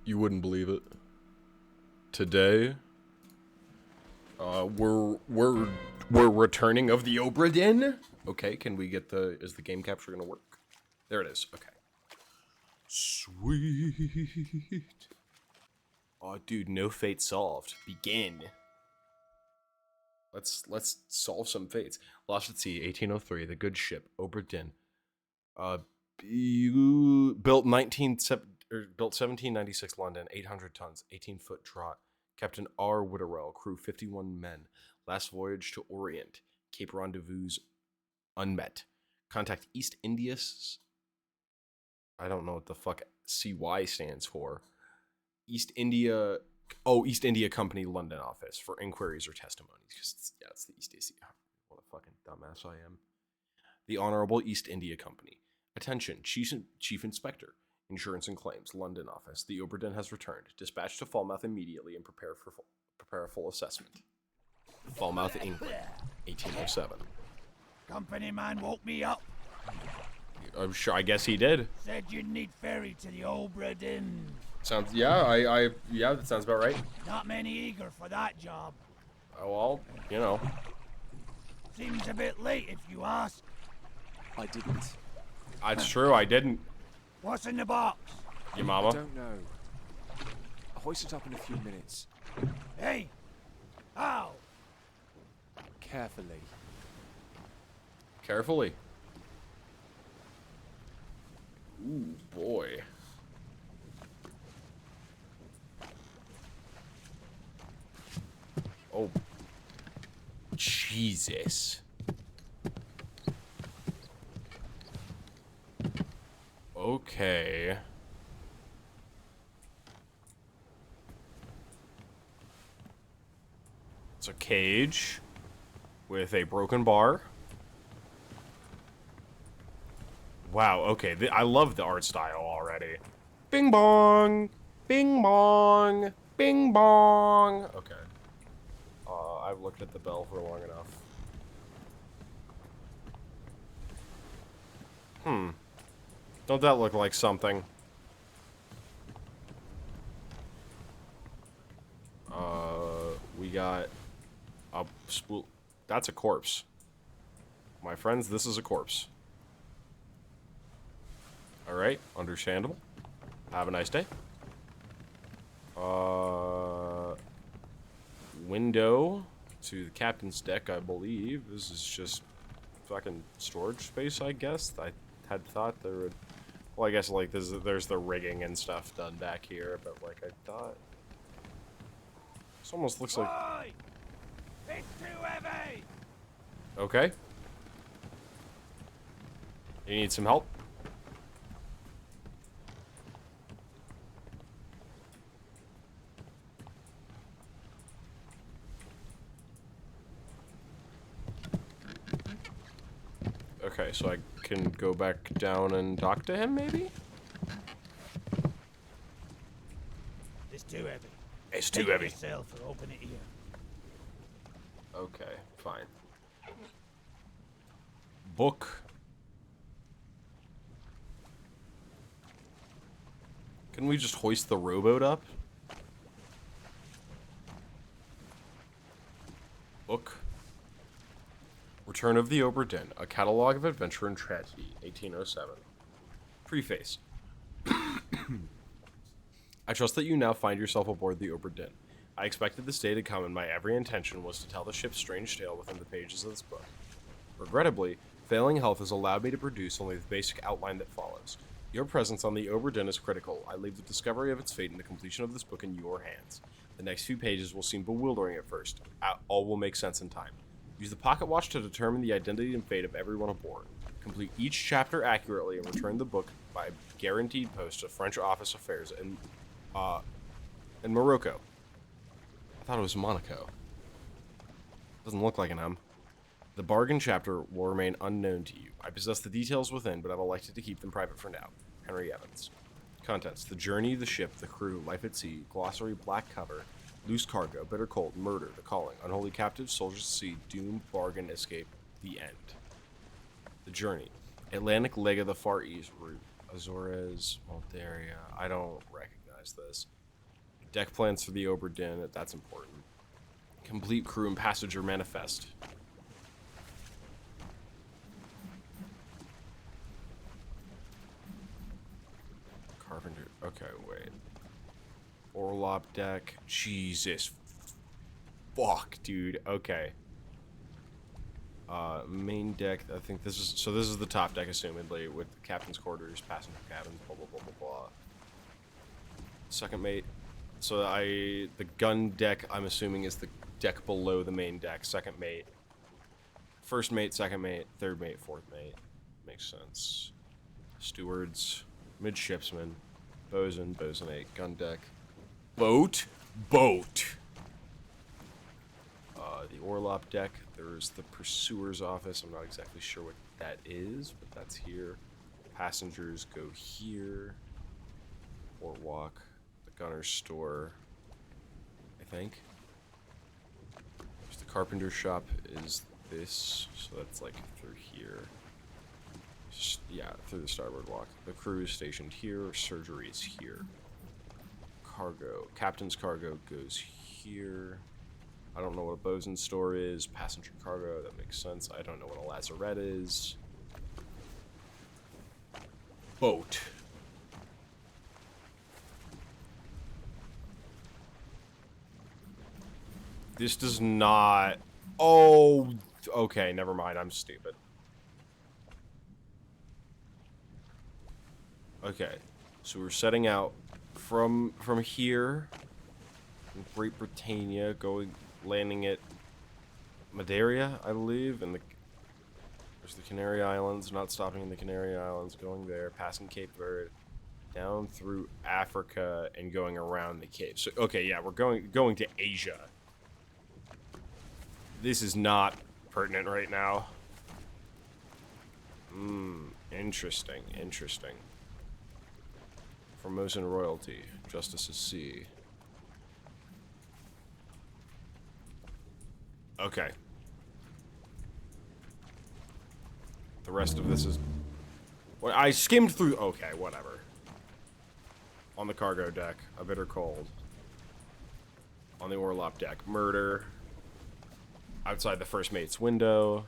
You wouldn't believe it. Today, we're returning of the Obra Dinn. Okay, can we get the? Is the game capture gonna work? There it is. Okay. Sweet. Oh, dude, no fate solved. Begin. Let's solve some fates. Lost at Sea, 1803. The Good Ship, Obra Dinn. Built 1796 London, 800 tons, 18-foot draught. Captain R. Witterell, crew 51 men. Last voyage to Orient. Cape Rendezvous unmet. Contact East India's. I don't know what the fuck CY stands for. East India Company London office for inquiries or testimonies. Because it's the East India. What a fucking dumbass I am. The Honorable East India Company. Attention, Chief Inspector, Insurance and Claims, London office. The Obra Dinn has returned. Dispatch to Falmouth immediately and prepare a full assessment. Falmouth, England, 1807. Company man woke me up. I'm sure. I guess he did. Said you'd need ferry to the Obra Dinn. Sounds. Yeah. Yeah. That sounds about right. Not many eager for that job. Oh, well, you know. Seems a bit late if you ask. I didn't. It's true. I didn't. What's in the box? Your mama. I don't know. I'll hoist it up in a few minutes. Hey! How? Carefully. Carefully. Ooh, boy. Oh. Jesus. Okay. It's a cage with a broken bar. Wow, okay. I love the art style already. Bing bong! Bing bong! Bing bong! Okay. I've looked at the bell for long enough. Don't that look like something? We got a spool. That's a corpse. My friends, this is a corpse. Alright, understandable. Have a nice day. Window to the captain's deck, I believe. This is just fucking storage space, I guess. I had thought there would... Well, I guess, like, there's the rigging and stuff done back here, but, like, I thought... This almost looks like... Oi! It's too heavy! Okay. You need some help? Okay, so I can go back down and talk to him, maybe? It's too heavy. It's too Take it heavy. yourself or open it here. Okay, fine. Book. Can we just hoist the rowboat up? Book. Return of the Obra Dinn, a catalog of adventure and tragedy, 1807. Preface. I trust that you now find yourself aboard the Obra Dinn. I expected this day to come, and my every intention was to tell the ship's strange tale within the pages of this book. Regrettably, failing health has allowed me to produce only the basic outline that follows. Your presence on the Obra Dinn is critical. I leave the discovery of its fate and the completion of this book in your hands. The next few pages will seem bewildering at first. All will make sense in time. Use the pocket watch to determine the identity and fate of everyone aboard. Complete each chapter accurately and return the book by guaranteed post to French Office Affairs in Morocco. I thought it was Monaco. Doesn't look like an M. The bargain chapter will remain unknown to you. I possess the details within, but I've elected to keep them private for now. Henry Evans. Contents: the journey, the ship, the crew, life at sea, glossary, black cover, loose cargo, bitter cold, murder, the calling, unholy captives, soldiers at sea, doom, bargain, escape, the end. The journey: Atlantic leg of the Far East route, Azores, Maltaria. I don't recognize this. Deck plans for the Oberdin. That's important. Complete crew and passenger manifest. Carpenter. Okay, wait. Orlop deck. Jesus. Fuck, dude. Okay. Main deck. I think this is... So this is the top deck, assumedly, with the captain's quarters, passenger cabins, blah, blah, blah, blah, blah. Second mate. So the gun deck, I'm assuming, is the deck below the main deck. Second mate. First mate, second mate, third mate, fourth mate. Makes sense. Stewards. Midshipsman. Bosun, bosunate, gun deck. Boat. The Orlop deck, there's the Pursuer's office. I'm not exactly sure what that is, but that's here. Passengers go here. Or walk. The gunner's store, I think. There's the carpenter shop is this, so that's like through here. Yeah, through the starboard walk. The crew is stationed here. Surgery is here. Cargo. Captain's cargo goes here. I don't know what a bosun's store is. Passenger cargo, that makes sense. I don't know what a lazarette is. Boat. This does not... Oh, okay, never mind. I'm stupid. Okay, so we're setting out from here, in Great Britannia, landing at Madeira, I believe, and there's the Canary Islands. Not stopping in the Canary Islands, going there, passing Cape Verde, down through Africa, and going around the Cape. So okay, yeah, we're going to Asia. This is not pertinent right now. Interesting. Formosan royalty, Justice of Sea. Okay. The rest of this is... Well, I skimmed through... Okay, whatever. On the cargo deck, a bitter cold. On the Orlop deck, murder. Outside the first mate's window.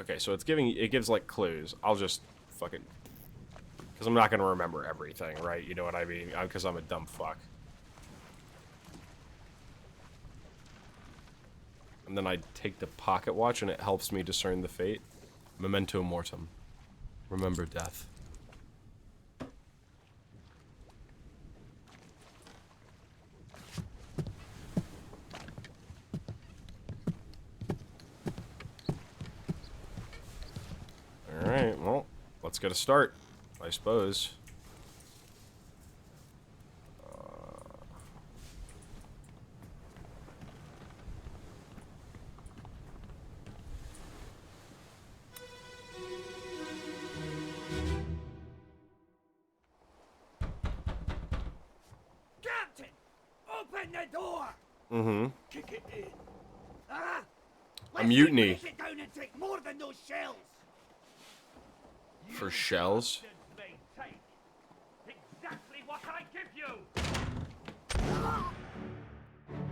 Okay, so it gives like clues. I'll just fucking... Because I'm not going to remember everything, right? You know what I mean? Because I'm a dumb fuck. And then I take the pocket watch and it helps me discern the fate. Memento mortem. Remember death. Alright, well, let's get a start, I suppose. Captain! Open the door! Kick it in. Ah! A mutiny. Break it down and take more than those shells! For shells? Take exactly what I give you!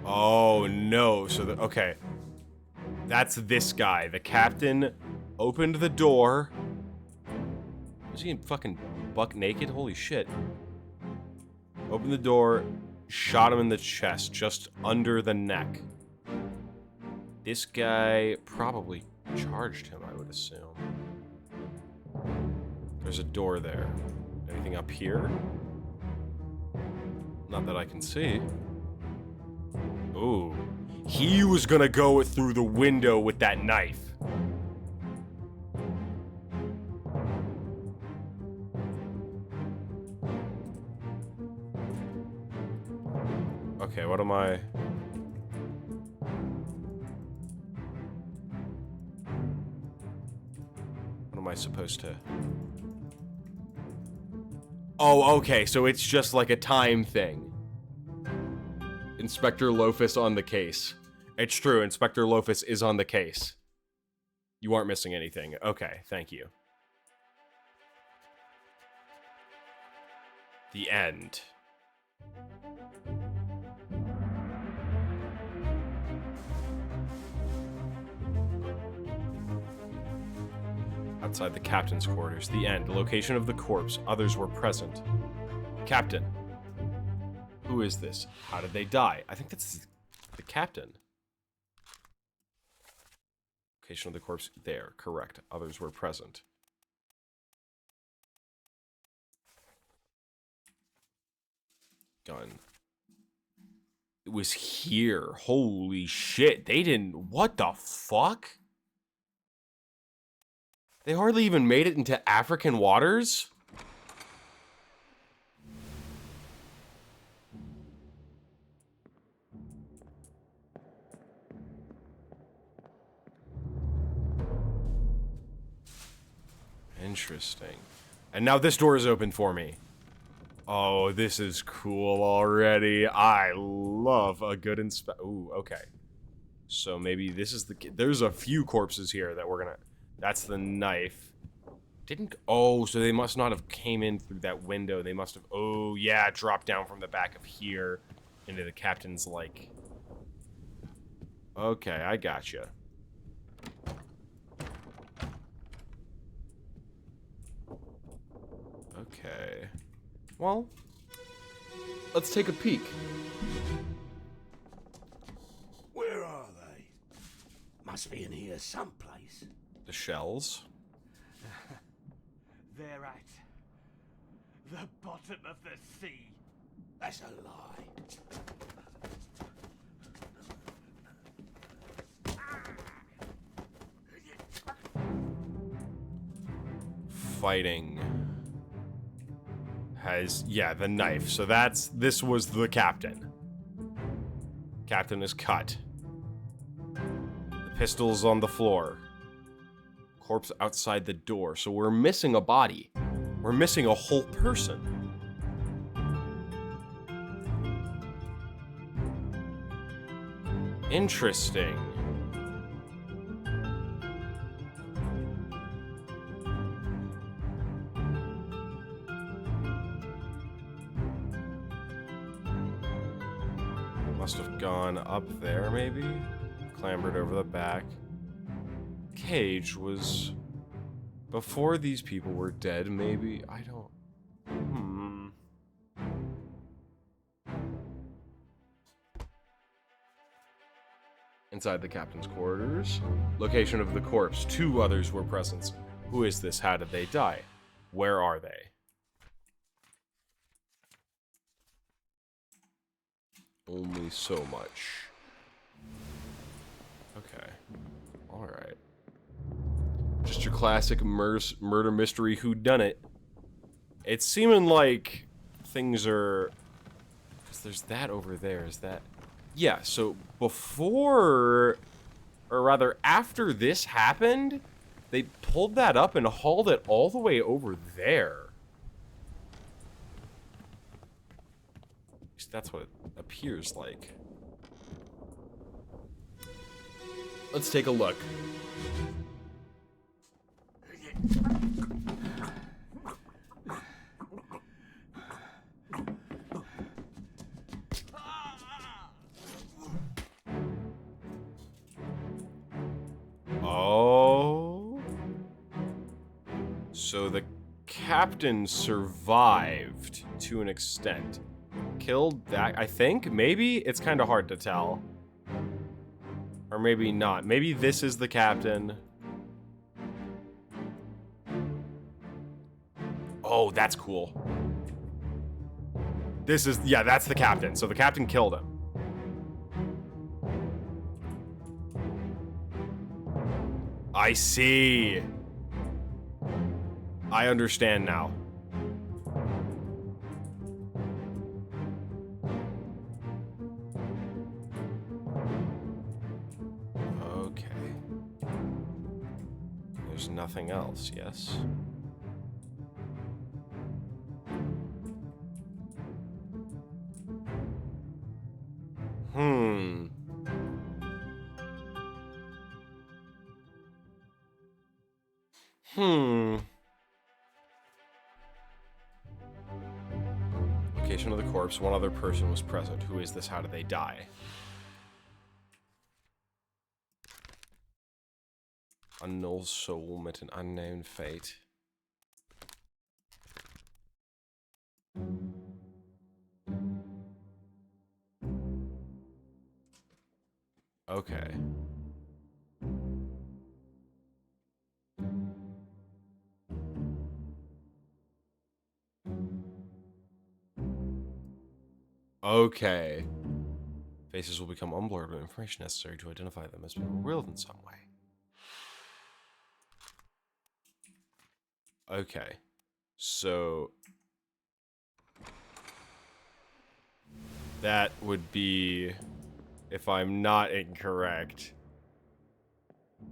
Oh no, so okay. That's this guy. The captain opened the door. Was he fucking buck naked? Holy shit. Opened the door, shot him in the chest, just under the neck. This guy probably charged him, I would assume. There's a door there. Anything up here? Not that I can see. Ooh. He was gonna go through the window with that knife. Okay, what am I... What am I supposed to... Oh, okay, so it's just like a time thing. Inspector Lofus on the case. It's true, Inspector Lofus is on the case. You aren't missing anything. Okay, thank you. The end. Outside the captain's quarters. The end. Location of the corpse. Others were present. Captain. Who is this? How did they die? I think that's the captain. Location of the corpse. There. Correct. Others were present. Gun. It was here. Holy shit. They didn't... What the fuck? They hardly even made it into African waters? Interesting. And now this door is open for me. Oh, this is cool already. I love a good Ooh, okay. So maybe this is the... There's a few corpses here that we're gonna... That's the knife. Oh, so they must not have came in through that window. They must have... Oh, yeah, dropped down from the back of here into the captain's, like... Okay, I gotcha. Okay. Well, let's take a peek. Where are they? Must be in here someplace. The shells. They're at the bottom of the sea. That's a lie. Fighting has, yeah, the knife. So this was the captain. Captain is cut. The pistol's on the floor. Corpse outside the door. So we're missing a body. We're missing a whole person. Interesting. Must have gone up there, maybe? Clambered over the back. Cage was... Before these people were dead, maybe? I don't... Inside the captain's quarters. Location of the corpse. 2 others were present. Who is this? How did they die? Where are they? Only so much. Okay. Alright. Just your classic murder mystery whodunit. It's seeming like things are... Because there's that over there. Is that... Yeah, so before... Or rather, after this happened, they pulled that up and hauled it all the way over there. At least that's what it appears like. Let's take a look. Oh. So the captain survived to an extent. Killed that, I think? Maybe? It's kind of hard to tell. Or maybe not. Maybe this is the captain. Oh, that's cool. This is... Yeah, that's the captain. So the captain killed him. I see. I understand now. Okay. There's nothing else, yes? location of the corpse, one other person was present. Who is this? How did they die? Unknown soul met an unknown fate. Okay. Okay. Faces will become unblurred with information necessary to identify them as being real in some way. Okay. So that would be, if I'm not incorrect,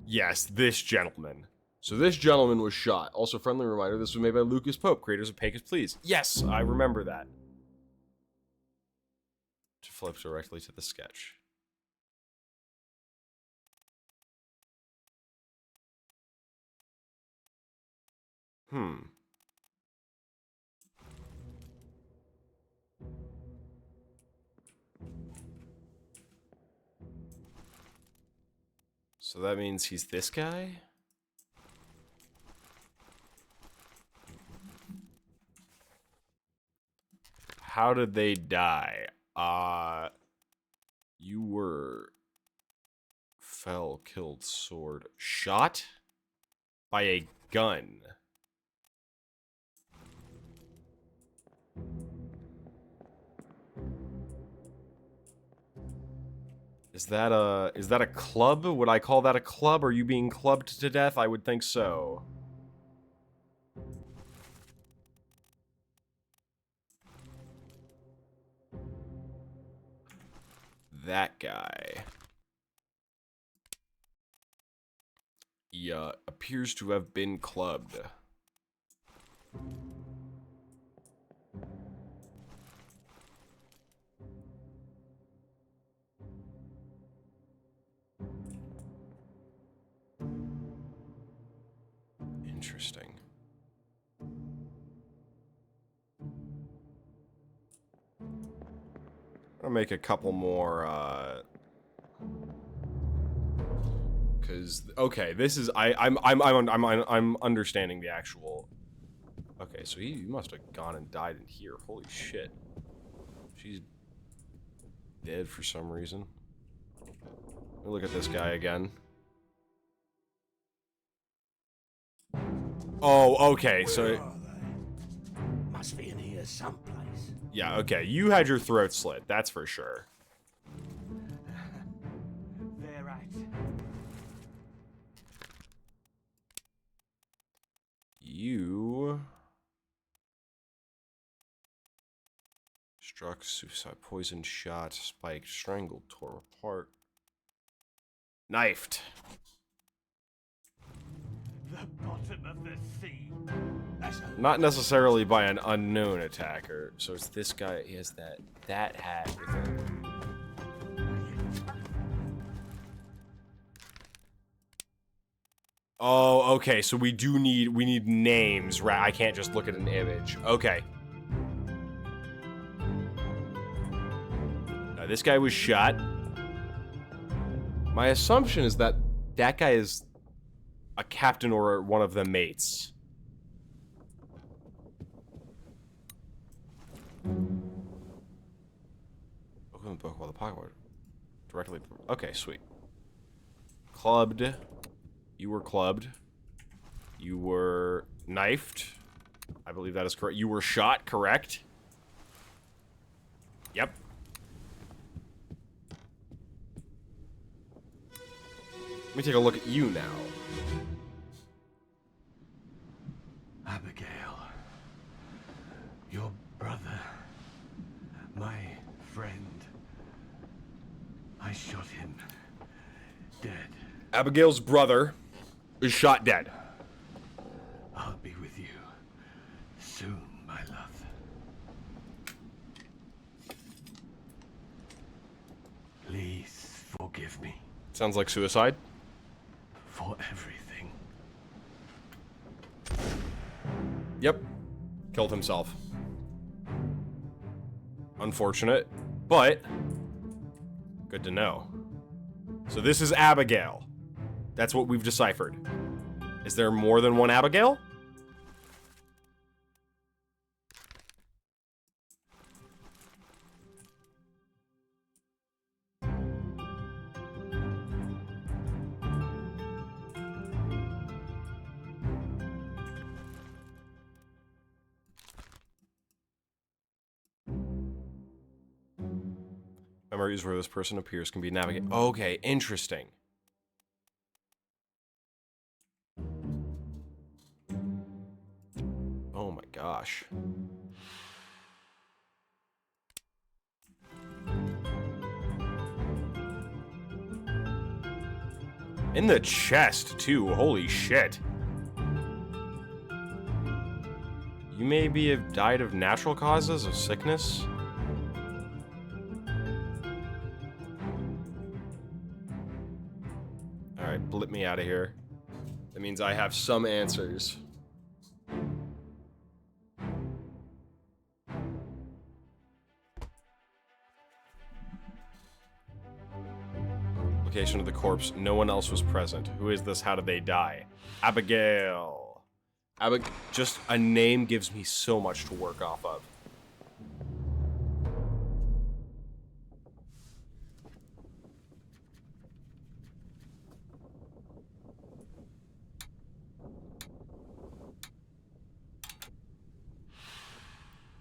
yes, this gentleman. So this gentleman was shot. Also, friendly reminder, this was made by Lucas Pope, creators of Pecos Please. Yes, I remember that. To flip directly to the sketch. So that means he's this guy? How did they die? You were... Fell, killed, sword, shot? By a gun. Is that a club? Would I call that a club? Are you being clubbed to death? I would think so. That guy. He appears to have been clubbed. Interesting. I'll make a couple more, because okay, this is I'm understanding the actual. Okay, so he must have gone and died in here. Holy shit. She's dead for some reason. Let me look at this guy again. Oh, okay, so... Must be in here someplace. Yeah, okay, you had your throat slit, that's for sure. They're right. You... Struck, suicide, poisoned, shot, spiked, strangled, tore apart. Knifed. The bottom of the sea. Not necessarily by an unknown attacker. So it's this guy, he has that hat with him. Oh, okay, so we need names, right? I can't just look at an image. Okay. This guy was shot. My assumption is that that guy is a captain or one of the mates. Open the book while the pocket directly. Okay, sweet. Clubbed. You were clubbed. You were knifed. I believe that is correct. You were shot, correct? Yep. Let me take a look at you now. Abigail. Your brother. My friend. I shot him. Dead. Abigail's brother is shot dead. I'll be with you soon, my love. Please forgive me Sounds like suicide. for everything. Yep. Killed himself. Unfortunate, but good to know. So this is Abigail. That's what we've deciphered. Is there more than one Abigail? Memories where this person appears can be navigated. Okay, interesting. Oh my gosh. In the chest, too. Holy shit. You maybe have died of natural causes of sickness? Alright, blip me out of here. That means I have some answers. Location of the corpse. No one else was present. Who is this? How did they die? Abigail. Just a name gives me so much to work off of.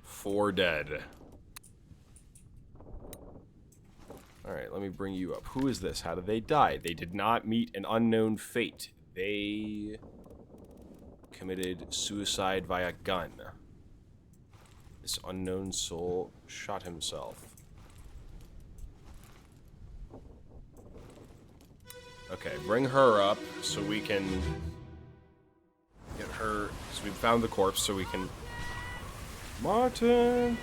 Four dead. Alright, let me bring you up. Who is this? How did they die? They did not meet an unknown fate. They committed suicide via gun. This unknown soul shot himself. Okay, bring her up so we can get her. So we found the corpse so we can. Martin!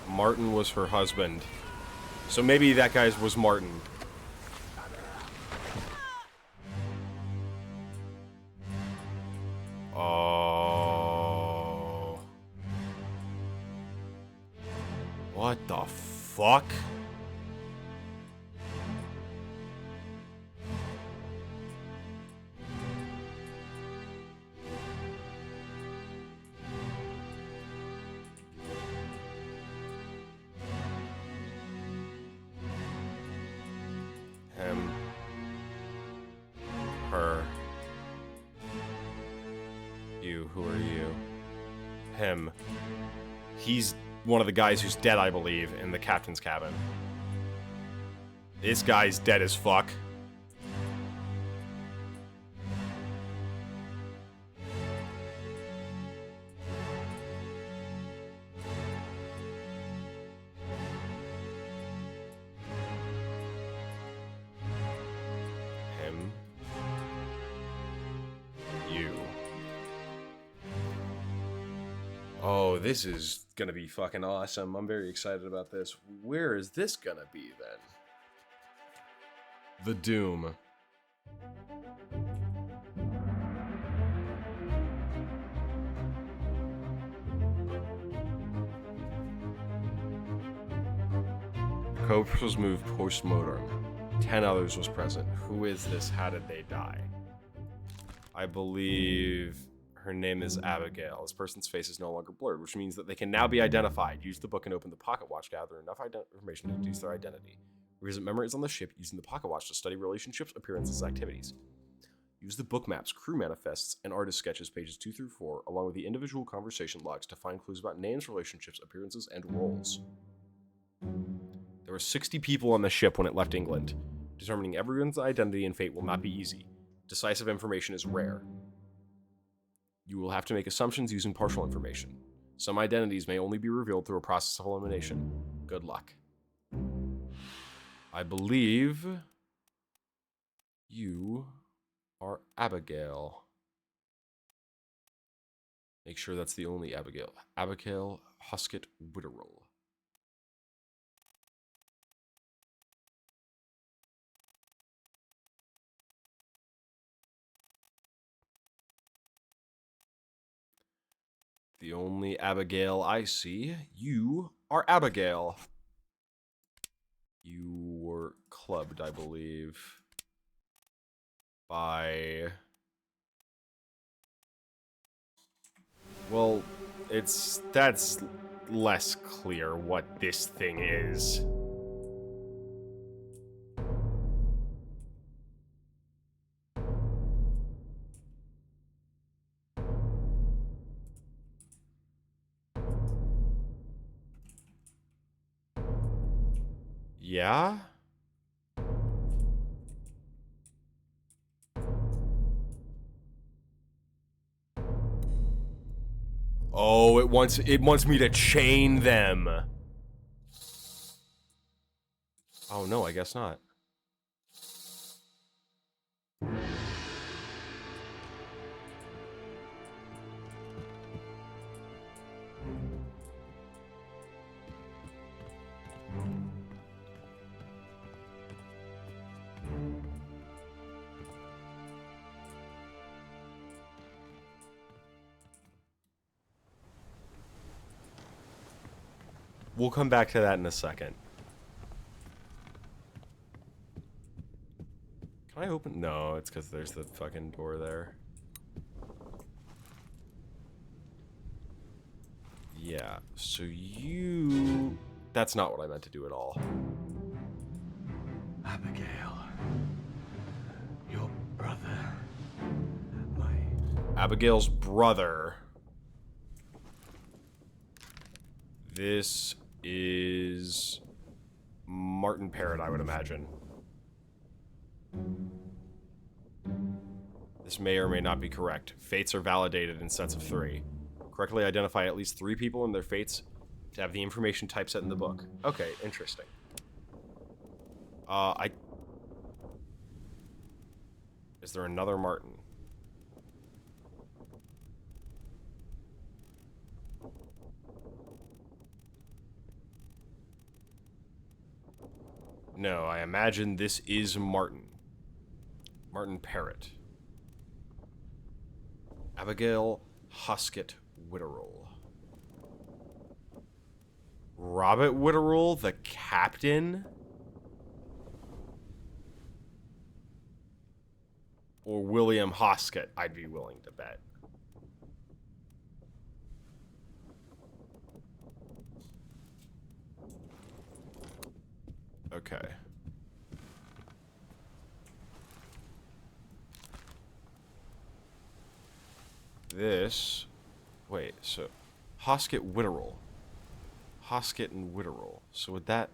Martin was her husband. So maybe that guy's was Martin. Oh. What the fuck? Him. Her. You. Who are you? Him. He's one of the guys who's dead, I believe, in the captain's cabin. This guy's dead as fuck. Him. You. Oh, this is gonna be fucking awesome. I'm very excited about this. Where is this gonna be, then? The Doom. Corpse was moved post-mortem. 10 others was present. Who is this? How did they die? I believe her name is Abigail. This person's face is no longer blurred, which means that they can now be identified. Use the book and open the pocket watch to gather enough information to deduce their identity. Revisit memories on the ship using the pocket watch to study relationships, appearances, activities. Use the book maps, crew manifests, and artist sketches pages 2 through 4, along with the individual conversation logs to find clues about names, relationships, appearances, and roles. There were 60 people on the ship when it left England. Determining everyone's identity and fate will not be easy. Decisive information is rare. You will have to make assumptions using partial information. Some identities may only be revealed through a process of elimination. Good luck. I believe you are Abigail. Make sure that's the only Abigail. Abigail Huskett Witterell. The only Abigail I see. You are Abigail. You were clubbed, I believe, by... Well, that's less clear what this thing is. Yeah? Oh, it wants me to chain them. Oh no, I guess not. We'll come back to that in a second. Can I open? No, it's because there's the fucking door there. Yeah, so you... That's not what I meant to do at all. Abigail. Your brother. My... Abigail's brother. This is... Martin Parrott, I would imagine. This may or may not be correct. Fates are validated in sets of 3. Correctly identify at least 3 people and their fates to have the information typeset in the book. Okay, interesting. Is there another Martin? No, I imagine this is Martin. Martin Parrott. Abigail Hoskett Witterell. Robert Witterell, the captain? Or William Hoskett, I'd be willing to bet. Okay. This... Wait, so... Hoskett Witterell. Hoskett and Witterell. So would that...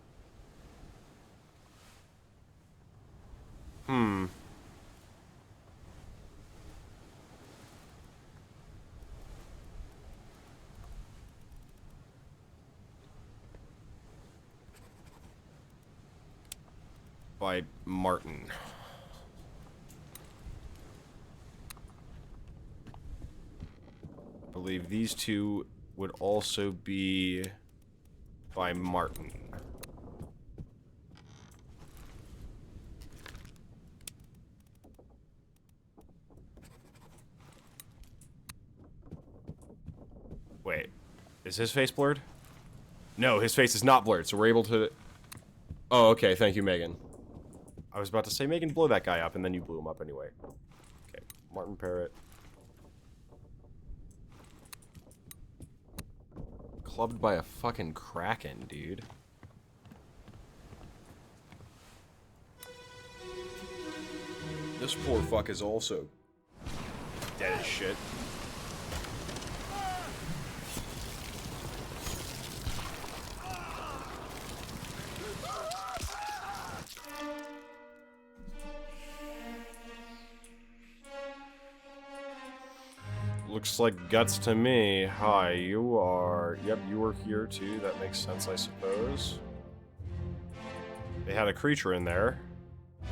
By Martin. I believe these two would also be by Martin. Wait, is his face blurred? No, his face is not blurred, so we're able to... Oh, okay, thank you, Megan. I was about to say, Megan, blow that guy up, and then you blew him up anyway. Okay, Martin Parrott. Clubbed by a fucking kraken, dude. This poor fuck is also dead as shit. Looks like guts to me. Hi, you are... Yep, you were here too. That makes sense, I suppose. They had a creature in there. I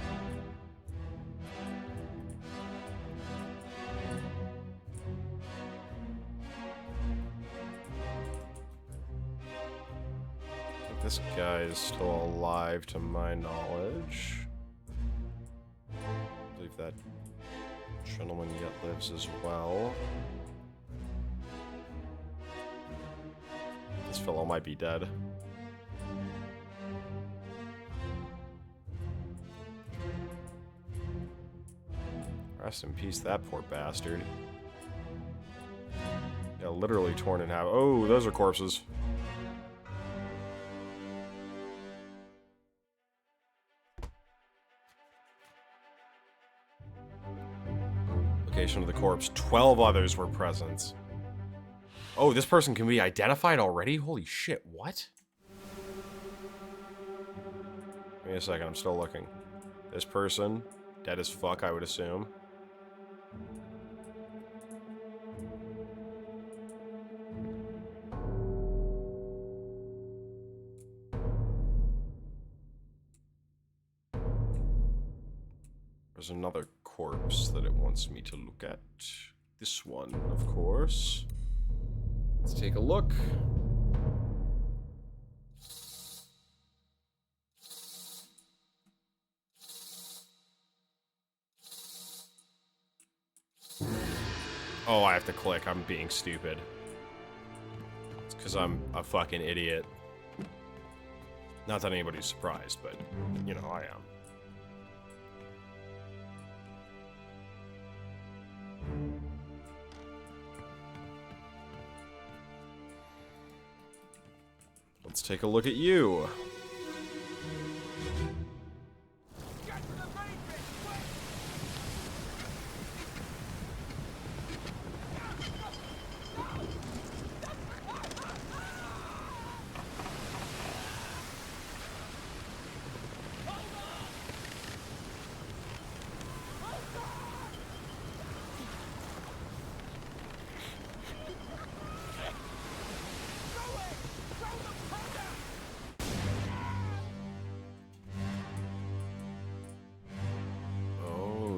think this guy is still alive to my knowledge. I believe that gentleman yet lives as well. This fellow might be dead. Rest in peace, that poor bastard. Yeah, literally torn in half. Oh, those are corpses. Location of the corpse. 12 others were present. Oh, this person can be identified already? Holy shit, what? Give me a second, I'm still looking. This person, dead as fuck, I would assume. There's another corpse that it wants me to look at. This one, of course. Let's take a look. Oh, I have to click. I'm being stupid. It's because I'm a fucking idiot. Not that anybody's surprised, but, you know, I am. Let's take a look at you.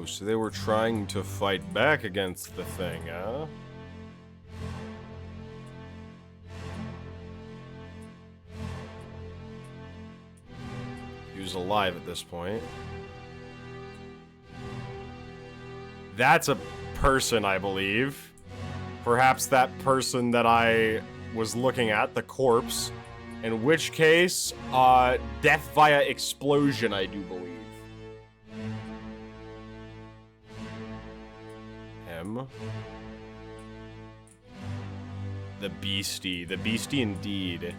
So they were trying to fight back against the thing, huh? He was alive at this point. That's a person, I believe. Perhaps that person that I was looking at, the corpse. In which case, death via explosion, I do believe. The beastie indeed.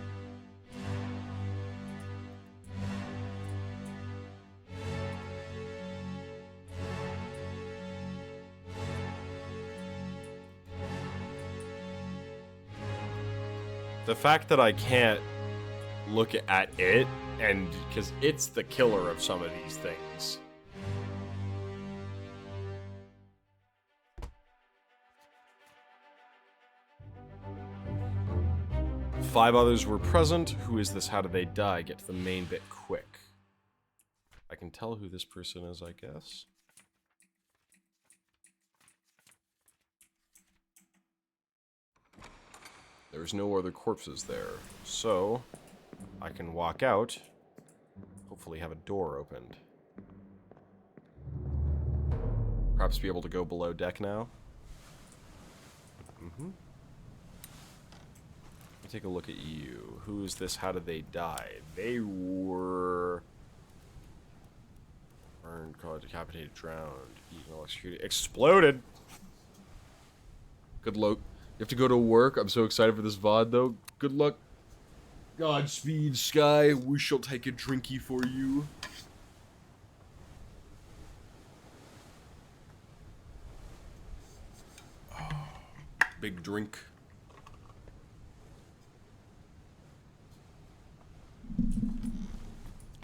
The fact that I can't look at it, and because it's the killer of some of these things. Five others were present. Who is this? How did they die? Get to the main bit quick. I can tell who this person is, I guess. There's no other corpses there, so I can walk out. Hopefully have a door opened. Perhaps be able to go below deck now. Take a look at you. Who is this? How did they die? They were burned, caught, decapitated, drowned, eaten, electrocuted, exploded. Good luck. You have to go to work. I'm so excited for this VOD, though. Good luck. Godspeed, Sky. We shall take a drinky for you. Big drink.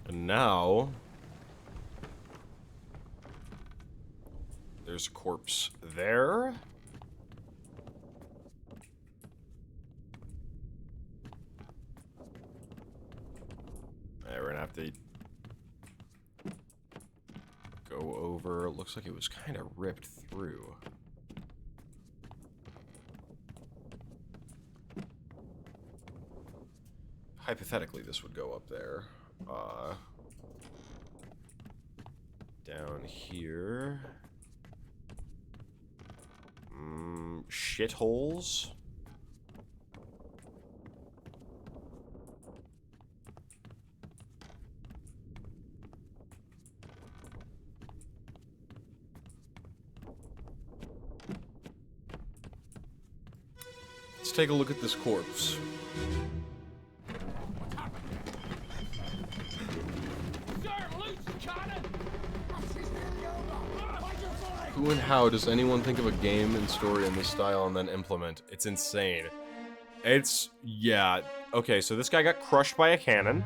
And now there's a corpse there. We're gonna have to go over. It looks like it was kind of ripped through. Hypothetically, this would go up there. Down here. Shitholes. Let's take a look at this corpse. Who and how does anyone think of a game and story in this style and then implement? It's insane. It's... yeah. Okay, so this guy got crushed by a cannon.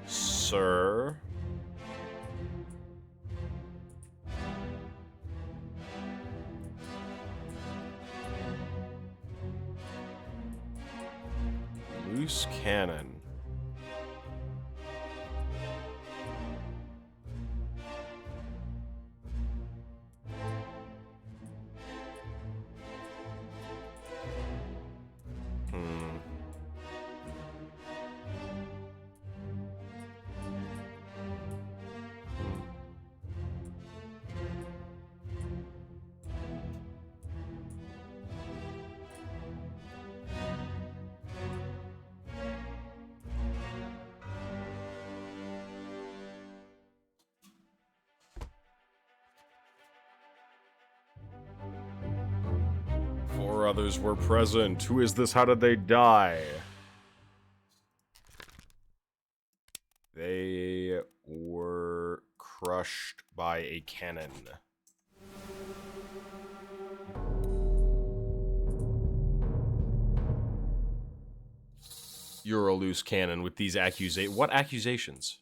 Sir... Loose cannon. Four others were present. Who is this? How did they die? They were crushed by a cannon. You're a loose cannon with these accusations. What accusations?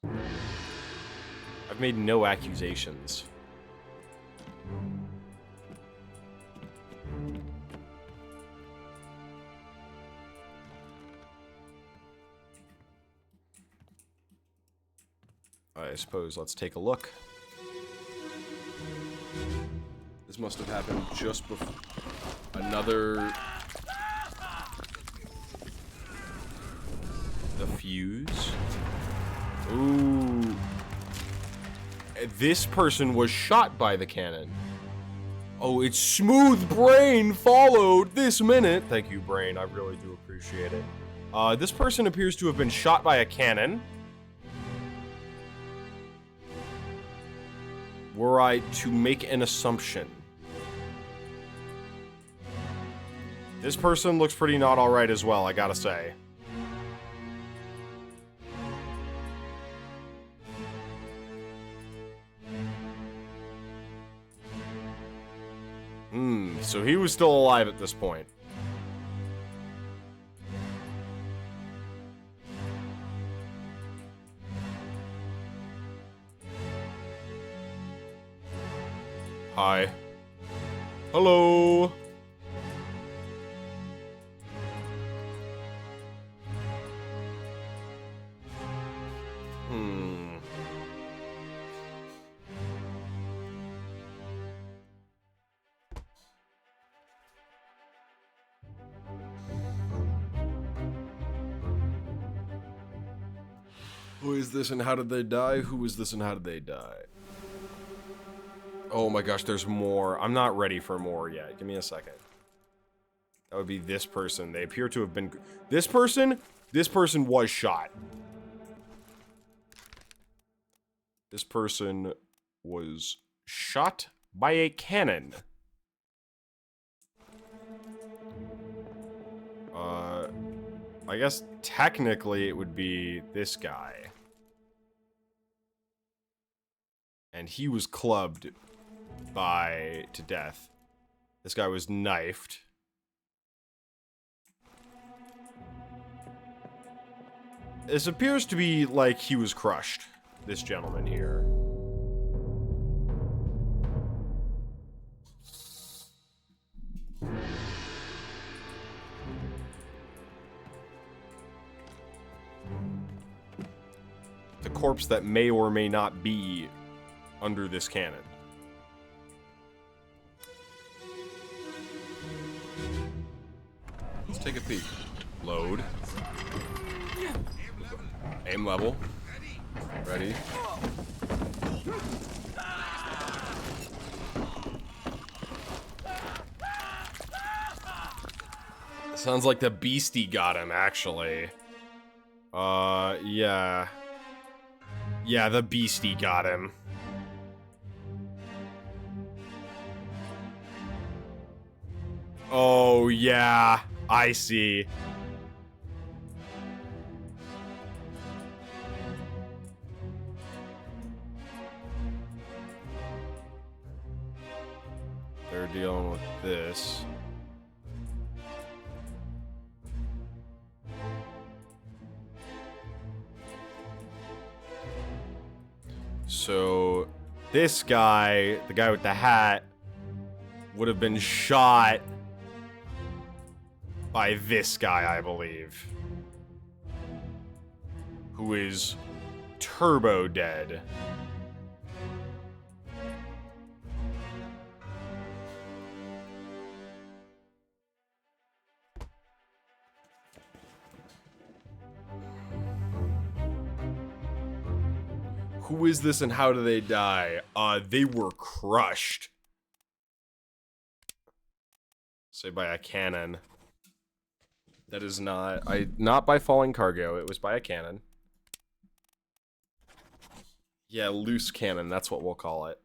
I've made no accusations. I suppose let's take a look. This must have happened just before another... The fuse. Ooh. This person was shot by the cannon. Oh, it's Smooth Brain followed this minute. Thank you, Brain. I really do appreciate it. This person appears to have been shot by a cannon. Were I to make an assumption. This person looks pretty not alright as well, I gotta say. So he was still alive at this point. Hi. Hello. Who is this and how did they die? Who is this and how did they die? Oh my gosh, there's more. I'm not ready for more yet. Give me a second. That would be this person. They appear to have been... This person was shot. This person was shot by a cannon. I guess technically it would be this guy. And he was clubbed to death. This guy was knifed. This appears to be like he was crushed, this gentleman here. The corpse that may or may not be under this cannon. Let's take a peek. Load. Aim level. Ready. Sounds like the beastie got him, actually. Yeah. Yeah, the beastie got him. Oh, yeah. I see. They're dealing with this. So, this guy, the guy with the hat, would have been shot by this guy, I believe. Who is turbo dead. Who is this and how do they die? They were crushed. Say by a cannon. That is not by falling cargo. It was by a cannon. Yeah, loose cannon. That's what we'll call it.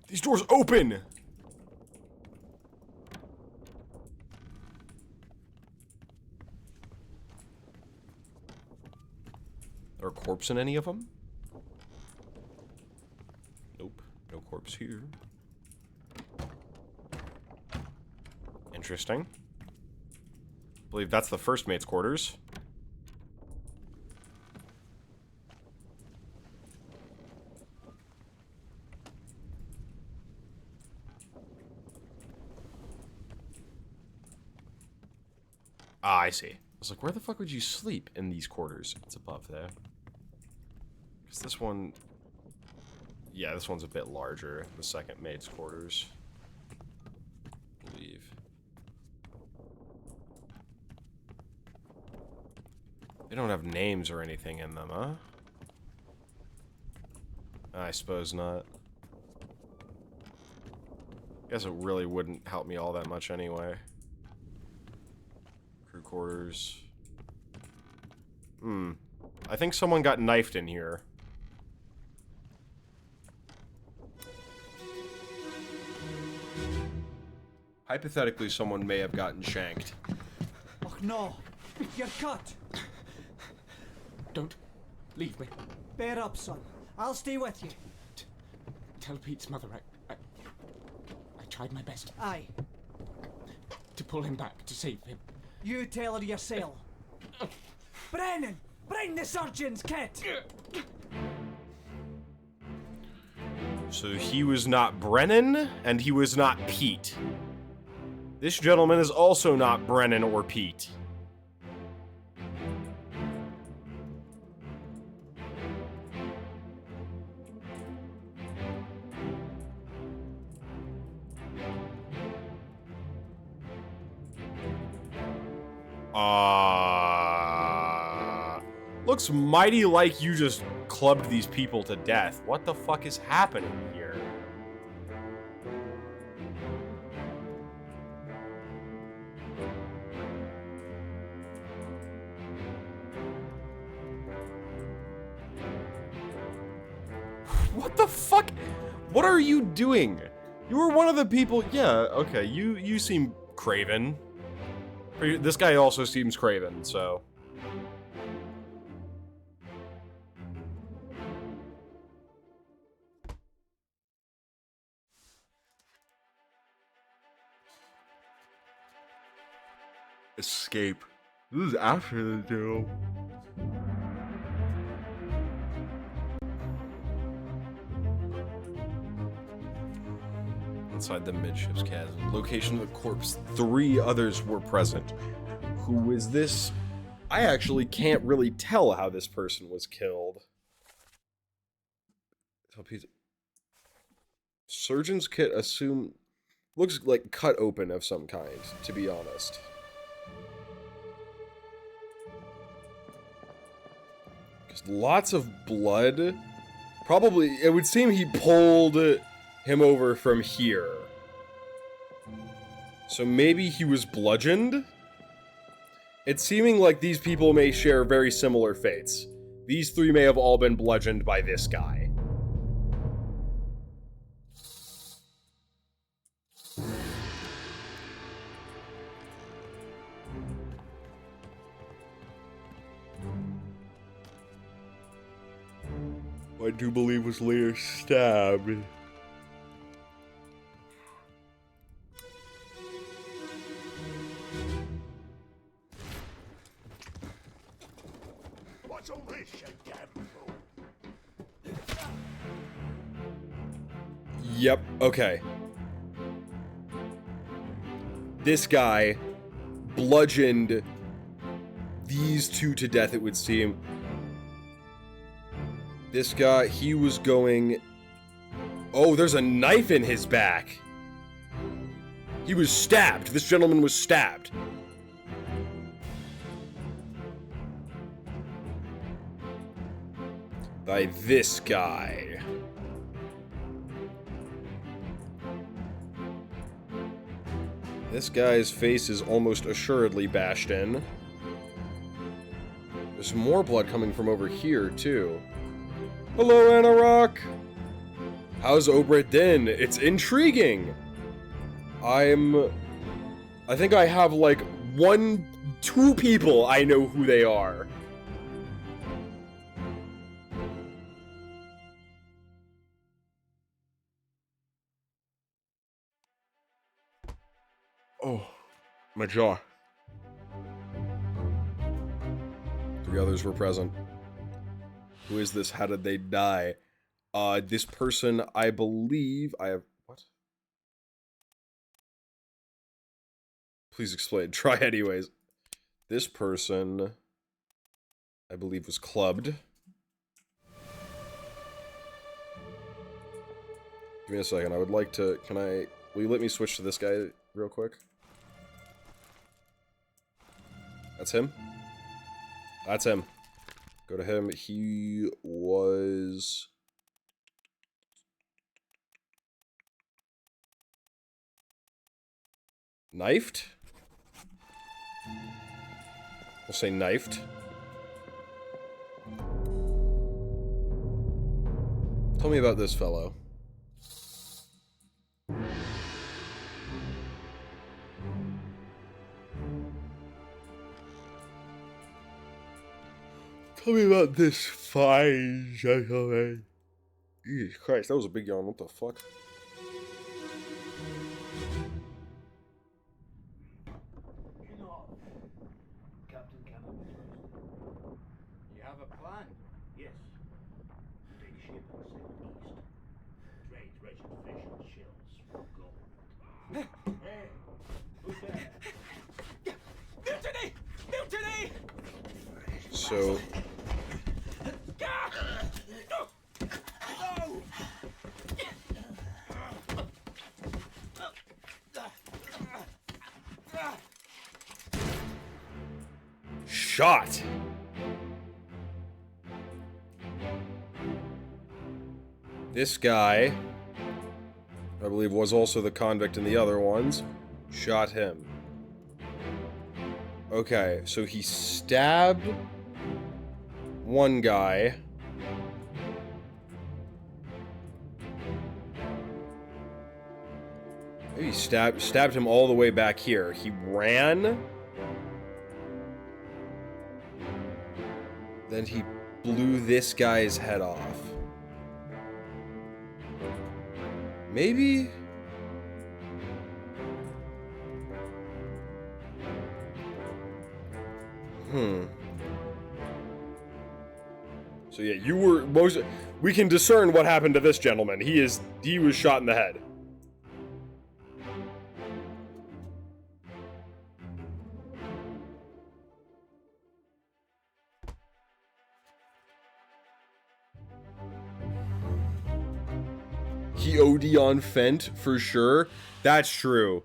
These doors open! Are a corpse in any of them? Nope. No corpse here. Interesting. I believe that's the first mate's quarters. Ah, I see. I was like, where the fuck would you sleep in these quarters? It's above there. Because this one... Yeah, this one's a bit larger. The second mate's quarters. I believe. They don't have names or anything in them, huh? I suppose not. Guess it really wouldn't help me all that much anyway. Crew quarters. I think someone got knifed in here. Hypothetically, someone may have gotten shanked. Oh no! You're cut! Don't leave me. Bear up, son. I'll stay with you. Tell Pete's mother I tried my best Aye. to pull him back, to save him. You tell her yourself. Brennan! Bring the surgeon's kit! So he was not Brennan, and he was not Pete. This gentleman is also not Brennan or Pete. Looks mighty like you just clubbed these people to death. What the fuck is happening here? What the fuck? What are you doing? You were one of the people. Yeah, okay. You seem craven. This guy also seems craven, so. Escape. This is after the duel. Inside the midships chasm. Location of the corpse. 3 others were present. Who is this? I actually can't really tell how this person was killed. Surgeon's kit assume Looks like cut open of some kind, to be honest. Just lots of blood. Probably, it would seem he pulled him over from here. So maybe he was bludgeoned? It's seeming like these people may share very similar fates. These three may have all been bludgeoned by this guy. I do believe was later stabbed. What's all this, you damn fool? Yep, okay. This guy bludgeoned these two to death, it would seem. This guy, he was going... Oh, there's a knife in his back. He was stabbed. This gentleman was stabbed. By this guy. This guy's face is almost assuredly bashed in. There's more blood coming from over here, too. Hello, Anarok! How's Obrit Din? It's intriguing! I think I have, like, two people I know who they are. Oh, my jaw. 3 others were present. Who is this? How did they die? This person, I believe... I have... What? Please explain. Try anyways. This person, I believe, was clubbed. Give me a second. I would like to... Will you let me switch to this guy real quick? That's him? That's him. Go to him. He was... knifed? We'll say knifed. Tell me about this fellow. Tell me about this fine gentleman. Jesus Christ, that was a big yawn. What the fuck? You know, Captain Cameron. You have a plan? Yes. Take ship and sail east. Trade wretched fish and shells for gold. Hey, who's there? Mutiny! Mutiny! So... shot! This guy, I believe, was also the convict in the other ones. Shot him. Okay, so he stabbed one guy. Maybe he stabbed him all the way back here. He ran. Then he blew this guy's head off. Maybe? So yeah, you were we can discern what happened to this gentleman. He was shot in the head. He OD on Fent for sure. That's true.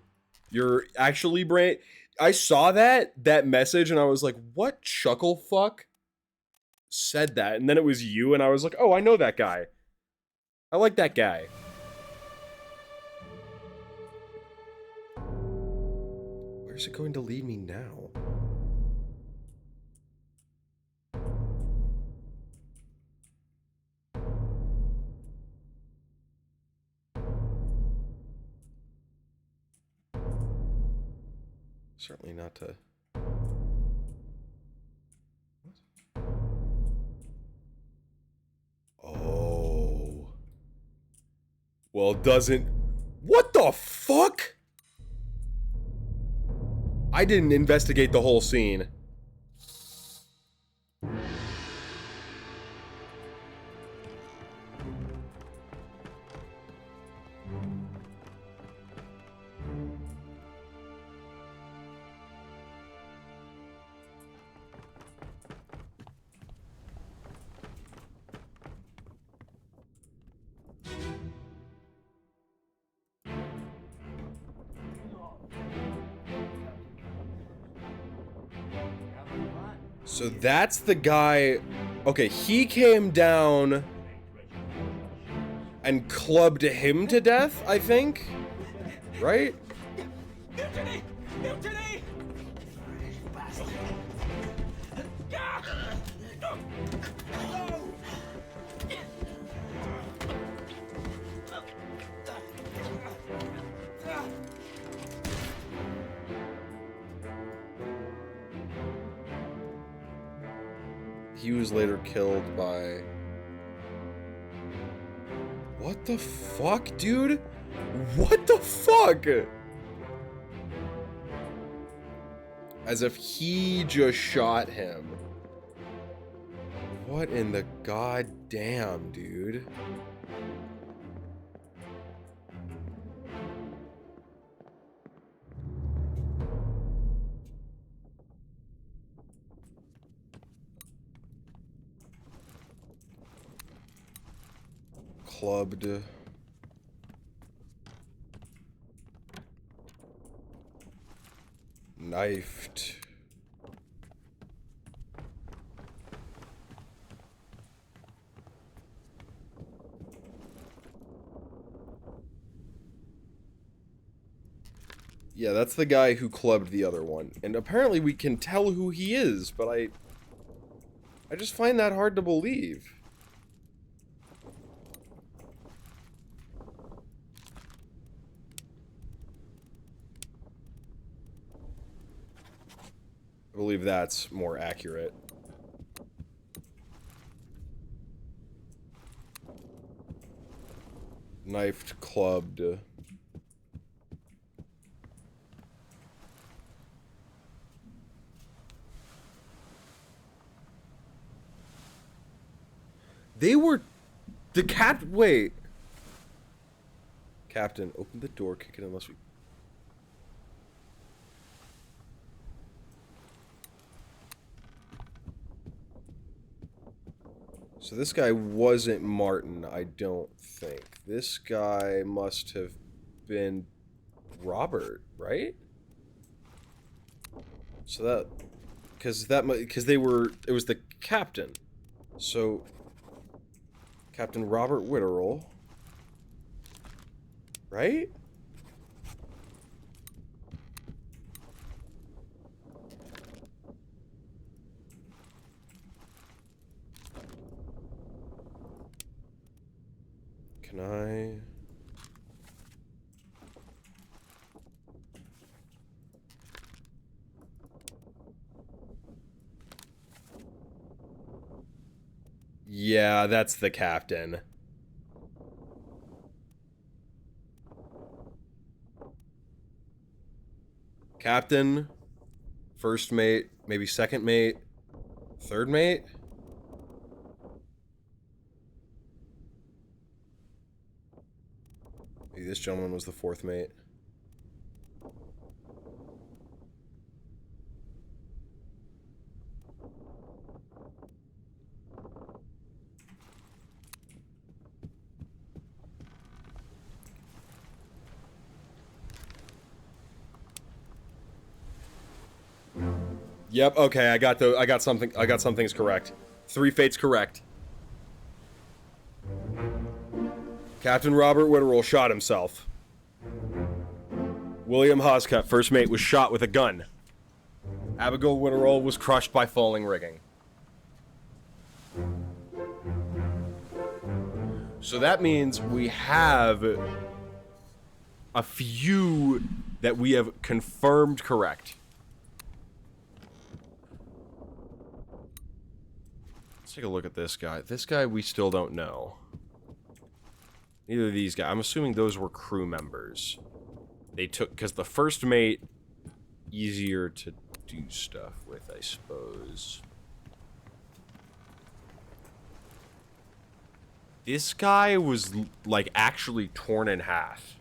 You're actually brain. I saw that message and I was like, what chuckle fuck said that? And then it was you and I was like, oh, I know that guy. I like that guy. Where's it going to lead me now? Certainly not to... What? Oh. Well, doesn't... What the fuck? I didn't investigate the whole scene. So that's the guy... Okay, he came down and clubbed him to death, I think? Right? Mutiny! Mutiny! He was later killed by... What the fuck, dude? What the fuck? As if he just shot him. What in the goddamn, dude? Clubbed. Knifed. Yeah, that's the guy who clubbed the other one. And apparently we can tell who he is, but I just find that hard to believe. I believe that's more accurate. Knifed, clubbed. They were... The cat... Wait. Captain, open the door, kick it unless we... So this guy wasn't Martin, I don't think. This guy must have been Robert, right? So that... Because they were... It was the captain. So... Captain Robert Witterell. Right? Can I... Yeah, that's the captain. Captain, first mate, maybe second mate, third mate? Maybe this gentleman was the fourth mate. Yep, okay, I got some things correct. 3 fates correct. Captain Robert Witterell shot himself. William Hoscut, first mate, was shot with a gun. Abigail Witterell was crushed by falling rigging. So that means we have a few that we have confirmed correct. Let's take a look at this guy. This guy we still don't know. Neither of these guys. I'm assuming those were crew members. They took, because the first mate, easier to do stuff with, I suppose. This guy was, like, actually torn in half.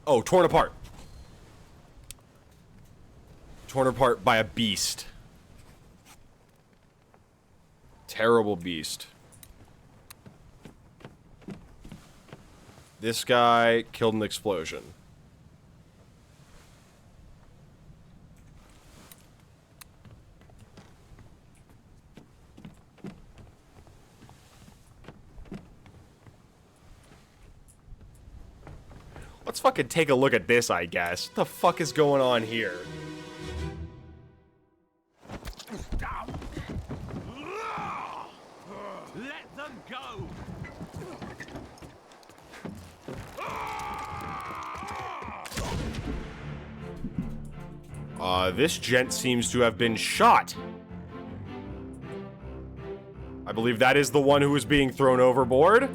Oh, torn apart. Torn apart by a beast. Terrible beast. This guy killed in an explosion. Let's fucking take a look at this, I guess. What the fuck is going on here? Let them go! This gent seems to have been shot. I believe that is the one who was being thrown overboard.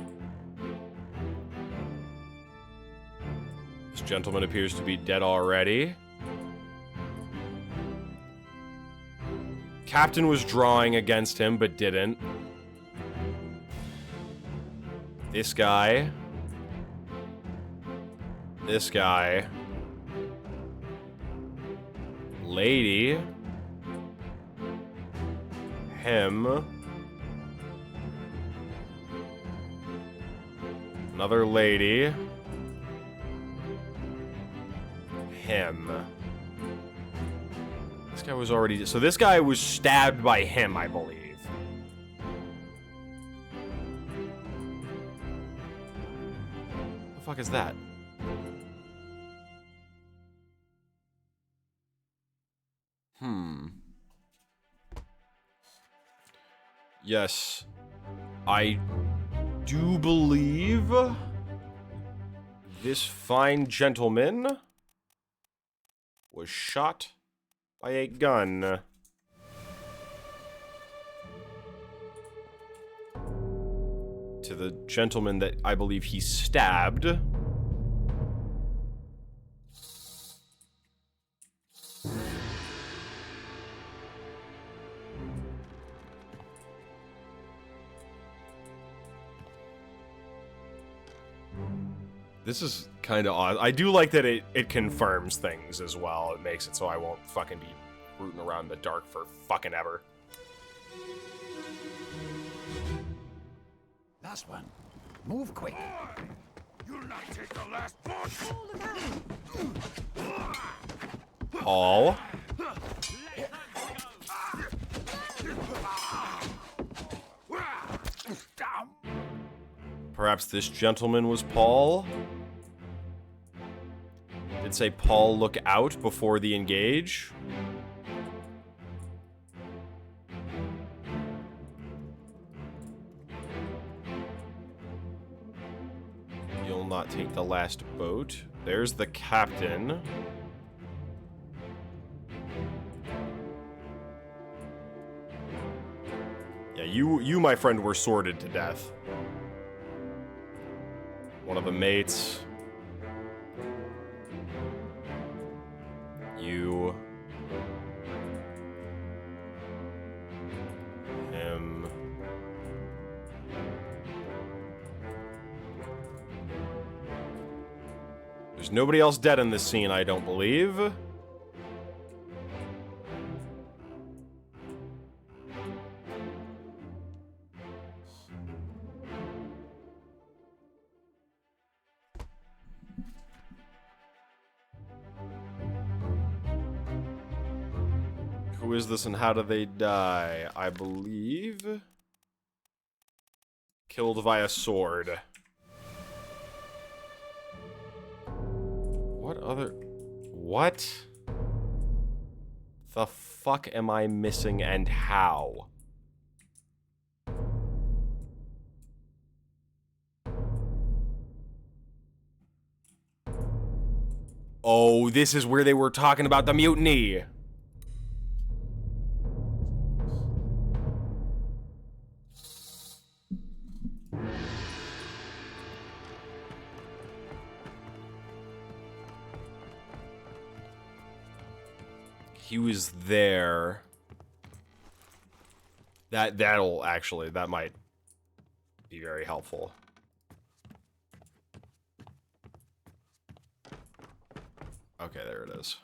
This gentleman appears to be dead already. Captain was drawing against him, but didn't. This guy. This guy. Lady. Him. Another lady. Him. This guy was already... So this guy was stabbed by him, I believe. What the fuck is that? Yes. I do believe this fine gentleman was shot by a gun. To the gentleman that I believe he stabbed. This is kind of odd. I do like that it confirms things as well. It makes it so I won't fucking be rooting around in the dark for fucking ever. Last one. Move quick. You'll not take the last portion! Paul. Perhaps this gentleman was Paul? Did say Paul look out before the engage? You'll not take the last boat. There's the captain. Yeah, you, my friend, were sworded to death. One of the mates. You. Him. There's nobody else dead in this scene, I don't believe. Who is this and how do they die? I believe... killed via sword. What other... What? The fuck am I missing and how? Oh, this is where they were talking about the mutiny! He was there. That'll actually, that might be very helpful. Okay, there it is.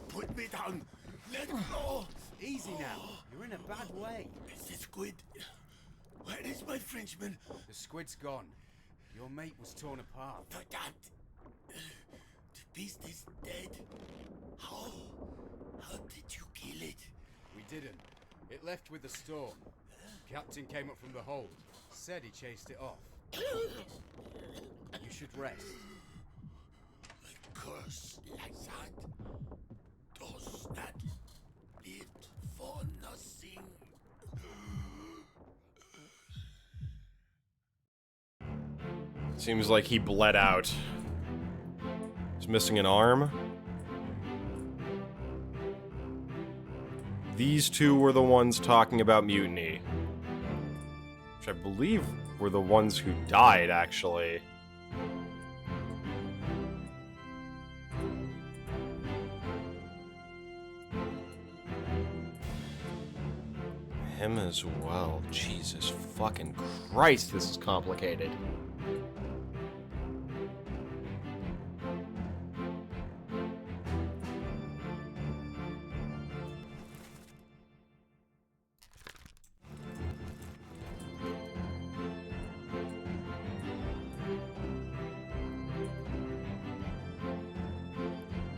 Put me down. Let go. Easy now. You're in a bad way. Mr. Squid. Where is my Frenchman? The squid's gone. Your mate was torn apart. The cat. The beast is dead. How? How did you kill it? We didn't. It left with the storm. Captain came up from the hold. Said he chased it off. You should rest. A curse like that does not live for nothing. Seems like he bled out. He's missing an arm. These two were the ones talking about mutiny. Which I believe were the ones who died, actually. Him as well. Jesus fucking Christ, this is complicated.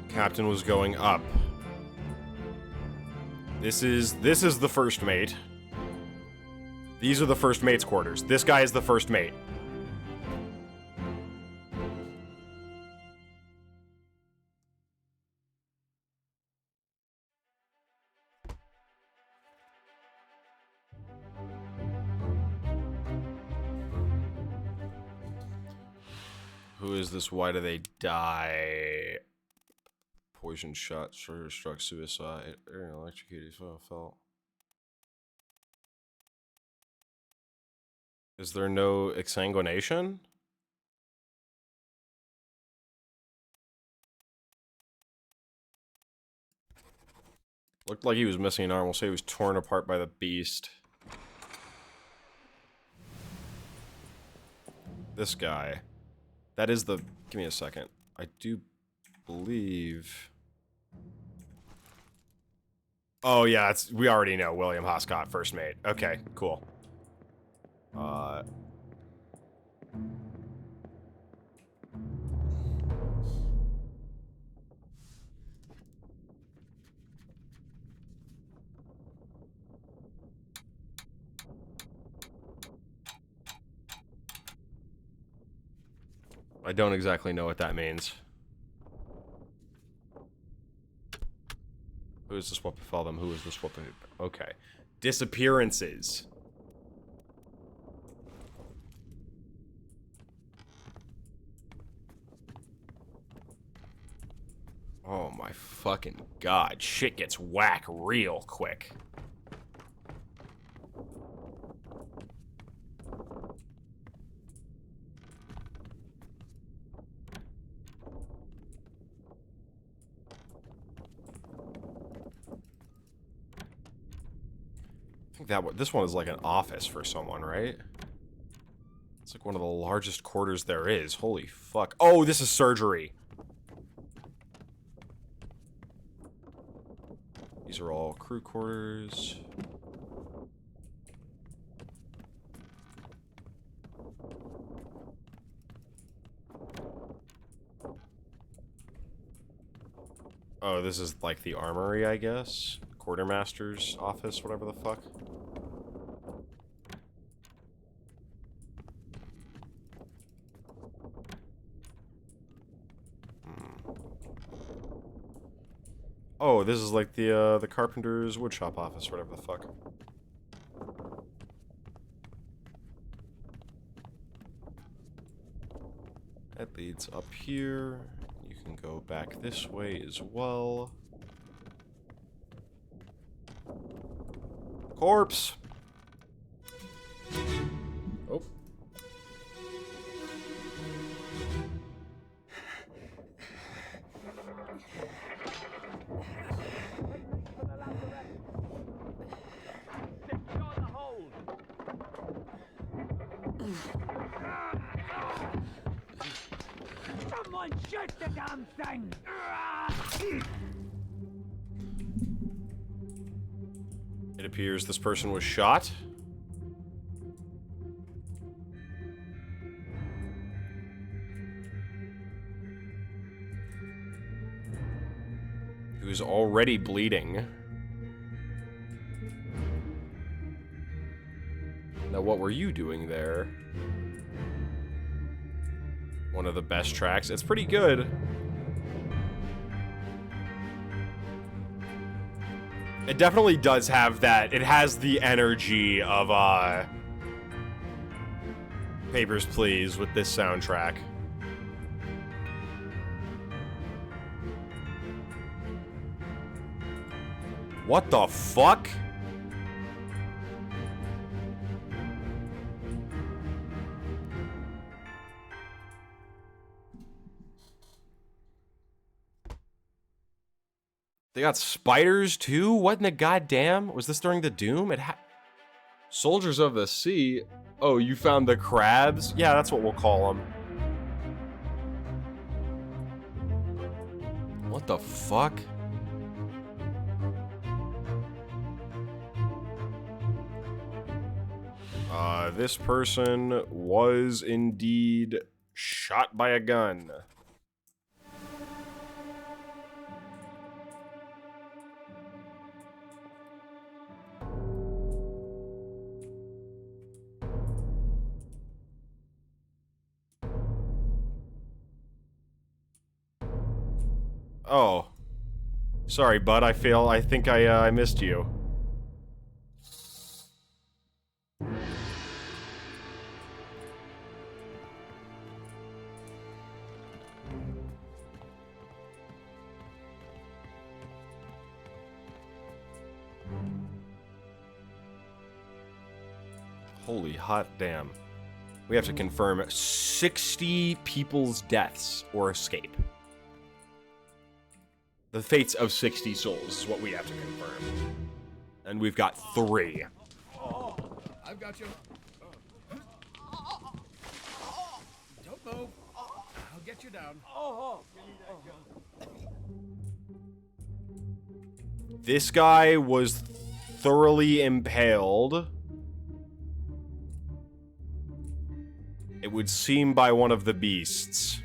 Captain was going up. This is the first mate. These are the first mate's quarters. This guy is the first mate. Who is this? Why do they die? Poison shot, struck suicide, or electrocuted, felt. Is there no exsanguination? Looked like he was missing an arm. We'll say he was torn apart by the beast. This guy. That is the... Give me a second. I do believe... Oh, yeah, it's, we already know William Hoscott, first mate. Okay, cool. I don't exactly know what that means. Who is this? What befell them? Who is this? What? Okay. Disappearances. Oh my fucking god. Shit gets whack real quick. think this one is like an office for someone, right? It's like one of the largest quarters there is. Holy fuck. Oh, this is surgery. These are all crew quarters. Oh, this is like the armory, I guess? Quartermaster's office, whatever the fuck. Oh, this is like the carpenter's woodshop office, whatever the fuck. That leads up here. You can go back this way as well. Corpse! Oh. Someone shoot the damn thing! It appears this person was shot. He was already bleeding. Now, what were you doing there? One of the best tracks. It's pretty good. It definitely does have that. It has the energy of, Papers, Please with this soundtrack. What the fuck? They got spiders too? What in the goddamn? Was this during the Doom? Soldiers of the Sea? Oh, you found the crabs? Yeah, that's what we'll call them. What the fuck? This person was indeed shot by a gun. Oh. Sorry, bud. I think I missed you. Holy hot damn. We have to confirm 60 people's deaths or escape. The fates of 60 souls is what we have to confirm. And we've got 3. I've got you. Don't move. I'll get you down. This guy was thoroughly impaled. It would seem by one of the beasts.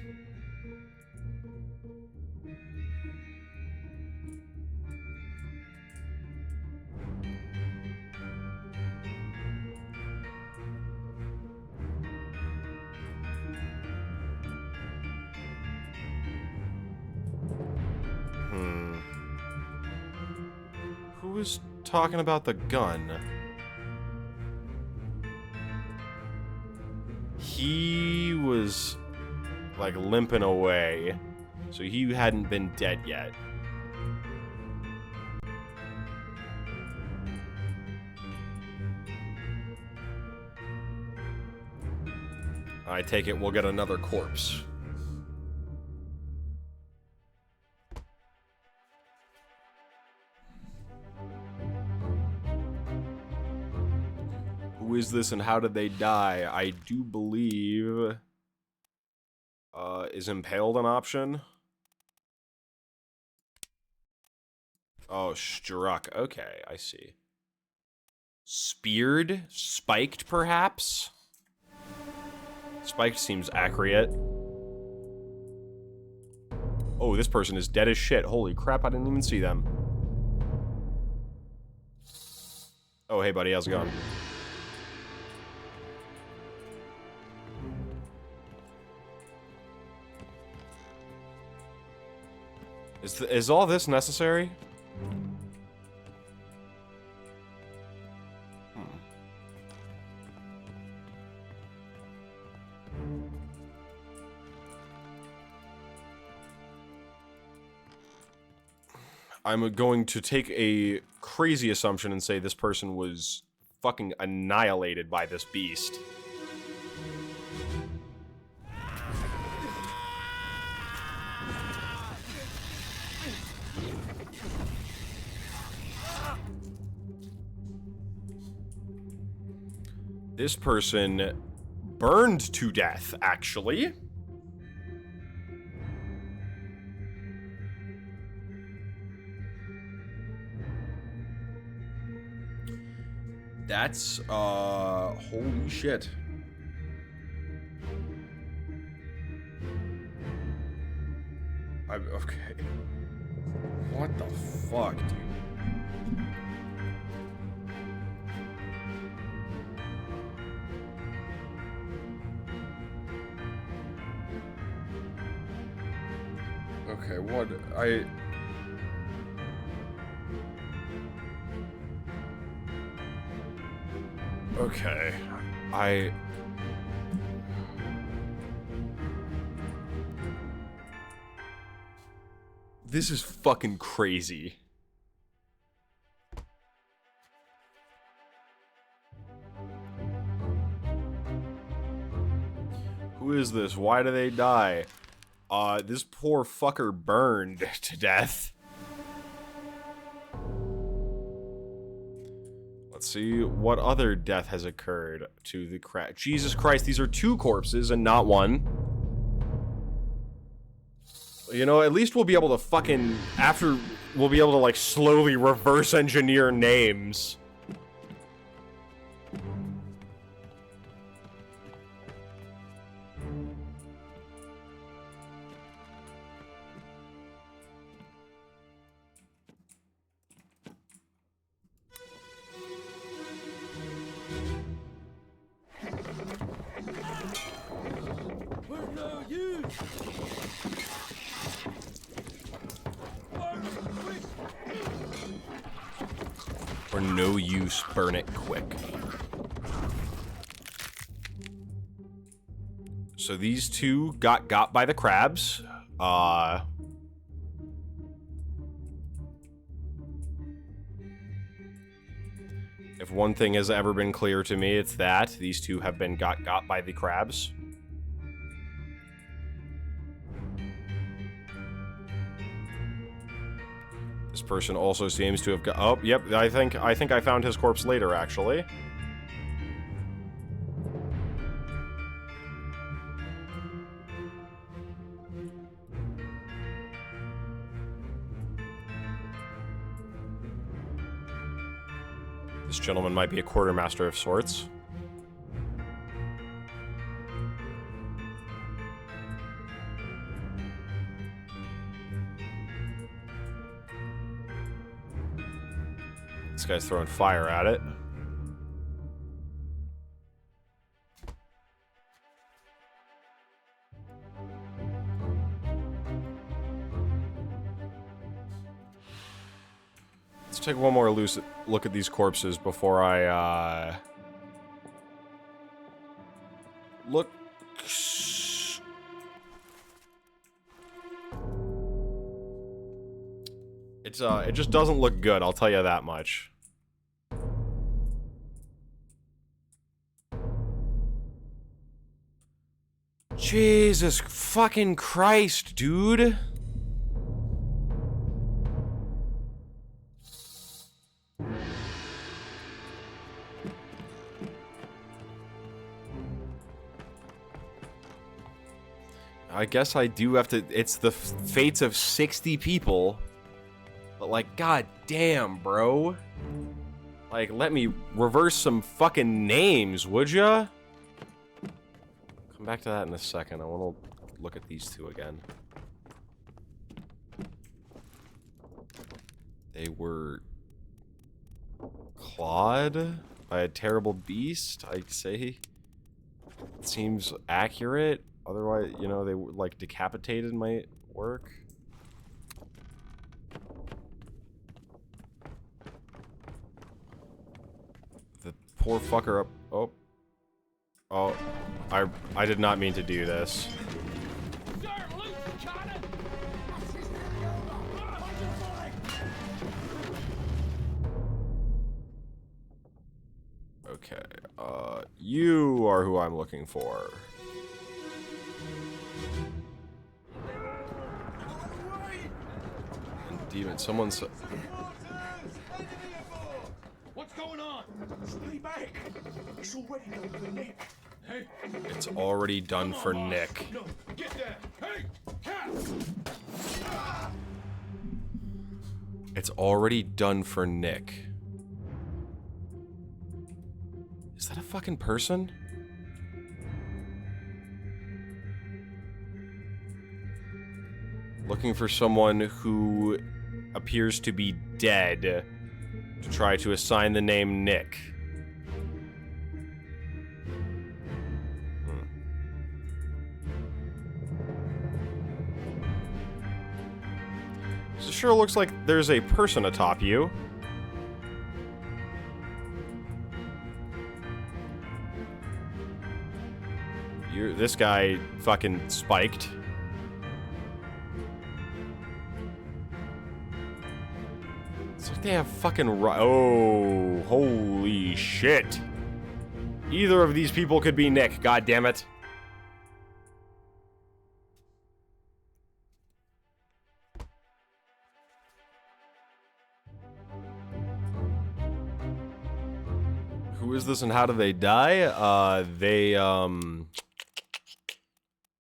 Who was talking about the gun? He was, like, limping away, so he hadn't been dead yet. I take it we'll get another corpse. Who is this and how did they die? I do believe... is impaled an option? Oh, struck. Okay, I see. Speared? Spiked, perhaps? Spiked seems accurate. Oh, this person is dead as shit. Holy crap, I didn't even see them. Oh, hey buddy, how's it going? Is all this necessary? I'm going to take a crazy assumption and say this person was fucking annihilated by this beast. This person burned to death, actually. That's, holy shit. Okay. What the fuck, dude? Okay, what, Okay, This is fucking crazy. Who is this? Why do they die? This poor fucker burned to death. Let's see what other death has occurred to the crowd. Jesus Christ, these are 2 corpses and not 1. You know, at least we'll be able to fucking... After, we'll be able to, like, slowly reverse engineer names. Or no use, burn it quick. So these 2 got by the crabs. If one thing has ever been clear to me, it's that these 2 have been got by the crabs. This person also seems to have got... Oh, yep, I think I found his corpse later, actually. This gentleman might be a quartermaster of sorts. This guy's throwing fire at it. Let's take one more look at these corpses before I, look... it just doesn't look good, I'll tell you that much. Jesus fucking Christ, dude. I guess I do have to. It's the fates of 60 people. But, like, god damn, bro. Like, let me reverse some fucking names, would ya? Come back to that in a second. I want to look at these two again. They were clawed by a terrible beast, I'd say. It seems accurate. Otherwise, you know, they were, like, decapitated might work. The poor fucker up. Oh. Oh. I did not mean to do this. Okay, you are who I'm looking for. And demon, someone's... What's going on? Stay back. It's already done for Nick. Hey. It's already done for Nick. No, get there. Hey, cat. It's already done for Nick. Is that a fucking person? Looking for someone who appears to be dead to try to assign the name Nick. So it sure looks like there's a person atop you. This guy fucking spiked. It's like they have fucking oh, holy shit. Either of these people could be Nick, god damn it. Who is this and how do they die?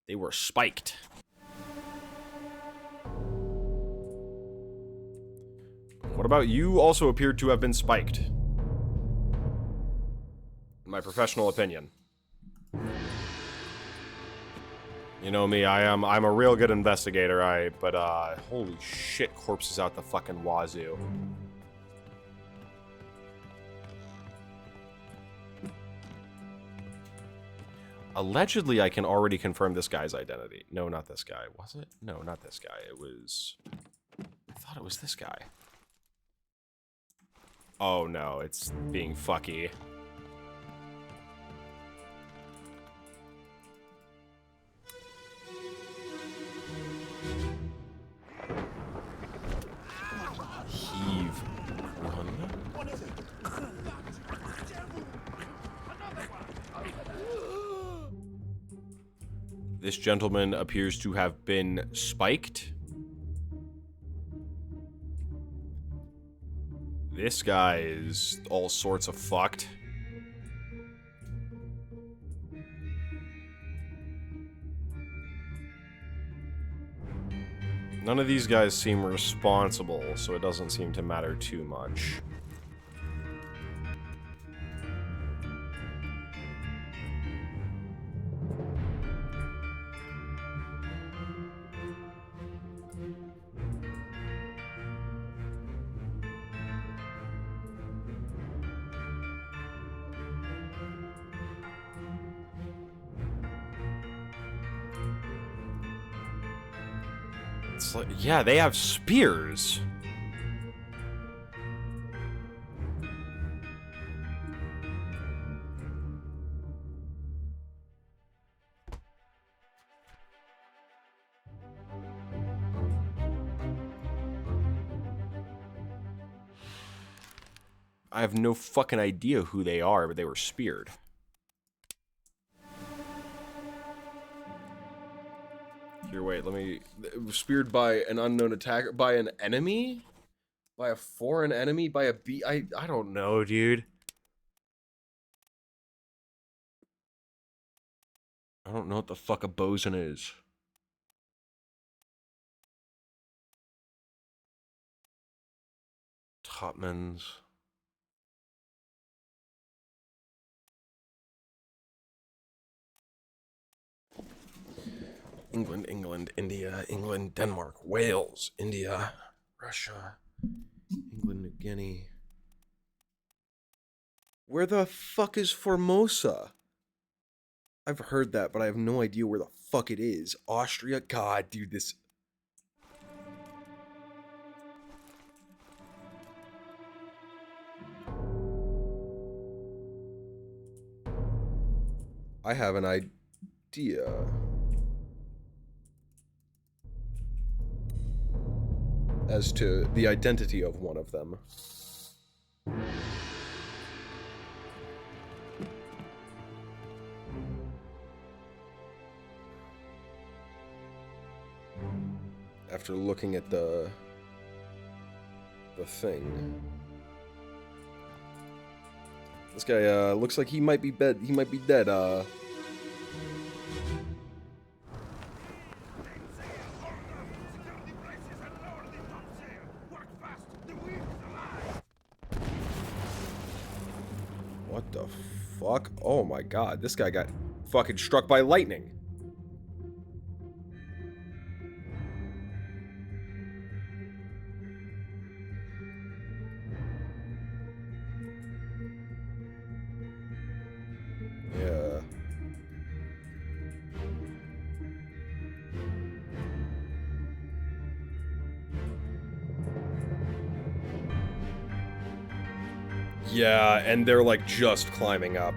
They were spiked. What about you? Also appeared to have been spiked. In my professional opinion. You know me, I'm a real good investigator, but holy shit, corpses out the fucking wazoo. Allegedly, I can already confirm this guy's identity. No, not this guy. Was it? No, not this guy. It was... I thought it was this guy. Oh, no. It's being fucky. Heave. Run. This gentleman appears to have been spiked. This guy is all sorts of fucked. None of these guys seem responsible, so it doesn't seem to matter too much. It's like, yeah, they have spears. I have no fucking idea who they are, but they were speared. Here, wait, let me... Speared by an unknown attacker? By an enemy? By a foreign enemy? By a I don't know, dude. I don't know what the fuck a bosun is. Hotmans. England, England, India, England, Denmark, Wales, India, Russia, England, New Guinea. Where the fuck is Formosa? I've heard that, but I have no idea where the fuck it is. Austria? God, dude, this... I have an idea. As to the identity of one of them. After looking at the thing. This guy looks like he might be dead. He might be dead. What the fuck? Oh my god, this guy got fucking struck by lightning. Yeah. Yeah, and they're like just climbing up.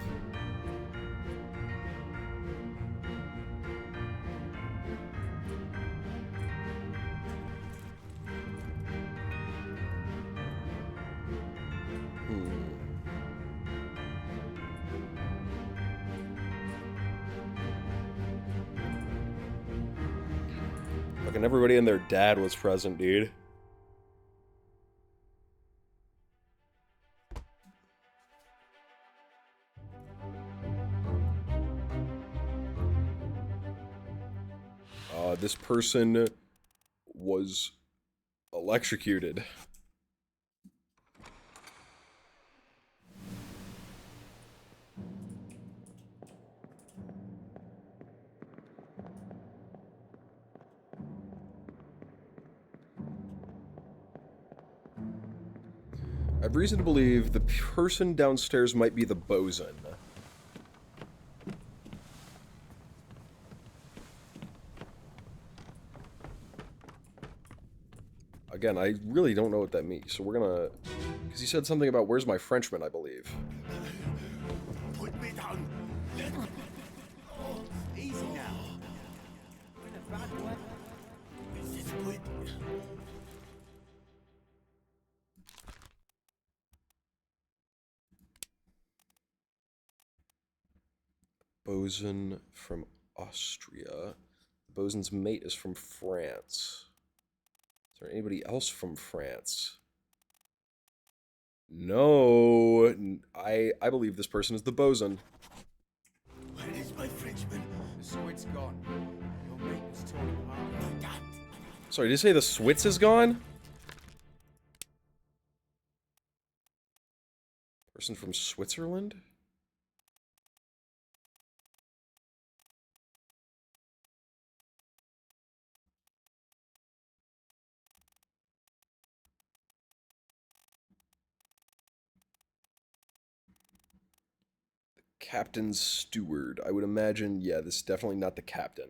Fucking everybody and their dad was present, dude. This person was electrocuted. I have reason to believe the person downstairs might be the bosun. Again, I really don't know what that means, so we're gonna... Because he said something about, where's my Frenchman, I believe. Put me down. Let me... Oh, easy now. This is good. Bosun from Austria. The bosun's mate is from France. Is there anybody else from France? No. I believe this person is the bosun. Where is my Frenchman? The Swit's gone. Your mate was torn apart. Sorry, did you say the Switz is gone? Person from Switzerland? Captain's steward. I would imagine, yeah, this is definitely not the captain.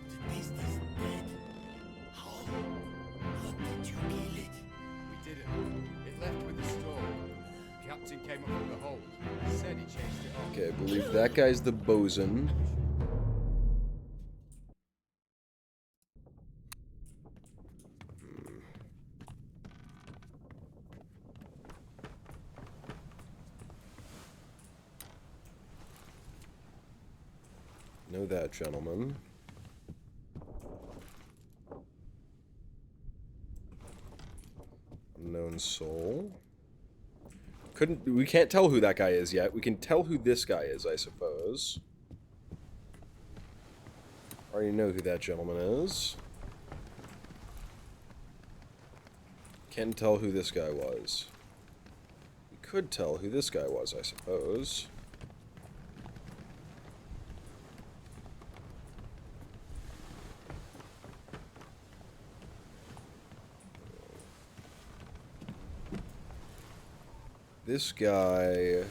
The beast is dead. How? How did you kill it? We didn't. It left with the storm. Captain came up from the hold. Said he chased it off. Okay, I believe that guy's the bosun. Know that, gentlemen. Unknown soul. We can't tell who that guy is yet. We can tell who this guy is, I suppose. Already know who that gentleman is. Can't tell who this guy was. could tell who this guy was, I suppose. This guy,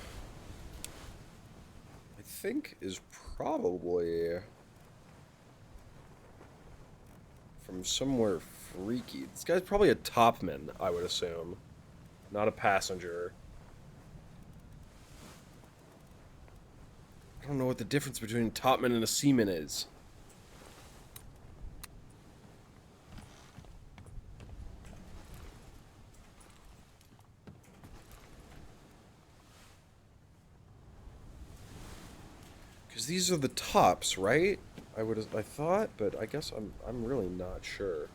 I think, is probably from somewhere freaky. This guy's probably a topman, I would assume, not a passenger. I don't know what the difference between a topman and a seaman is. Because these are the tops, right? I thought, but I guess I'm really not sure.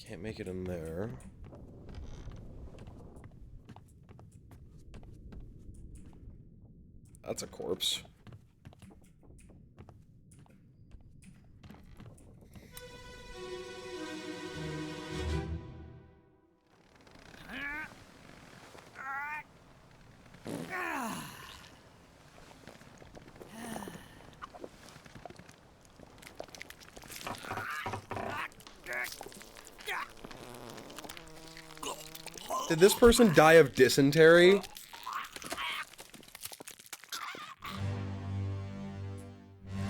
Can't make it in there. That's a corpse. Did this person die of dysentery?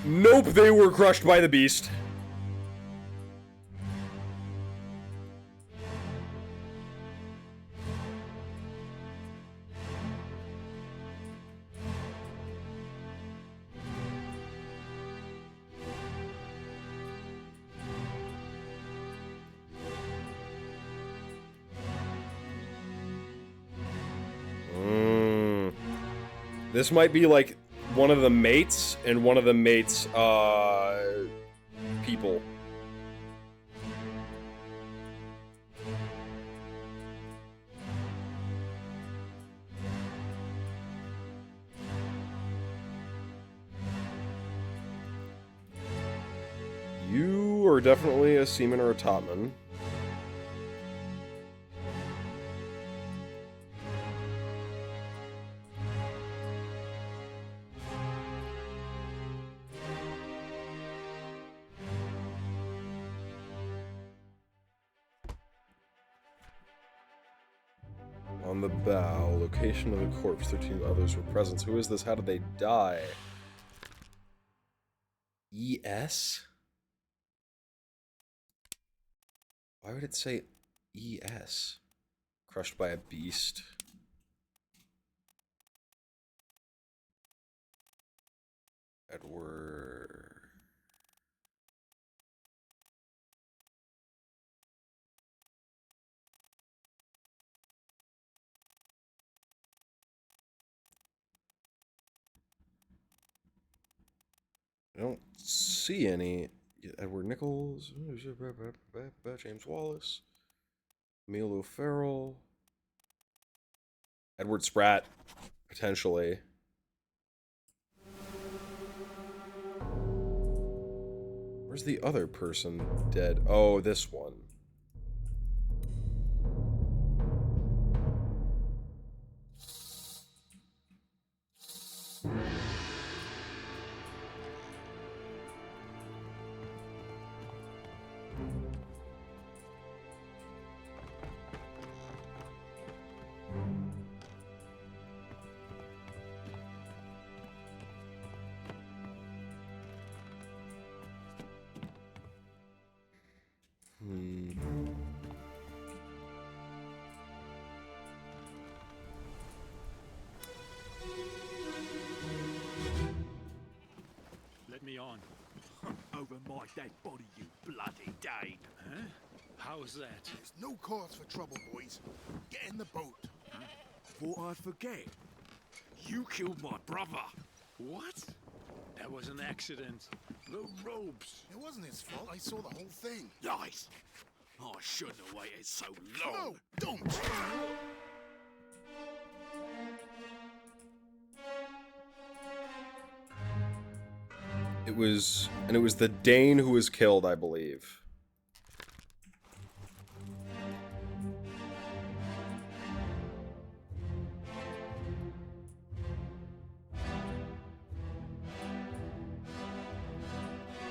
Nope, they were crushed by the beast. This might be like one of the mates and one of the mates' people. You are definitely a seaman or a topman. On the bow, location of the corpse, 13 others were present. Who is this? How did they die? ES? Why would it say ES? Crushed by a beast. Edward. I don't see any. Edward Nichols, James Wallace, Emil O'Farrell, Edward Spratt, potentially. Where's the other person dead? Oh, this one. Let me on. Over my dead body, you bloody Dane. Huh? How's that? There's no cause for trouble, boys. Get in the boat. Thought I'd forget. You killed my brother. What? That was an accident. The ropes. It wasn't his fault. I saw the whole thing. Lies. I shouldn't have waited so long. No, don't! It was the Dane who was killed, I believe.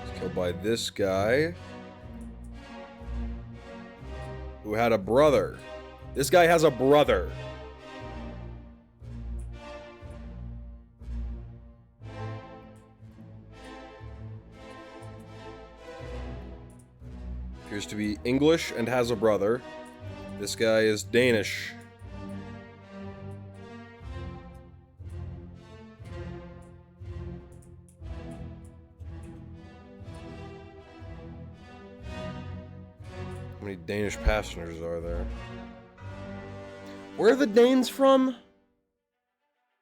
He's killed by this guy who had a brother. This guy has a brother. Appears to be English and has a brother. This guy is Danish. How many Danish passengers are there? Where are the Danes from?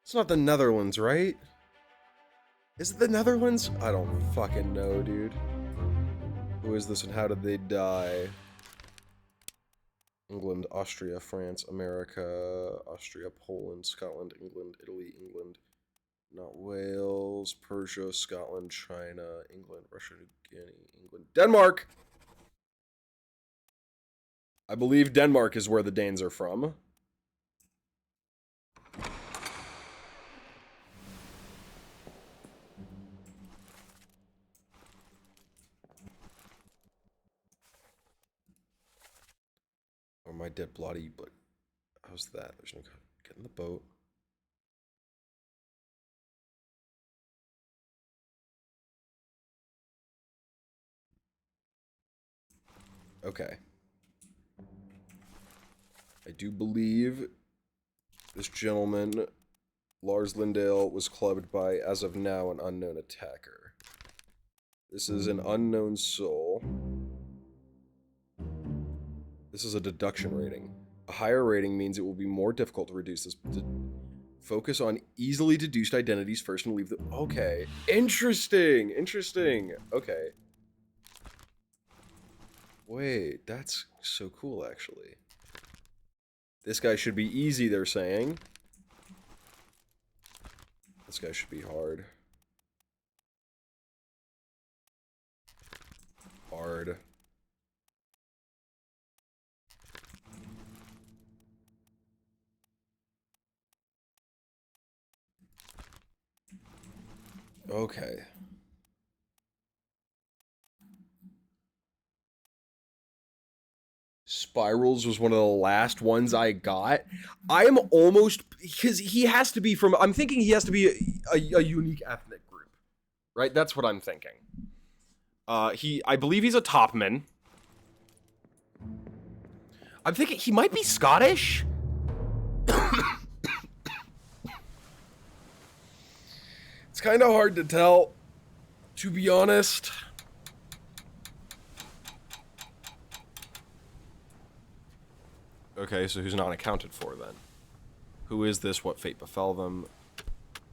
It's not the Netherlands, right? Is it the Netherlands? I don't fucking know, dude. Who is this and how did they die? England, Austria, France, America, Austria, Poland, Scotland, England, Italy, England. Not Wales, Persia, Scotland, China, England, Russia, New Guinea, England, Denmark! I believe Denmark is where the Danes are from. Or my dead bloody, but how's that? There's no get in the boat. Okay. I do believe this gentleman, Lars Lindale, was clubbed by, as of now, an unknown attacker. This is an unknown soul. This is a deduction rating. A higher rating means it will be more difficult to reduce this. Focus on easily deduced identities first and leave the... Okay. Interesting. Interesting. Okay. Wait, that's so cool, actually. This guy should be easy, they're saying. This guy should be hard. Hard. Okay. Spirals was one of the last ones I got. I am almost, because he has to be from, I'm thinking he has to be a unique ethnic group, right? That's what I'm thinking. I believe he's a topman. I'm thinking he might be Scottish. It's kind of hard to tell, to be honest. Okay, so who's not accounted for then? Who is this? What fate befell them?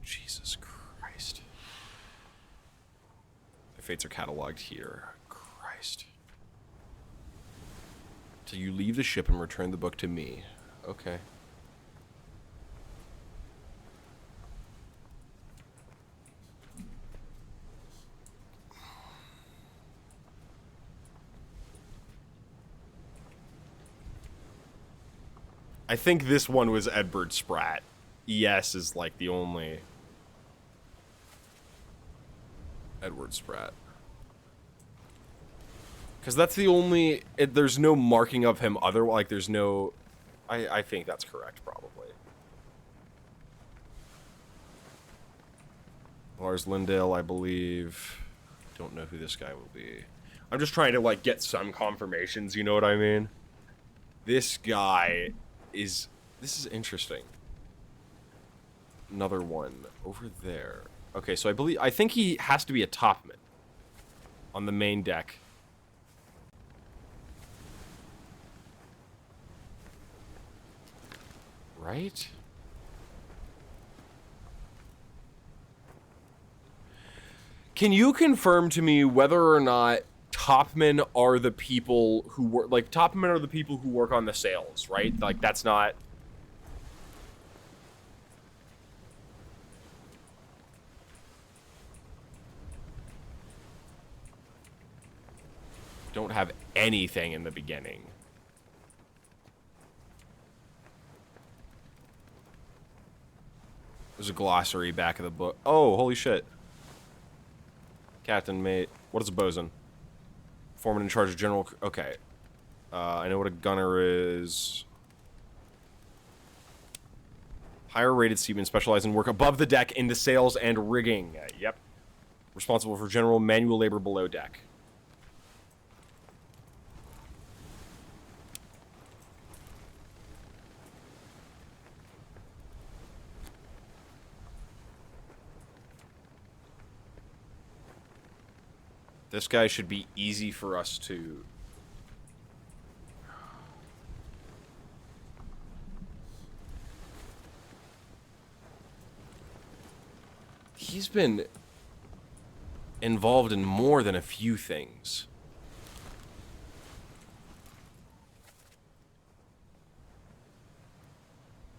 Jesus Christ. Their fates are cataloged here. Christ. Till you leave the ship and return the book to me. Okay. I think this one was Edward Spratt. ES is like the only... Edward Spratt. Because that's the only... there's no marking of him other... Like, there's no... I think that's correct, probably. Lars Lindale, I believe. Don't know who this guy will be. I'm just trying to, like, get some confirmations, you know what I mean? This guy... this is interesting. Another one over there. Okay, so I think he has to be a topman on the main deck. Right? Can you confirm to me whether or not topmen are the people who work, like, topmen are the people who work on the sails, right? Like, that's not... don't have anything in the beginning. There's a glossary back of the book. Oh, holy shit. Captain, mate. What is a bosun? Foreman in charge of general... Okay. I know what a gunner is. Higher rated seamen specialize in work above the deck in the sails and rigging. Yep. Responsible for general manual labor below deck. This guy should be easy for us to... He's been involved in more than a few things.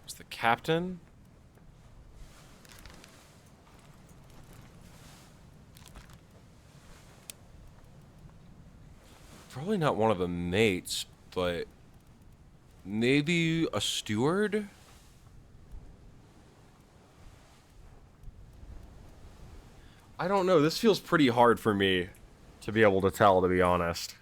It's the captain. Probably not one of the mates, but maybe a steward? I don't know. This feels pretty hard for me to be able to tell, to be honest.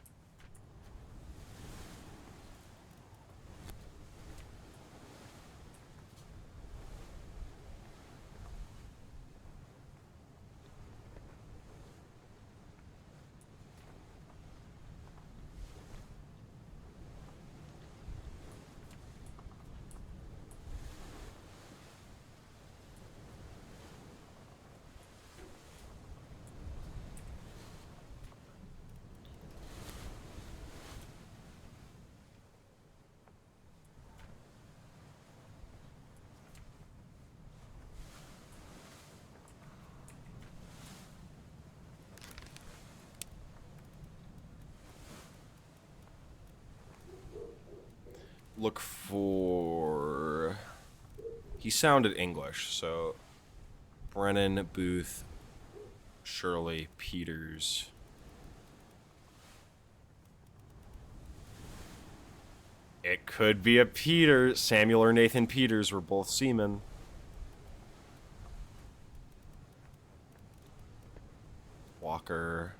Look for... He sounded English, so... Brennan, Booth, Shirley, Peters. It could be a Peters. Samuel or Nathan Peters were both seamen. Walker...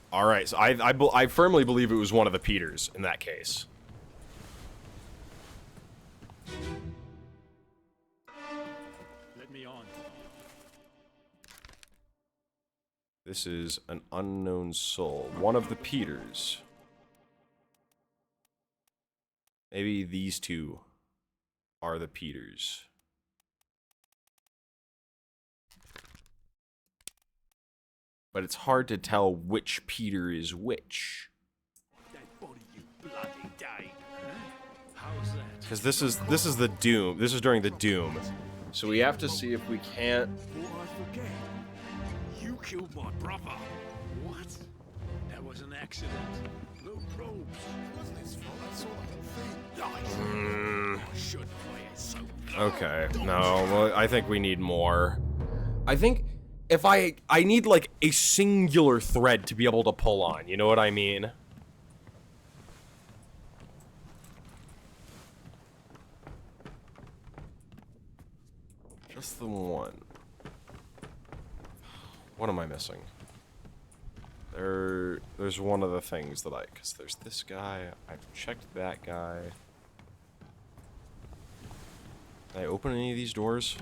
All right, so I firmly believe it was one of the Peters in that case. Let me on. This is an unknown soul. One of the Peters. Maybe these two are the Peters. But it's hard to tell which Peter is which. That body, you bloody day. How's that? Because this is the Doom. This is during the Doom. So we have to see if we can't... Before I forget, you killed my brother. What? That was an accident. No probes. It wasn't his fault. I saw the whole thing. I shouldn't play it so. Okay. No, well, I think we need more. I think if I need like a singular thread to be able to pull on, you know what I mean? Just the one. What am I missing? There's one of the things that because there's this guy, I've checked that guy. Can I open any of these doors?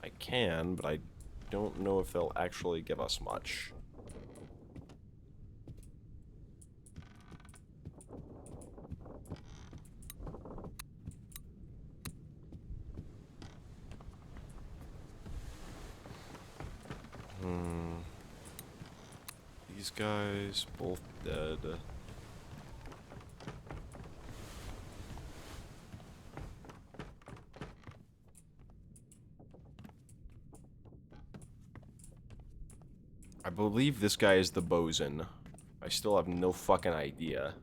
I can, but I don't know if they'll actually give us much. These guys, both dead. I believe this guy is the bosun. I still have no fucking idea.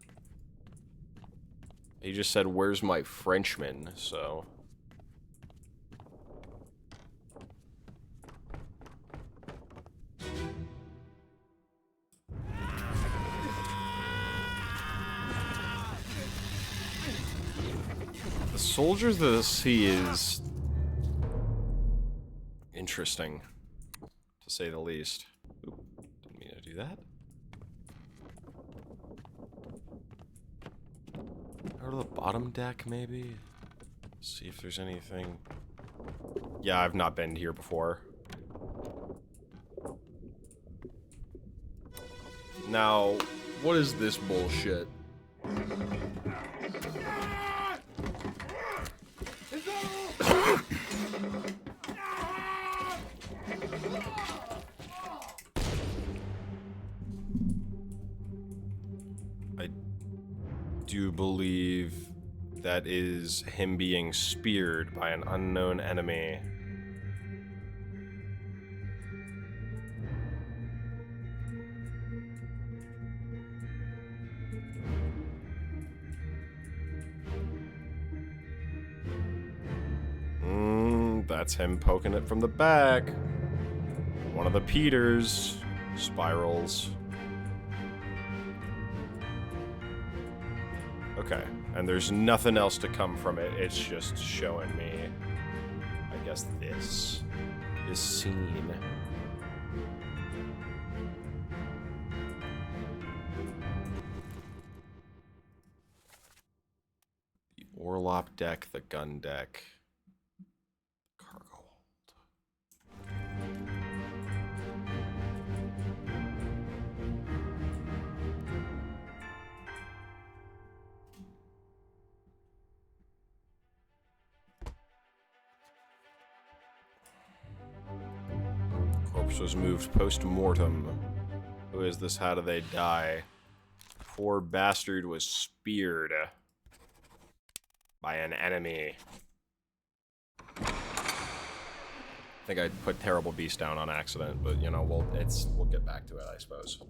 He just said, "Where's my Frenchman?" So. The Soldiers of the Sea is interesting, to say the least. Oop, didn't mean to do that. Go to the bottom deck, maybe? See if there's anything. Yeah, I've not been here before. Now, what is this bullshit? I do believe that is him being speared by an unknown enemy. That's him poking it from the back. One of the Peters spirals. Okay, and there's nothing else to come from it. It's just showing me, I guess, this scene. The Orlop deck, the gun deck. Corpse was moved post-mortem. Who is this? How do they die? Poor bastard was speared by an enemy. I think I put Terrible Beast down on accident, but you know, we'll get back to it, I suppose.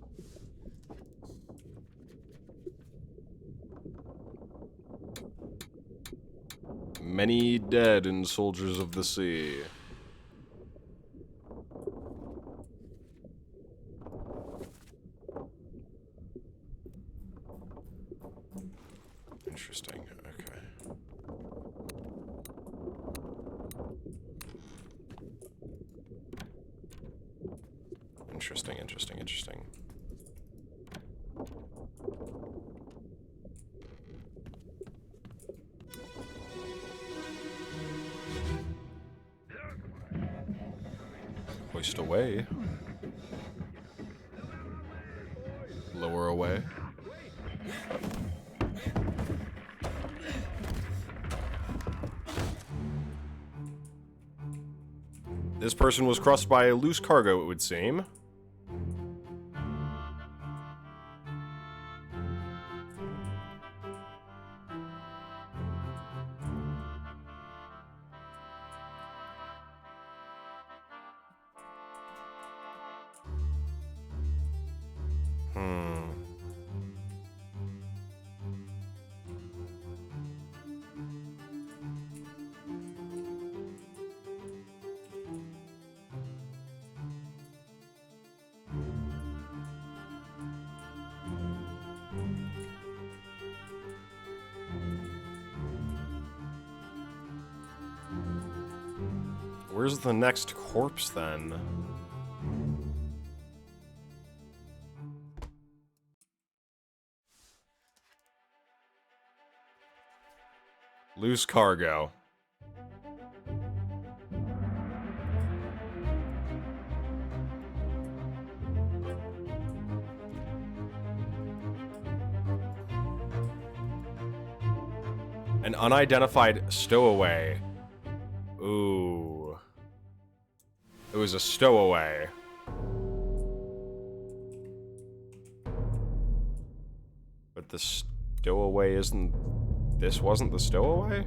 Many dead in Soldiers of the Sea. Interesting, okay. Interesting, interesting, interesting. Hoist away. Lower away. This person was crossed by a loose cargo, it would seem. Where's the next corpse, then? Loose cargo. An unidentified stowaway. Ooh. It was a stowaway. But the stowaway isn't... This wasn't the stowaway?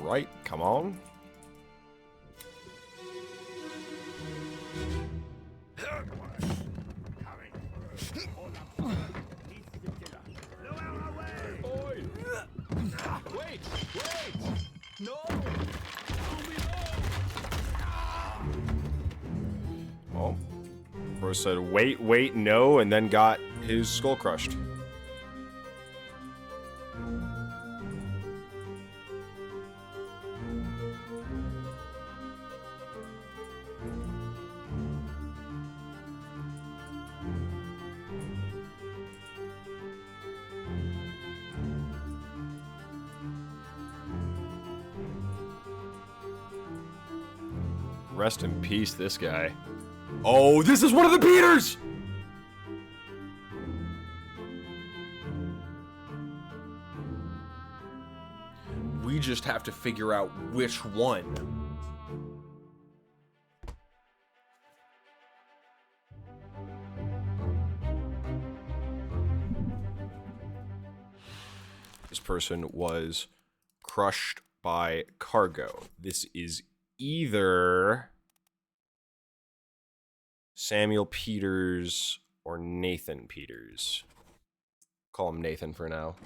right. Come on. Wait! No! Oh. Bro said, wait, no, and then got his skull crushed. Rest in peace, this guy. Oh, this is one of the Peters! We just have to figure out which one. This person was crushed by cargo. This is either Samuel Peters or Nathan Peters. Call him Nathan for now.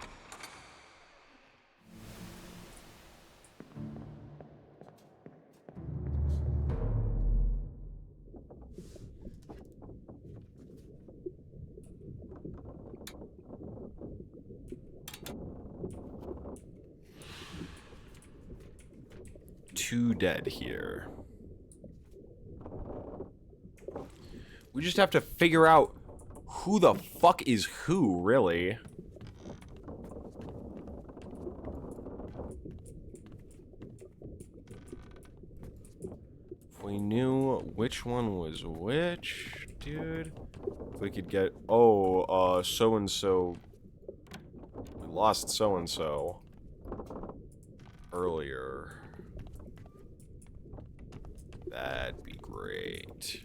Two dead here. We just have to figure out who the fuck is who, really. If we knew which one was which, dude, we could get, oh, so-and-so, we lost so-and-so earlier. That'd be great.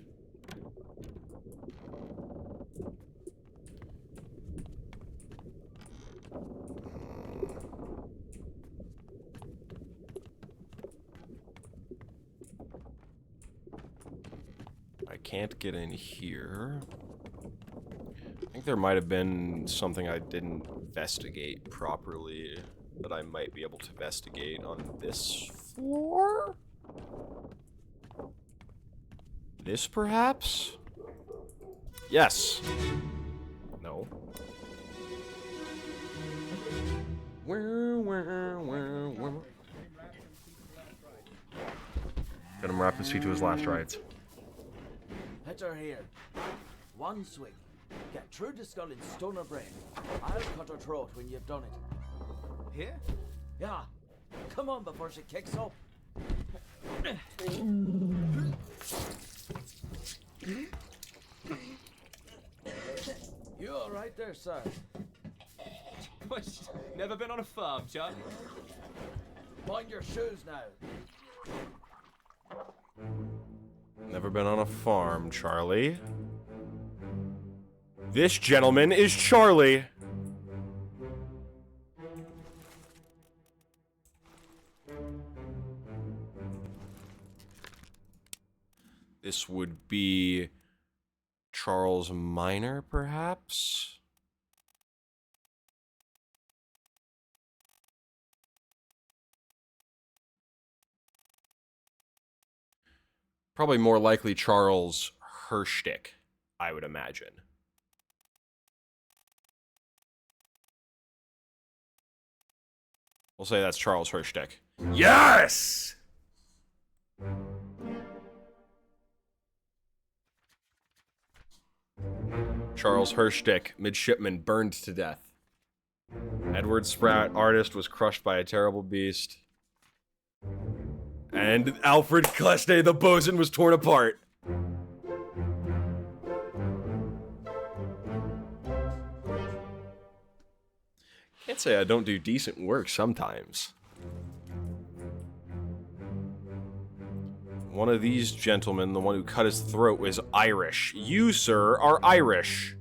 I can't get in here. I think there might have been something I didn't investigate properly that I might be able to investigate on this floor? This, perhaps? Yes. No. Got him wrap his feet to his last rides. Hit her here. One swing. Get through the skull and stun her brain. I'll cut her throat when you've done it. Here? Yeah. Come on before she kicks up. You all right there, sir? Never been on a farm, Chuck? Mind your shoes now. Never been on a farm, Charlie. This gentleman is Charlie. This would be Charles Minor, perhaps? Probably more likely Charles Hirschtick, I would imagine. We'll say that's Charles Hirschtick. Yes! Charles Hirschtick, midshipman, burned to death. Edward Spratt, artist, was crushed by a terrible beast. And Alfred Cleste, the bosun, was torn apart. Can't say I don't do decent work sometimes. One of these gentlemen, the one who cut his throat, was Irish. You, sir, are Irish.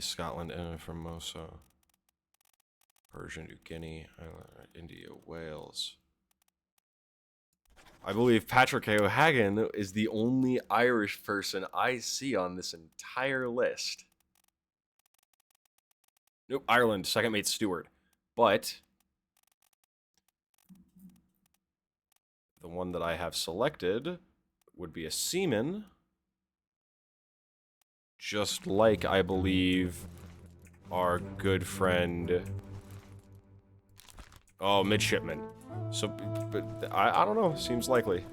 Scotland, and Formosa. Persia, New Guinea, India, Wales. I believe Patrick O'Hagan is the only Irish person I see on this entire list. Nope, Ireland, second mate steward. But the one that I have selected would be a seaman. Just like, I believe, our good friend... Oh, midshipman. So, but I don't know. Seems likely.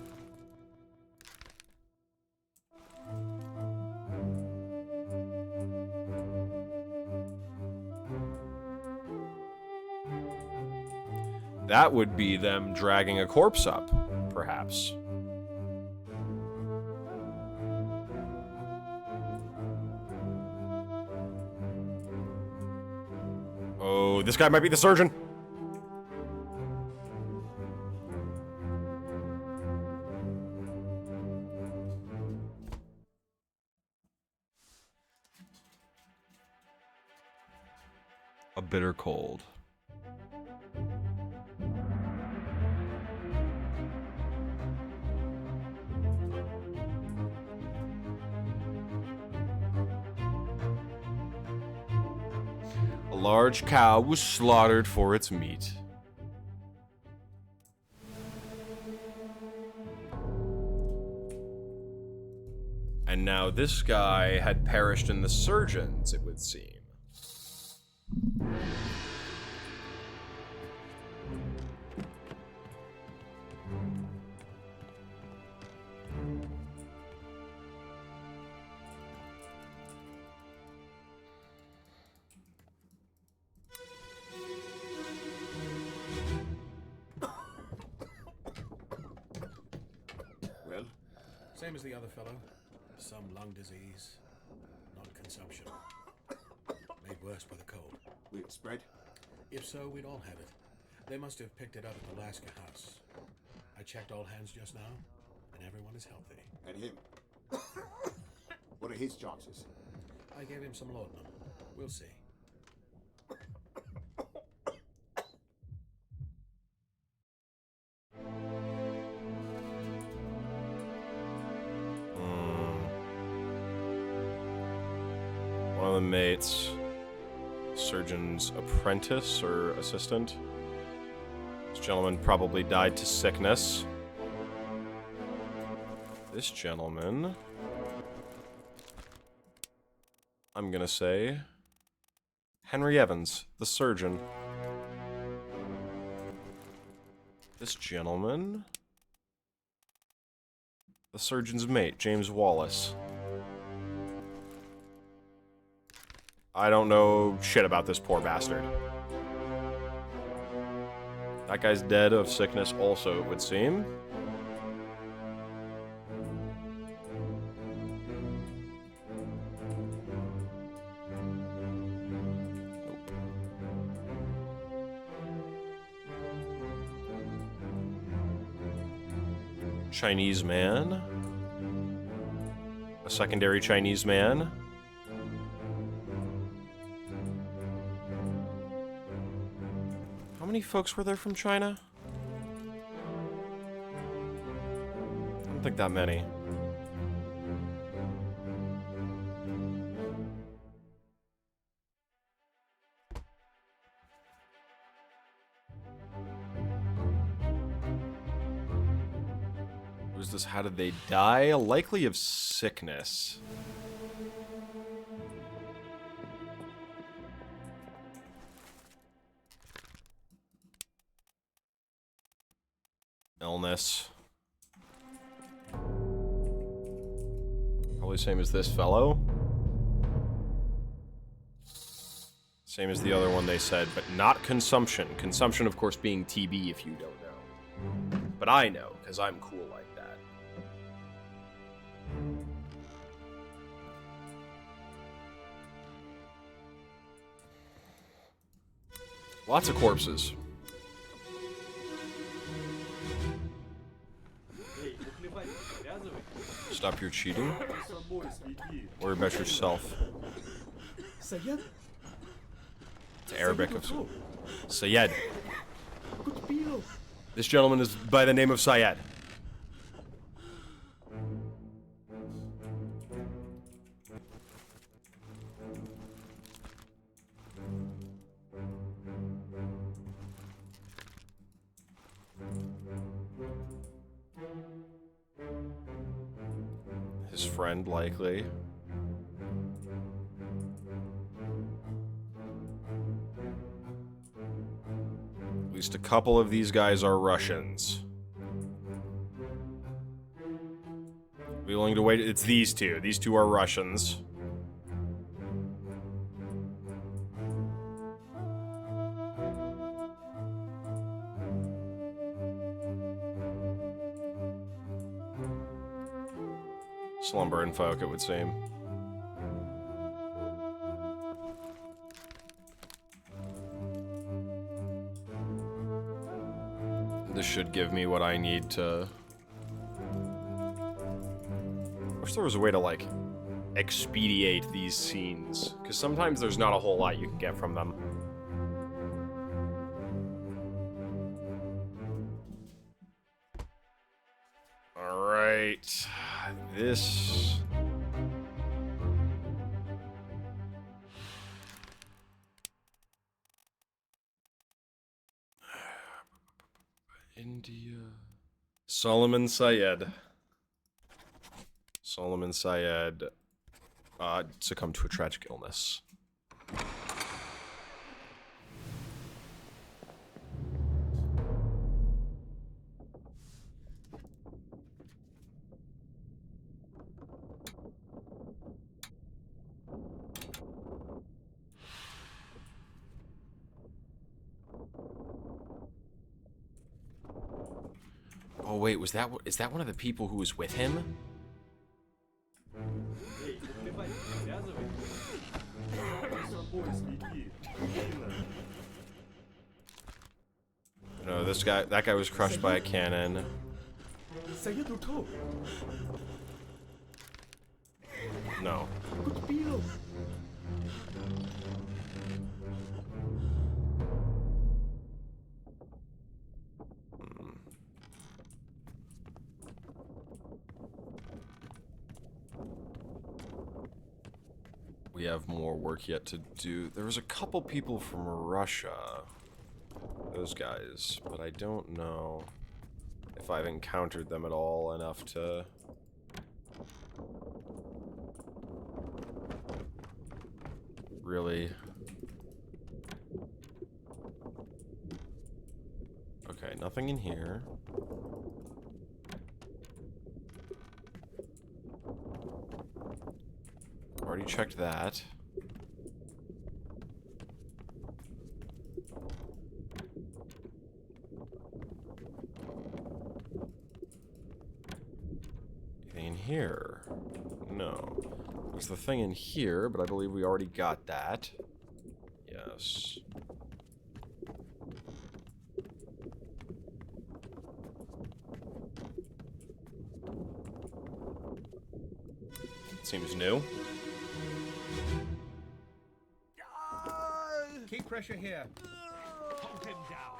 That would be them dragging a corpse up, perhaps. Oh, this guy might be the surgeon. A bitter cold. A large cow was slaughtered for its meat. And now this guy had perished in the surgeons, it would seem. Well? Same as the other fellow. Some lung disease, non-consumption. Made worse by the cold. Will it spread? If so, we'd all had it. They must have picked it up at the Alaska house. I checked all hands just now, and everyone is healthy. And him? What are his chances? I gave him some laudanum. We'll see. One of the mates, surgeon's apprentice or assistant. This gentleman probably died to sickness. This gentleman, I'm gonna say, Henry Evans, the surgeon. This gentleman, the surgeon's mate, James Wallace. I don't know shit about this poor bastard. That guy's dead of sickness also, it would seem. Nope. Chinese man. A secondary Chinese man. How many folks were there from China? I don't think that many. Was this? How did they die? Likely of sickness. Illness. Probably same as this fellow. Same as the other one they said, but not consumption. Consumption, of course, being TB if you don't know. But I know, because I'm cool like that. Lots of corpses. Stop your cheating. Worry about yourself. Sayed? It's Arabic of Sayed. Syed. Good Beetle. This gentleman is by the name of Syed. His friend, likely. At least a couple of these guys are Russians. Be willing to wait? It's these two. These two are Russians. Slumber and folk, it would seem. This should give me what I need to... I wish there was a way to, like, expedite these scenes. Because sometimes there's not a whole lot you can get from them. Alright. This... India... Solomon Syed. Solomon Syed succumbed to a tragic illness. Oh wait, is that one of the people who was with him? No, that guy was crushed by a cannon. No. We have more work yet to do. There was a couple people from Russia. Those guys. But I don't know if I've encountered them at all enough to... really... Okay, nothing in here. Already checked that. Anything in here? No. There's the thing in here, but I believe we already got that. Yes. Seems new. Keep pressure here. Hold him down.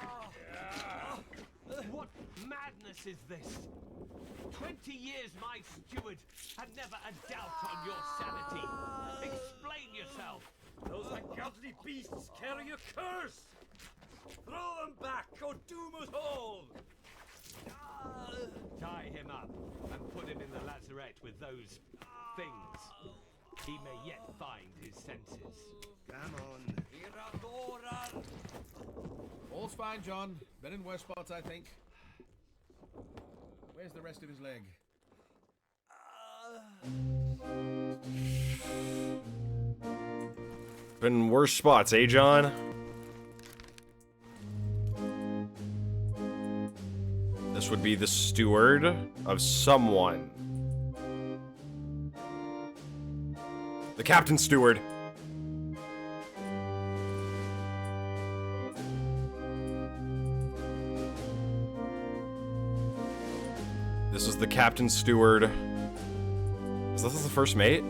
What madness is this? 20 years my steward had never a doubt on your sanity. Explain yourself. Those ungodly beasts carry a curse! Throw them back or doom us all! Tie him up and put him in the lazarette with those things. He may yet find his senses. Come on. All's fine, John. Been in worse spots, I think. Where's the rest of his leg? Been in worse spots, eh, John? This would be the steward of someone. The captain steward. This is the captain steward. Is this the first mate?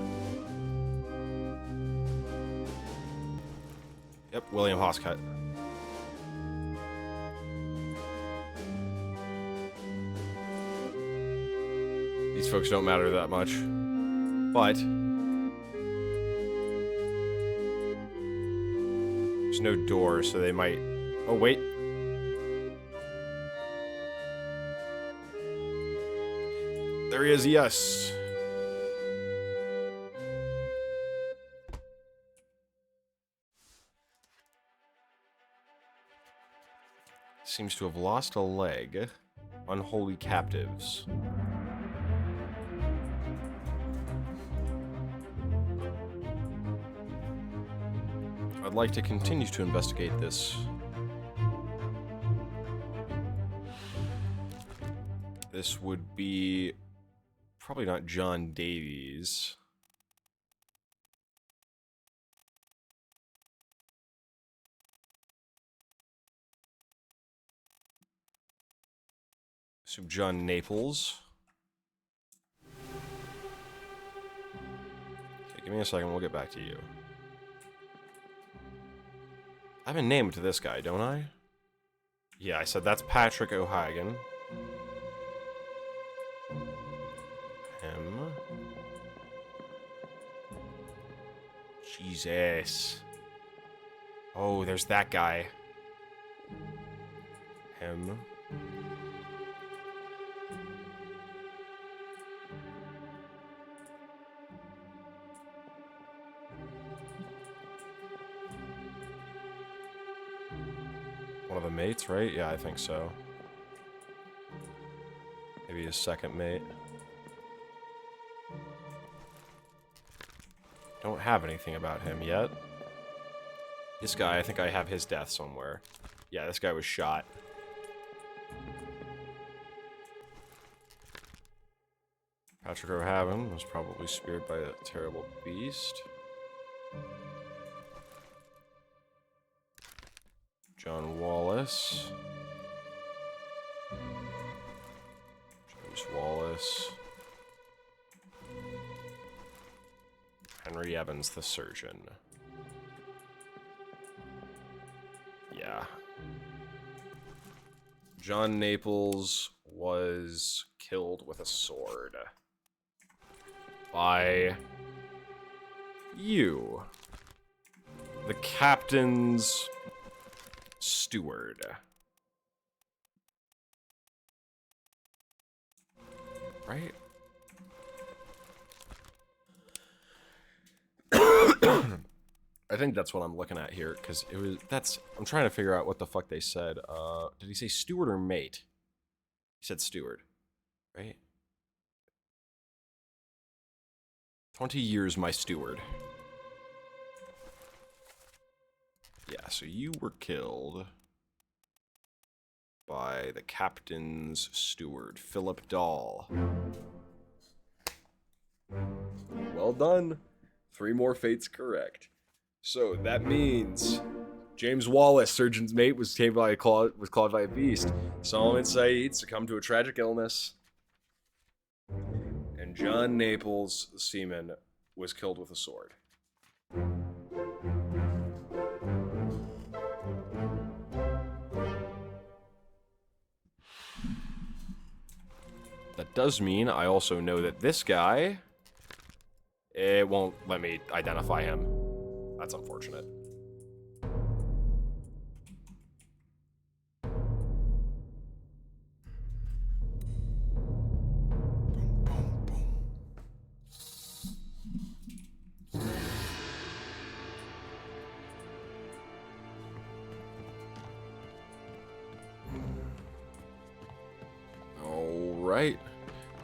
Yep, William Hoscut. These folks don't matter that much. But there's no door, so they might... Oh, wait. There he is, yes. Seems to have lost a leg. Unholy captives. I'd like to continue to investigate this. This would be probably not John Davies. So John Naples. Okay, give me a second, we'll get back to you. I have a name to this guy, don't I? Yeah, I said that's Patrick O'Hagan. Him. Jesus. Oh, there's that guy. Him. One of the mates, right? Yeah, I think so. Maybe his second mate. Don't have anything about him yet. This guy, I think I have his death somewhere. Yeah, this guy was shot. Patrick O'Hagan was probably speared by a terrible beast. John Wallace. James Wallace. Henry Evans, the surgeon. Yeah. John Naples was killed with a sword. By you. The captain's steward. Right? I think that's what I'm looking at here, because it was I'm trying to figure out what the fuck they said. Did he say steward or mate? He said steward, right? 20 years, my steward. Yeah, so you were killed by the captain's steward, Philip Dahl. Well done. 3 more fates correct. So that means James Wallace, surgeon's mate, was clawed by a beast. Solomon Said succumbed to a tragic illness. And John Naples, the seaman, was killed with a sword. That does mean I also know that this guy, it won't let me identify him. That's unfortunate. All right.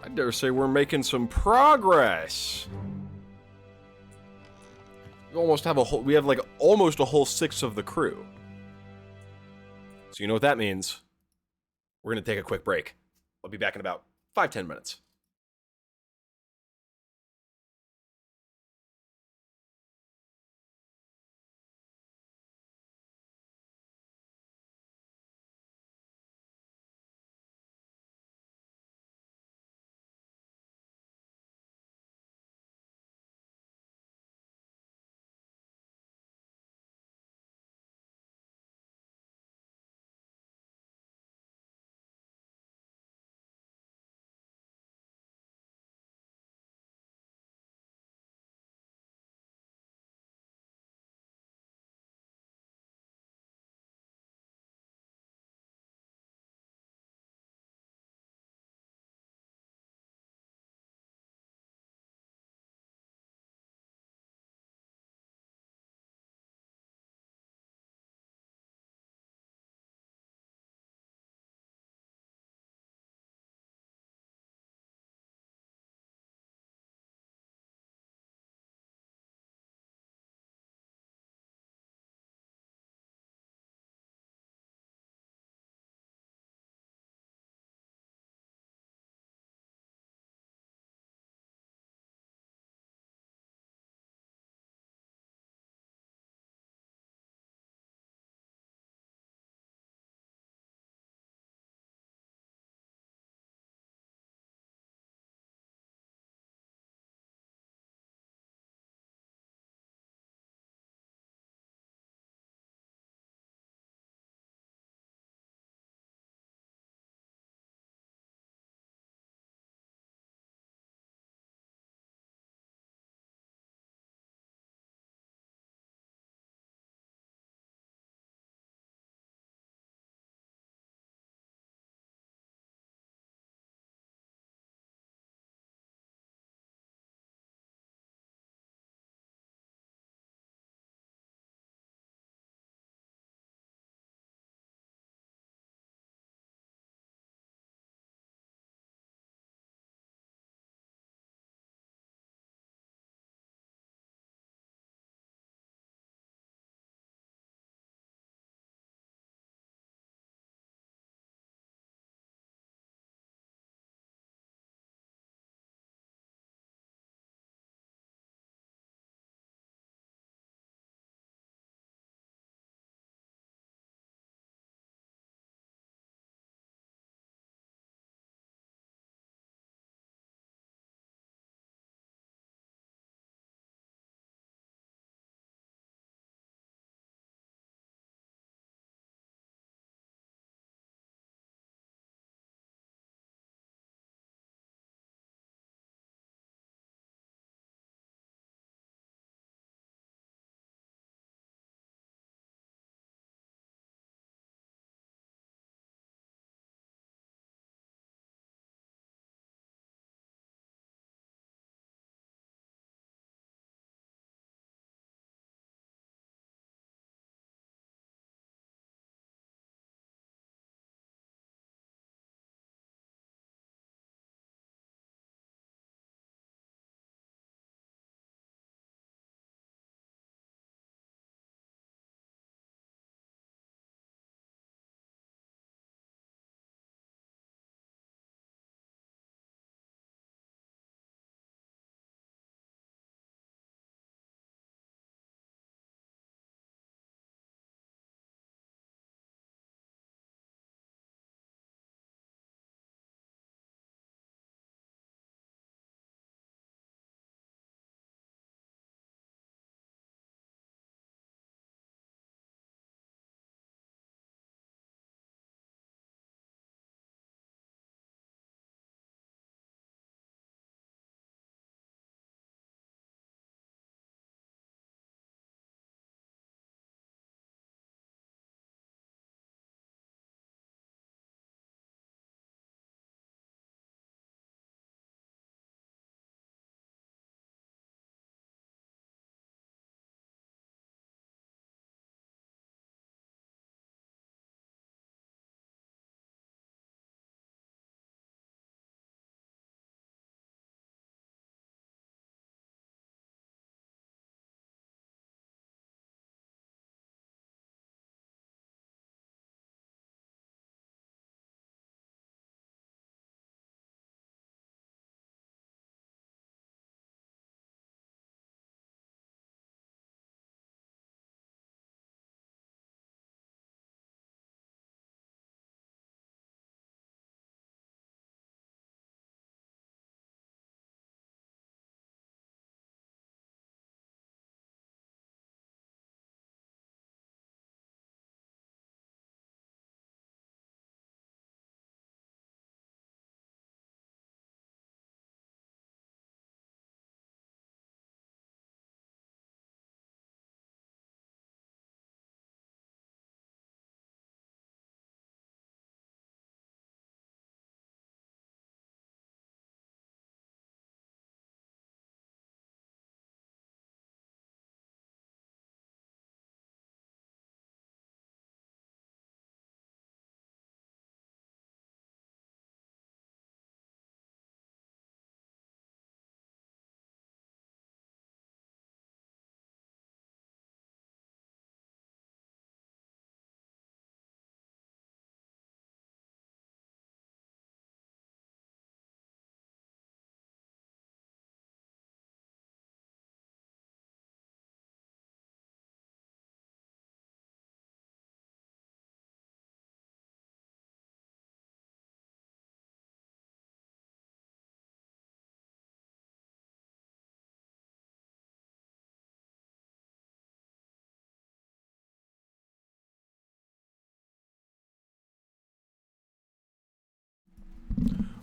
I dare say we're making some progress. We have like almost a whole 6 of the crew. So you know what that means? We're gonna take a quick break. I'll be back in about 5-10 minutes.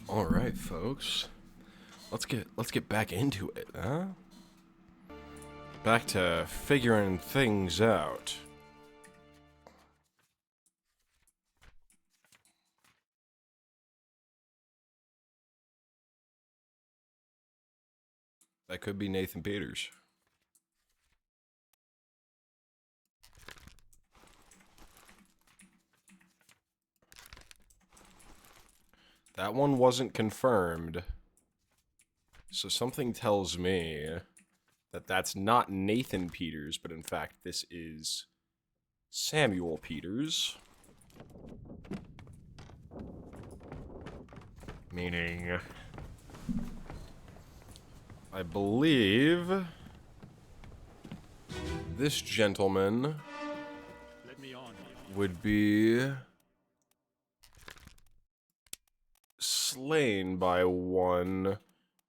All right, folks. Let's get back into it, huh? Back to figuring things out. That could be Nathan Peters. That one wasn't confirmed. So something tells me that that's not Nathan Peters, but in fact this is Samuel Peters. Meaning, I believe this gentleman Let me on. would be slain by one,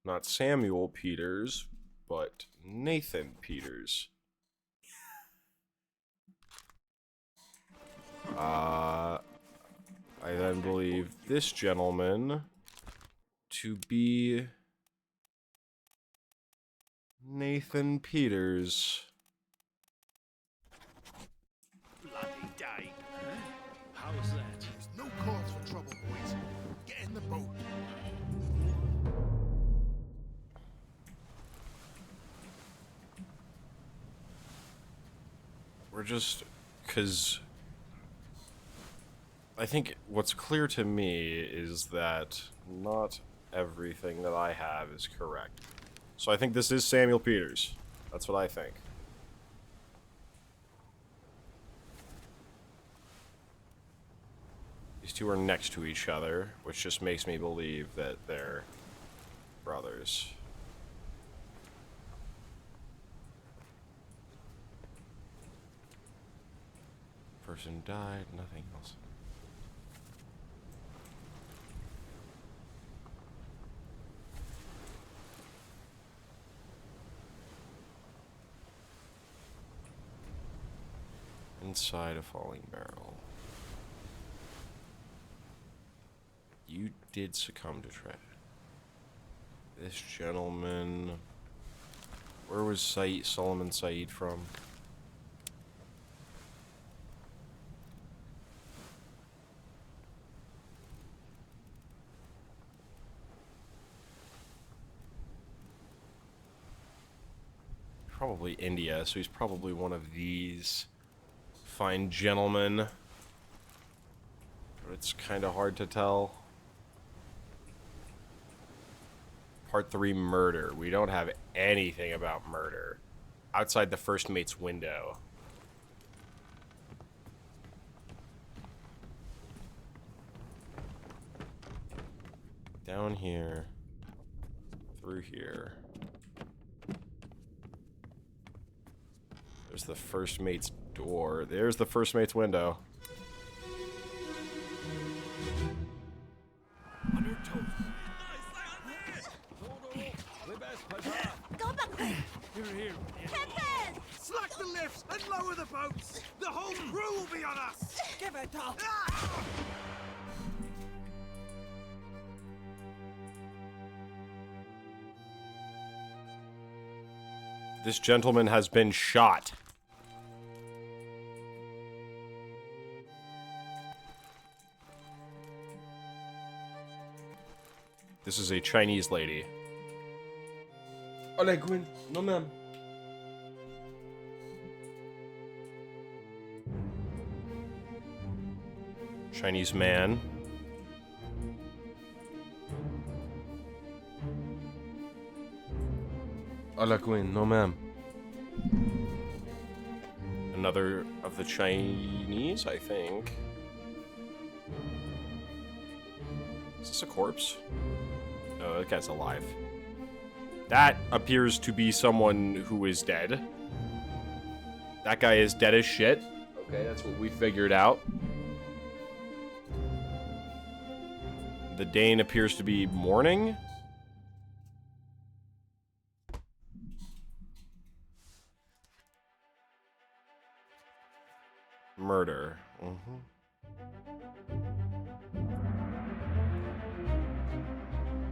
not Samuel Peters, but Nathan Peters. I then believe this gentleman to be Nathan Peters. Bloody day. How's that? There's no cause for trouble, boys. Get in the boat. We're just... because... I think what's clear to me is that not everything that I have is correct. So I think this is Samuel Peters. That's what I think. These two are next to each other, which just makes me believe that they're brothers. Person died, nothing else. Inside a falling barrel. You did succumb to tragedy. This gentleman... Where was Solomon Said from? Probably India, so he's probably one of these fine gentlemen. But it's kind of hard to tell. Part 3, murder. We don't have anything about murder outside the first mate's window. Down here. Through here. There's the first mate's door. There's the first mate's window. On your toes. Go back there! Here. Captain! Slack the lifts and lower the boats! The whole crew will be on us! Give it up! This gentleman has been shot. This is a Chinese lady. Hola, Gwen. No, ma'am. Chinese man. Hola, Gwen. No, ma'am. Another of the Chinese, I think. Is this a corpse? No, that guy's alive. That appears to be someone who is dead. That guy is dead as shit. Okay, that's what we figured out. The Dane appears to be mourning. Murder.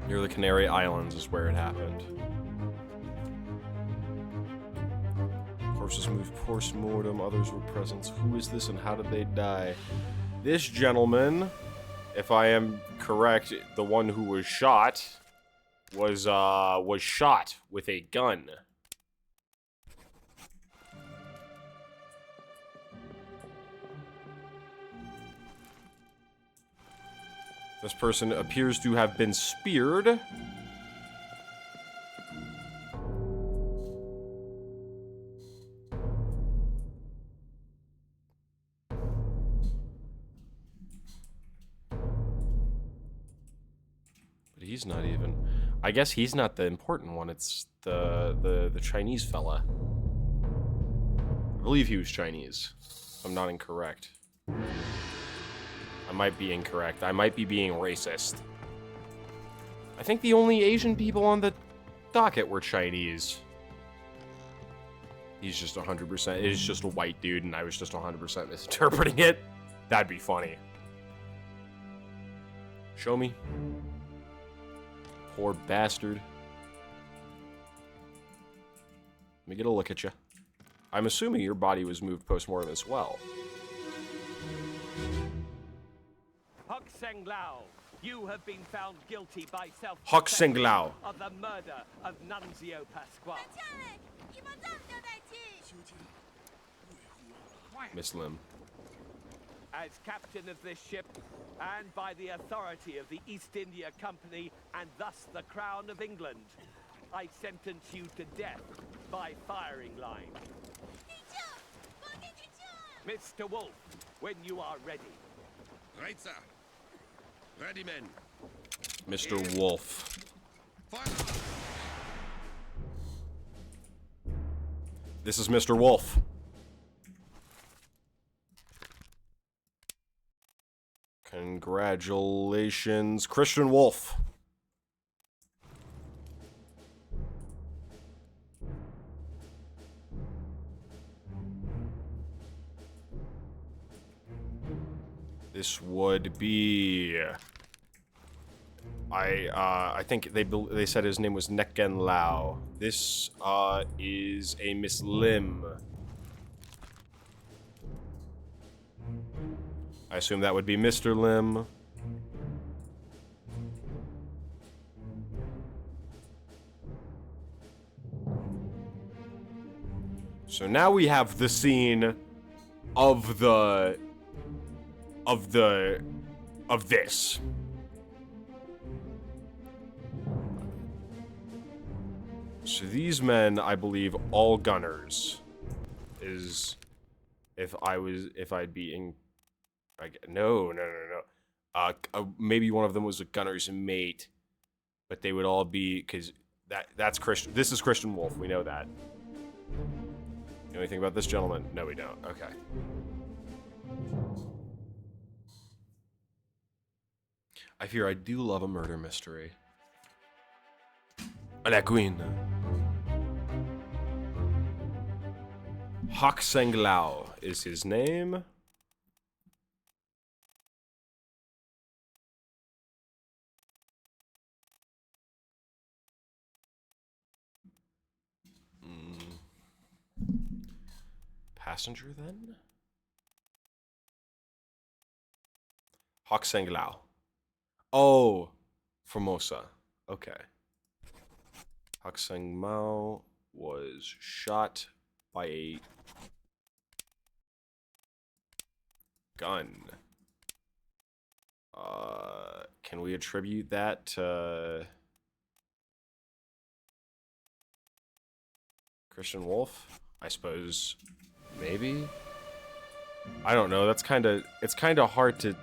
Near the Canary Islands is where it happened. Corpses moved post-mortem, others were present. Who is this and how did they die? This gentleman, if I am correct, the one who was shot was shot with a gun. This person appears to have been speared. But he's not even... I guess he's not the important one. It's the Chinese fella. I believe he was Chinese. If I'm not incorrect. I might be incorrect. I might be being racist. I think the only Asian people on the docket were Chinese. He's just 100%. It is just a white dude, and I was just 100% misinterpreting it. That'd be funny. Show me. Poor bastard. Let me get a look at you. I'm assuming your body was moved post-mortem as well. Hok Seng Lao, you have been found guilty by self Hok Seng Lao of the murder of Nunzio Pasquale. Miss Lim. As captain of this ship, and by the authority of the East India Company, and thus the Crown of England, I sentence you to death by firing line. Mr. Wolf, when you are ready. Right, sir. Ready, men. Mr. Wolf. Fire! This is Mr. Wolf. Congratulations, Christian Wolf. This would be... I think they said his name was Nekken Lao. This is a Miss Lim. I assume that would be Mr. Lim. So now we have the scene of this. So these men, I believe, all gunners. Is if I'd be in. No. Maybe one of them was a gunner's mate, but they would all be because that's Christian. This is Christian Wolf. We know that. Know anything about this gentleman? No, we don't. Okay. I fear I do love a murder mystery. La Queen. Hok Seng Lao is his name. Passenger then? Hok Seng Lao. Oh, Formosa. Okay. Hok Seng Mao was shot by a gun. Can we attribute that to Christian Wolf? I suppose maybe. I don't know. It's kind of hard to.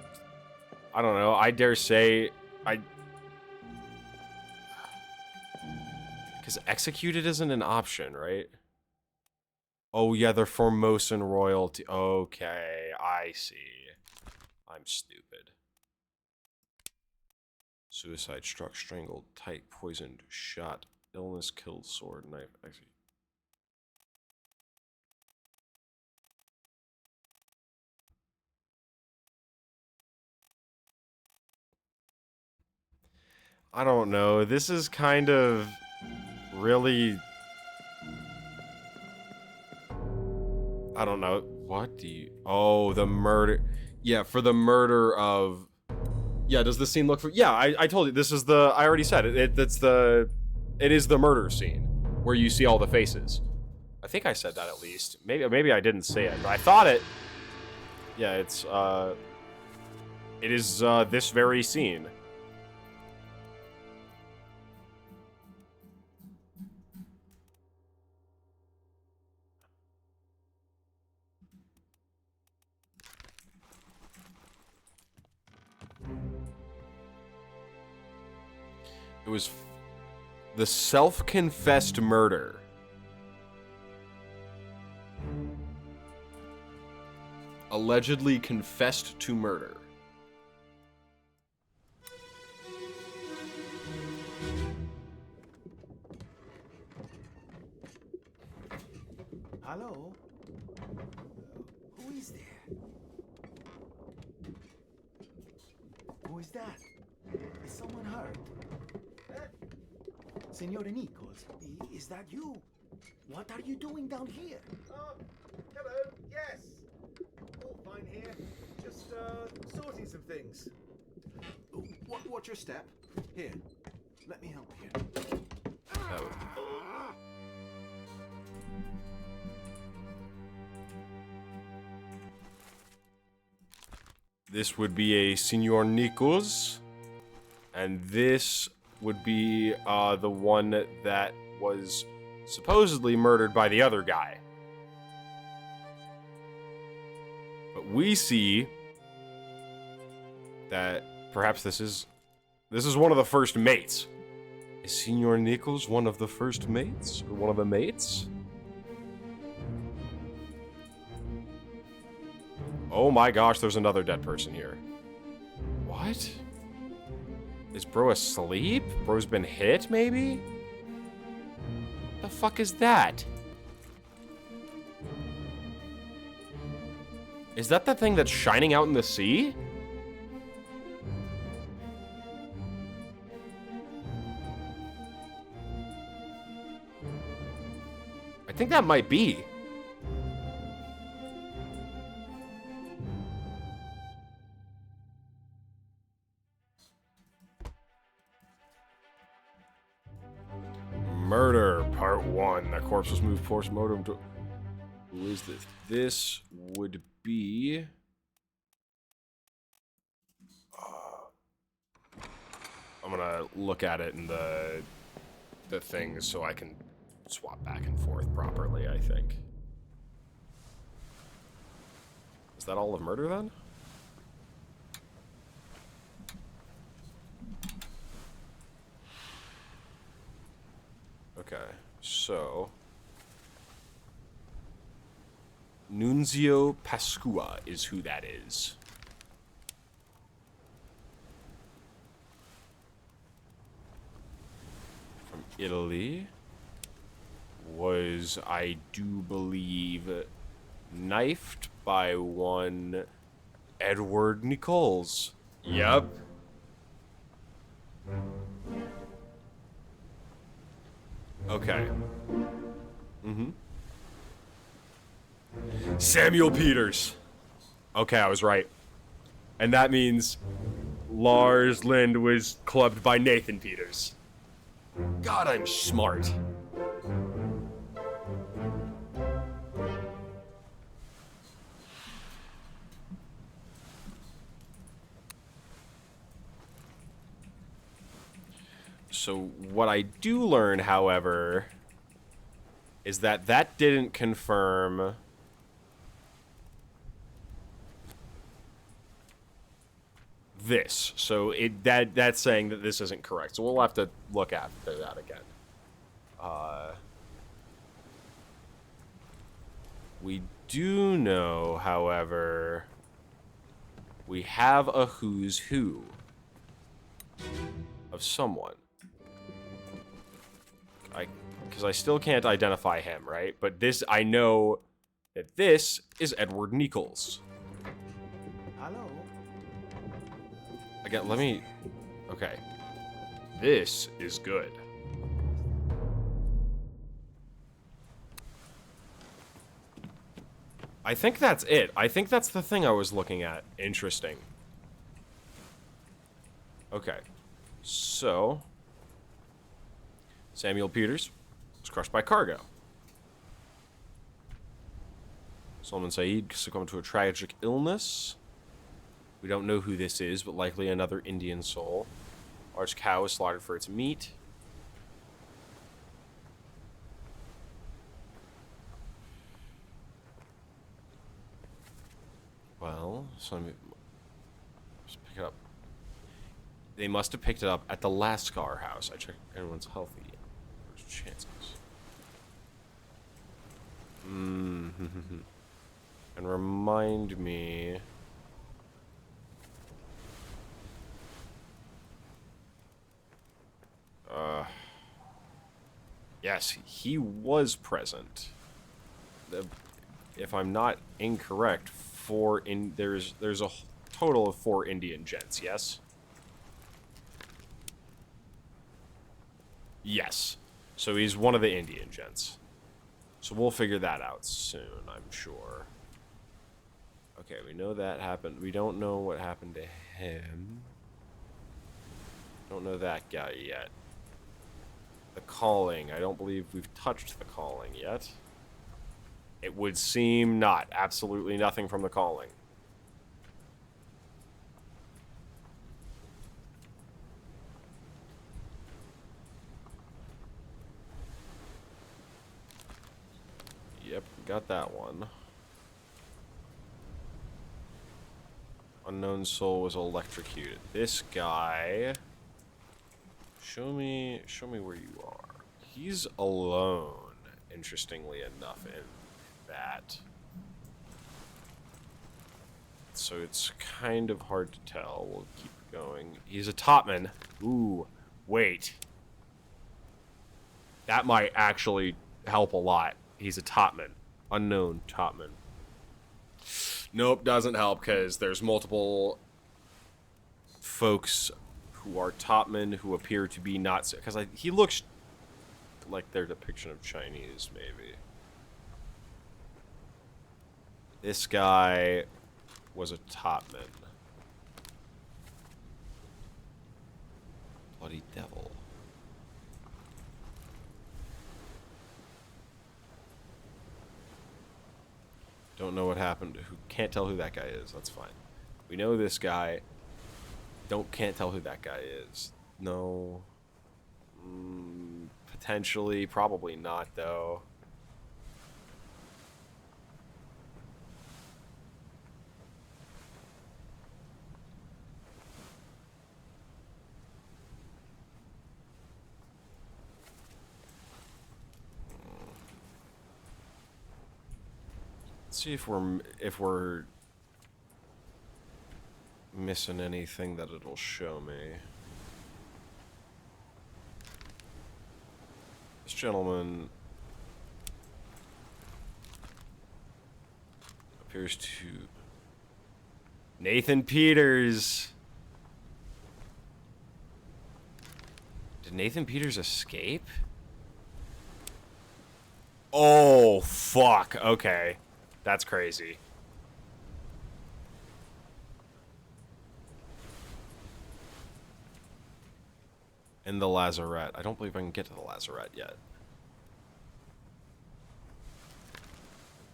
I don't know. I dare say because executed isn't an option, right? Oh yeah, they're Formosan royalty. Okay, I see. I'm stupid. Suicide, struck, strangled, tight, poisoned, shot, illness, killed, sword, knife, execute. I don't know. This is kind of really... I don't know. What do you... Oh, the murder... Yeah, for the murder of... Yeah, does this scene look for... Yeah, I told you. This is the... I already said it. It is the murder scene where you see all the faces. I think I said that at least. Maybe I didn't say it, but I thought it. Yeah, it's... It is this very scene. It was the self-confessed murder. Allegedly confessed to murder. Hello? Who is there? Who is that? Is someone hurt? Senora Nichols, is that you? What are you doing down here? Hello, yes. All fine here. Just, sorting some things. Watch your step. Here, let me help you. This would be a Senor Nichols, and this would be the one that was supposedly murdered by the other guy. But we see that perhaps this is one of the first mates. Is Senor Nichols one of the first mates? Or one of the mates? Oh my gosh, there's another dead person here. What? Is bro asleep? Bro's been hit, maybe? The fuck is that? Is that the thing that's shining out in the sea? I think that might be. Murder, part 1. The corpse was moved post-mortem to... Who is this? This would be... I'm gonna look at it in the things so I can swap back and forth properly, I think. Is that all of murder, then? Okay, so... Nunzio Pascua is who that is. From Italy. Was, I do believe, knifed by one Edward Nichols. Yep. Okay. Samuel Peters. Okay, I was right. And that means Lars Lind was clubbed by Nathan Peters. God, I'm smart. So what I do learn, however, is that that didn't confirm this. So that's saying that this isn't correct. So we'll have to look at that again. We do know, however, we have a who's who of someone. Because I still can't identify him, right? But this, I know that this is Edward Nichols. Hello? Again, let me... Okay. This is good. I think that's it. I think that's the thing I was looking at. Interesting. Okay. So, Samuel Peters was crushed by cargo. Solomon Saeed succumbed to a tragic illness. We don't know who this is, but likely another Indian soul. Large cow is slaughtered for its meat. Well, so let me just pick it up. They must have picked it up at the Lascar house. I checked everyone's healthy. There's chances. And remind me. Yes, he was present. If I'm not incorrect, there's a total of 4 Indian gents, yes? Yes. So he's one of the Indian gents. So we'll figure that out soon, I'm sure. Okay, we know that happened. We don't know what happened to him. Don't know that guy yet. The calling. I don't believe we've touched the calling yet. It would seem not. Absolutely nothing from the calling. Yep, got that one. Unknown soul was electrocuted. This guy... Show me where you are. He's alone, interestingly enough, in that. So it's kind of hard to tell. We'll keep going. He's a topman. Ooh, wait. That might actually help a lot. He's a topman. Unknown topman. Nope, doesn't help because there's multiple folks who are topmen who appear to be not... Because he looks like their depiction of Chinese, maybe. This guy was a topman. Bloody devil. Don't know what happened. Can't tell who that guy is. That's fine. We know this guy. Can't tell who that guy is. No. Potentially. Probably not, though. Let's see if we're missing anything that it'll show me. This gentleman appears to... Nathan Peters! Did Nathan Peters escape? Oh, fuck. Okay. That's crazy. In the lazarette. I don't believe I can get to the lazarette yet.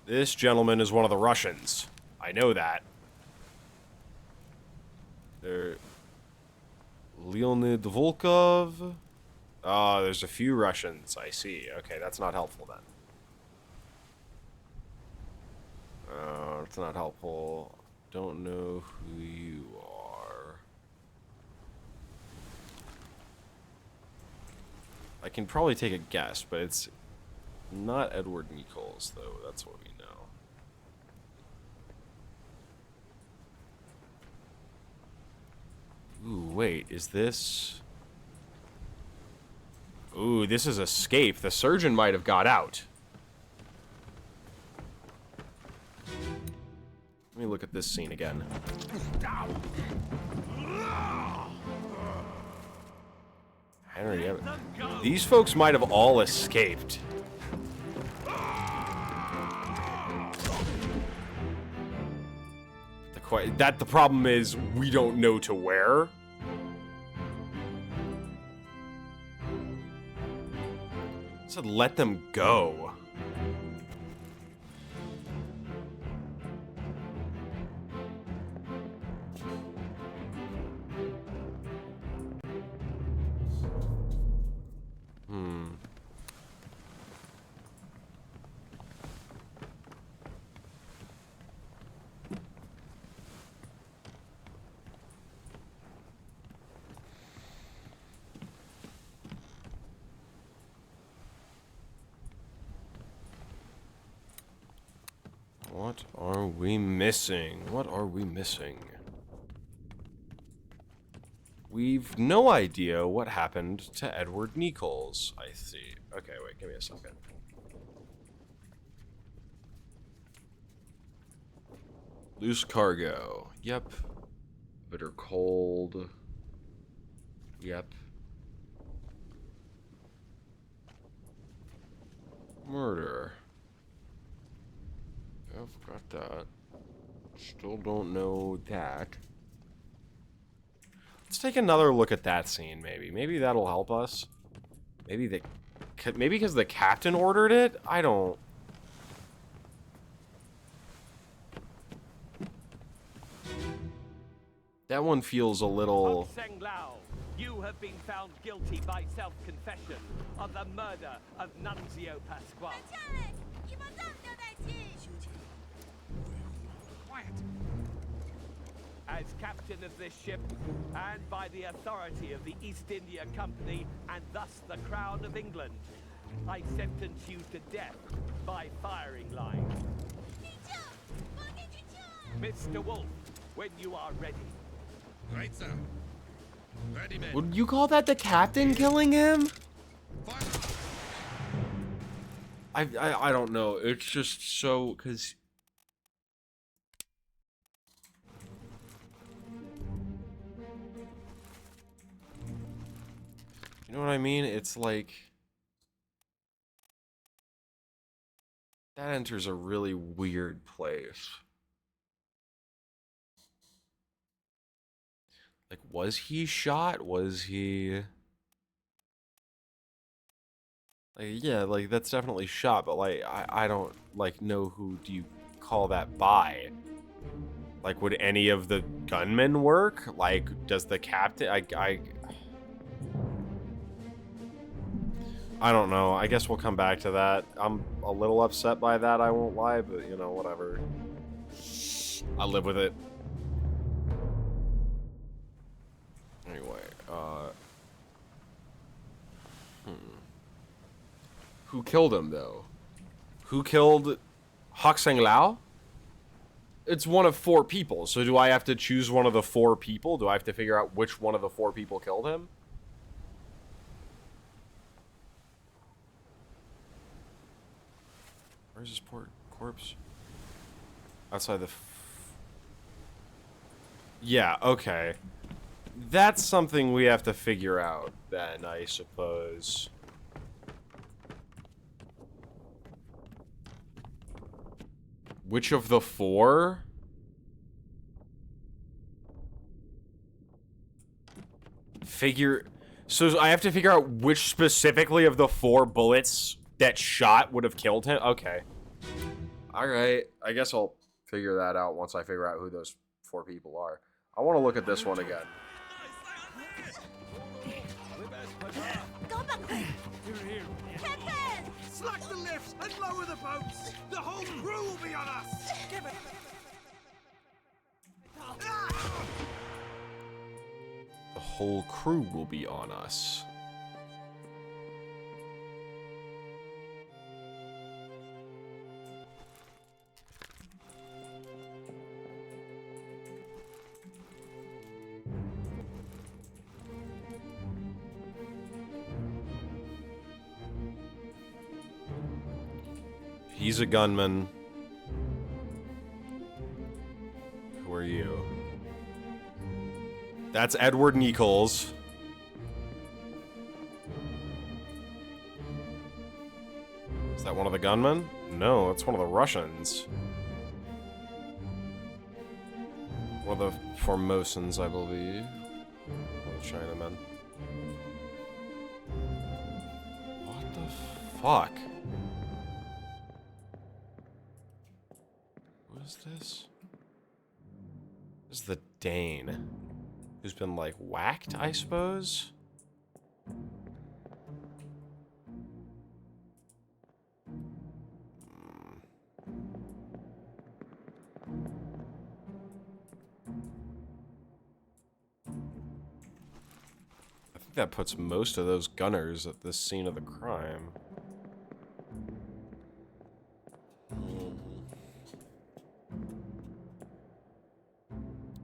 This gentleman is one of the Russians. I know that. Leonid Volkov. Oh, there's a few Russians. I see. Okay, that's not helpful then. It's not helpful. Don't know who you are. I can probably take a guess, but it's not Edward Nichols, though. That's what we know. Ooh, wait, is this... Ooh, this is Escape. The surgeon might have got out. Let me look at this scene again. Henry, these folks might have all escaped. The problem is we don't know to where. I said let them go. What are we missing? What are we missing? We've no idea what happened to Edward Nichols, I see. Okay, wait, give me a second. Loose cargo. Yep. Bitter cold. Yep. Murder. I've got that. Still don't know that. Let's take another look at that scene, maybe. Maybe that'll help us. Maybe because the captain ordered it? I don't... That one feels a little... Seng Lao, you have been found guilty by self-confession of the murder of Nunzio Pasquale. Quiet. As captain of this ship, and by the authority of the East India Company, and thus the Crown of England, I sentence you to death by firing line. Mr. Wolf, when you are ready. Right, sir. Ready, men. Would you call that the captain killing him? I don't know. It's just so... because... You know what I mean? It's like... That enters a really weird place. Like, was he shot? Was he... Like, yeah, like, that's definitely shot, but, like, I don't, like, know who do you call that by. Like, would any of the gunmen work? Like, does the captain... I don't know. I guess we'll come back to that. I'm a little upset by that, I won't lie, but, you know, whatever. I live with it. Anyway, Who killed him, though? Who killed Hak Seng Lao? It's one of 4 people, so do I have to choose one of the 4 people? Do I have to figure out which one of the 4 people killed him? Where's his corpse? Outside the... Yeah, okay. That's something we have to figure out, then, I suppose. Which of the 4? So I have to figure out which specifically of the 4 bullets that shot would have killed him? Okay. Alright, I guess I'll figure that out once I figure out who those 4 people are. I want to look at this one again. Captain! Slack the lifts and lower the boats. The whole crew will be on us. The whole crew will be on us. He's a gunman. Who are you? That's Edward Nichols. that one of the gunmen? No, it's one of the Russians. One of the Formosans, I believe. Or the Chinamen. What the fuck? What is this? This is the Dane. Who's been, like, whacked, I suppose? I think that puts most of those gunners at the scene of the crime.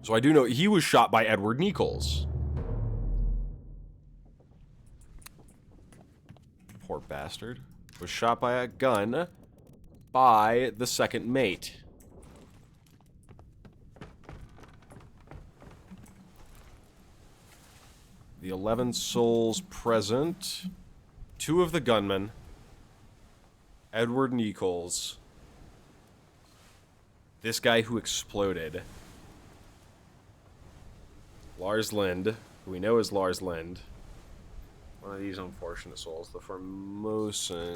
So I do know he was shot by Edward Nichols. Poor bastard. Was shot by a gun by the second mate. The 11 souls present. 2 of the gunmen. Edward Nichols. This guy who exploded. Lars Lind, who we know is Lars Lind. One of these unfortunate souls. The Formosans.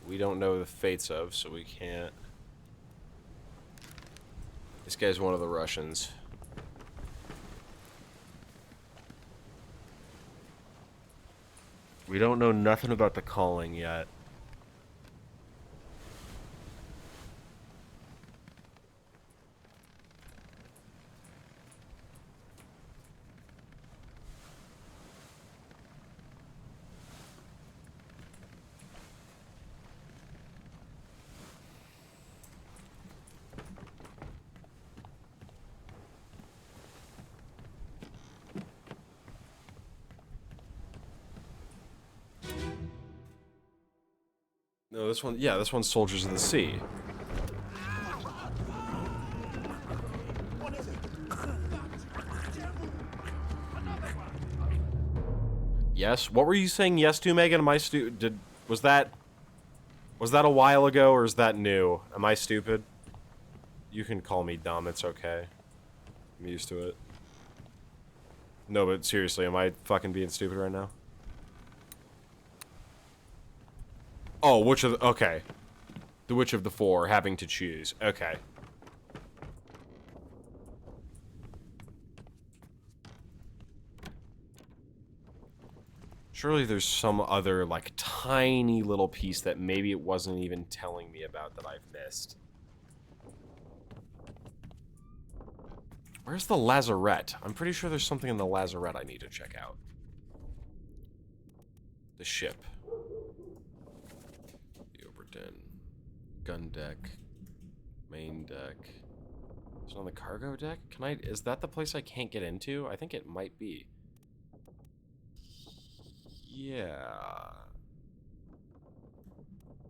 We don't know the fates of, so we can't. This guy's one of the Russians. We don't know nothing about the calling yet. No, this one, yeah, this one's Soldiers of the Sea. Yes? What were you saying yes to, Megan? Am I was that a while ago, or is that new? Am I stupid? You can call me dumb, it's okay. I'm used to it. No, but seriously, am I fucking being stupid right now? Oh, which of the... Okay. The which of the 4 having to choose. Okay. Surely there's some other, like, tiny little piece that maybe it wasn't even telling me about that I've missed. Where's the lazarette? I'm pretty sure there's something in the lazarette I need to check out. The ship. Gun deck, main deck. Is it on the cargo deck? Can I? Is that the place I can't get into? I think it might be. Yeah.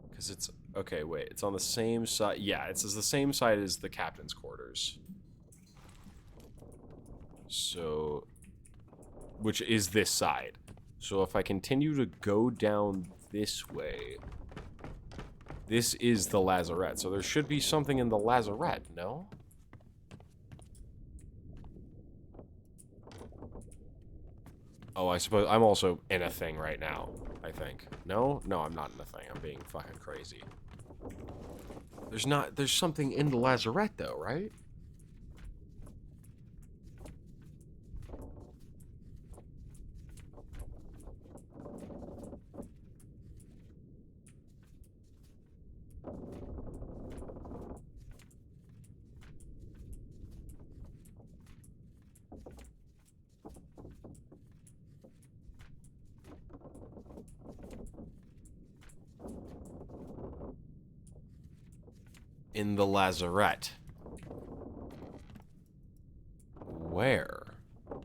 Because it's okay. Wait, it's on the same side. Yeah, it's the same side as the captain's quarters. So, which is this side. So if I continue to go down this way. This is the lazarette, so there should be something in the lazarette, no? Oh, I suppose I'm also in a thing right now, I think. No? No, I'm not in a thing. I'm being fucking crazy. There's something in the lazarette, though, right? In the lazarette. Where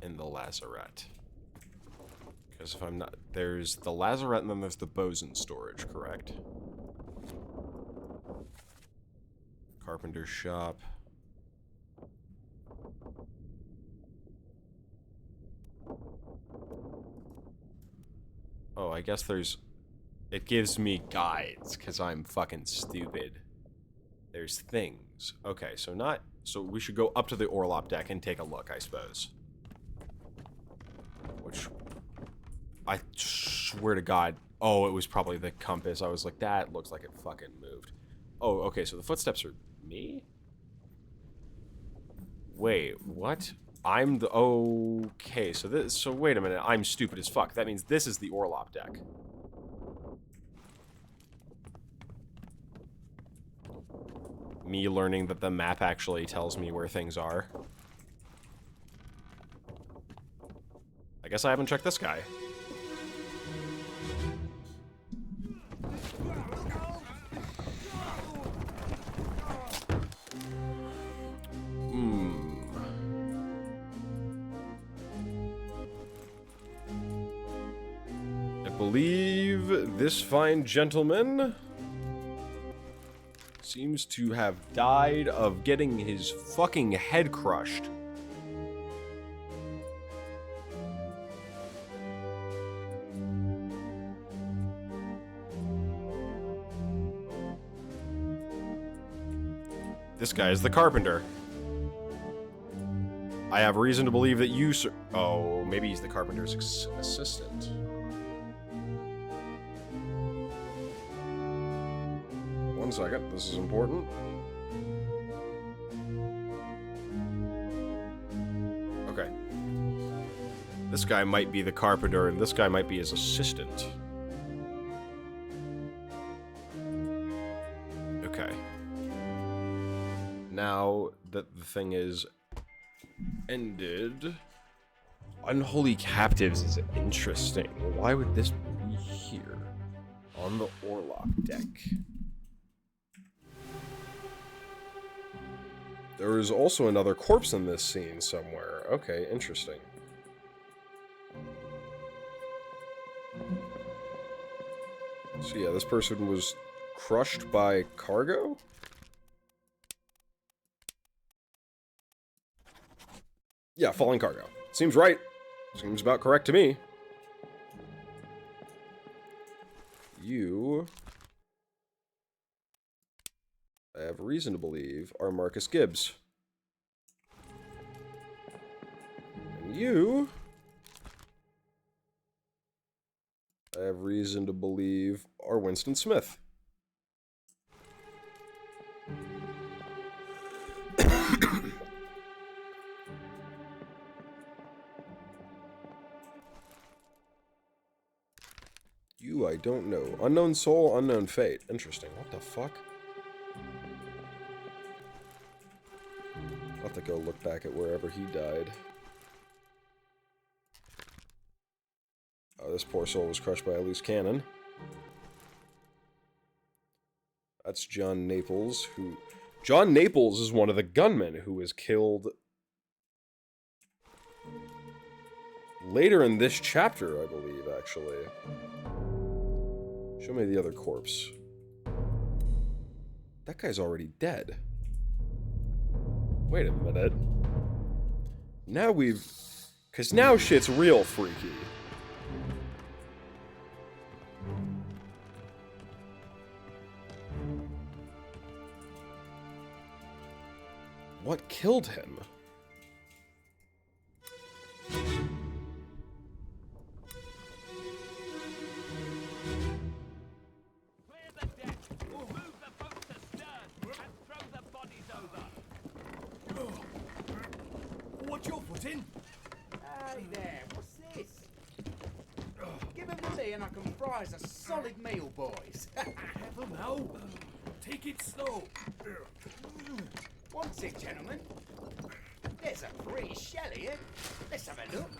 in the lazarette? Because if I'm not... There's the lazarette and then there's the bosun storage, correct? Carpenter's shop. Oh, I guess there's It gives me guides, because I'm fucking stupid. There's things. Okay, so not... So we should go up to the Orlop deck and take a look, I suppose. Which... I swear to God... Oh, it was probably the compass. I was like, that looks like it fucking moved. Oh, okay, so the footsteps are me? Wait, what? I'm the... Okay, so this... So wait a minute, I'm stupid as fuck. That means this is the Orlop deck. Me learning that the map actually tells me where things are. I guess I haven't checked this guy. I believe this fine gentleman seems to have died of getting his fucking head crushed. This guy is the carpenter. I have reason to believe that you, sir... Oh, maybe he's the carpenter's assistant. One second, this is important. Okay. This guy might be the carpenter, and this guy might be his assistant. Okay. Now that the thing is ended... Unholy Captives is interesting. Why would this be here? On the Orlop deck. There is also another corpse in this scene somewhere. Okay, interesting. So yeah, this person was crushed by cargo? Yeah, falling cargo. Seems right. Seems about correct to me. You... I have reason to believe are Marcus Gibbs. And you... I have reason to believe are Winston Smith. You, I don't know. Unknown soul, unknown fate. Interesting. What the fuck? I'll have to go look back at wherever he died. Oh, this poor soul was crushed by a loose cannon. That's John Naples, who... John Naples is one of the gunmen who was killed... later in this chapter, I believe, actually. Show me the other corpse. That guy's already dead. Wait a minute. Now we've... Because now shit's real freaky. What killed him? What's your foot in? Hey there, what's this? Give him to me and I can fry us a solid meal, boys. Careful now. Take it slow. What's it, gentlemen? There's a free shell here. Let's have a look.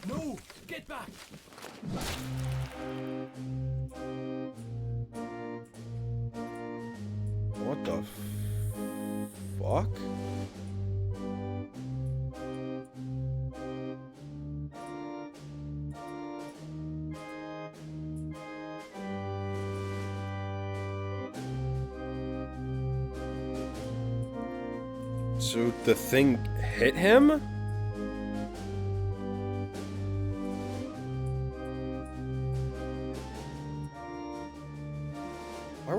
No, get back. What the fuck? So the thing hit him?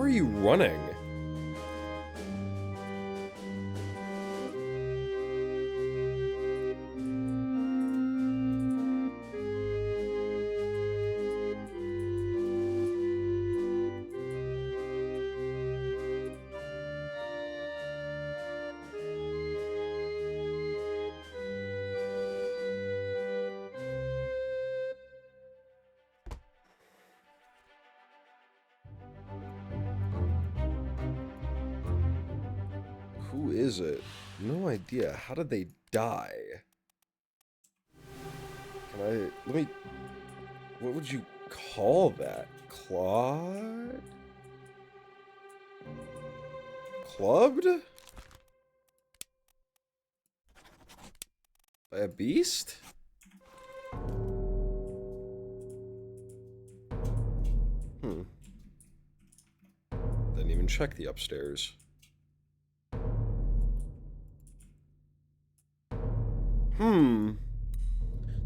are you running? Who is it? No idea. How did they die? Let me... What would you call that? Clawed? Clubbed? By a beast? Didn't even check the upstairs.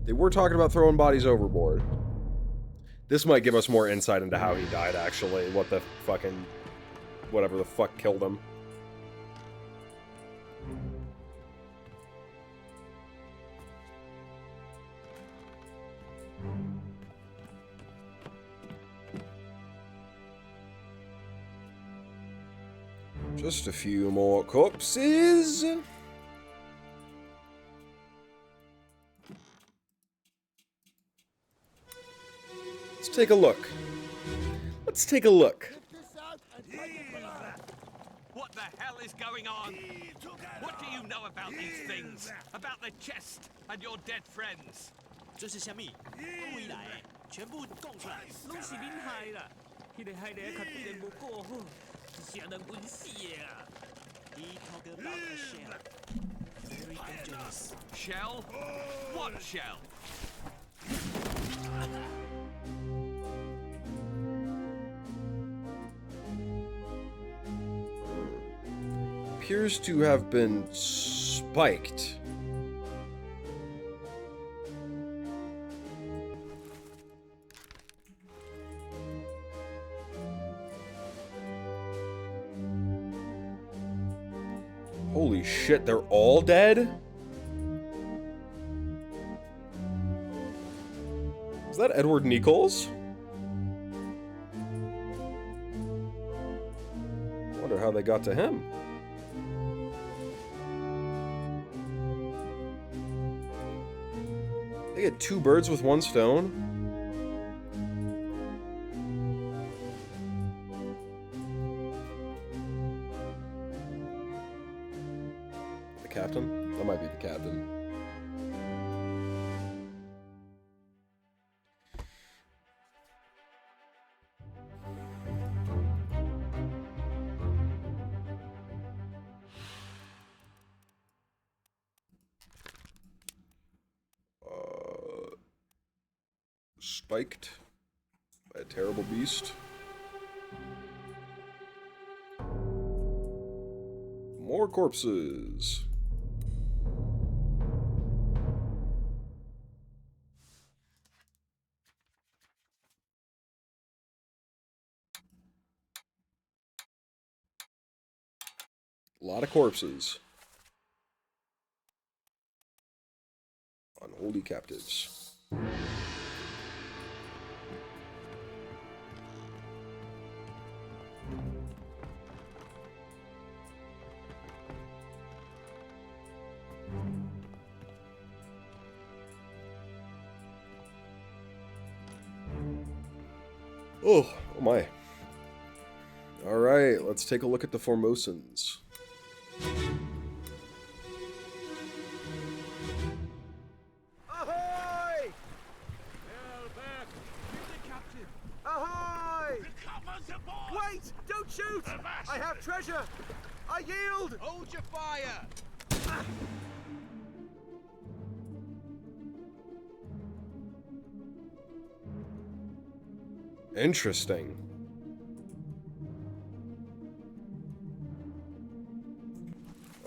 They were talking about throwing bodies overboard. This might give us more insight into how he died, actually. What the fucking... Whatever the fuck killed him. Just a few more corpses. Let's take a look. Let's take a look. What the hell is going on? What do you know about these things? About the chest and your dead friends? 这是虾米？我以来全部供出来，拢是恁害啦！迄个害得较对人无过好，是谁人滚死的啊？He talk about a shell. Very dangerous. Shell? What shell? Appears to have been spiked. Holy shit, they're all dead? Is that Edward Nichols? I wonder how they got to him. They get 2 birds with 1 stone? The captain? That might be the captain. Spiked by a terrible beast. More corpses. A lot of corpses. Unholy captives. Oh my. Alright, let's take a look at the Formosans. Ahoy! Ahoy! Wait! Don't shoot! I have treasure! I yield! Hold your fire! Interesting.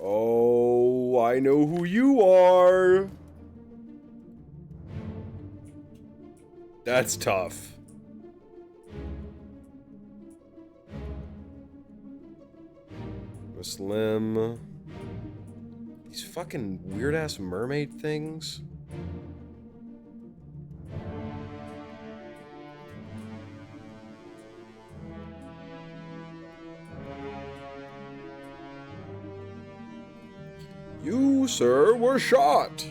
Oh, I know who you are. That's tough. Miss Lim. These fucking weird-ass mermaid things. You, sir, were shot.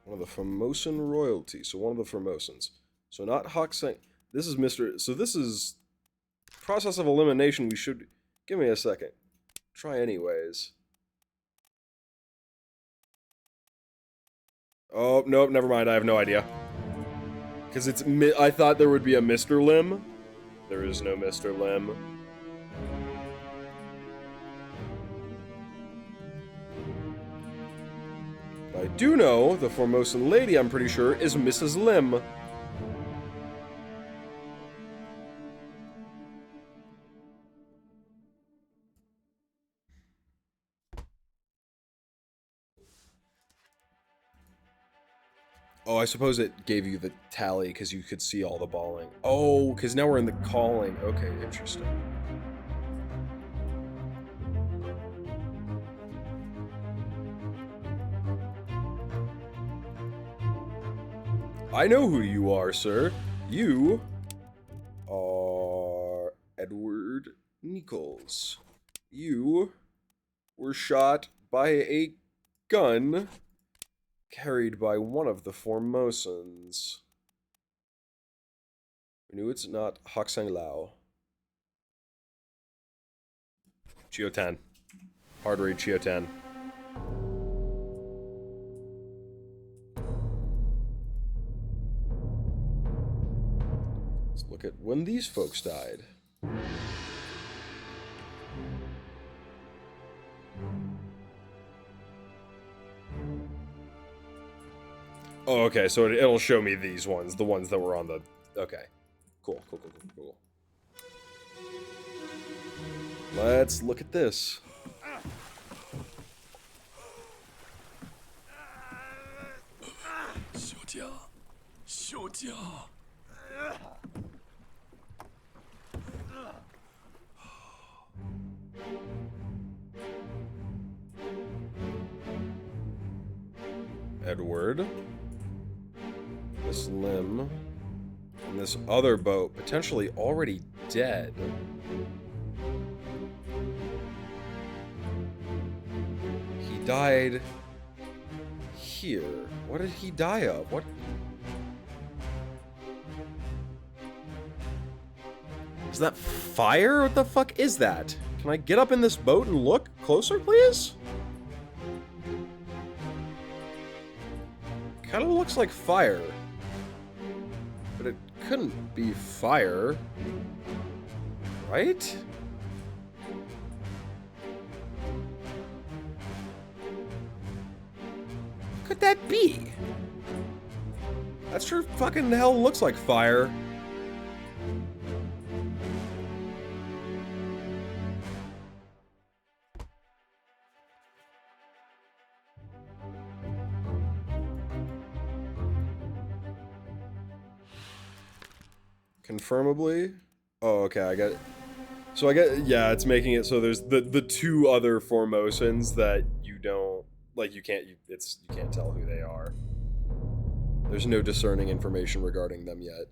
One of the Formosan royalty. So one of the Formosans. So not Hoksang. This is Mr. So this is process of elimination. We should give me a second. Try anyways. Oh nope, never mind. I have no idea. Because it's I thought there would be a Mr. Lim. There is no Mr. Lim. I do know the Formosan lady, I'm pretty sure, is Mrs. Lim. Oh, I suppose it gave you the tally because you could see all the balling. Oh, because now we're in the calling. Okay, interesting. I know who you are, sir. You are Edward Nichols. You were shot by a gun carried by one of the Formosans. We knew it's not Hoksang Lao. Chiotan. Hard raid Chiotan. Let's look at when these folks died. Oh, okay, so it'll show me these ones, the ones that were on the... Okay. Cool. Let's look at this. Edward. This Lim. And this other boat, potentially already dead. He died here. What did he die of? What? Is that fire? What the fuck is that? Can I get up in this boat and look closer, please? Kind of looks like fire. But it couldn't be fire. Right? What could that be? That sure fucking hell looks like fire. Confirmably? Oh, okay, I get it. So I get, yeah, it's making it so there's the two other Formosans that you don't, like, you can't tell who they are. There's no discerning information regarding them yet.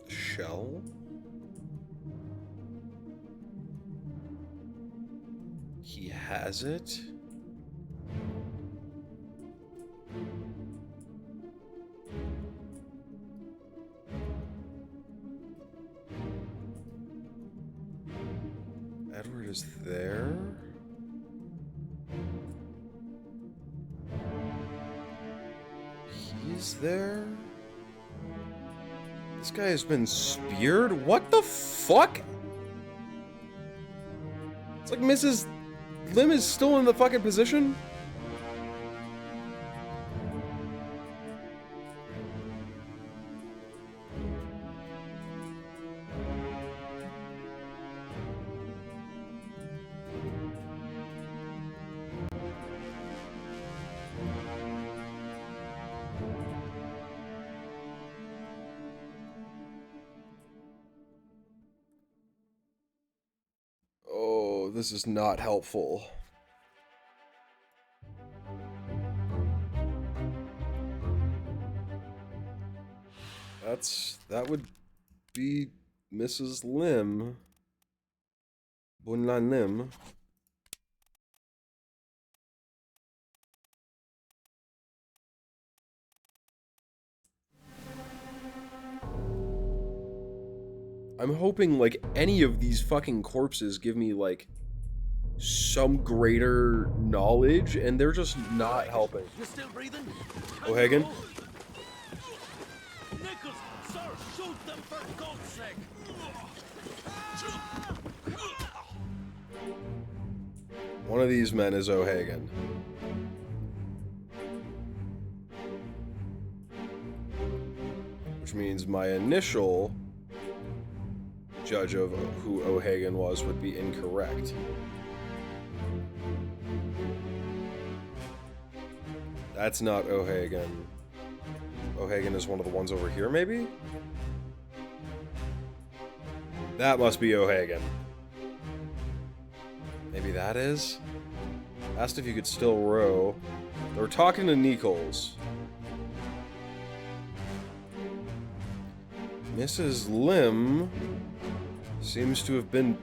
Shell? He has it? Is there... This guy has been speared? What the fuck? It's like Mrs. Lim is still in the fucking position? Oh, this is not helpful. That would be Mrs. Lim. Bunlan Lim. I'm hoping, like, any of these fucking corpses give me, like, some greater knowledge, and they're just not helping. You still breathing? O'Hagan? Nichols, sir, shoot them for God's sake! One of these men is O'Hagan. Which means my initial judge of who O'Hagan was would be incorrect. That's not O'Hagan. O'Hagan is one of the ones over here, maybe? That must be O'Hagan. Maybe that is? Asked if you could still row. They were talking to Nichols. Mrs. Lim seems to have been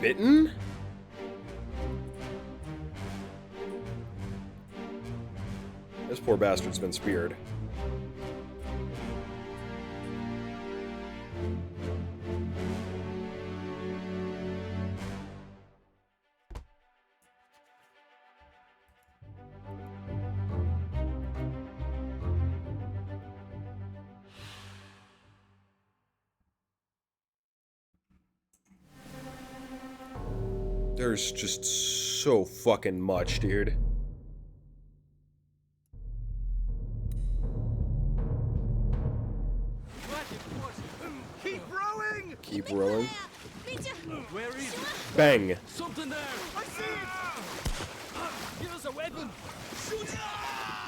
bitten? This poor bastard's been speared. There's just so fucking much, dude. Keep rowing! Keep rowing. Where is it? Bang. Something there! I see it! Here's a weapon! Shoot it!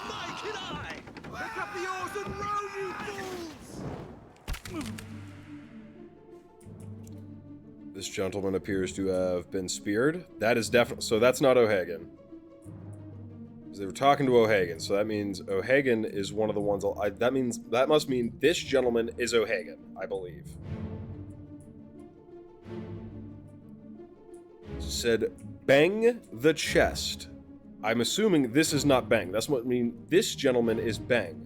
My kid eye! Pick up the oars and row, you fools! This gentleman appears to have been speared. That is definitely... So that's not O'Hagan. They were talking to O'Hagan, so that means O'Hagan is one of the ones... that must mean this gentleman is O'Hagan, I believe. Said, bang the chest. I'm assuming this is not bang. That's what I mean. This gentleman is bang.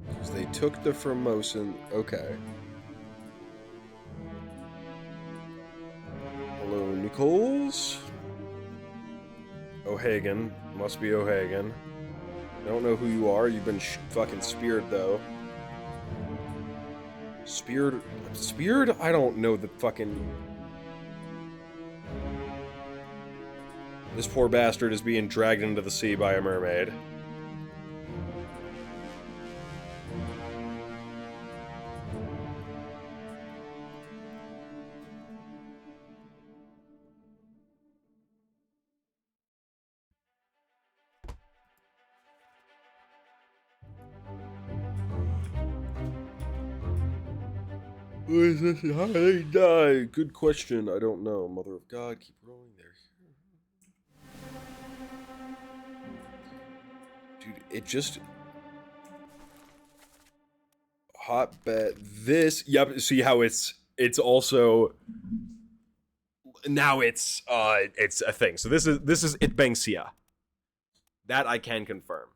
Because they took the Formosan... Okay. Hello, Nichols? O'Hagan. Must be O'Hagan. I don't know who you are. You've been fucking speared, though. Speared? Speared? I don't know the fucking... This poor bastard is being dragged into the sea by a mermaid. How did they die? Good question. I don't know. Mother of God, keep rolling there. Dude, it just... Hotbed. This... Yep, see how it's also... Now it's a thing. So this is Itbangsia. That I can confirm.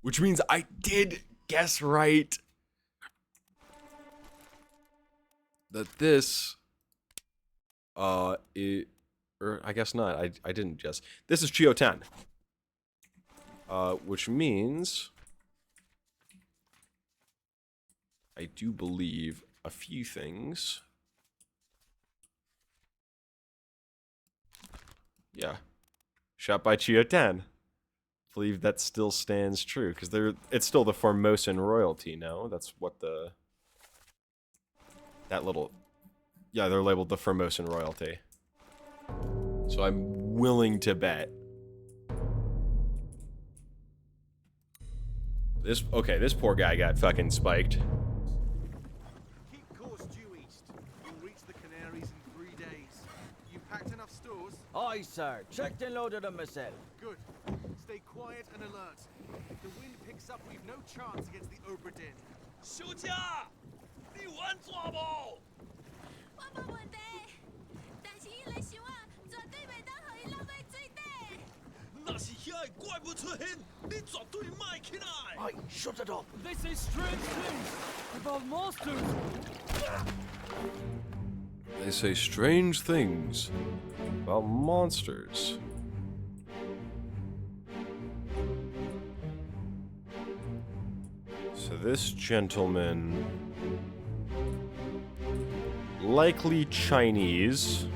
Which means I did guess right. That this Or I guess not. I didn't just. This is Chio 10. Which means I do believe a few things. Yeah. Shot by Chio 10. Believe that still stands true because it's still the Formosan royalty, no? That's what that little, yeah, they're labeled the Formosan royalty. So I'm willing to bet this poor guy got fucking spiked. Keep course due east. You'll reach the Canaries in 3 days. You packed enough stores? Aye, sir. Checked and loaded them myself. Good. Stay quiet and alert. If the wind picks up, we've no chance against the Obra Dinn. 休假，你玩抓不？我冇问题，但是伊来想啊，绝对袂当互伊落去水底。那是遐个怪物出现，你绝对卖起来。Aye, shut it up. They say strange things about monsters. They say strange things about monsters. So this gentleman, likely Chinese.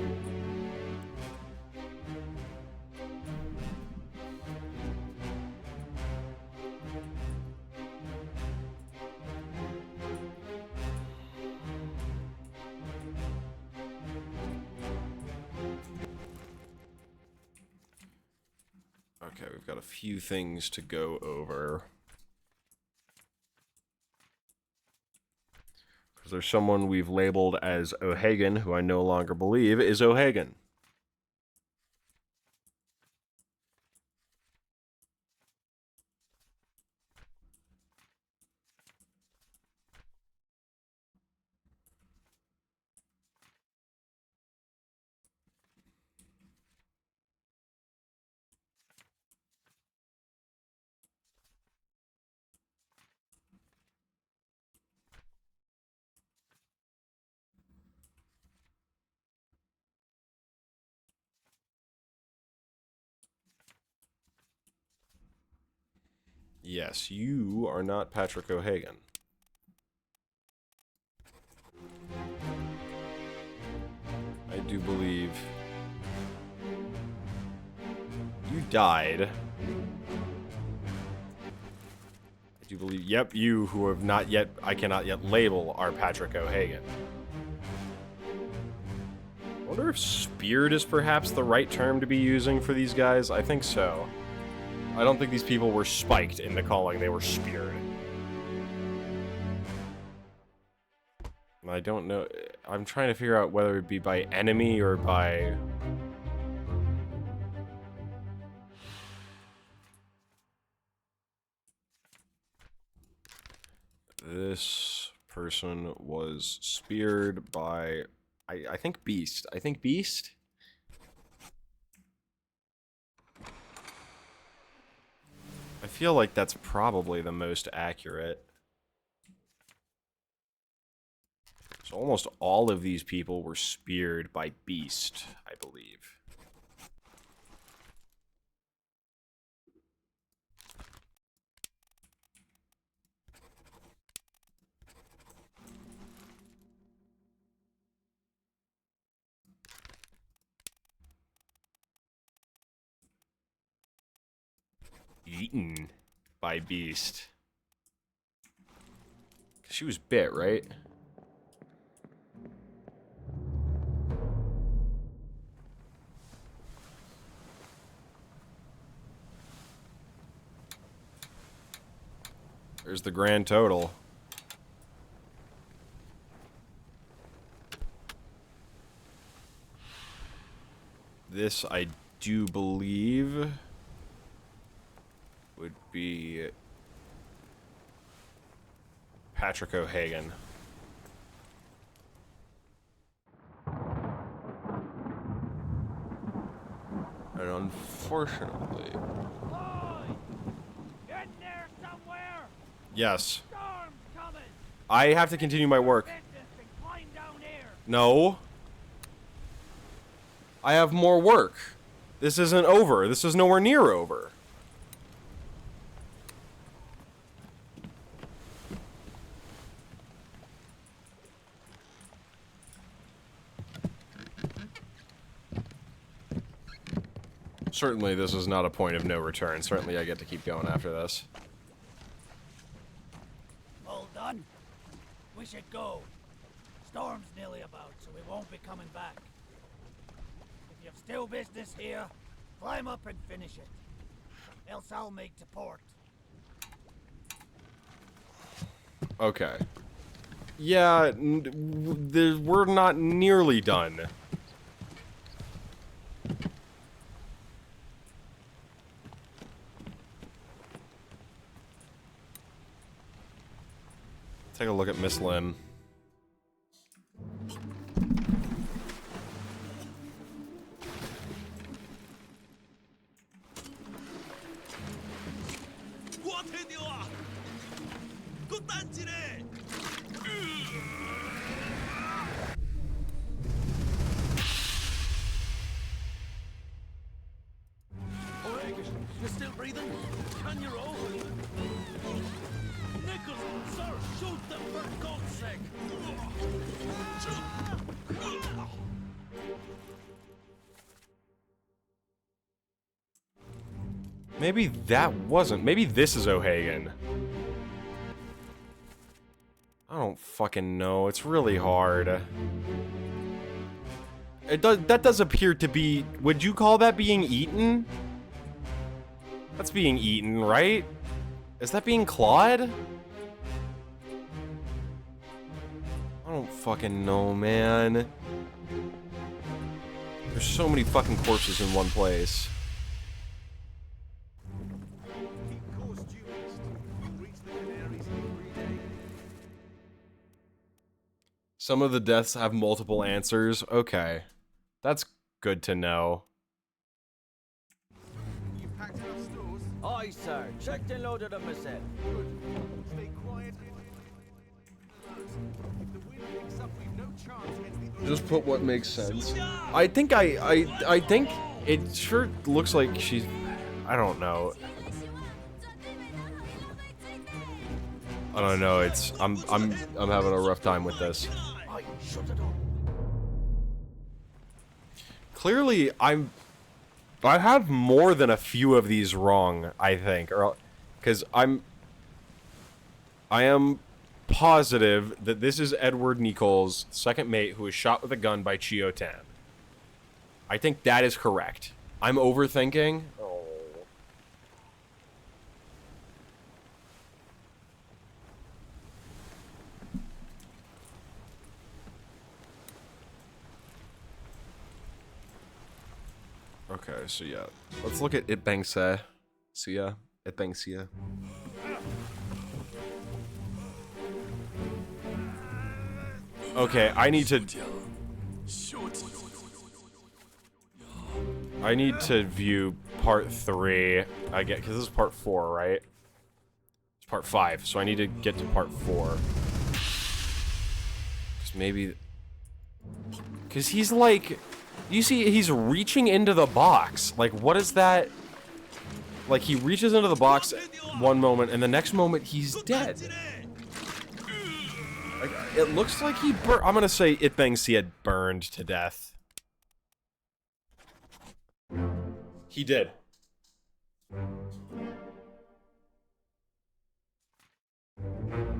Okay, we've got a few things to go over. Because there's someone we've labeled as O'Hagan, who I no longer believe is O'Hagan. Yes, you are not Patrick O'Hagan. I do believe you died. I do believe, yep, you who have not yet, I cannot yet label, are Patrick O'Hagan. I wonder if speared is perhaps the right term to be using for these guys. I think so. I don't think these people were spiked into calling, they were speared. I don't know. I'm trying to figure out whether it be by enemy or by... This person was speared by... I think Beast. I think Beast? I feel like that's probably the most accurate. So almost all of these people were speared by Beast, I believe. Eaten by Beast. She was bit, right? There's the grand total. This, I do believe, would be Patrick O'Hagan. And unfortunately... In there somewhere! Yes. Storm's coming! I have to continue my work. Climb down here! No. I have more work. This isn't over. This is nowhere near over. Certainly, this is not a point of no return. Certainly, I get to keep going after this. All done? We should go. Storm's nearly about, so we won't be coming back. If you've still business here, climb up and finish it. Else I'll make to port. Okay. Yeah, we're not nearly done. Take a look at Miss Lim. You're still breathing? Can you roll? Nichols, sir, shoot them for God's sake! Maybe that wasn't. Maybe this is O'Hagan. I don't fucking know. It's really hard. That does appear to be... Would you call that being eaten? That's being eaten, right? Is that being clawed? I don't fucking know, man. There's so many fucking corpses in one place. Some of the deaths have multiple answers. Okay. That's good to know. Aye, sir. Checked and loaded them myself. Good. Stay quiet. If the wind picks up, we've no chance against the... Just put what makes sense. I think I think it sure looks like she's... I don't know. I don't know. It's... I'm having a rough time with this. Clearly, I have more than a few of these wrong, I think, or because I am positive that this is Edward Nichols' second mate who was shot with a gun by Chio Tan. I think that is correct. I'm overthinking. Oh. Okay, so yeah. Let's look at Itbangse. So yeah, Itbangse. Okay, I need to view part 3. I get, because this is part 4, right? It's part 5, so I need to get to part 4. Because maybe... Because he's like... You see, he's reaching into the box. Like, what is that? Like, he reaches into the box one moment, and the next moment, he's dead. Like, it looks like he I'm gonna say Itbangse had burned to death. He did.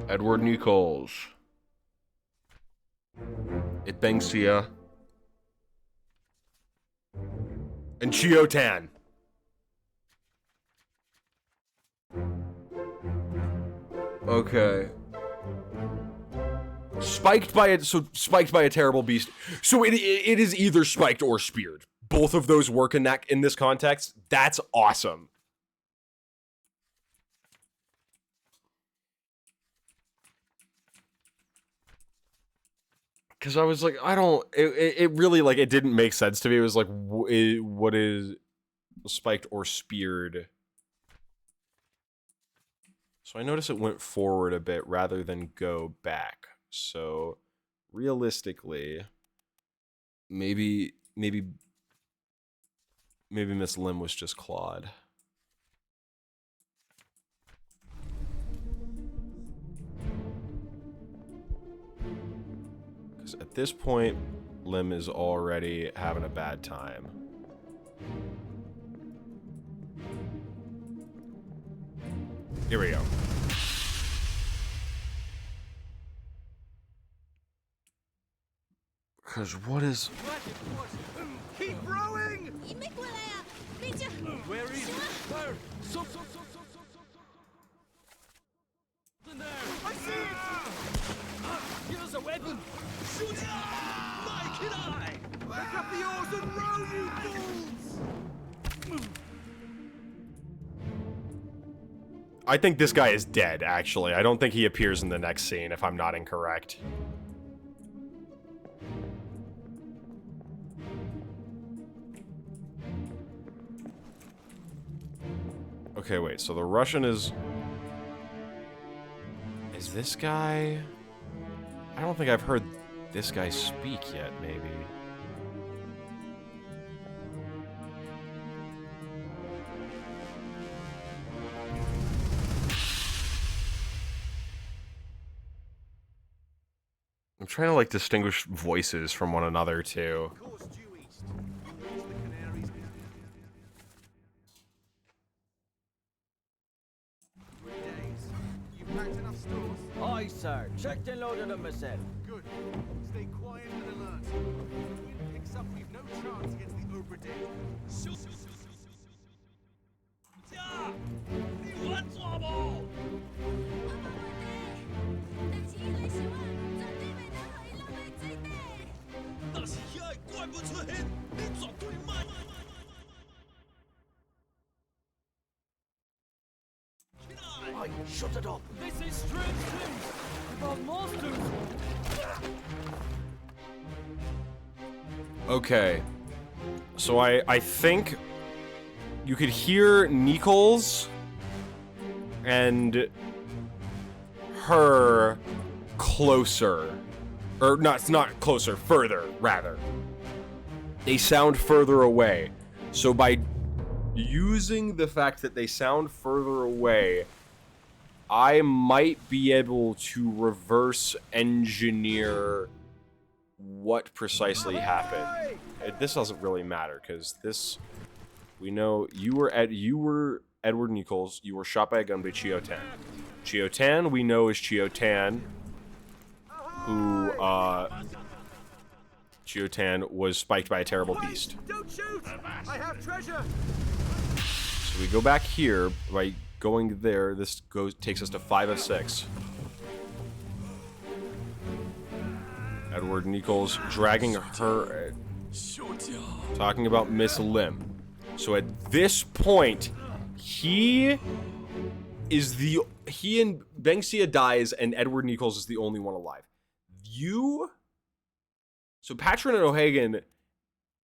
Edward Nichols. Itbangse. And Chio Tan. Okay. Spiked by a terrible beast. So it is either spiked or speared. Both of those work in this context. That's awesome. Because I was like, I don't... It really, like, it didn't make sense to me. It was like, what is spiked or speared? So I noticed it went forward a bit rather than go back. So, realistically, maybe maybe Miss Lim was just Claude. Because at this point, Lim is already having a bad time. Here we go. Because what is... Keep rowing! Where is it? Where? So. In there! I see it! Here's a weapon! Shoot! My kid eye! Pick up the oars and row, you fools! I think this guy is dead, actually. I don't think he appears in the next scene, if I'm not incorrect. Okay, wait, so the Russian is... Is this guy... I don't think I've heard this guy speak yet, maybe. I'm trying to, like, distinguish voices from one another, too. Aye, sir. Checked and loaded them myself. Good. Stay quiet and alert. If the wind picks up, we've no chance against the Oberdale. Aye, shut it up. This is strange things about monsters. Okay. So I think you could hear Nichols and her closer. Or not, it's not closer, further, rather. They sound further away. So by using the fact that they sound further away, I might be able to reverse engineer what precisely happened. This doesn't really matter, because this... We know you were Edward Nichols. You were shot by a gun by Chiao Tan. Chiao Tan, we know, is Chiao Tan, who, Chiao Tan was spiked by a terrible beast. Don't shoot! I have treasure! So we go back here by going there. This takes us to 5 of 6. Edward Nichols dragging her, talking about Miss Lim. So at this point, he and Banksia dies, and Edward Nichols is the only one alive. So Patron and O'Hagan,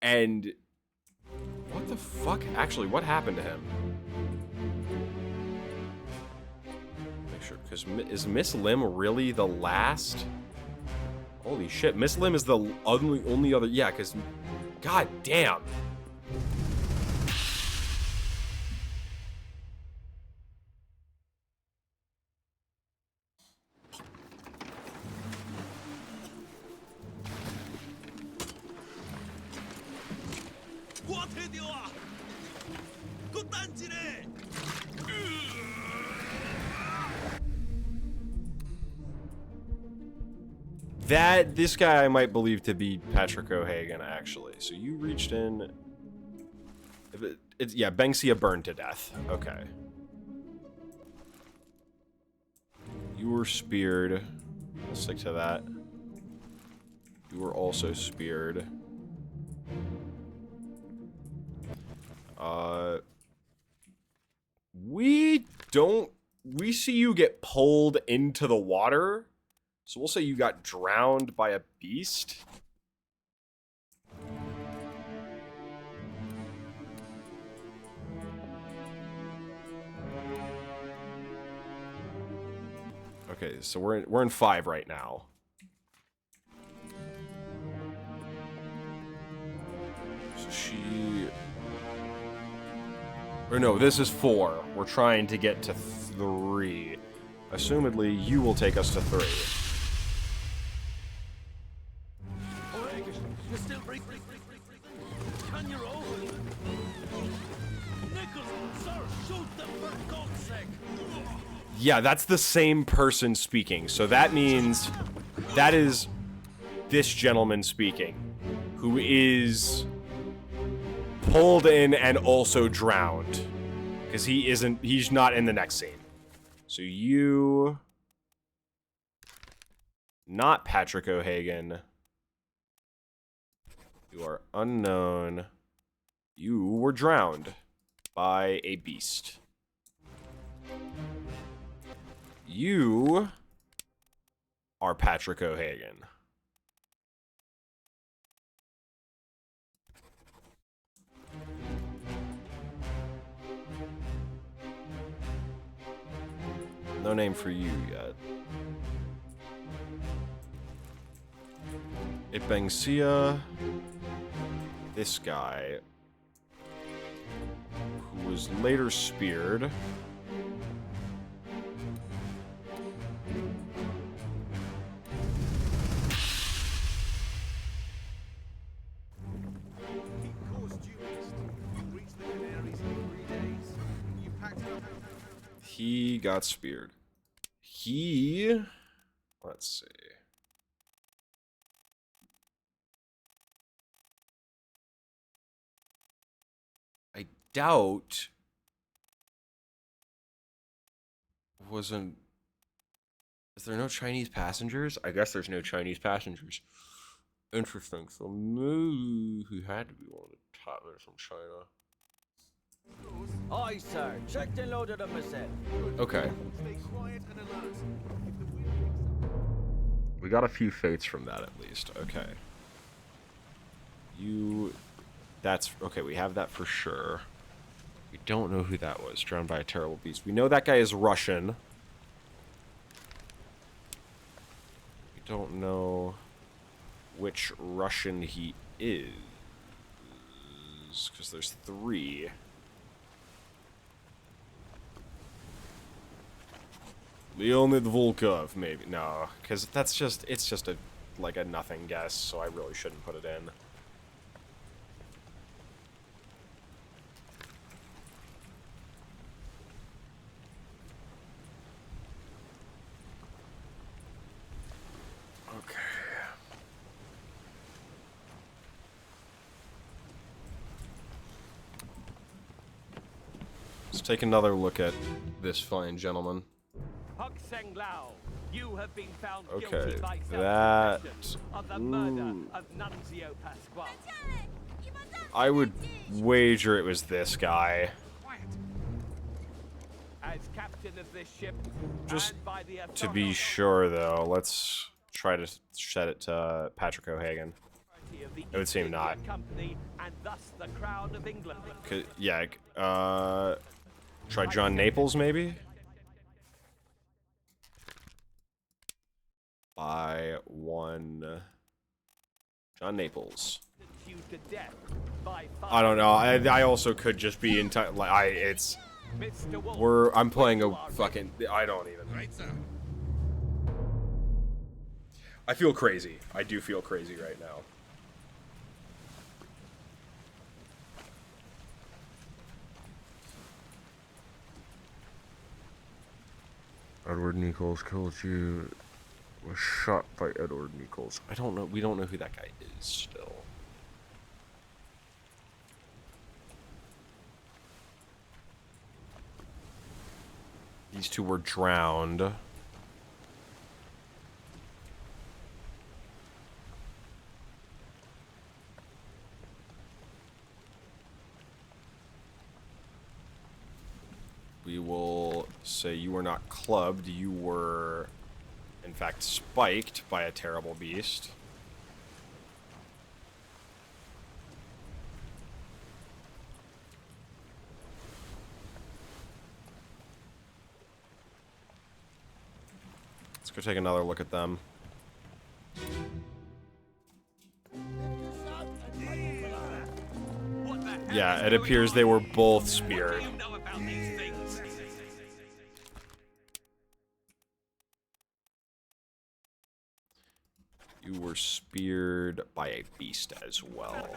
and what the fuck? Actually, what happened to him? Make sure, because is Miss Lim really the last? Holy shit, Miss Lim is the only other, yeah, because, god damn. This guy I might believe to be Patrick O'Hagan, actually. So you reached in... yeah, Banksia burned to death. Okay. You were speared. I'll stick to that. You were also speared. We see you get pulled into the water. So we'll say you got drowned by a beast. Okay, so we're in 5 right now. So Or no, this is 4. We're trying to get to 3. Assumedly, you will take us to 3. You're still breathing. Can you roll? Nichols, sir, shoot them for God's sake. Yeah, that's the same person speaking. So that means that is this gentleman speaking, who is pulled in and also drowned, because he's not in the next scene. So you, not Patrick O'Hagan, you are unknown, you were drowned by a beast. You are Patrick O'Hagan. No name for you yet. Ibengsia. This guy, who was later speared. He got speared. Let's see. I doubt is there no Chinese passengers? I guess there's no Chinese passengers. Interesting. So maybe he had to be one of the toddlers from China. Aye, sir. Checked and loaded them myself. Okay. Stay quiet and alert. We got a few fates from that at least. Okay. That's okay, we have that for sure. We don't know who that was. Drowned by a terrible beast. We know that guy is Russian. We don't know which Russian he is, because there's 3. Leonid Volkov, maybe. No, because it's just a nothing guess, so I really shouldn't put it in. Okay. Let's take another look at this fine gentleman. Hok Seng Lao, you have been found Okay, guilty by that... self-confession of the murder of Nunzio Pasquale. I would wager it was this guy. As captain of this ship, Just and by the to be sure, though, let's try to set it to Patrick O'Hagan. It would seem not. Company, and thus the crown of England. Yeah, try John Naples, maybe? By 1... John Naples. I don't know. I also could just be I'm playing a fucking... I don't even... I feel crazy. I do feel crazy right now. Edward Nichols killed you. Was shot by Edward Nichols. I don't know. We don't know who that guy is still. These 2 were drowned. We will say you were not clubbed. You were, in fact, spiked by a terrible beast. Let's go take another look at them. What the Yeah, it appears they were both speared. You know about these things. You were speared by a beast as well.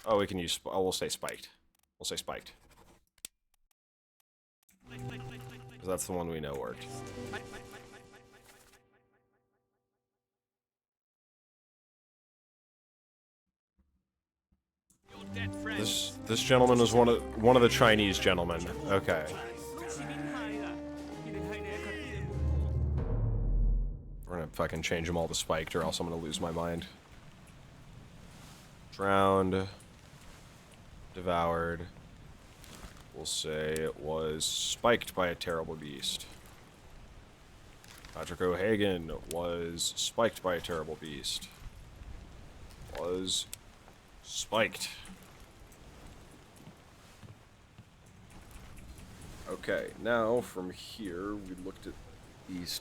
Oh, we can use... Oh, we'll say spiked. We'll say spiked. 'Cause that's the one we know worked. This gentleman was one of the Chinese gentlemen. Okay. We're gonna fucking change them all to spiked, or else I'm gonna lose my mind. Drowned. Devoured. We'll say it was spiked by a terrible beast. Patrick O'Hagan was spiked by a terrible beast. Was spiked. Okay, now from here we looked at these.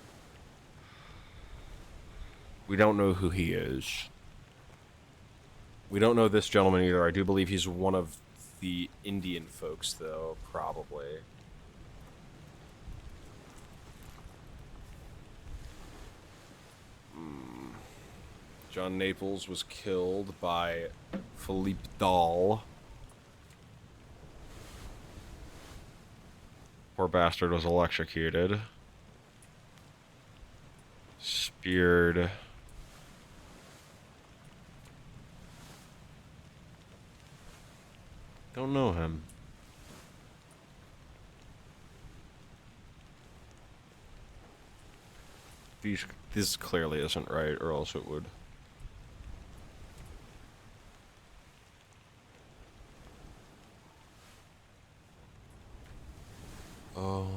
We don't know who he is. We don't know this gentleman either. I do believe he's one of the Indian folks, though, probably. John Naples was killed by Philippe Dahl. Poor bastard was electrocuted. Speared. Don't know him. This clearly isn't right, or else it would. Oh.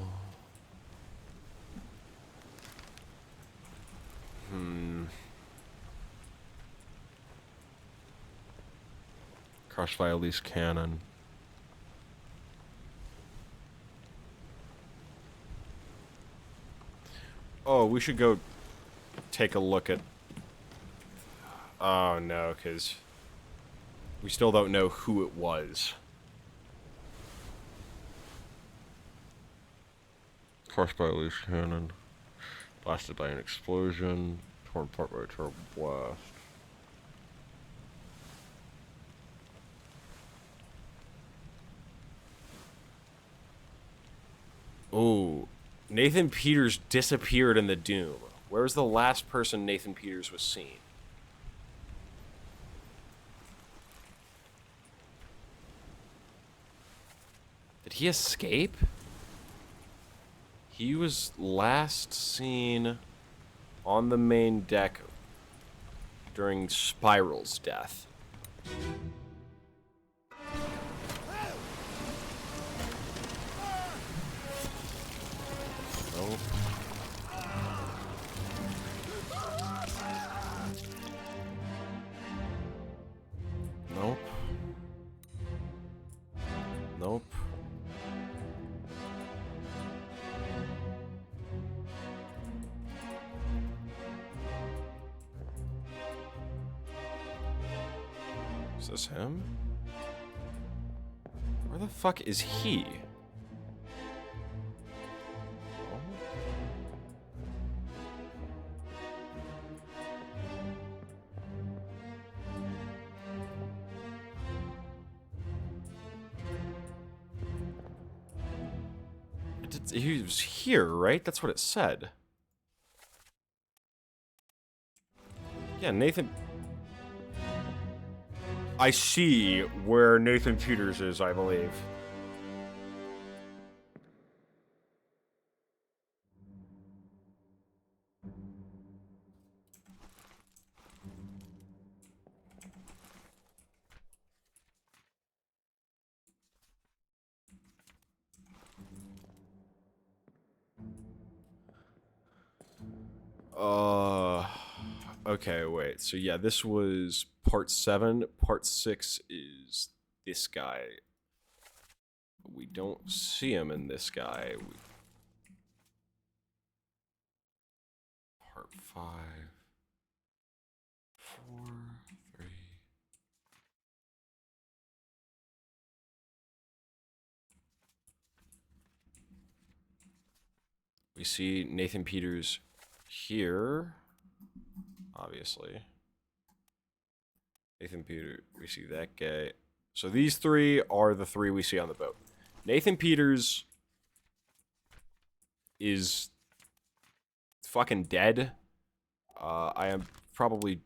Crushed by Elise Cannon. Oh, we should go take a look at... Oh, no, because we still don't know who it was. Crushed by Elise Cannon. Blasted by an explosion. Torn apart by a terrible blast. Oh, Nathan Peters disappeared in the Doom. Where was the last person Nathan Peters was seen? Did he escape? He was last seen on the main deck during Spiral's death. No. Nope. Nope. Is this him? Where the fuck is he? He was here, right? That's what it said. Yeah, Nathan... I see where Nathan Peters is, I believe. Okay, wait. So yeah, this was part 7. Part 6 is this guy. We don't see him in this guy. Part 5. 4, 3. We see Nathan Peters here, obviously. Nathan Peters, we see that guy. So these three are the three we see on the boat. Nathan Peters is fucking dead. I am probably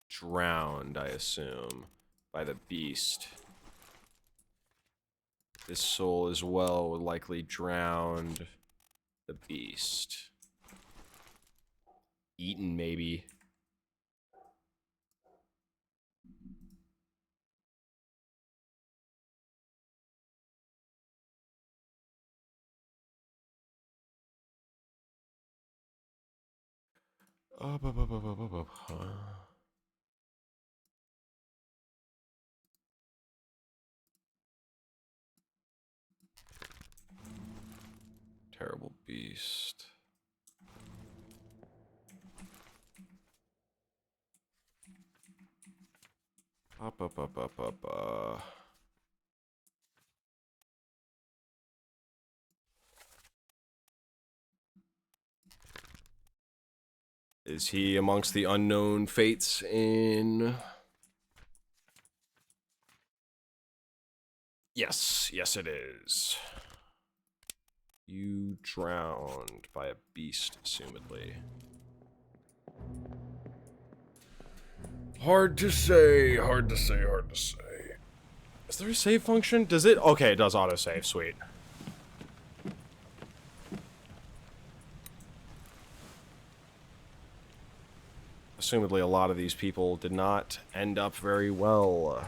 drowned, I assume, by the beast. This soul as well would likely drowned the beast. Eaten, maybe. Terrible beast. Up. Is he amongst the unknown fates in... Yes, it is. You drowned by a beast, assumedly. Hard to say. Is there a save function? Does it? Okay, it does autosave, sweet. Assumedly, a lot of these people did not end up very well.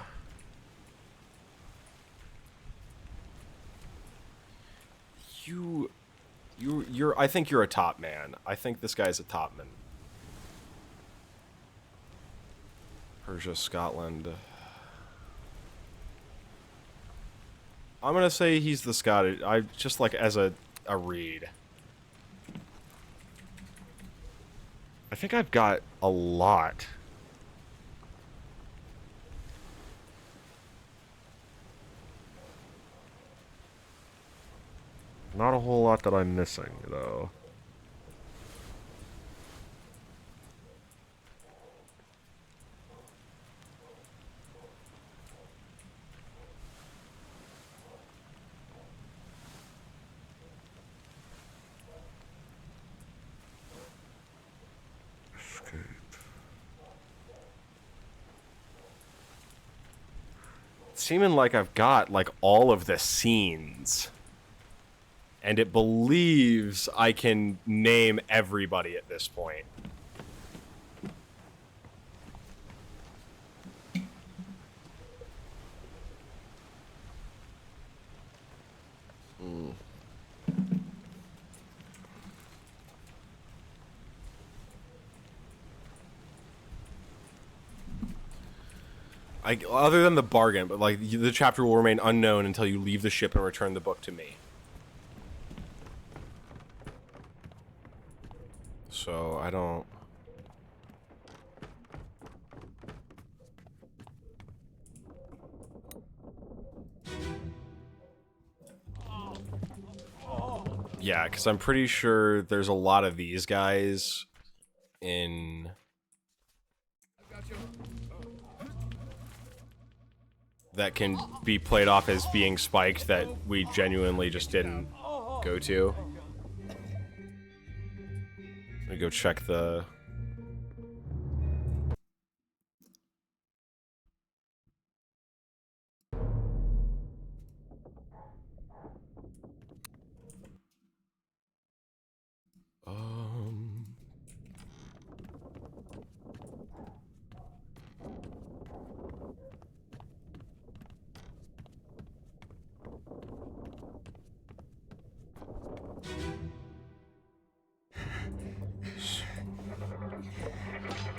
I think you're a top man. I think this guy's a top man. Persia, Scotland. I'm gonna say he's the Scottish. I just like as a read. I think I've got a lot. Not a whole lot that I'm missing, though. Seeming like I've got, like, all of the scenes. And it believes I can name everybody at this point. Other than the bargain, but like the chapter will remain unknown until you leave the ship and return the book to me. So I don't. Yeah, because I'm pretty sure there's a lot of these guys in. That can be played off as being spiked that we genuinely just didn't go to. Let me go check the...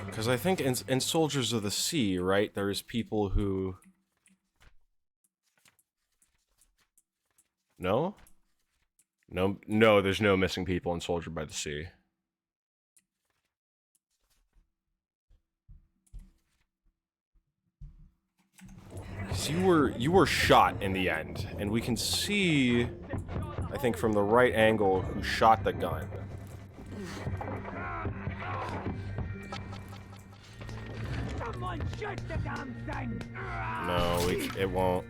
Because I think in Soldiers of the Sea, right, there's people who... No? No, there's no missing people in Soldier by the Sea. So you were shot in the end, and we can see... I think from the right angle, who shot the gun. Someone shoot the damn thing! No, it won't.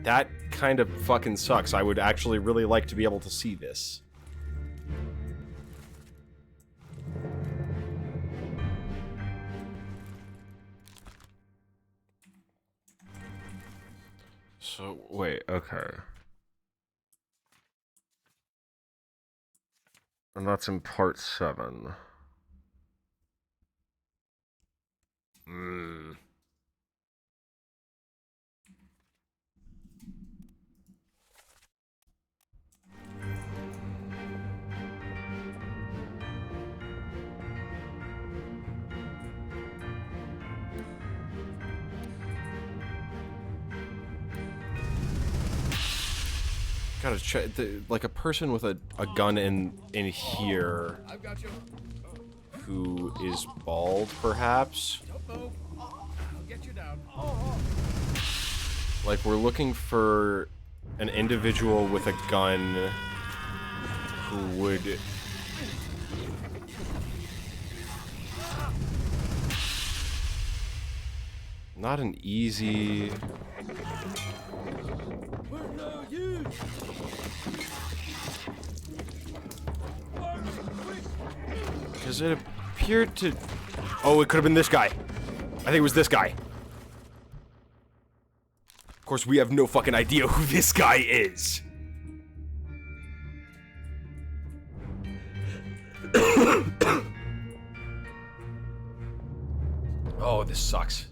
That kind of fucking sucks. I would actually really like to be able to see this. So, wait, okay. And that's in part 7. Hmm. Gotta check, like a person with a gun in here, who is bald, perhaps. Like we're looking for an individual with a gun who would. Not an easy. Because it appeared to... Oh, it could have been this guy. I think it was this guy. Of course, we have no fucking idea who this guy is. Oh, this sucks.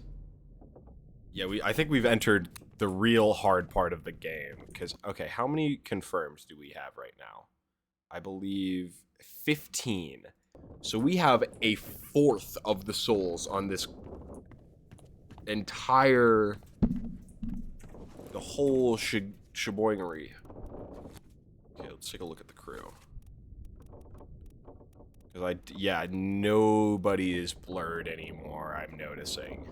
Yeah, I think we've entered the real hard part of the game. Because, okay, how many confirms do we have right now? I believe 15. So we have a fourth of the souls on this entire... The whole sheboingery. Okay, let's take a look at the crew. Because yeah, nobody is blurred anymore, I'm noticing.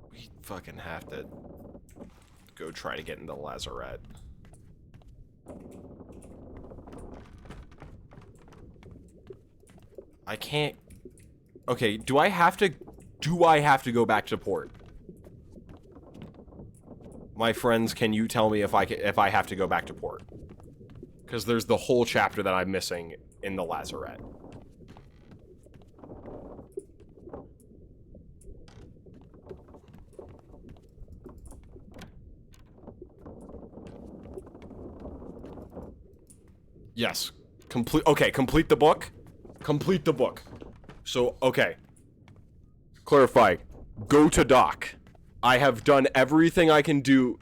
We fucking have to go try to get into Lazarette. I can't... Okay, do I have to go back to port? My friends, can you tell me if I have to go back to port? Because there's the whole chapter that I'm missing in the Lazarette. Yes. Okay, complete the book. Complete the book. So, okay. Clarify. Go to dock. I have done everything I can do.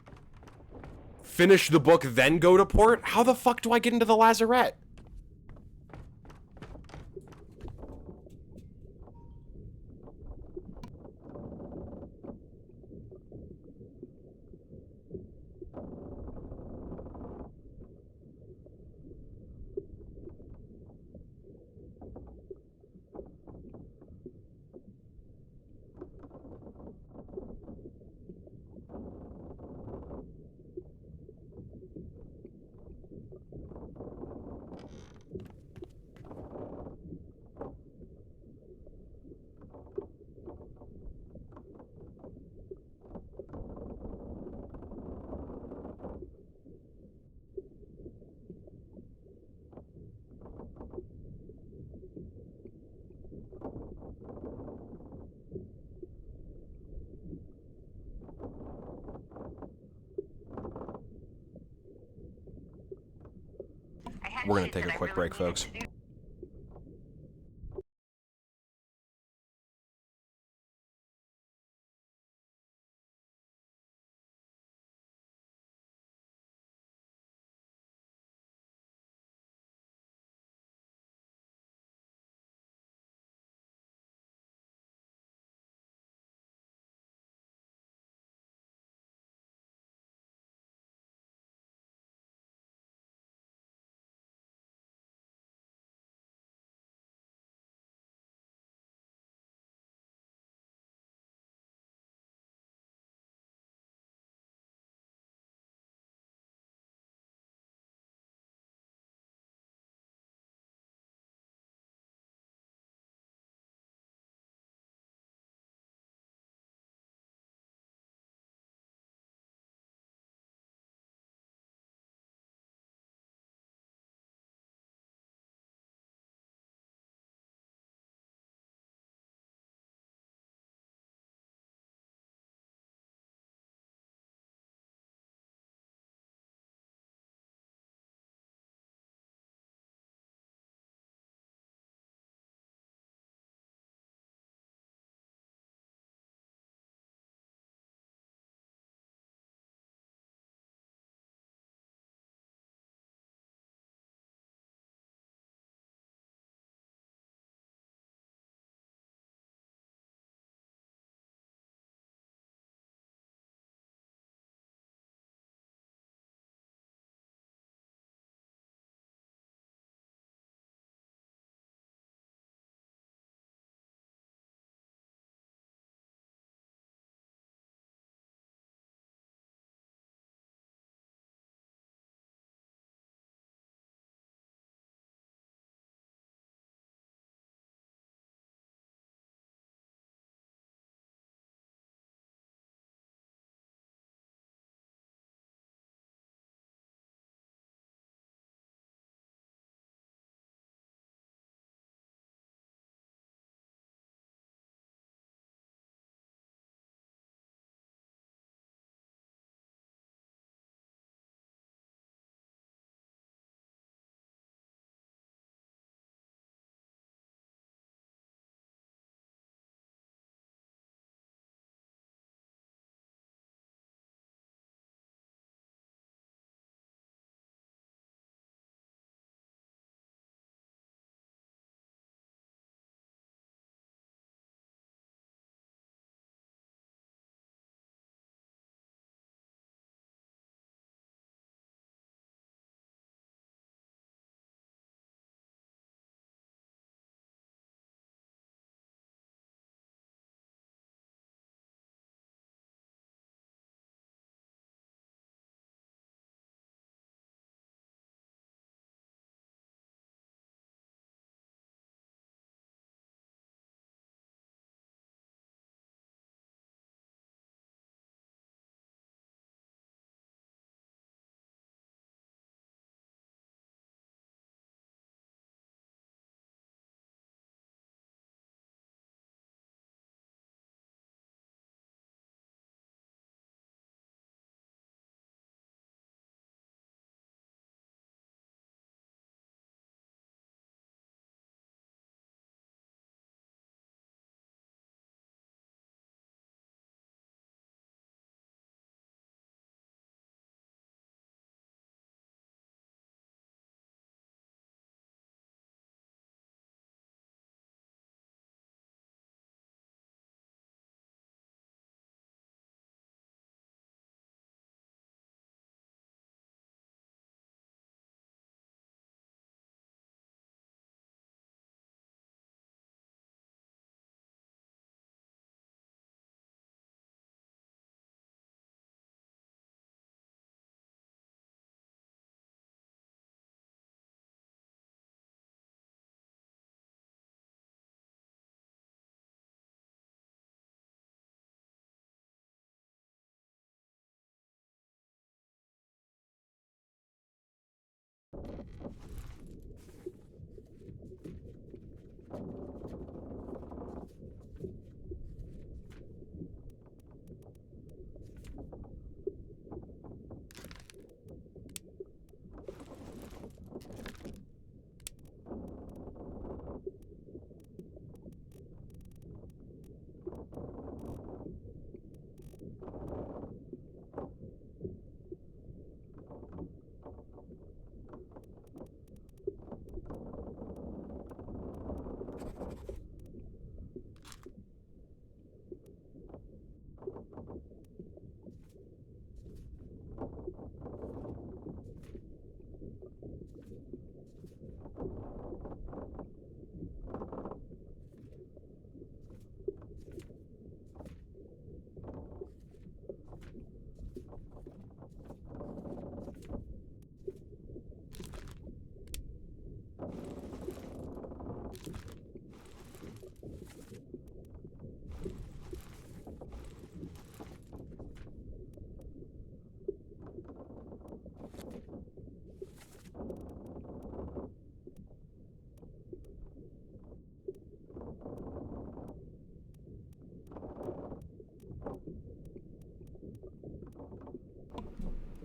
Finish the book, then go to port? How the fuck do I get into the Lazarette? We're gonna take a quick break, folks.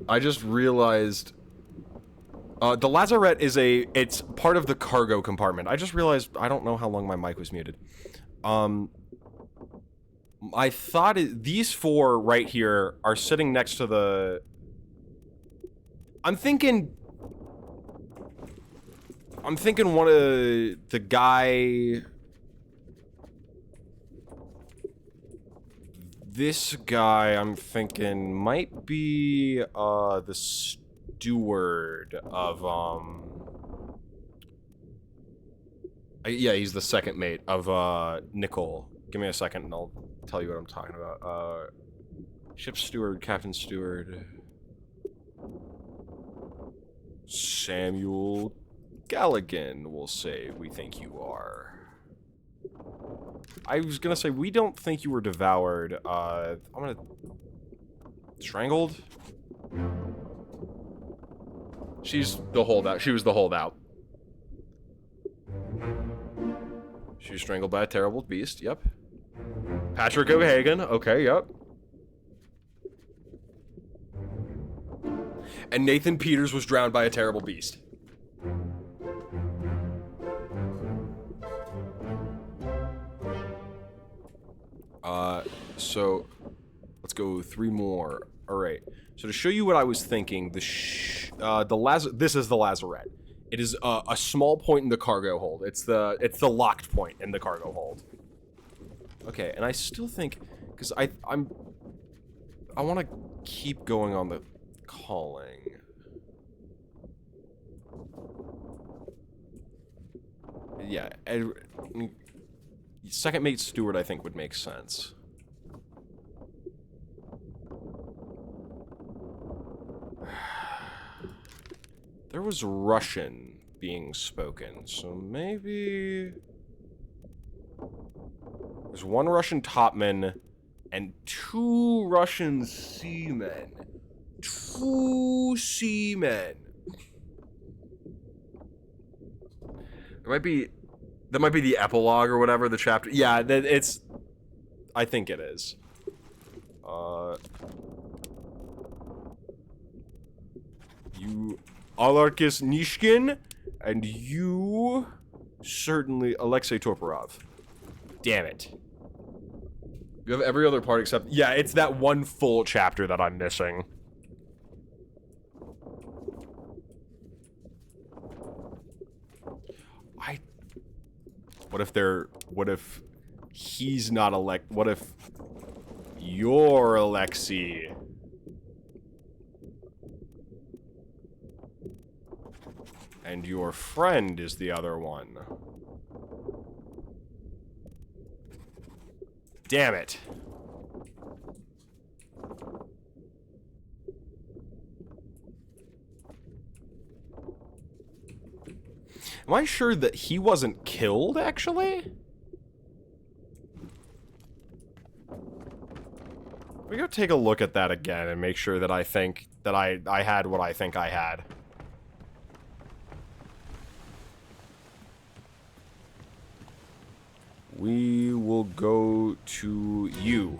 I just realized the lazarette is it's part of the cargo compartment. I just realized I don't know how long my mic was muted. I thought these four right here are sitting next to the... I'm thinking one of the guy... This guy, I'm thinking, might be, the steward of, yeah, he's the second mate of, Nicole. Give me a second and I'll tell you what I'm talking about. Ship steward, captain steward. Samuel Galligan, we'll say we think you are. I was gonna say, we don't think you were devoured. I'm gonna... Strangled? She's the holdout. She was the holdout. She was strangled by a terrible beast, yep. Patrick O'Hagan, okay, yep. And Nathan Peters was drowned by a terrible beast. So, let's go 3 more. Alright, so to show you what I was thinking, this is the lazarette. It is a small point in the cargo hold. It's the locked point in the cargo hold. Okay, and I still think, because I want to keep going on the calling. Yeah, second mate steward I think would make sense. There was Russian being spoken, so maybe... There's 1 Russian topman and 2 Russian seamen. 2 seamen. That might be the epilogue or whatever, the chapter. Yeah, I think it is. You... Alarkis Nishkin, and you... Certainly Alexei Toporov. Damn it. You have every other part except... Yeah, it's that 1 full chapter that I'm missing. What if he's not what if you're Alexei? And your friend is the other one. Damn it. Am I sure that he wasn't killed, actually? We go take a look at that again and make sure that I think that I had what I think I had. We will go to you.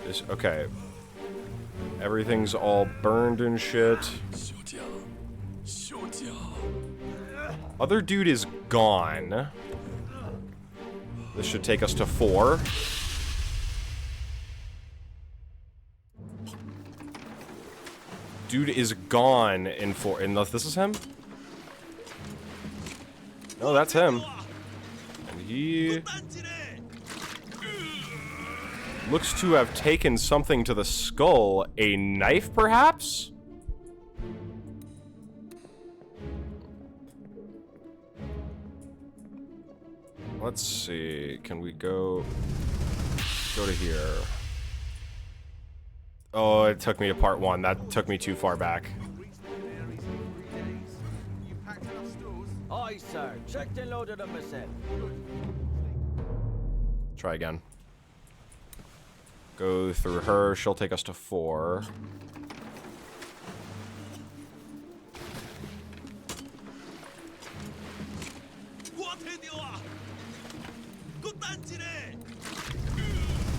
This, okay. Everything's all burned and shit. Other dude is gone. This should take us to 4. Dude is gone in 4. Unless this is him? No, that's him. And he looks to have taken something to the skull. A knife, perhaps? Let's see. Can we go to here? Oh, it took me to part 1. That took me too far back. Aye, sir. Checked and loaded them myself. Try again. Go through her. She'll take us to 4.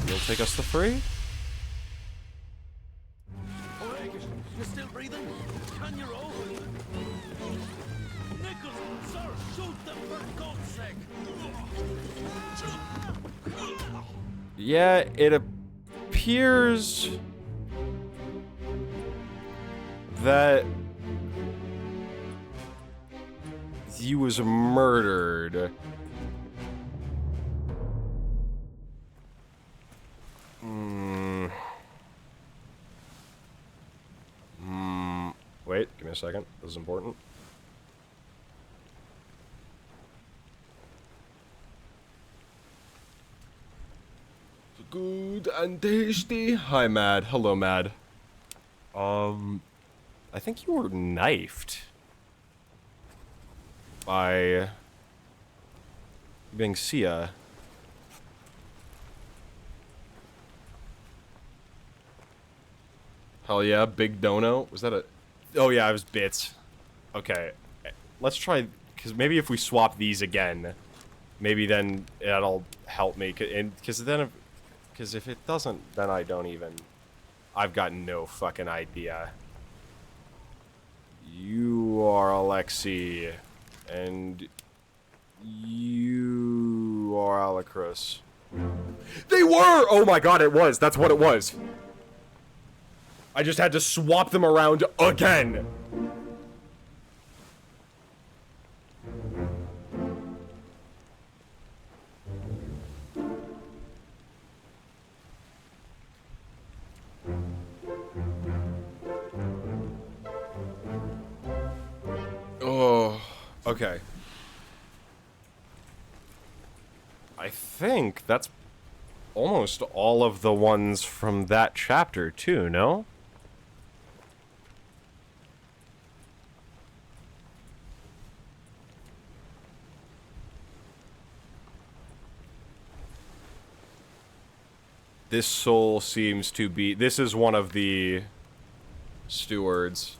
You'll take us to 3? You're still breathing? Can you roll? Nichols, sir, shoot them for God's sake! Yeah, it appears that he was murdered. Wait, give me a second. This is important. Good and tasty. Hi, Mad. Hello, Mad. I think you were knifed by Bingsia. Hell yeah, Big Dono. Was that a... Oh yeah, it was Bits. Okay. Let's try... Because maybe if we swap these again, maybe then that'll help me. Because then... Because if it doesn't, then I don't even... I've got no fucking idea. You are Alexi. And... You are Alacrus. They were! Oh my god, it was. That's what it was. I just had to swap them around again. Oh, okay. I think that's almost all of the ones from that chapter too, no? This soul seems to be... This is one of the stewards.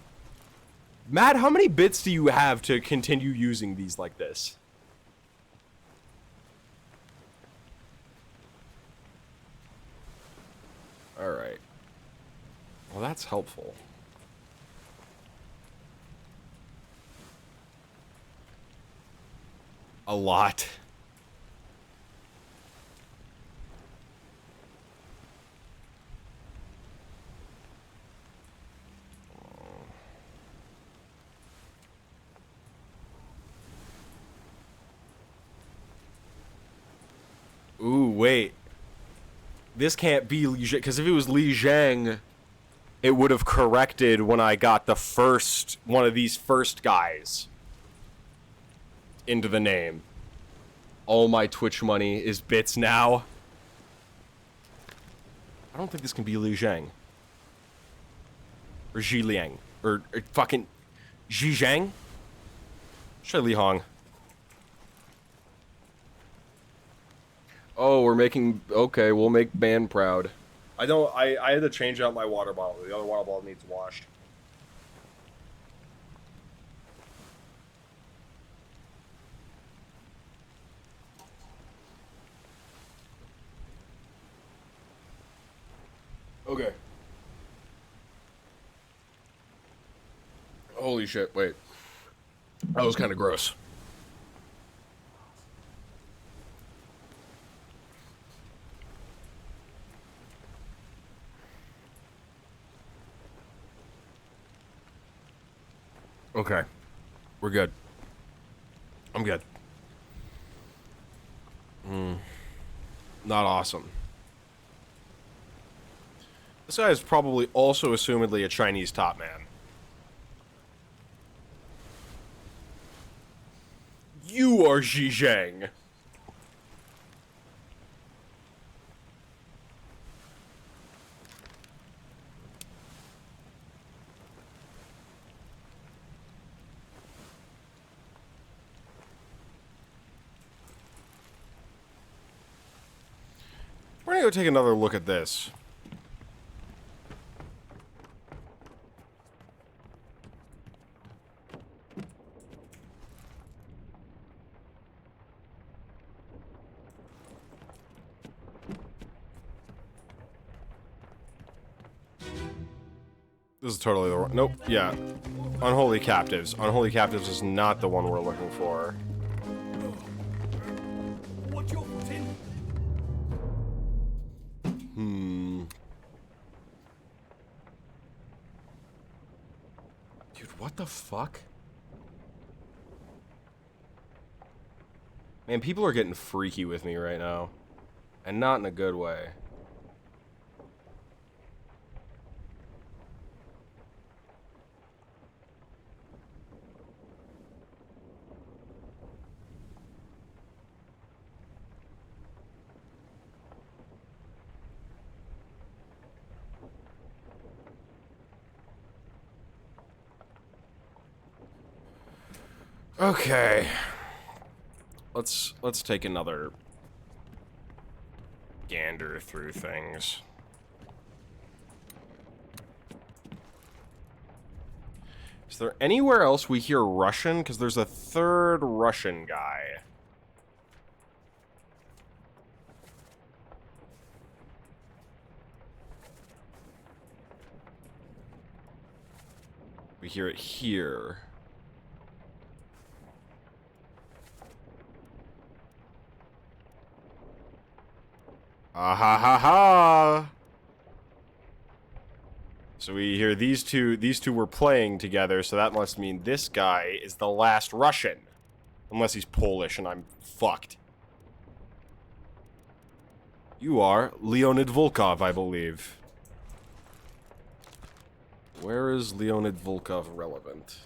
Matt, how many bits do you have to continue using these like this? Alright. Well, that's helpful. A lot. Ooh, wait. This can't be Li Zhang, because if it was Li Zhang, it would have corrected when I got the first, one of these first guys into the name. All my Twitch money is bits now. I don't think this can be Li Zhang. Or Zhi Liang. Or fucking Xi Zhang? Try Li Hong. Oh, we're making... Okay, we'll make Ban proud. I had to change out my water bottle. The other water bottle needs washed. Okay. Holy shit, wait. That was kind of gross. Okay. We're good. I'm good. Not awesome. This guy is probably also assumedly a Chinese top man. You are Xi Zhang. We're gonna go take another look at this. This is totally the wrong... Nope, yeah. Unholy Captives. Unholy Captives is not the one we're looking for. Watch your foot in. Dude, what the fuck? Man, people are getting freaky with me right now. And not in a good way. Okay. Let's take another gander through things. Is there anywhere else we hear Russian? Because there's a third Russian guy. We hear it here. Ah ha ha ha! So we hear these two were playing together, so that must mean this guy is the last Russian. Unless he's Polish and I'm fucked. You are Leonid Volkov, I believe. Where is Leonid Volkov relevant?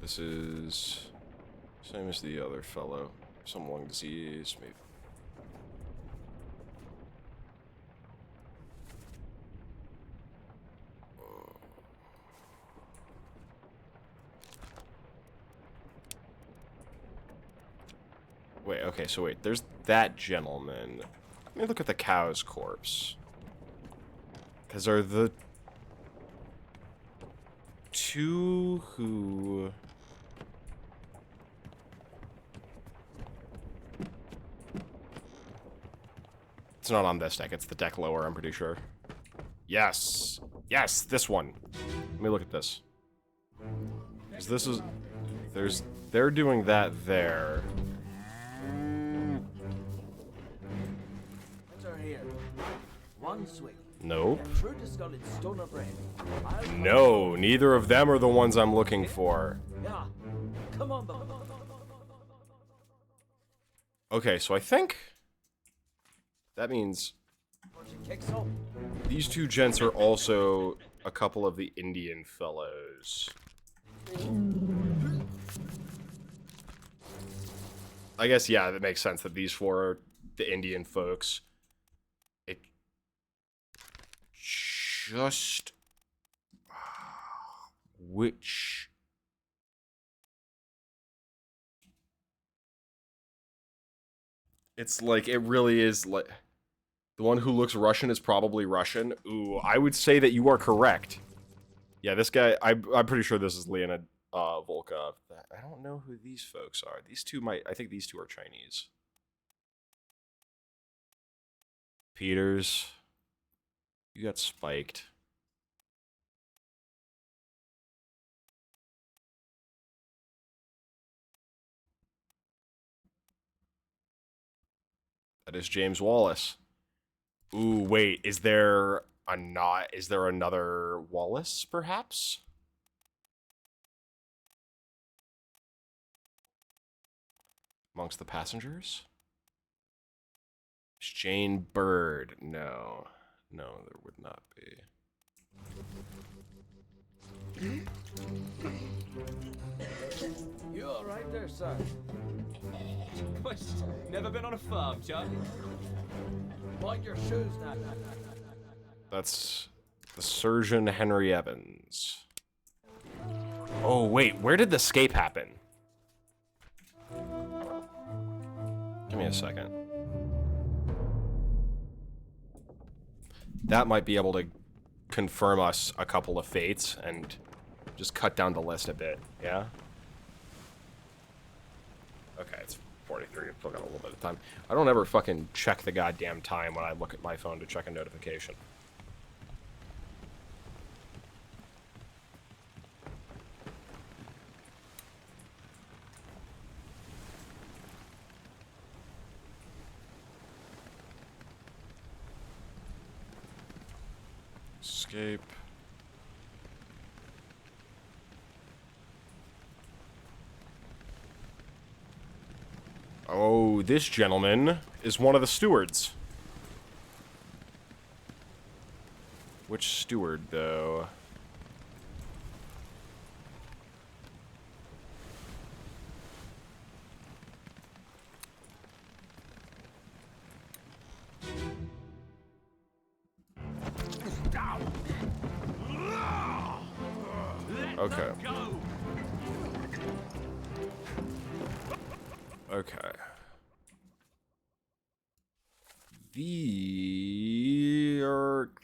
This is same as the other fellow. Some lung disease, maybe. Wait, okay, so wait, there's that gentleman. Let me look at the cow's corpse. Because are the two who... It's not on this deck, it's the deck lower, I'm pretty sure. Yes! Yes, this one! Let me look at this. Because this is... They're doing that there. Enter here. One swing. Nope. Get through the skull in Stoner Brain. No, neither of them are the ones I'm looking for. Yeah. Come on, Bob. Okay, so I think... That means... Kicks off. These two gents are also a couple of the Indian fellows. I guess, yeah, that makes sense that these four are the Indian folks. It just... Which... It's like, it really is like... The one who looks Russian is probably Russian. Ooh, I would say that you are correct. Yeah, this guy, I'm pretty sure this is Leonid Volkov. I don't know who these folks are. These two might. I think these two are Chinese. Peters, you got spiked. That is James Wallace. Ooh, wait, is there another Wallace, perhaps? Amongst the passengers? Jane Bird. No. No, there would not be. You all right there, sir? Never been on a farm, Chuck? Mind your shoes now. That's the Surgeon Henry Evans. Oh, wait, where did the escape happen? Give me a second. That might be able to confirm us a couple of fates and just cut down the list a bit, yeah? Okay, it's 43. I've still got a little bit of time. I don't ever fucking check the goddamn time when I look at my phone to check a notification. Escape. Oh, this gentleman is one of the stewards. Which steward, though? Okay. Okay. The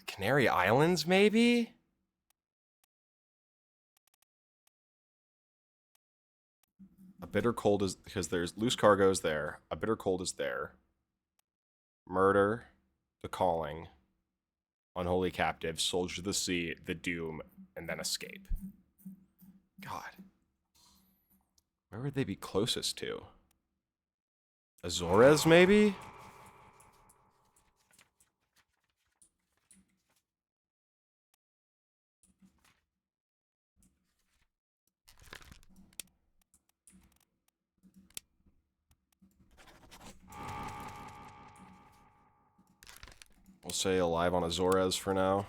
Canary Islands, maybe? A bitter cold is because there's loose cargoes there. A bitter cold is there. Murder, The Calling, Unholy Captive, Soldier of the Sea, The Doom, and then Escape. God. Where would they be closest to? Azores, maybe? We'll say alive on Azores for now.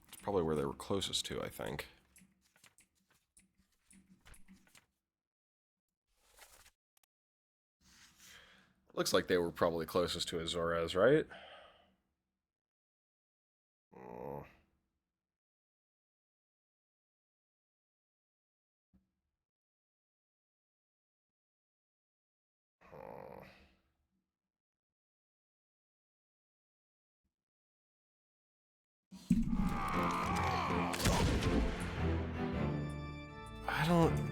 It's probably where they were closest to, I think. Looks like they were probably closest to Azores, right?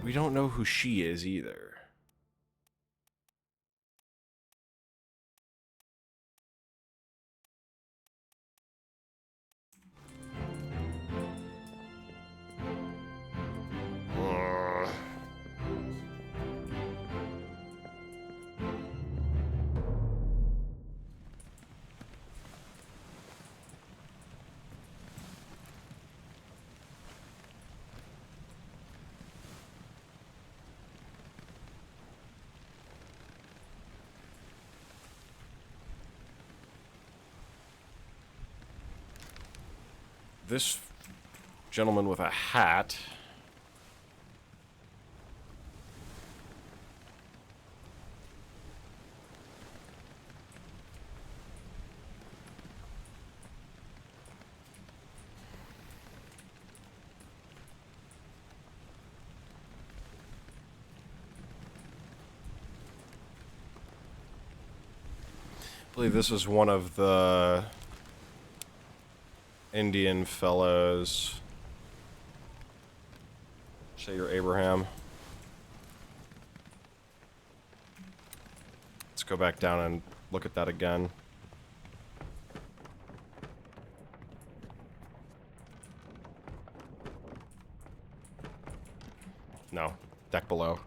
We don't know who she is either. This gentleman with a hat. believe this is one of the Indian fellows. Say you're Abraham. Let's go back down and look at that again. No, deck below.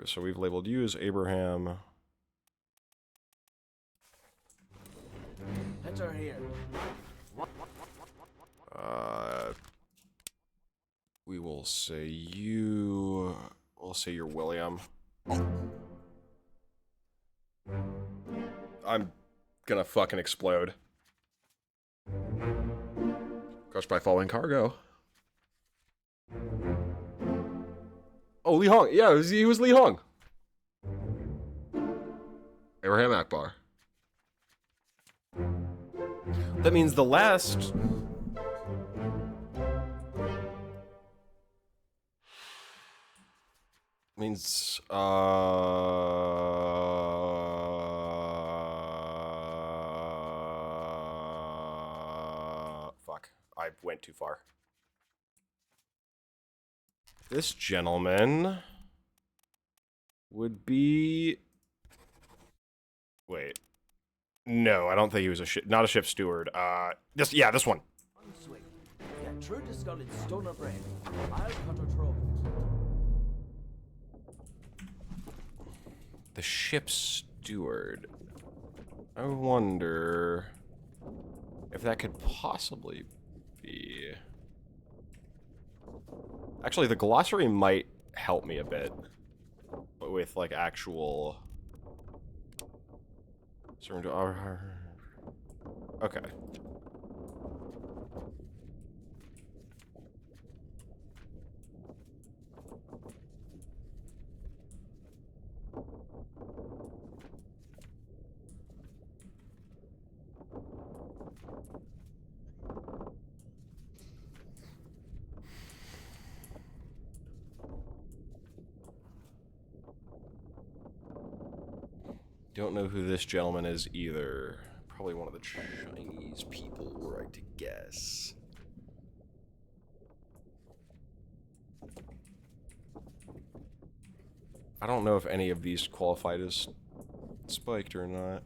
So we've labeled you as Abraham. Enter here. We will say you. We'll say you're William. I'm gonna fucking explode. Crushed by falling cargo. Oh, Li Hong. Yeah, he was Li Hong. Abraham Akbar. That means the last... means, fuck. I went too far. This gentleman would be... Wait. No, I don't think he was a ship... Not a ship steward. This one. Unswing. Get true to skull in stoner brain. I'll cut her throat. The ship steward. I wonder if that could possibly be... Actually, the glossary might help me a bit with, like, actual... Okay. Don't know who this gentleman is either. Probably one of the Chinese people, were I to guess. I don't know if any of these qualified as spiked or not.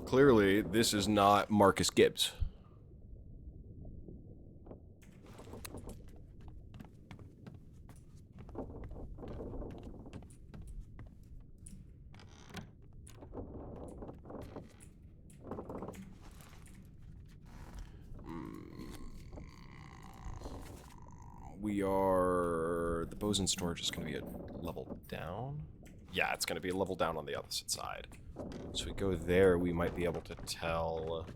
Clearly, this is not Marcus Gibbs. We are... The Bosun storage is going to be a level down? Yeah, it's going to be a level down on the opposite side. So we go there, we might be able to tell...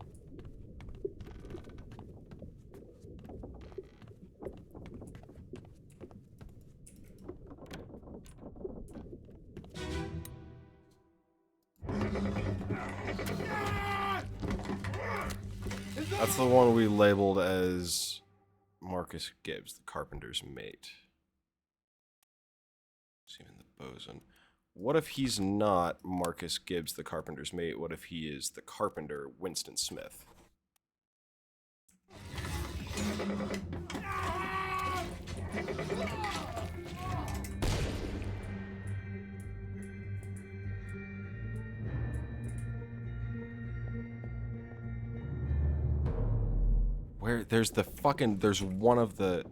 That's the one we labeled as Marcus Gibbs, the carpenter's mate. Even the bosun. What if he's not Marcus Gibbs, the carpenter's mate? What if he is the carpenter, Winston Smith? Where, there's the fucking, there's one of the...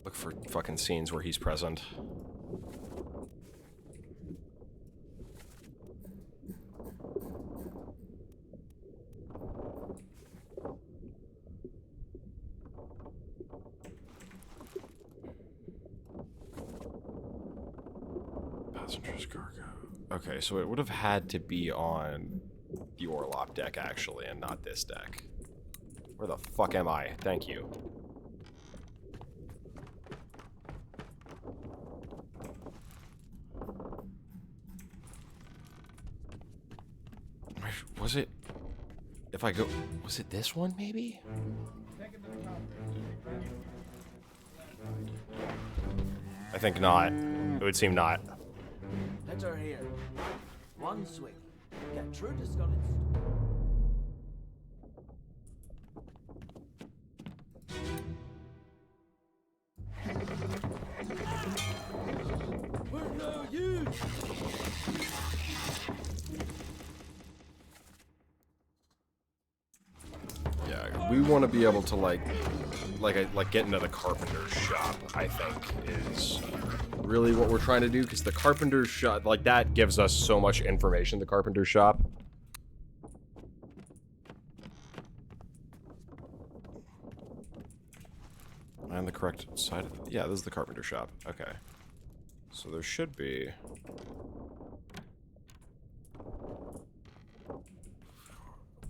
Look for fucking scenes where he's present. Passengers cargo. Okay, so it would have had to be on the Orlop deck, actually, and not this deck. Where the fuck am I? Thank you. Was it... If I go... Was it this one, maybe? I think not. It would seem not. Heads are here. One swing. Get through to Scullin's. Where are you? Yeah, we want to be able to like get into the carpenter's shop, I think, is really what we're trying to do, because the carpenter's shop, like, that gives us so much information, the carpenter's shop. Am I on the correct side of the... Yeah, this is the carpenter shop. Okay. So there should be...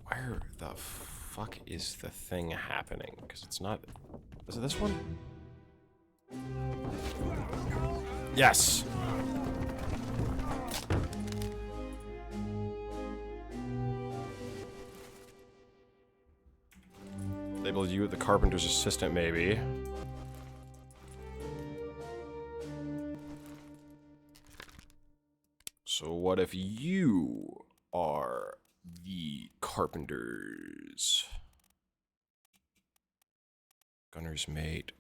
Where the fuck is the thing happening? Because it's not... Is it this one? Yes! Label you the carpenter's assistant, maybe. So what if you are the carpenter's gunner's mate?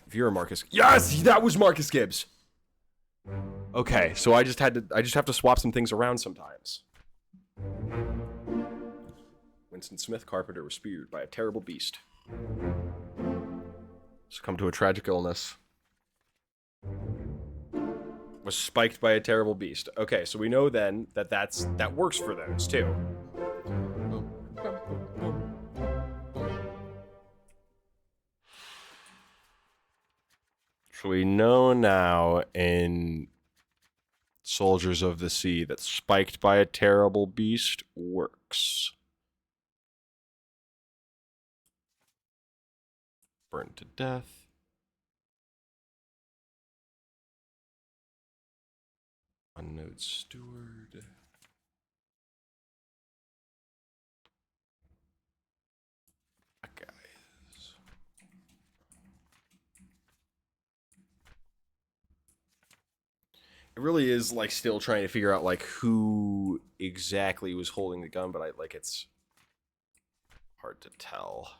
If you're a Marcus... Yes! That was Marcus Gibbs! Okay, so I just have to swap some things around sometimes. Winston Smith, carpenter, was speared by a terrible beast. Succumbed to a tragic illness. Was spiked by a terrible beast. Okay, so we know then that that works for those too. So we know now in Soldiers of the Sea that spiked by a terrible beast works. Burned to death. Unknown steward. Guys. It really is like still trying to figure out like who exactly was holding the gun, but it's hard to tell.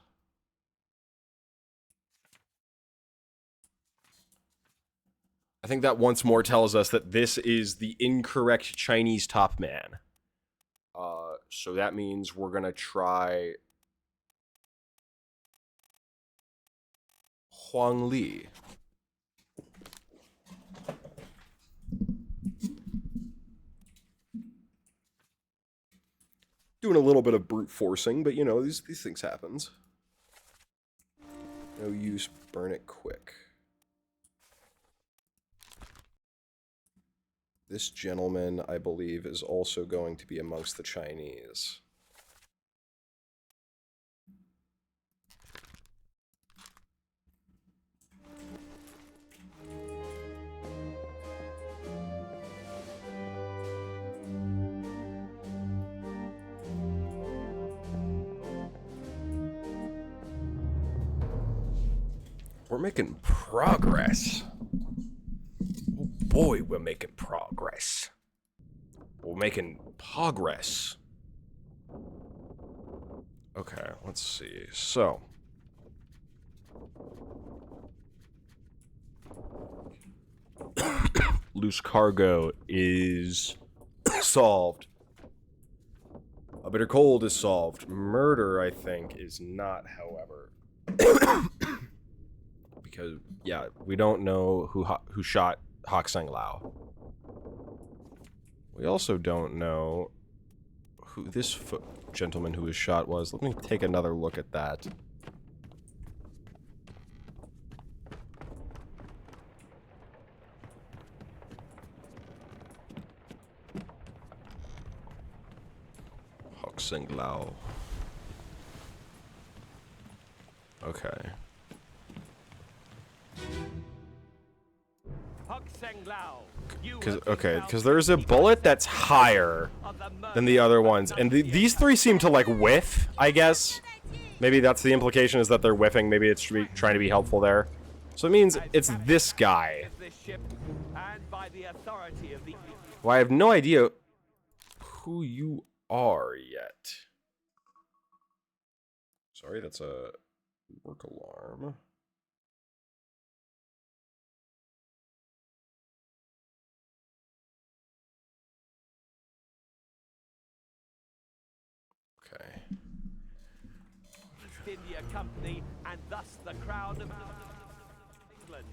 I think that once more tells us that this is the incorrect Chinese top man. So that means we're gonna try Huang Li. Doing a little bit of brute forcing, but you know, these things happens. No use, burn it quick. This gentleman, I believe, is also going to be amongst the Chinese. We're making progress. Oh boy, we're making progress. We're making progress. Okay, let's see. So. Loose cargo is solved. A bitter cold is solved. Murder, I think, is not, however. Because, yeah, we don't know who shot Hak Sang Lao. We also don't know who this gentleman who was shot was. Let me take another look at that. Senglao. Okay. Because there's a bullet that's higher than the other ones, and these three seem to like whiff, I guess. Maybe that's the implication, is that they're whiffing. Maybe it's trying to be helpful there. So it means it's this guy. Well, I have no idea who you are yet. Sorry, that's a work alarm. Okay. East India Company and thus the crown of England.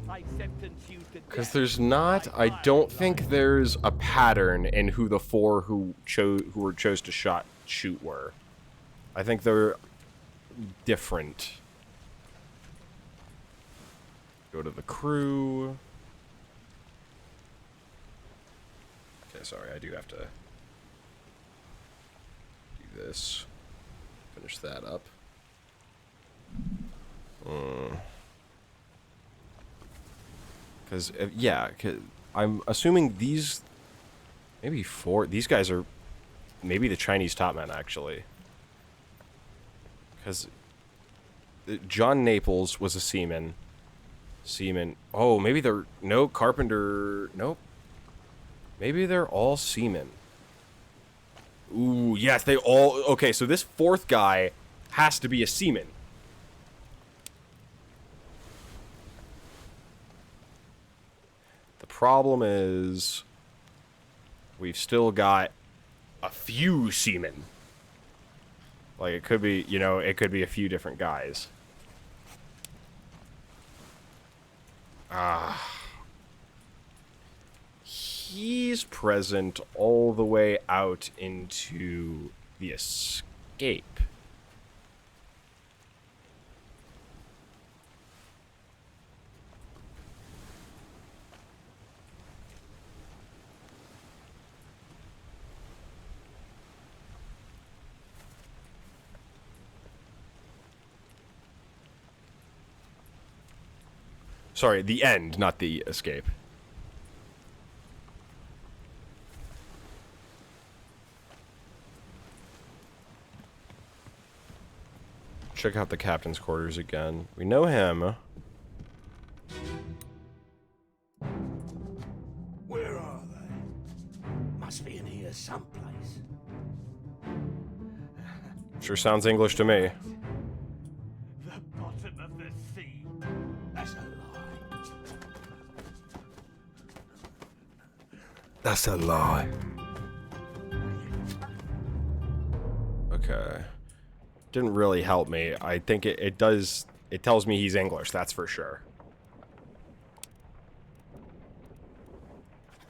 I sentence you to Because death. there's not, I don't think there's a pattern in who the four who chose to shoot were. I think they're different. Go to the crew. Okay, sorry, I do have to do this. Finish that up. Because, yeah, I'm assuming these, maybe these guys are maybe the Chinese top men, actually. Because John Naples was a seaman. Oh, maybe they're, no, carpenter, nope. Maybe they're all seamen. Ooh, yes, they all, okay, so this fourth guy has to be a seaman. The problem is, we've still got a few seamen. Like, it could be, you know, it could be a few different guys. He's present all the way out into the escape. Sorry, the end, not the escape. Check out the captain's quarters again. We know him. Where are they? Must be in here someplace. Sure sounds English to me. The bottom of the sea. That's a lie. That's a lie. Okay. Didn't really help me. I think it does, it tells me he's English, that's for sure.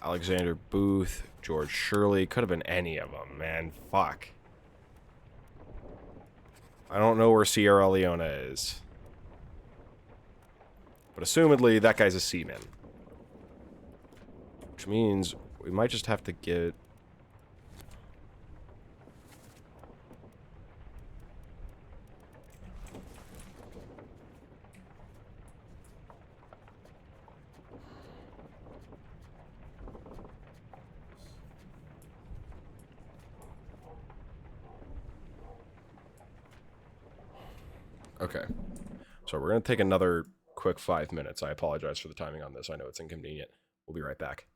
Alexander Booth, George Shirley, could have been any of them, man. Fuck. I don't know where Sierra Leone is. But assumedly, that guy's a seaman. Which means we might just have to get... Okay. So we're going to take another quick 5 minutes. I apologize for the timing on this. I know it's inconvenient. We'll be right back.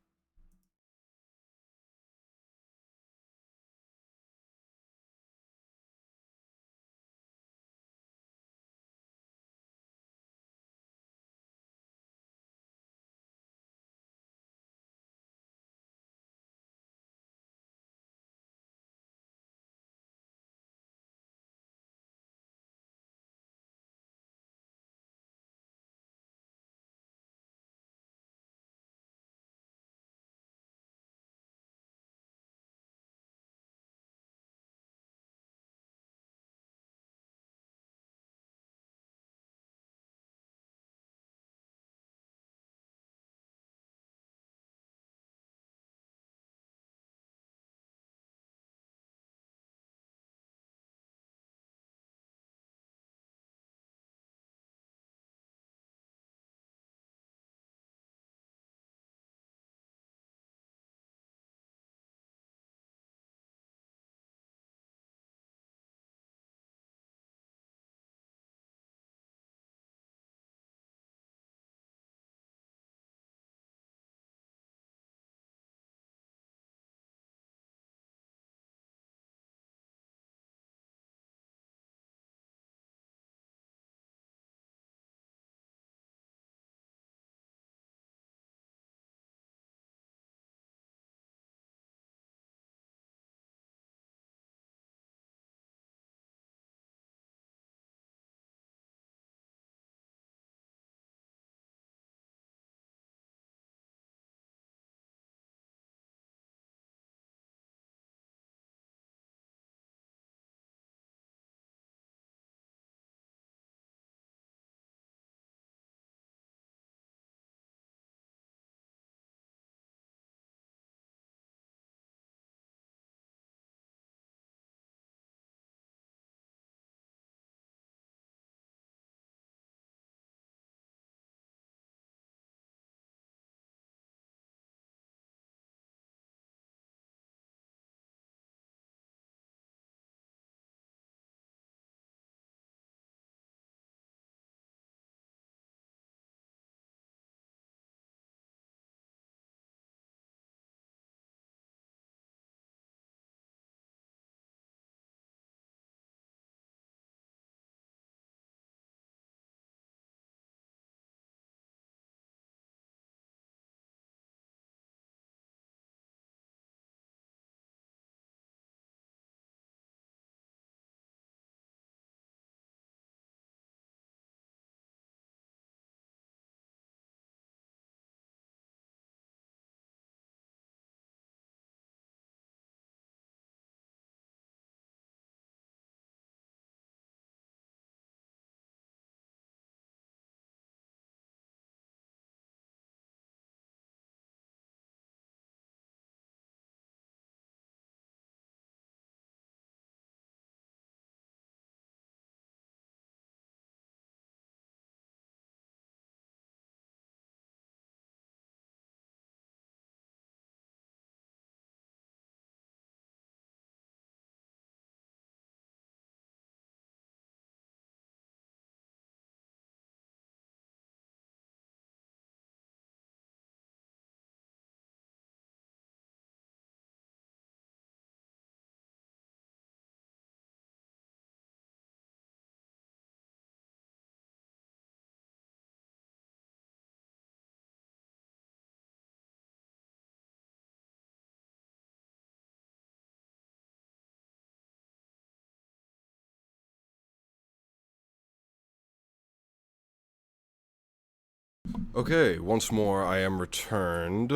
Okay, once more I am returned.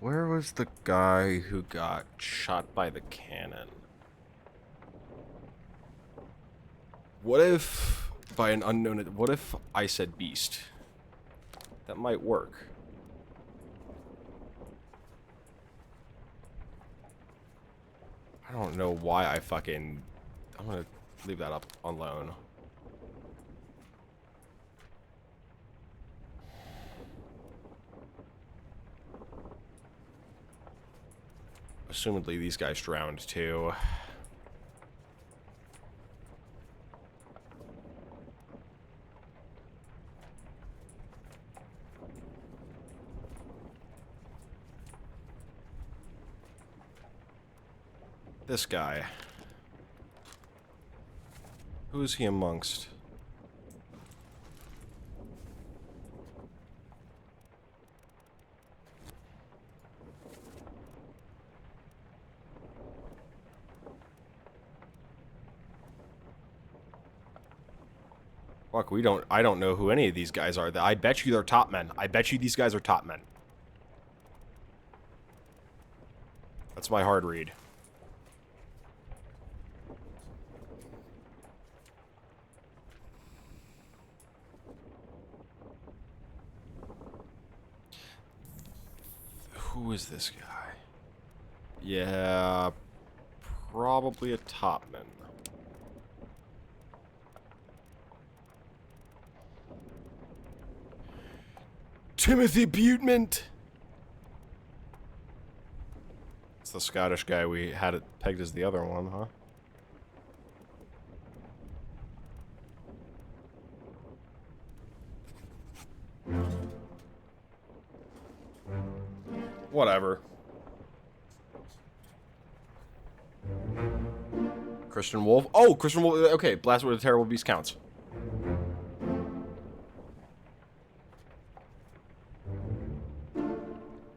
Where was the guy who got shot by the cannon? What if, by an unknown, what if I said beast? That might work. I don't know why I'm gonna leave that up alone. Assumedly these guys drowned too. This guy. Who is he amongst? Fuck, I don't know who any of these guys are. I bet you they're top men. I bet you these guys are top men. That's my hard read. Who is this guy? Yeah, probably a topman. Timothy Butement! It's the Scottish guy we had it pegged as the other one, huh? Whatever. Christian Wolf. Oh, Christian Wolf. Okay, Blast with a Terrible Beast counts.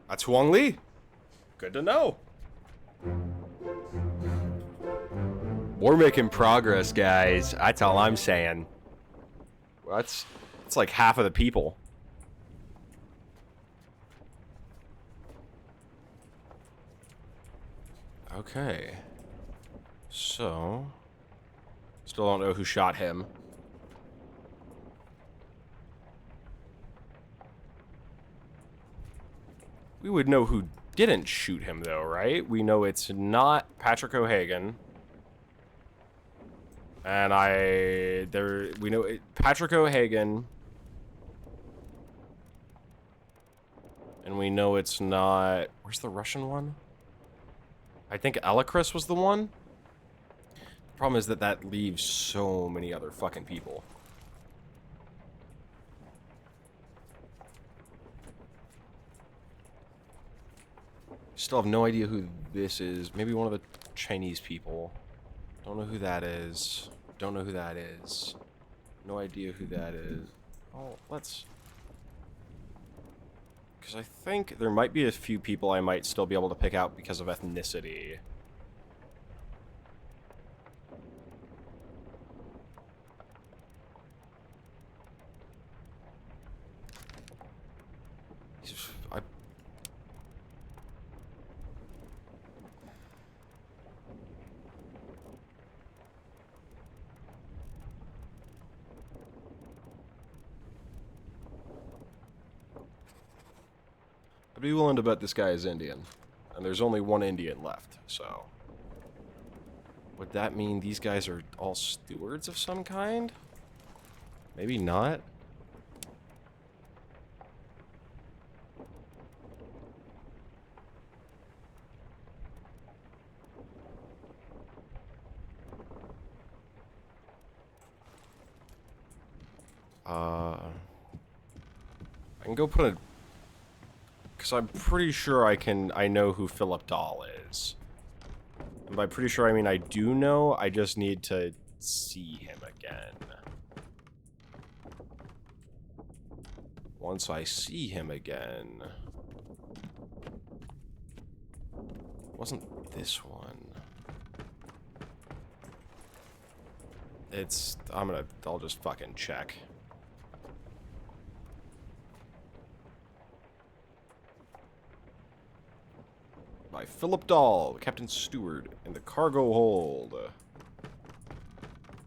That's Huang Li. Good to know. We're making progress, guys. That's all I'm saying. That's like half of the people. Okay. So, still don't know who shot him. We would know who didn't shoot him, though, right? We know it's not Patrick O'Hagan. And we know Patrick O'Hagan. And we know it's not, where's the Russian one? I think Elikris was the one. The problem is that leaves so many other fucking people. Still have no idea who this is. Maybe one of the Chinese people. Don't know who that is. Don't know who that is. No idea who that is. Oh, let's... Because I think there might be a few people I might still be able to pick out because of ethnicity. I'd be willing to bet this guy is Indian. And there's only one Indian left, so... Would that mean these guys are all stewards of some kind? Maybe not. I can go put a... Because I'm pretty sure I know who Philip Dahl is. And by pretty sure I mean I do know, I just need to see him again. Once I see him again... Wasn't this one. I'll just fucking check. By Philip Dahl, Captain Steward, in the cargo hold.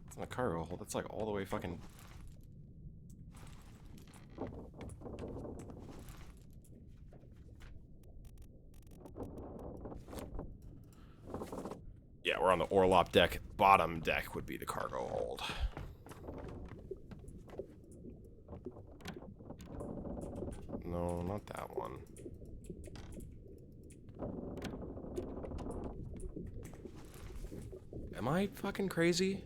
It's not a cargo hold, that's like all the way fucking... Yeah, we're on the Orlop deck. Bottom deck would be the cargo hold. No, not that one. Am I fucking crazy?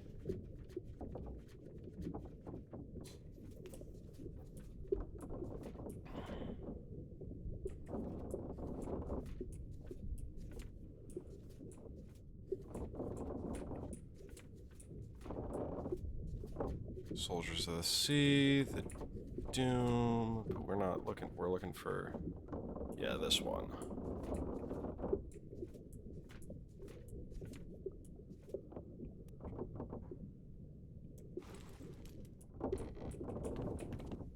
Soldiers of the Sea, the Doom, but we're not looking, we're looking for, yeah, this one.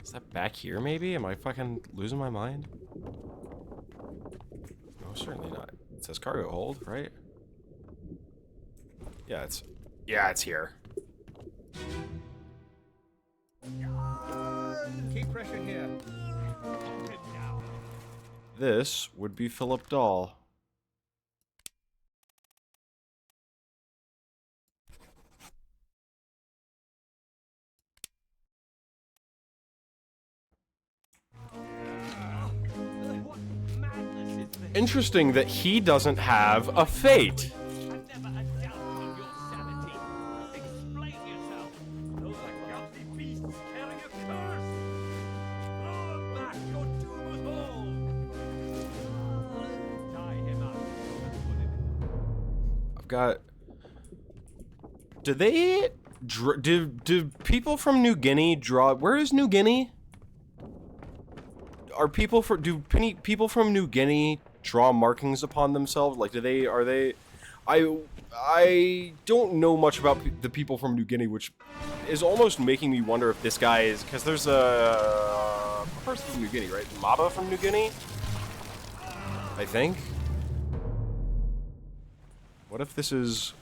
Is that back here, maybe? Am I fucking losing my mind? No, certainly not. It says cargo hold, right? Yeah, it's here. Keep pressure here. This would be Philip Dahl. Interesting that he doesn't have a fate. Got. Do they do people from New Guinea draw? Where is New Guinea? Are people people from New Guinea draw markings upon themselves? Like, are they? I don't know much about the people from New Guinea, which is almost making me wonder if this guy is, because there's a person from New Guinea, right? Maba from New Guinea, I think. What if this is...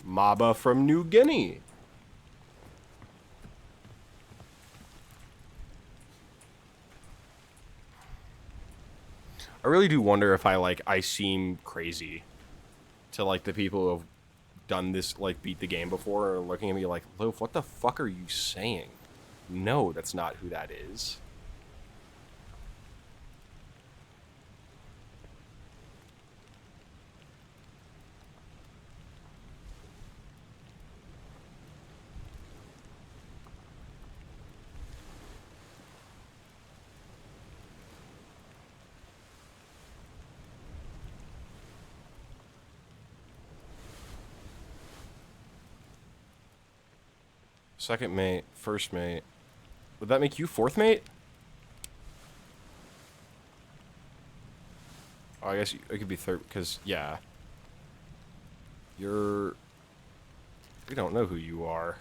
Maba from New Guinea? I really do wonder if I seem crazy to, like, the people who have done this, like, beat the game before, are looking at me like, Loaf, what the fuck are you saying? No, that's not who that is. Second mate, first mate. Would that make you fourth mate? Oh, I guess it could be third, because, yeah. We don't know who you are.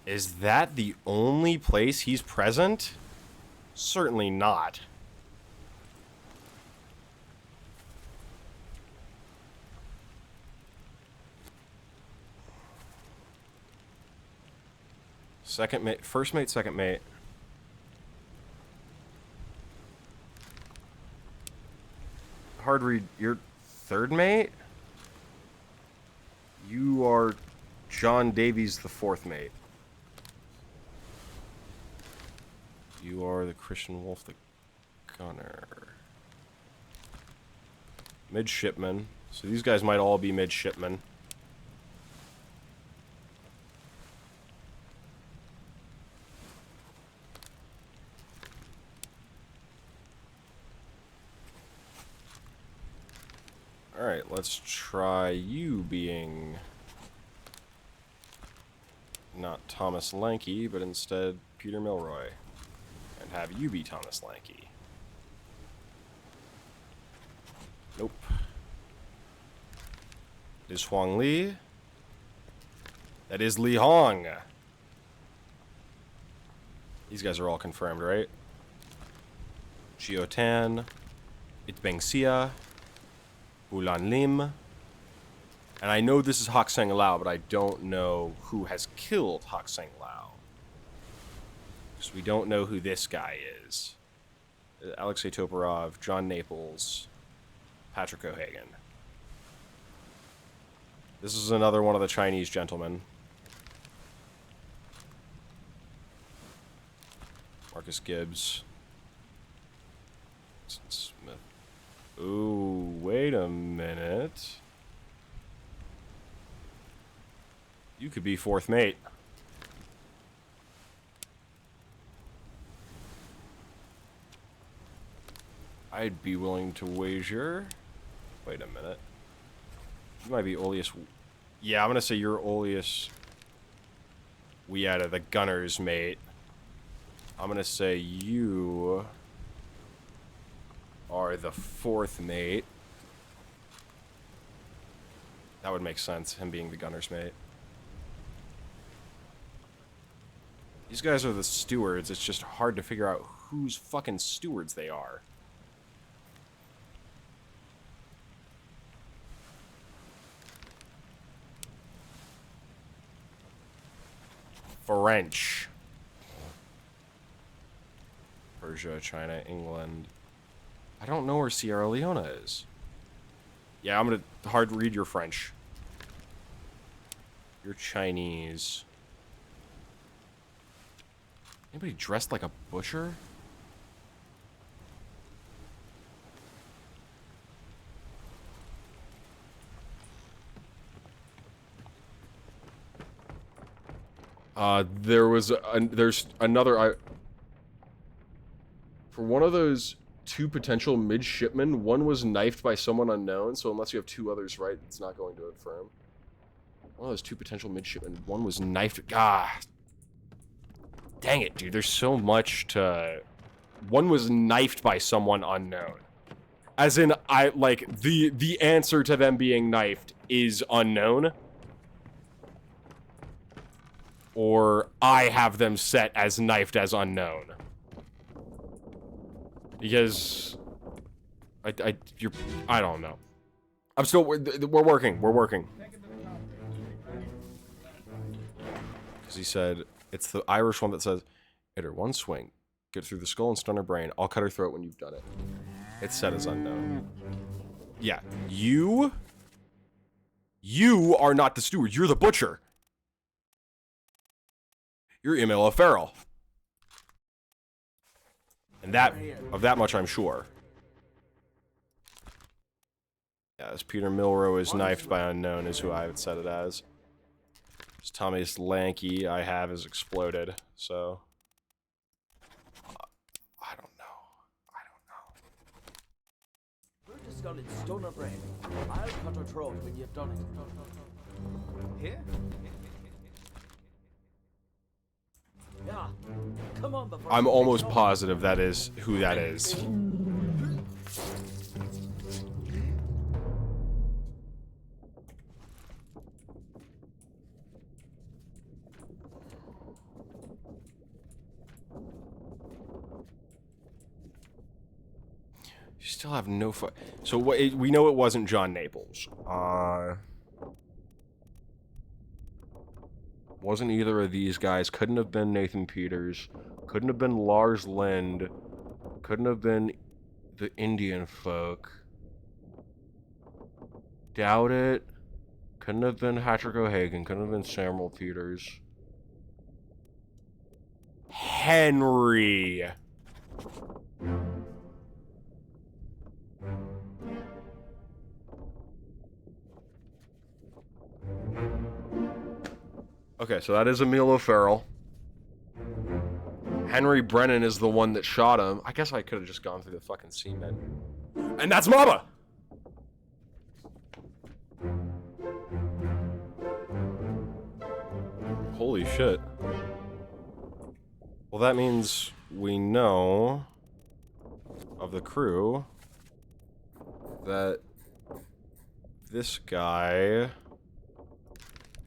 Is that the only place he's present? Certainly not. Second mate, first mate, second mate. Hard read, you're third mate? You are John Davies, the fourth mate. You are the Christian Wolf, the gunner. Midshipman. So these guys might all be midshipmen. Alright, let's try you being not Thomas Lanky, but instead Peter Milroy. And have you be Thomas Lanky. Nope. It is Huang Li. That is Li Hong. These guys are all confirmed, right? Xiao Tan, Itbeng Xia, Bulan Lim. And I know this is Hak Seng Lao, but I don't know who has killed Hak Seng Lao. Because we don't know who this guy is. Alexei Toporov, John Naples, Patrick O'Hagan. This is another one of the Chinese gentlemen. Marcus Gibbs. Smith. Ooh, wait a minute. You could be fourth mate. I'd be willing to wager. Wait a minute. You might be Olius. Yeah, I'm gonna say you're Olius Wieta, the gunner's mate. I'm gonna say you are the fourth mate. That would make sense, him being the gunner's mate. These guys are the stewards. It's just hard to figure out whose fucking stewards they are. French. Persia, China, England. I don't know where Sierra Leone is. Yeah, I'm gonna hard read your French. You're Chinese. Anybody dressed like a butcher? There's another. For one of those two potential midshipmen, one was knifed by someone unknown. So unless you have two others right, it's not going to affirm. One of those two potential midshipmen, one was knifed. God, dang it, dude. There's so much to. One was knifed by someone unknown. As in, the answer to them being knifed is unknown. Or I have them set as knifed as unknown. Because I don't know. I'm still we're working. Because he said it's the Irish one that says, "Hit her one swing, get through the skull and stun her brain. I'll cut her throat when you've done it." It's set as unknown. Yeah, you are not the steward. You're the butcher. You're Emil O'Farrell. And of that much I'm sure. Yeah, this Peter Milroy is knifed by unknown is who I would set it as. This Thomas Lanky I have is exploded, so. I don't know. Root a skull in stone or brain. I'll cut her throat when you've done it. Here? Yeah. Come on before I'm almost positive that is who that is. You still have no so we know it wasn't John Naples. Wasn't either of these guys. Couldn't have been Nathan Peters. Couldn't have been Lars Lind. Couldn't have been the Indian folk. Doubt it. Couldn't have been Patrick O'Hagan. Couldn't have been Samuel Peters. Henry. Okay, so that is Emil O'Farrell. Henry Brennan is the one that shot him. I guess I could have just gone through the fucking scene menu. And that's Mama! Holy shit. Well, that means we know of the crew that this guy,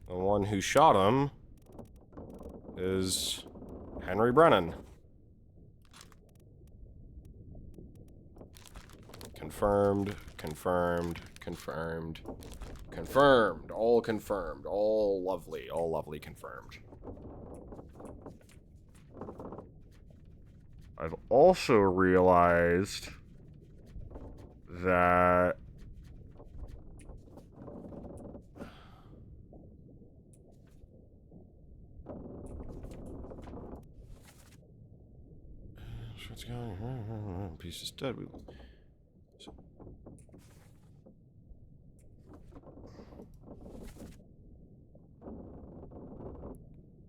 the one who shot him, is Henry Brennan. Confirmed, confirmed, confirmed, confirmed. All confirmed. All lovely confirmed. I've also realized that what's going on? Piece is dead.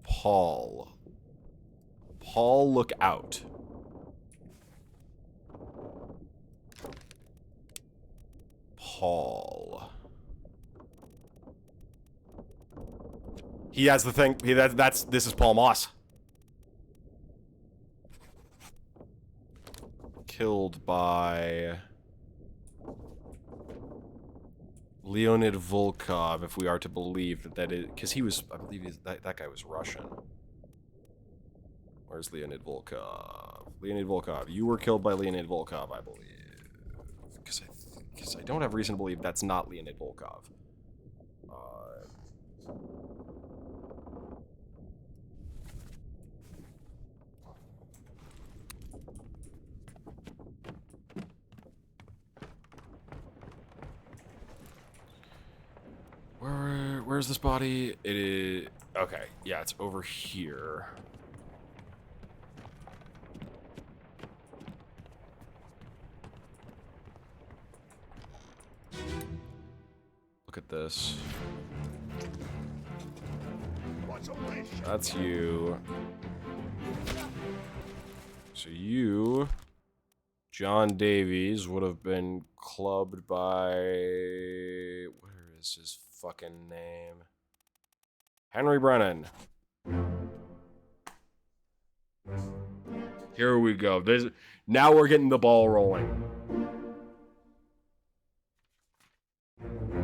Paul. Paul, look out. Paul. He has the thing. This is Paul Moss. Killed by Leonid Volkov, if we are to believe that is, because he was, I believe that guy was Russian. Where's Leonid Volkov? Leonid Volkov, you were killed by Leonid Volkov, I believe. Because I don't have reason to believe that's not Leonid Volkov. Where's this body? It is... Okay, yeah, it's over here. Look at this. That's you. So you, John Davies, would have been clubbed by... Where is his fucking name? Henry Brennan. Here we go. Now we're getting the ball rolling.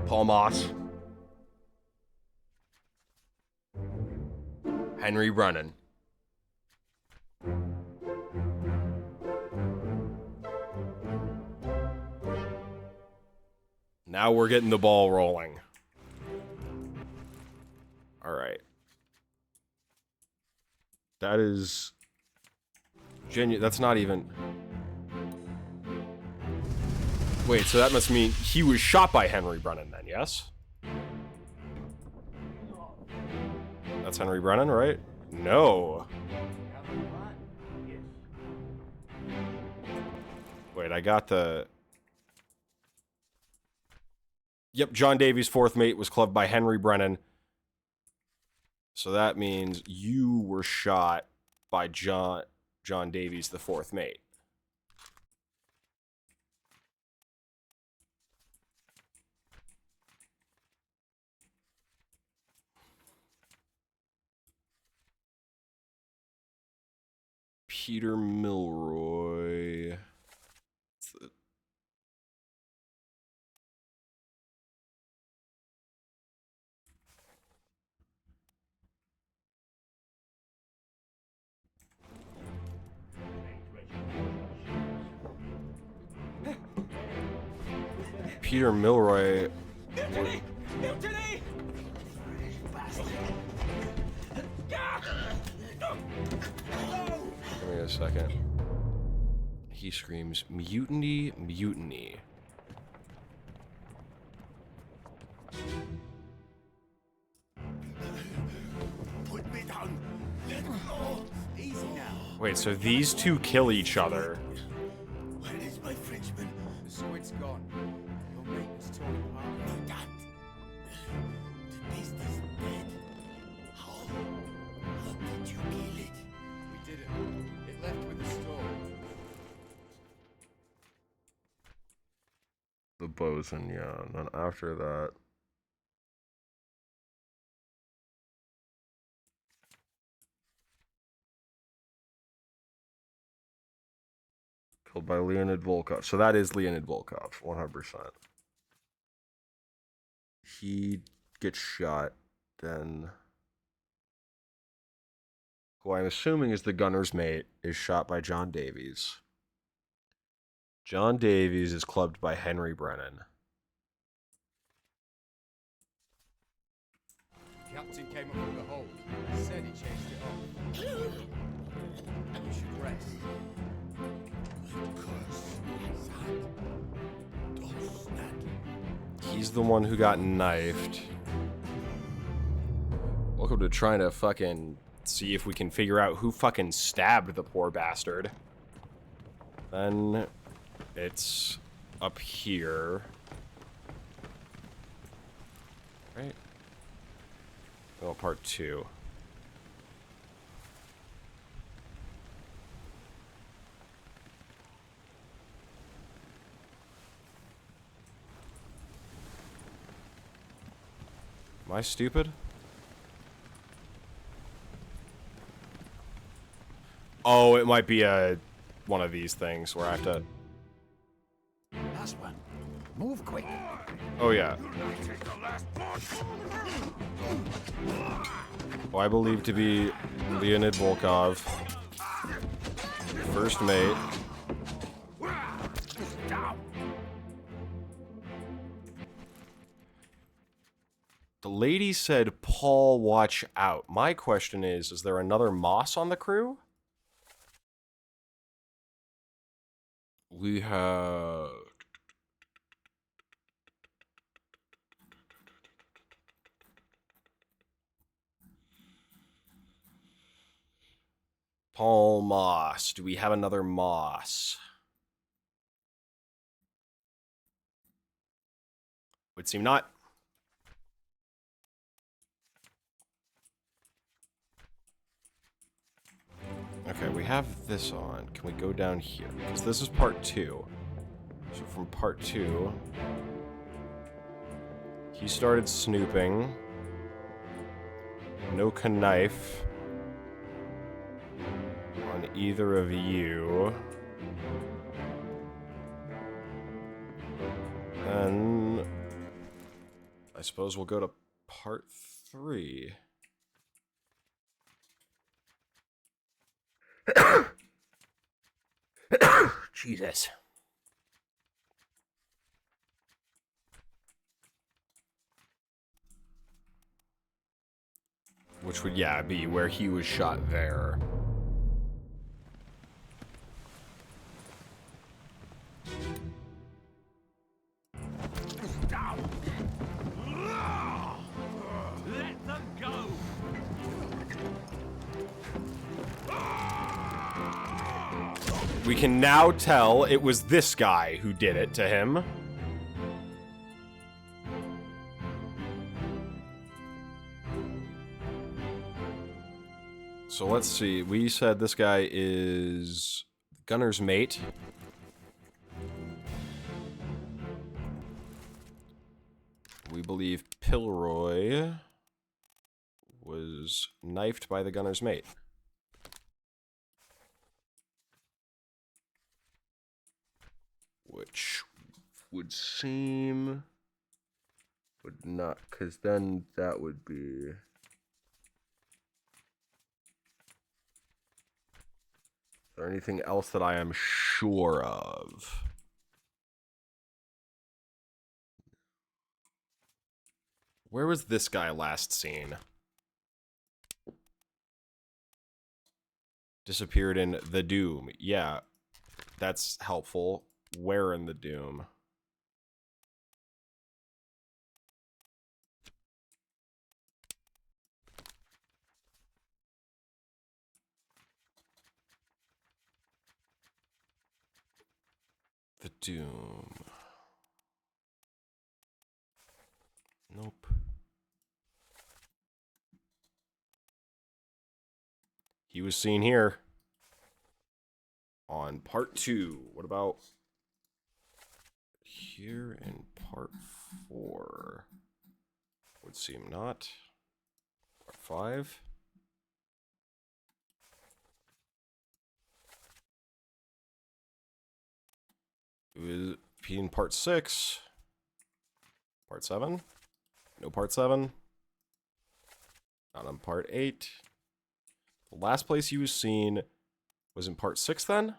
Paul Moss. Henry Brennan. Now we're getting the ball rolling. Alright. That is... genuine. That's not even... Wait, so that must mean he was shot by Henry Brennan then, yes? That's Henry Brennan, right? No. Wait, I got the... Yep, John Davies' fourth mate was clubbed by Henry Brennan. So that means you were shot by John Davies, the fourth mate. Peter Milroy. Peter Milroy. Mutiny! Mutiny! Give me a second. He screams, mutiny, mutiny. Put me down. Let go. Easy now. Wait, so these two kill each other. Where is my Frenchman? The squid's gone. Your mate was torn apart. No, that. The beast is dead. How did you kill it? We didn't. It left with the storm. The bosun, yeah. And then after that... Killed by Leonid Volkov. So that is Leonid Volkov, 100%. He gets shot, then... who I'm assuming is the gunner's mate, is shot by John Davies. John Davies is clubbed by Henry Brennan. Captain came up from the hold. Said he chased it off. You should rest. He's the one who got knifed. Welcome to trying to fucking see if we can figure out who fucking stabbed the poor bastard. Then it's up here. Right? Oh, part 2. Am I stupid? Oh, it might be one of these things where I have to... Last one. Move quick. Oh, yeah. Who I believe to be Leonid Volkov. First mate. The lady said, Paul, watch out. My question is there another Moss on the crew? We have... Paul Moss. Do we have another Moss? Would seem not. Okay, we have this on. Can we go down here? Because this is part 2. So from part 2, he started snooping. No knife on either of you. And I suppose we'll go to part 3. Jesus. Which would, yeah, be where he was shot there. Let them go! We can now tell it was this guy who did it to him. So let's see. We said this guy is Gunner's mate. We believe Pilroy was knifed by the Gunner's mate. Which would seem... would not, because then that would be... Is there anything else that I am sure of? Where was this guy last seen? Disappeared in The Doom. Yeah, that's helpful. Where in The Doom? The Doom. Nope. He was seen here on part 2. What about here in part 4? Would seem not. Part 5. It was in part 6. Part 7? No part 7. Not on part 8. The last place he was seen was in part 6 then?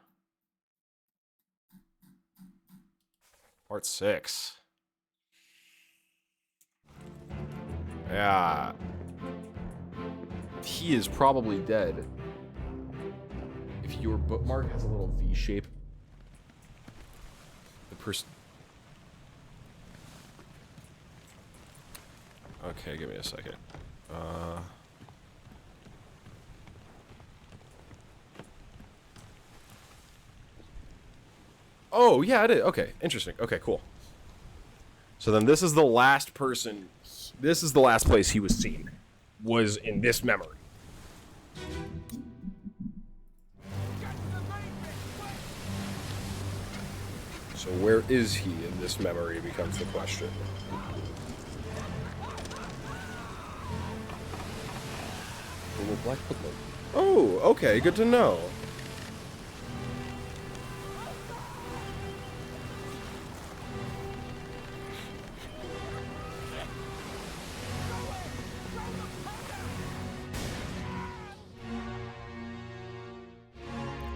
Part 6. Yeah. He is probably dead. If your bookmark has a little V shape, the person... Okay, give me a second. Oh, yeah, it is. Okay, interesting. Okay, cool. So then this is the last person... This is the last place he was seen. Was in this memory. So where is he in this memory becomes the question. Black bookmark. Oh, okay, good to know.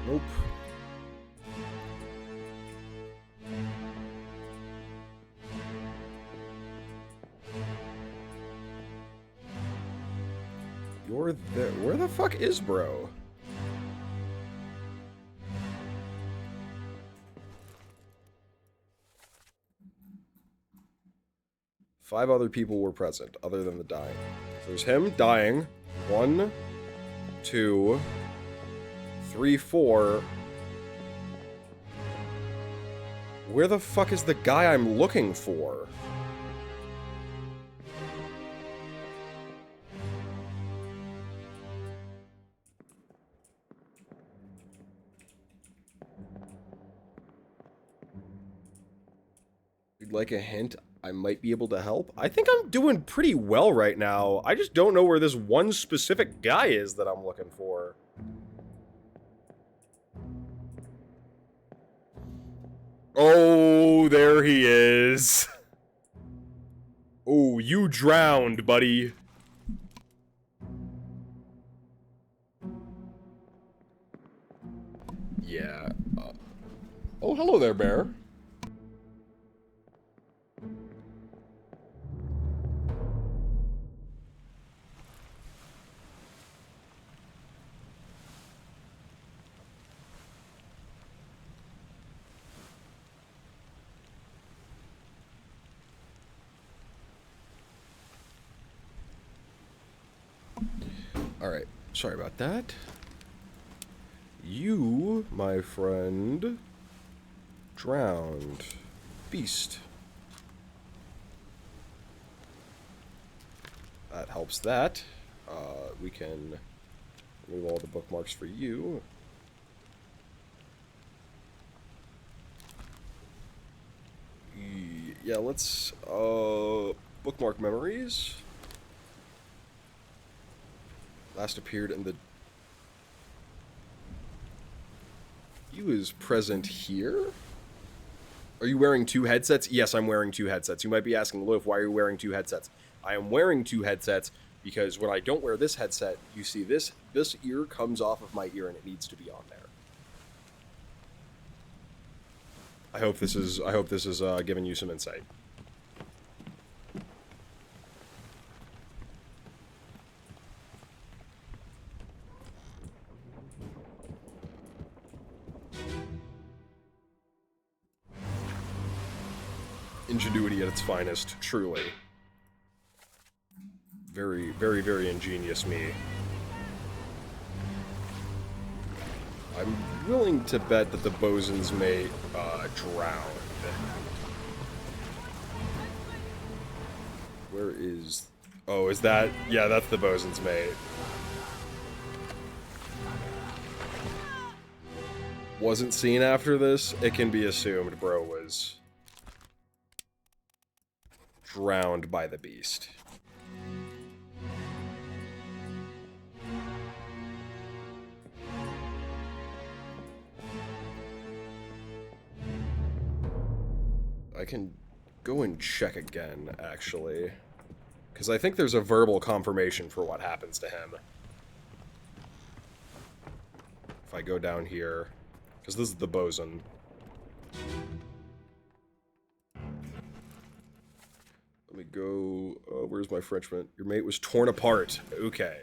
Nope. You're there. Where the fuck is bro? Five other people were present, other than the dying. There's him dying. 1, 2, 3, 4. Where the fuck is the guy I'm looking for? You'd like a hint? I might be able to help. I think I'm doing pretty well right now. I just don't know where this one specific guy is that I'm looking for. Oh, there he is. Oh, you drowned, buddy. Yeah. Oh, hello there, bear. Alright, sorry about that. You, my friend, drowned. Beast. That helps that. We can remove all the bookmarks for you. Yeah, let's, bookmark memories. Last appeared in the... He was present here? Are you wearing 2 headsets? Yes, I'm wearing 2 headsets. You might be asking, Loaf, why are you wearing 2 headsets? I am wearing 2 headsets because when I don't wear this headset, you see this ear comes off of my ear and it needs to be on there. I hope this is giving you some insight. Ingenuity at its finest, truly. Very, very, very ingenious me. I'm willing to bet that the bosun's mate drowned. Where is... Oh, is that... Yeah, that's the bosun's mate. Wasn't seen after this? It can be assumed bro was... drowned by the beast. I can go and check again, actually. Because I think there's a verbal confirmation for what happens to him. If I go down here, because this is the bosun. Let me go, where's my Frenchman? Your mate was torn apart. Okay.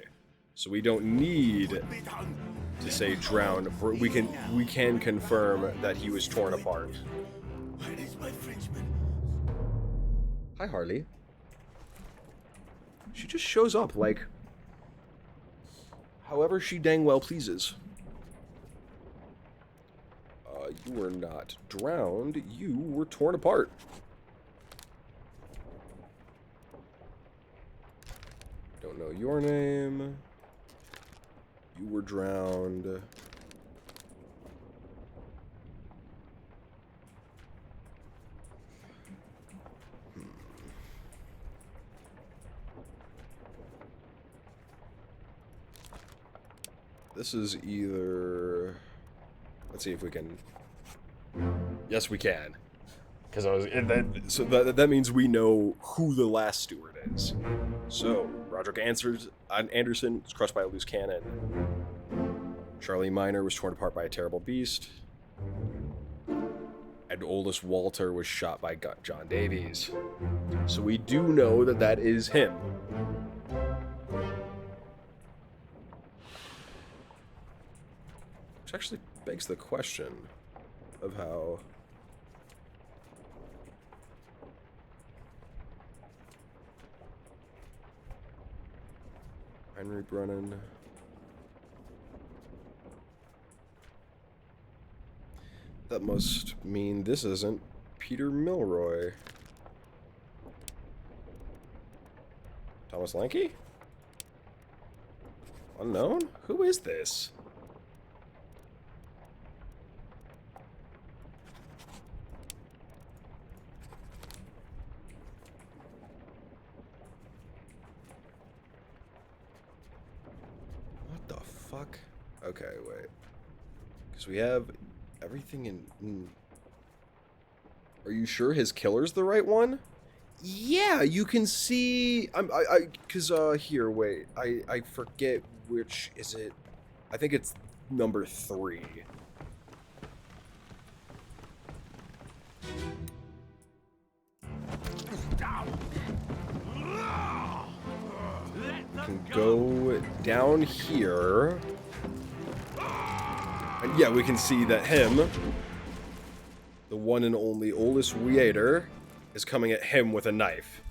So we don't need to say drowned. We can confirm that he was torn apart. Where is my Frenchman? Hi, Harley. She just shows up, like, however she dang well pleases. You were not drowned. You were torn apart. Don't know your name. You were drowned. This is either... Let's see if we can... Yes, we can. Because that means we know who the last steward is. So, Roderick Anderson was crushed by a loose cannon. Charlie Minor was torn apart by a terrible beast. And Oldest Walter was shot by John Davies. So we do know that that is him. Which actually begs the question of how... Henry Brennan. That must mean this isn't Peter Milroy. Thomas Lanky? Unknown? Who is this? What the fuck? Okay, wait. Because we have everything in... Are you sure his killer's the right one? Yeah, you can see... here, wait. I forget which is it. I think it's number 3. Can go down here. And yeah, we can see that him, the one and only Oldest Weater, is coming at him with a knife.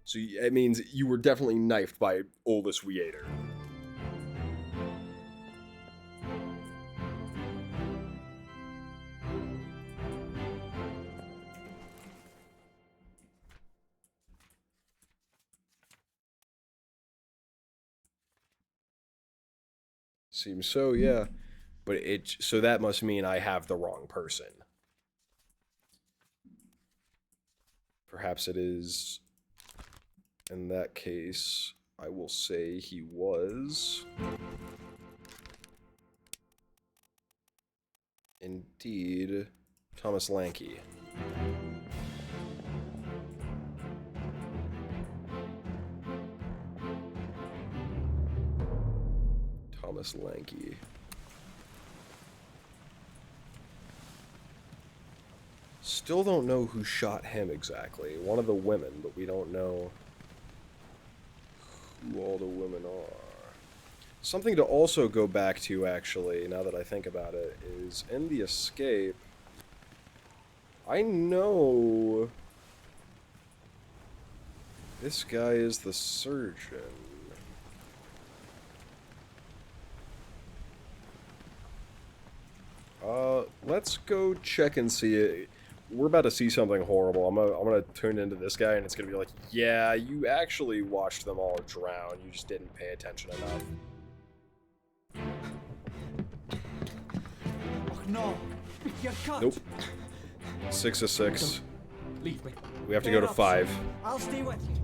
So it means you were definitely knifed by Oldest Weater. Seems so, yeah. But so that must mean I have the wrong person. Perhaps it is. In that case, I will say he was indeed Thomas Lanky. Thomas Lanky. Still don't know who shot him exactly. One of the women, but we don't know who all the women are. Something to also go back to, actually, now that I think about it, is in the escape, I know this guy is the surgeon. Let's go check and see it. We're about to see something horrible. I'm gonna tune into this guy, and it's gonna be like, yeah, you actually watched them all drown. You just didn't pay attention enough. Oh no, you're cut. Nope. 6 of 6. Leave me. We have to go to 5. I'll stay with you.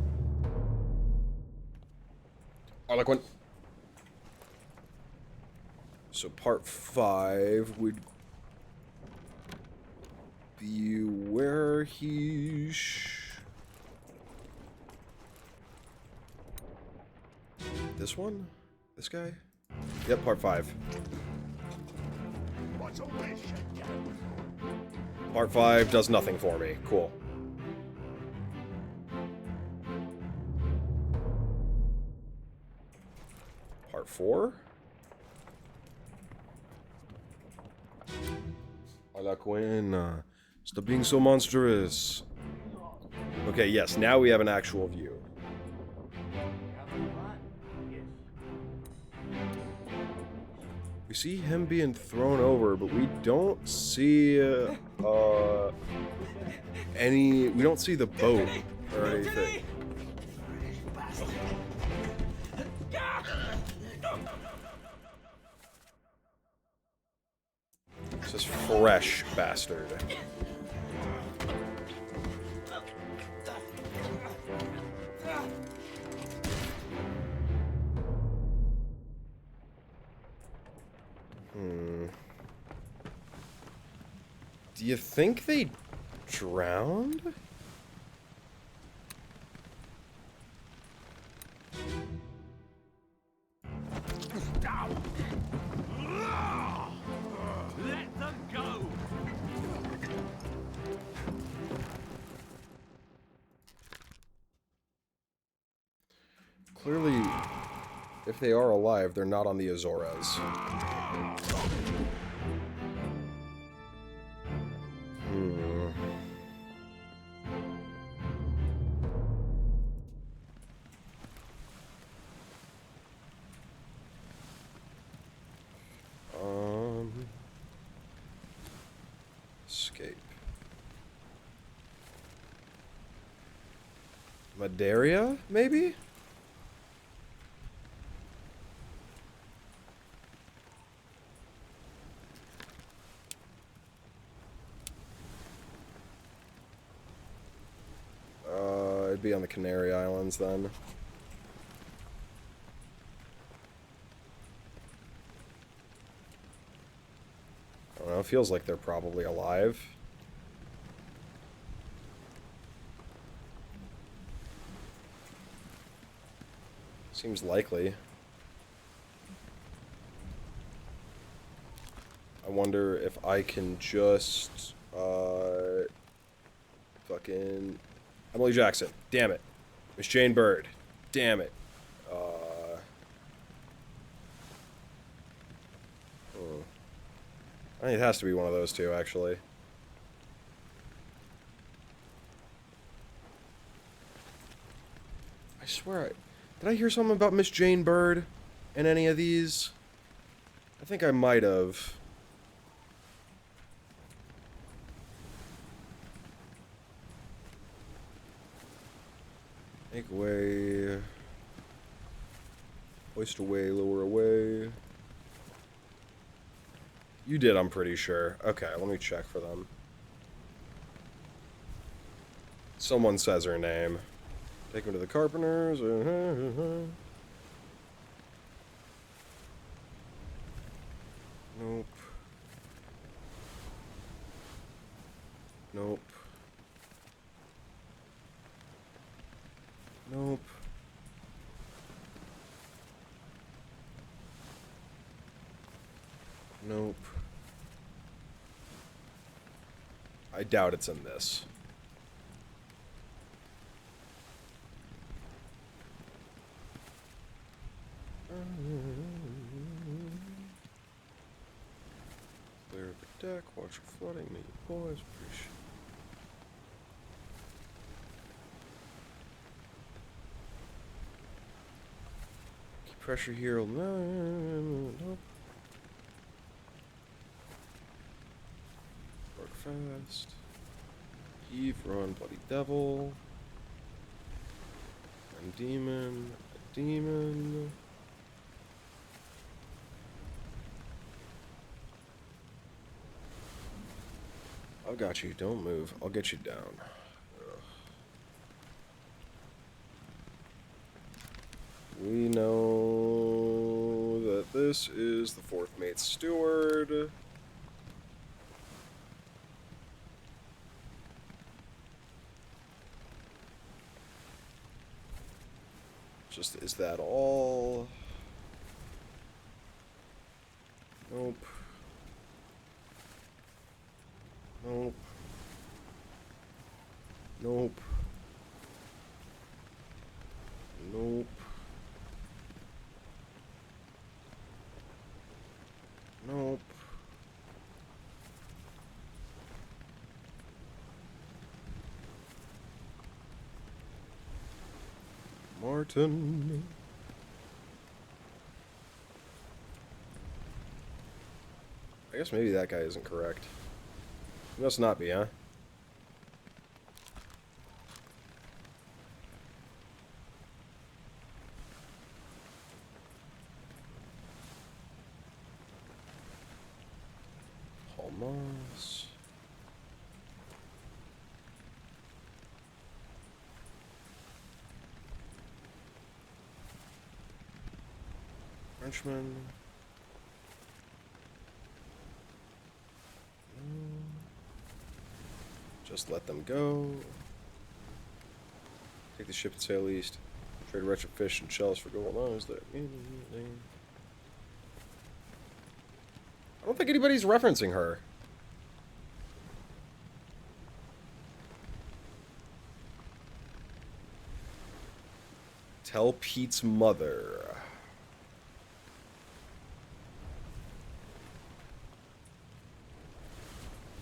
Harlequin. So part 5 would be Beware he. This one? This guy? Yep, part 5. What's a wish? Part 5 does nothing for me. Cool. Part 4? Hola, Quinn. Stop being so monstrous. Okay, yes, now we have an actual view. We see him being thrown over, but we don't see any. We don't see the boat or anything. It's this fresh bastard. Do you think they drowned? Let them go! Clearly, if they are alive, they're not on the Azores. Escape. Madeira, maybe? It'd be on the Canary Islands then. I don't know, it feels like they're probably alive. Seems likely. I wonder if I can just, fucking... Emily Jackson. Damn it. Miss Jane Bird. Damn it. I think it has to be one of those two, actually. I swear, did I hear something about Miss Jane Bird in any of these? I think I might have. Make way. Hoist away, lower away. You did, I'm pretty sure. Okay, let me check for them. Someone says her name. Take me to the Carpenters. Nope. Nope. Nope. Nope. I doubt it's in this. Clear the deck, watch for flooding me, boys. Appreciate. Keep pressure here. Nope. Work fast. Heave, run, bloody devil. And demon. A demon. I got you. Don't move. I'll get you down. Ugh. We know that this is the fourth mate steward. Just, is that all? Nope. Nope. Nope. Nope. Nope. Martin. I guess maybe that guy isn't correct. He must not be, huh? Moss. Frenchman. Just let them go. Take the ship and sail east. Trade wretched fish and shells for gold. Oh, is there anything? I don't think anybody's referencing her. Tell Pete's mother.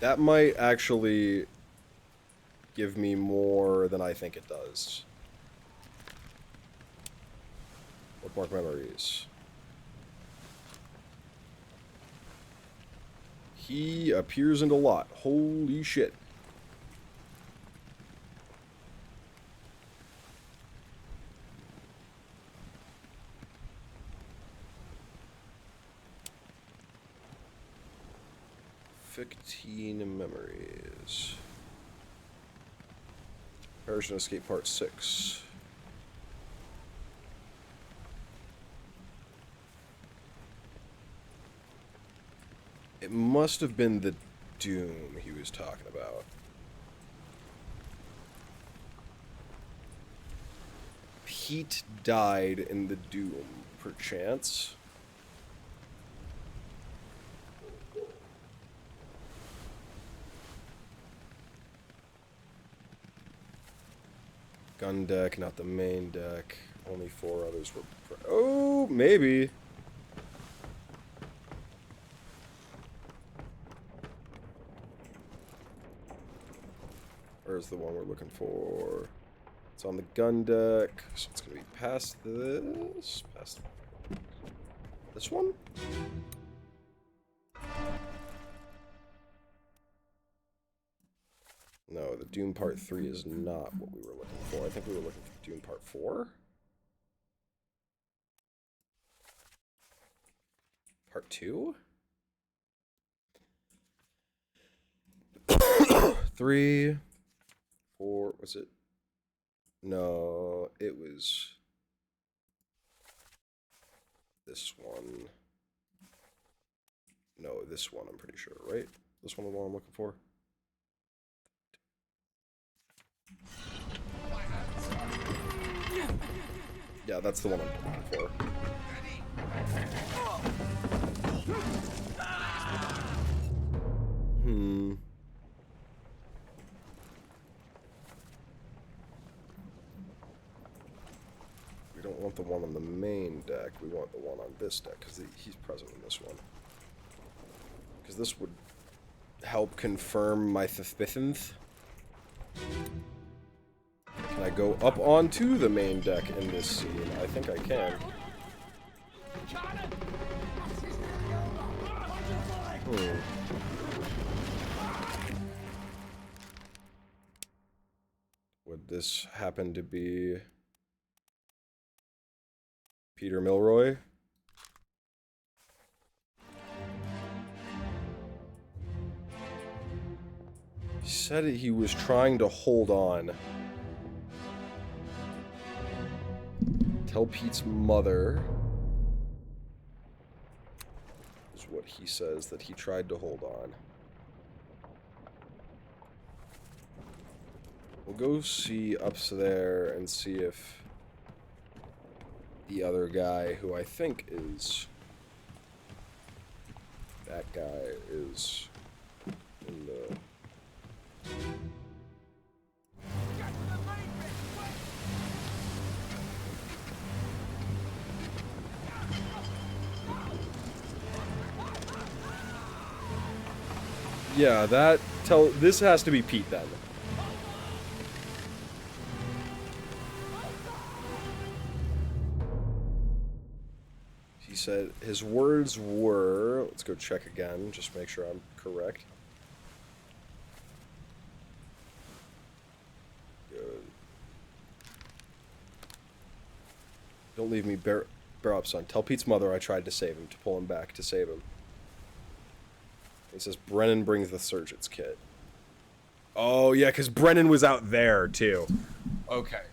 That might actually give me more than I think it does. Bookmark memories. He appears in a lot. Holy shit. Fictine memories. Persian Escape Part 6. It must have been the Doom he was talking about. Pete died in the Doom, perchance. Gun deck, not the main deck. Only 4 others were... Oh, maybe. Where's the one we're looking for? It's on the gun deck, so it's gonna be past this. Past this one? No, the Doom Part 3 is not what we were looking for. I think we were looking for Doom Part 4? Part 2? 3, 4, was it? No, it was this one. No, this one, I'm pretty sure, right? This one, the one I'm looking for? Yeah, that's the one I'm looking for. We don't want the one on the main deck. We want the one on this deck, because he's present in this one. Because this would help confirm my suspicions. Can I go up onto the main deck in this scene? I think I can. Would this happen to be Peter Milroy? He said he was trying to hold on. Tell Pete's mother is what he says, that he tried to hold on. We'll go see up there and see if the other guy, who I think is... That guy is in the... Yeah, this has to be Pete then. He said his words were, let's go check again, just make sure I'm correct. Good. Don't leave me bare up, son. Tell Pete's mother I tried to save him, to pull him back, to save him. He says Brennan brings the surgeon's kit. Oh, yeah, because Brennan was out there, too. Okay.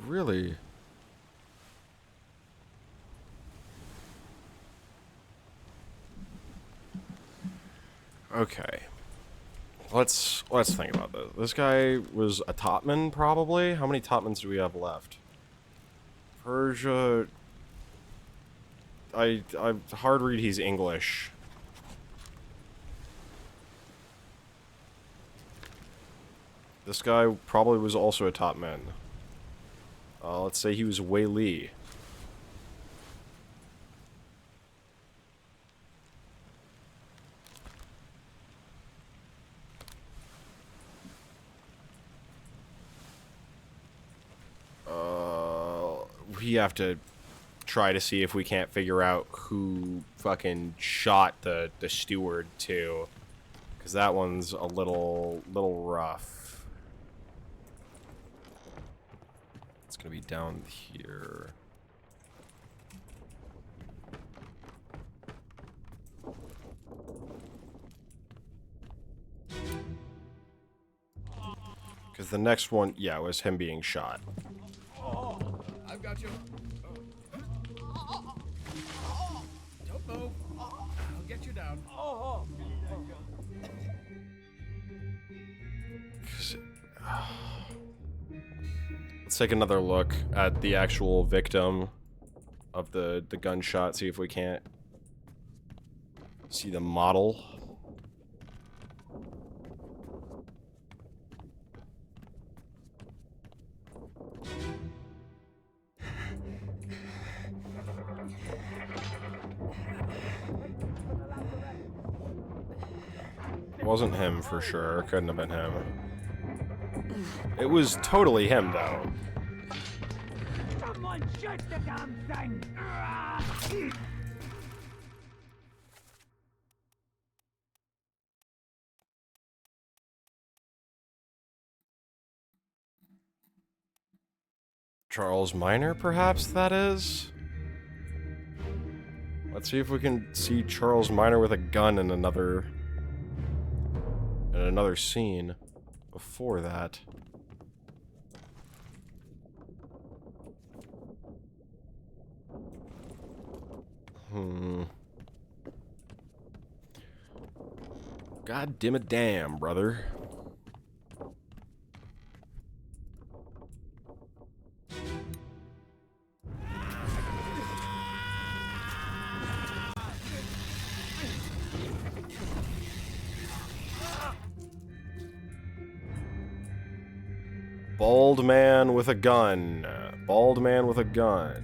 Really? Okay. Let's think about this. This guy was a topman, probably? How many topmans do we have left? Persia... I hard read he's English. This guy probably was also a topman. Let's say he was Wei Li. We have to try to see if we can't figure out who fucking shot the steward too, because that one's a little rough. It's gonna be down here. Because the next one, yeah, was him being shot. I've got you. Don't move. I'll get you down. Let's take another look at the actual victim of the gunshot, see if we can't see the model. It wasn't him for sure. Couldn't have been him. It was totally him, though. Someone shoot the damn thing! Charles Minor, perhaps that is? Let's see if we can see Charles Minor with a gun in another scene before that. God damn it, damn, brother. Bald man with a gun. Bald man with a gun.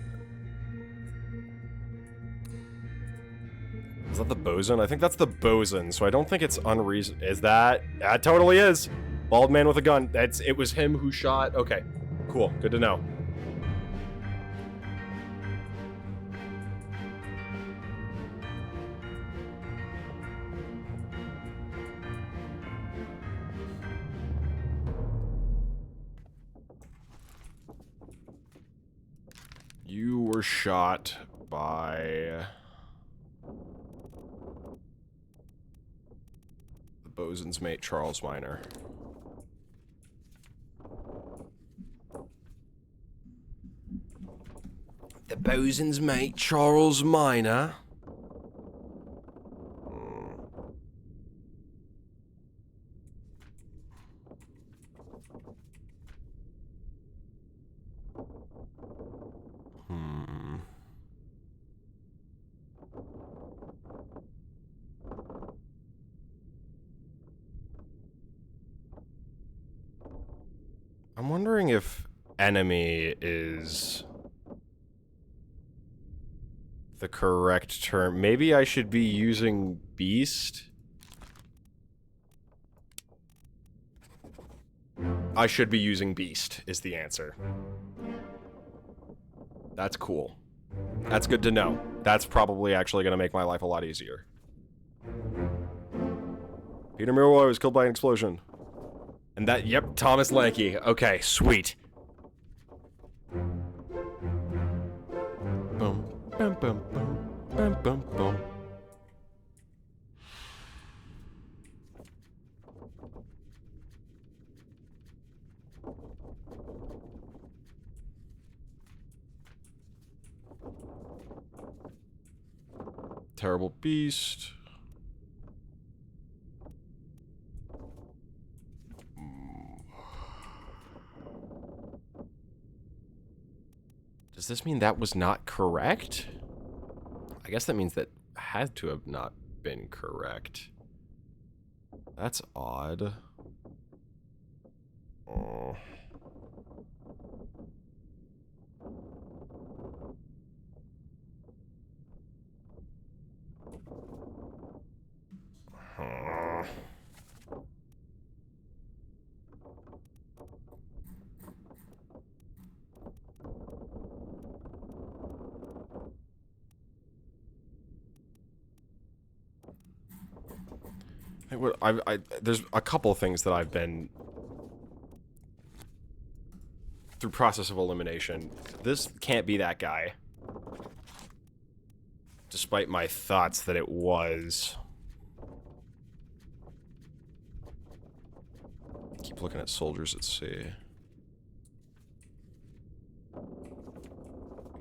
that the bosun? I think that's the bosun, so I don't think it's unreason. Is that? That totally is. Bald man with a gun. It was him who shot. Okay, cool. Good to know. You were shot by the bosun's mate, Charles Minor. The bosun's mate, Charles Minor. I'm wondering if enemy is the correct term. Maybe I should be using beast. I should be using beast is the answer. That's cool. That's good to know. That's probably actually going to make my life a lot easier. Peter Milroy was killed by an explosion. And that, yep, Thomas Lanky. Okay, sweet. Boom, bum, bum, bum, bum, bum, bum. Terrible beast. Does this mean that was not correct? I guess that means that had to have not been correct. That's odd. Oh. Huh. There's a couple things that I've been through process of elimination. This can't be that guy, despite my thoughts that it was. Keep looking at soldiers at sea.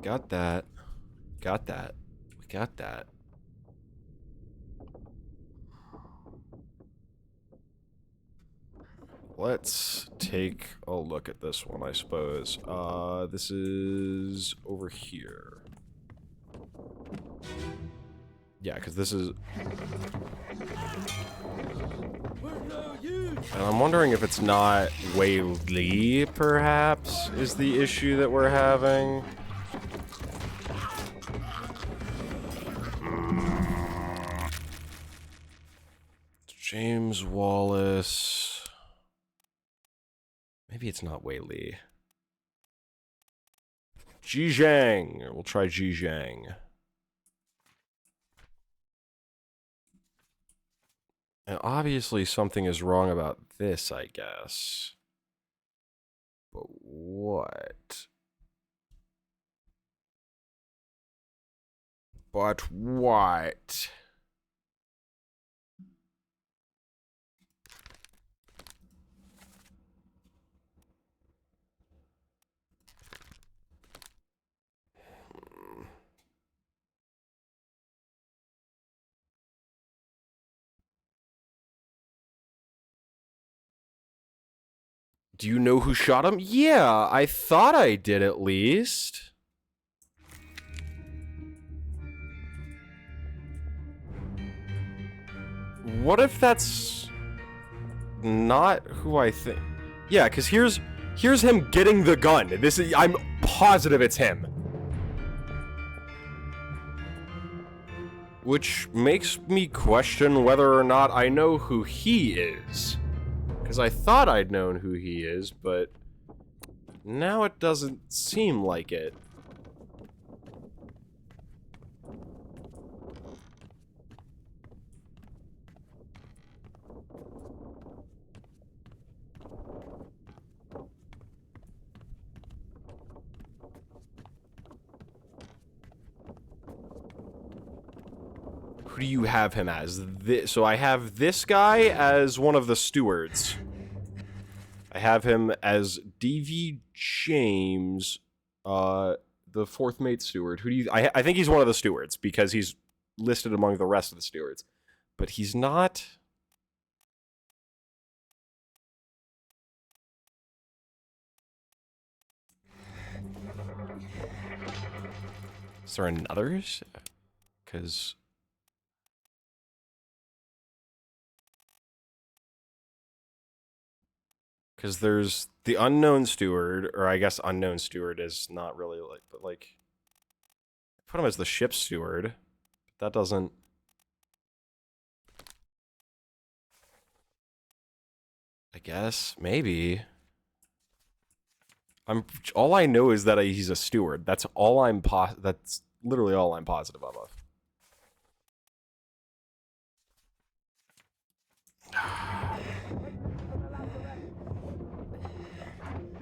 Got that. Got that. We got that. Let's take a look at this one, I suppose. This is over here. Yeah, because this is... And I'm wondering if it's not Wei Li, perhaps, is the issue that we're having. James Wallace... Maybe it's not Wei Li. Ji Zhang. We'll try Ji Zhang. And obviously something is wrong about this, I guess. But what? But what? Do you know who shot him? Yeah, I thought I did at least. What if that's not who I think? Yeah, because here's him getting the gun. This is, I'm positive it's him. Which makes me question whether or not I know who he is. Because I thought I'd known who he is, but now it doesn't seem like it. Who do you have him as? So I have this guy as one of the stewards. I have him as D.V. James, the fourth mate steward. Who do you... I think he's one of the stewards, because he's listed among the rest of the stewards. But he's not... Is there another? Because... Because there's the unknown steward, or I guess unknown steward is not really like, but like, I put him as the ship steward. That doesn't. I guess maybe. All I know is that he's a steward. That's all that's literally all I'm positive of.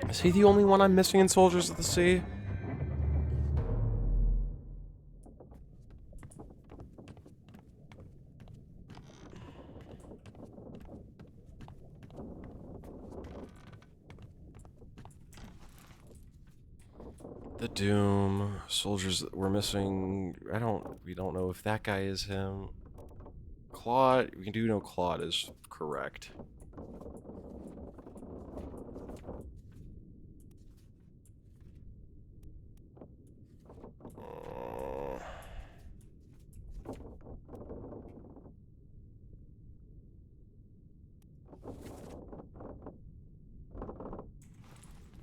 Is he the only one I'm missing in Soldiers of the Sea? The Doom, Soldiers that we're missing. We don't know if that guy is him. Claude, we do know Claude is correct.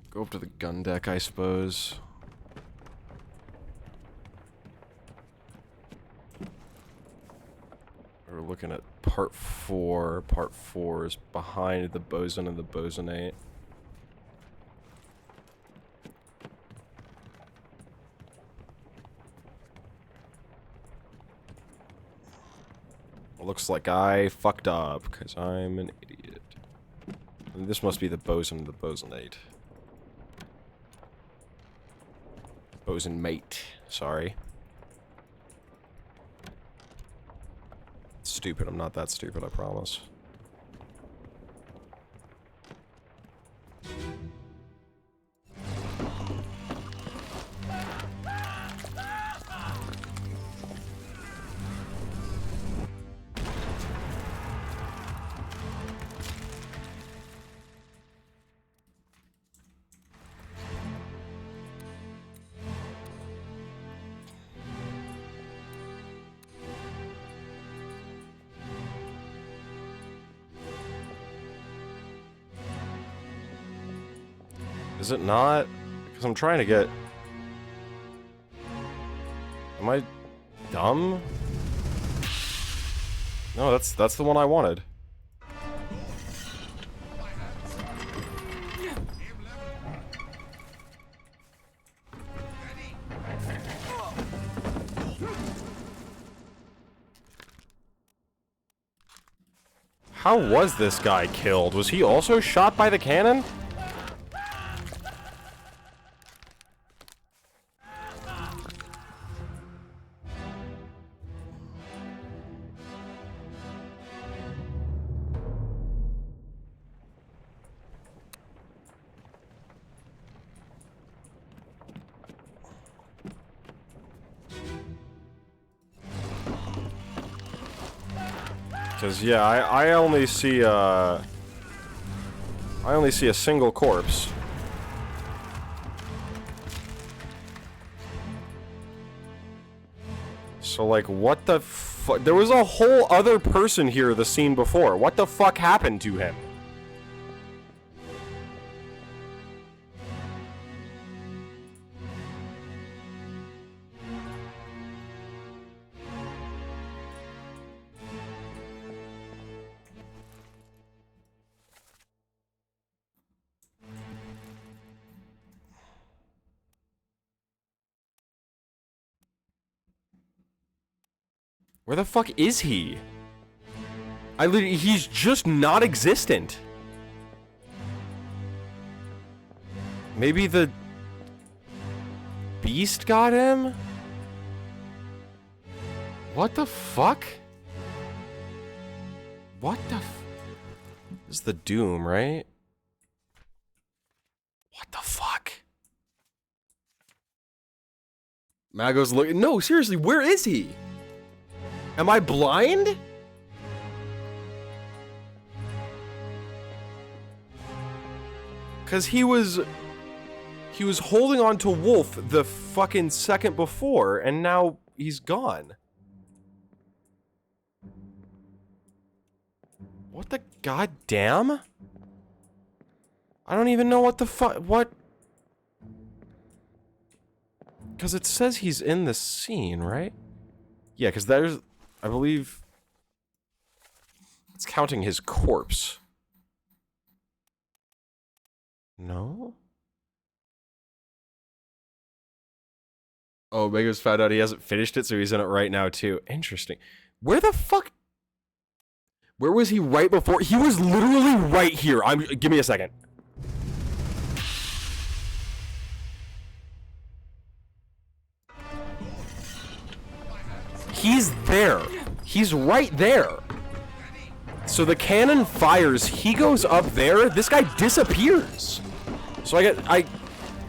Go up to the gun deck, I suppose. We're looking at part 4. Part 4 is behind the bosun and the bosonate. Looks like I fucked up, because I'm an idiot. And this must be the bosun and the bosonate. Bosun mate, sorry. Stupid, I'm not that stupid, I promise. Is it not? Because I'm trying to get... Am I dumb? No, that's the one I wanted. How was this guy killed? Was he also shot by the cannon? Because, yeah, I only see a single corpse. So, like, what the fuck? There was a whole other person here the scene before. What the fuck happened to him? Where the fuck is he? He's just not existent. Maybe the beast got him? What the fuck? What the This is the Doom, right? What the fuck? Mago's looking. No, seriously, where is he? Am I blind? Cause he was holding on to Wolf the fucking second before, and now he's gone. What the goddamn? I don't even know what the fuck. What? Because it says he's in the scene, right? Yeah, because there's, I believe, it's counting his corpse. No? Oh, Mega's found out he hasn't finished it, so he's in it right now, too. Interesting. Where the fuck? Where was he right before? He was literally right here. Give me a second. He's there. He's right there. So the cannon fires, he goes up there, this guy disappears. So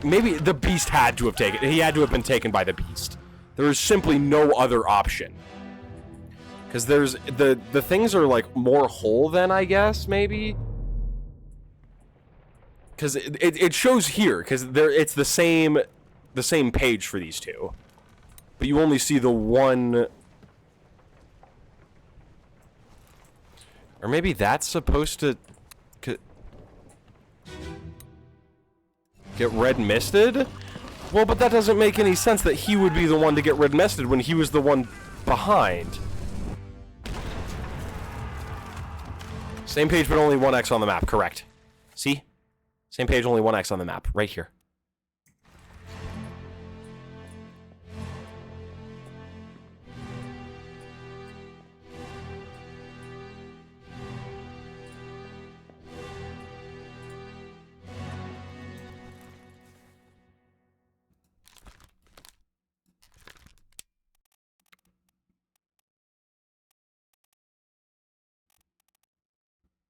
maybe the beast had to have he had to have been taken by the beast. There was simply no other option. Because there's, the things are like more whole than, I guess, maybe? Because it shows here, because it's the same page for these two. But you only see the one. Or maybe that's supposed to get red misted? Well, but that doesn't make any sense that he would be the one to get red misted when he was the one behind. Same page, but only one X on the map, correct. See? Same page, only one X on the map, right here.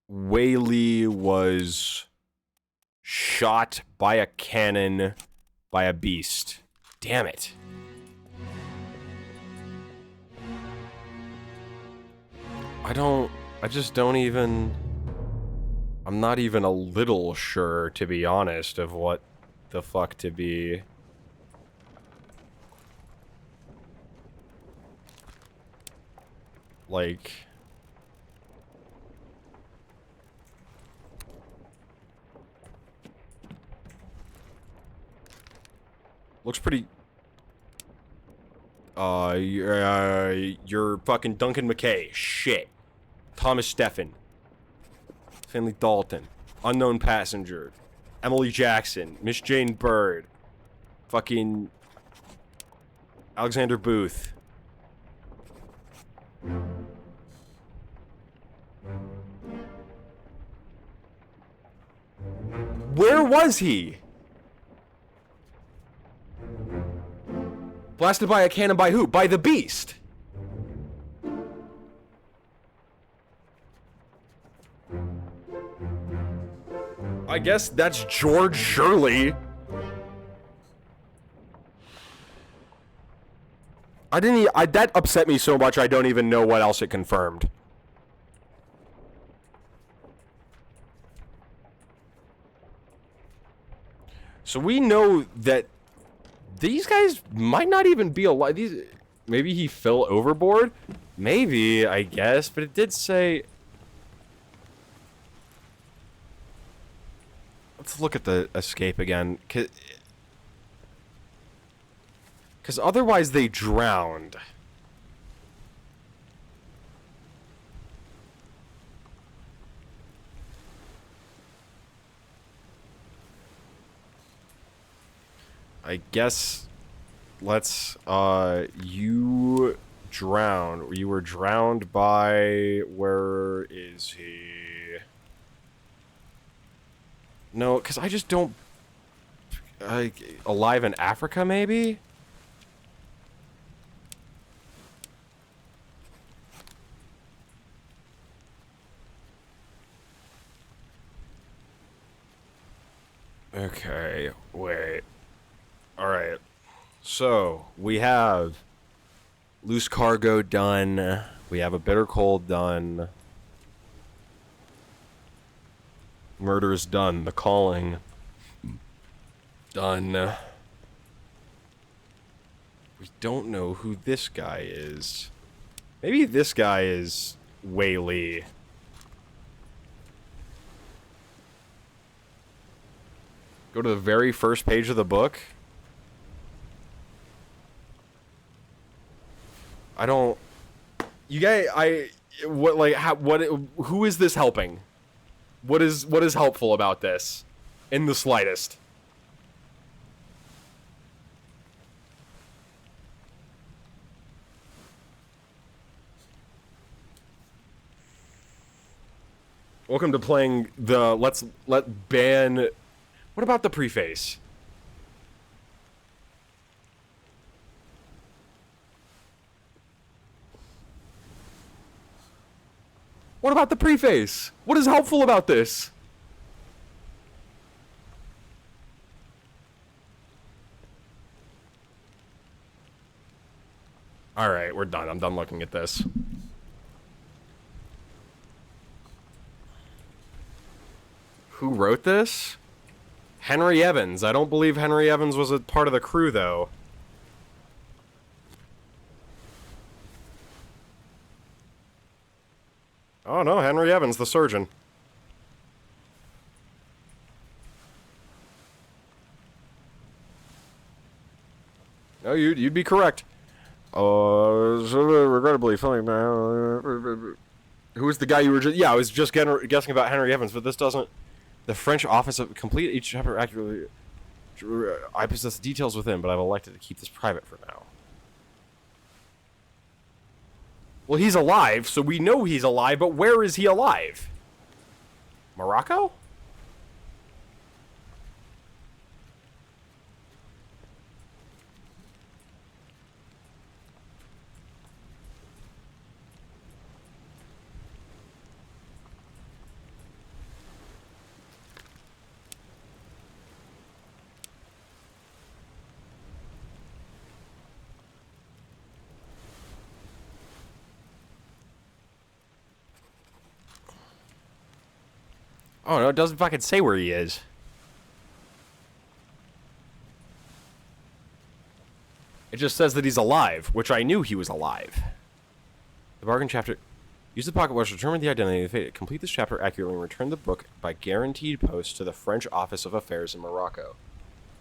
Whaley was shot by a cannon by a beast. Damn it. I just don't even, I'm not even a little sure, to be honest, of what the fuck to be. Like, looks pretty. You're fucking Duncan McKay. Shit. Thomas Steffen. Finley Dalton. Unknown Passenger. Emily Jackson. Miss Jane Bird. Fucking Alexander Booth. Where was he? Blasted by a cannon by who? By the beast. I guess that's George Shirley. That upset me so much I don't even know what else it confirmed. So we know that these guys might not even be alive. Maybe he fell overboard? Maybe, I guess, but it did say. Let's look at the escape again. Because otherwise they drowned. I guess let's, you drowned. You were drowned by... Where is he? No, because I just don't... alive in Africa, maybe? Okay, wait. Alright. So, we have Loose Cargo done. We have A Bitter Cold done. Murder's done. The Calling done. We don't know who this guy is. Maybe this guy is Wei Li. Go to the very first page of the book. I don't... You guys, what, like, how, what, who is this helping? What is helpful about this? In the slightest. Welcome to playing the let ban... What about the preface? What about the preface? What is helpful about this? Alright, we're done. I'm done looking at this. Who wrote this? Henry Evans. I don't believe Henry Evans was a part of the crew, though. Oh, no, Henry Evans, the surgeon. No, you'd be correct. Regrettably, filming. Who is the guy you were just... Yeah, I was just guessing about Henry Evans, but this doesn't... The French office of complete each chapter accurately. I possess the details within, but I've elected to keep this private for now. Well, he's alive, so we know he's alive, but where is he alive? Morocco? Oh no, it doesn't fucking say where he is. It just says that he's alive, which I knew he was alive. The bargain chapter. Use the pocket watch to determine the identity of the fate. Complete this chapter accurately and return the book by guaranteed post to the French Office of Affairs in Morocco.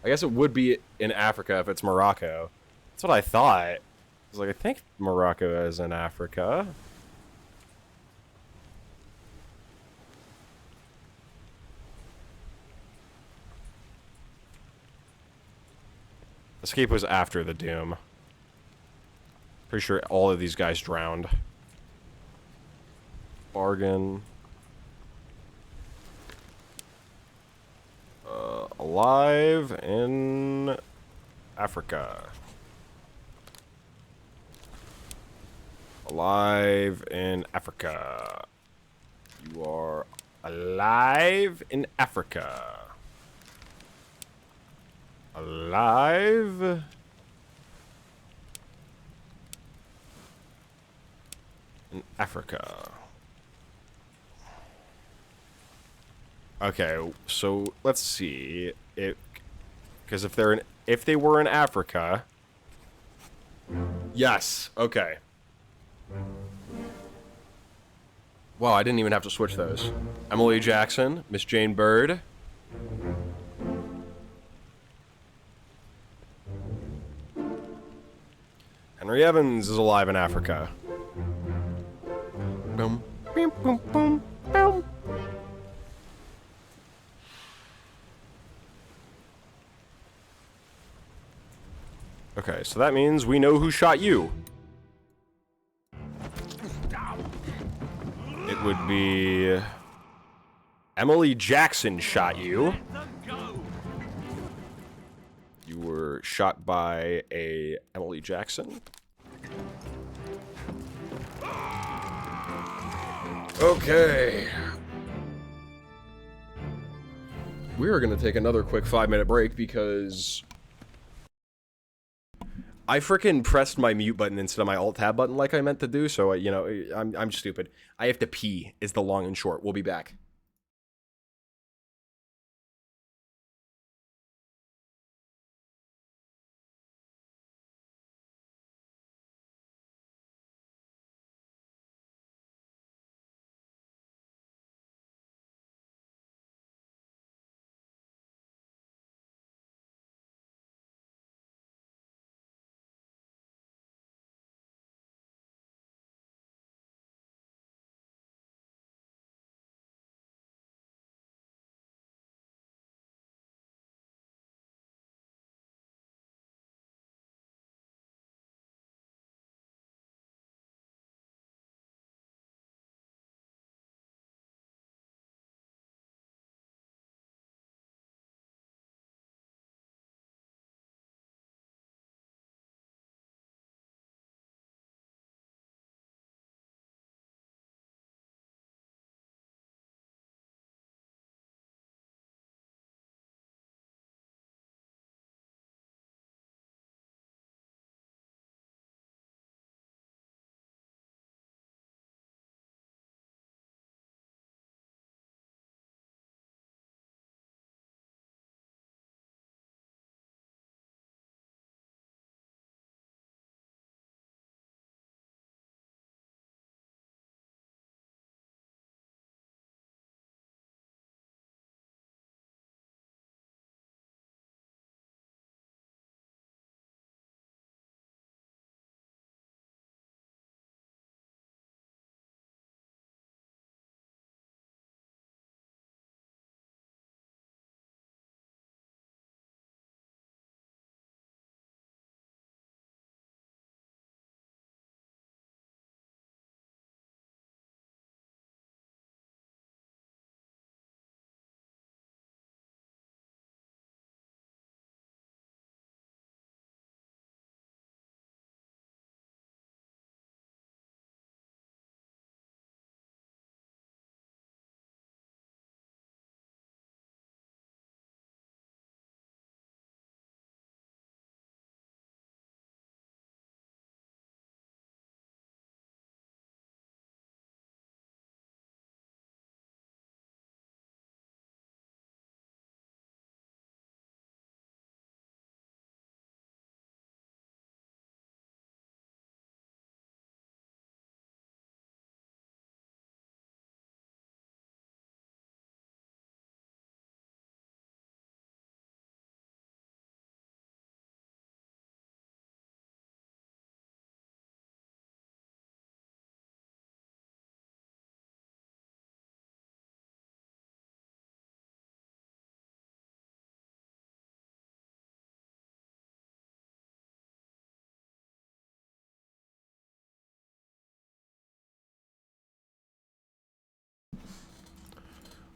I guess it would be in Africa if it's Morocco. That's what I thought. I was like, I think Morocco is in Africa. Escape was after the Doom. Pretty sure all of these guys drowned. Bargain. Alive in Africa. Alive in Africa. You are alive in Africa. Alive in Africa. Okay, so let's see it, because if they were in Africa, yes, okay. Wow, I didn't even have to switch those. Emily Jackson, Miss Jane Bird. Henry Evans is alive in Africa. Boom, boom, boom, boom, boom. Okay, so that means we know who shot you. would be... Emily Jackson shot you. You were shot by a Emily Jackson. Okay. We are going to take another quick 5-minute break because I frickin' pressed my mute button instead of my alt-tab button like I meant to do, so, you know, I'm stupid. I have to pee is the long and short. We'll be back.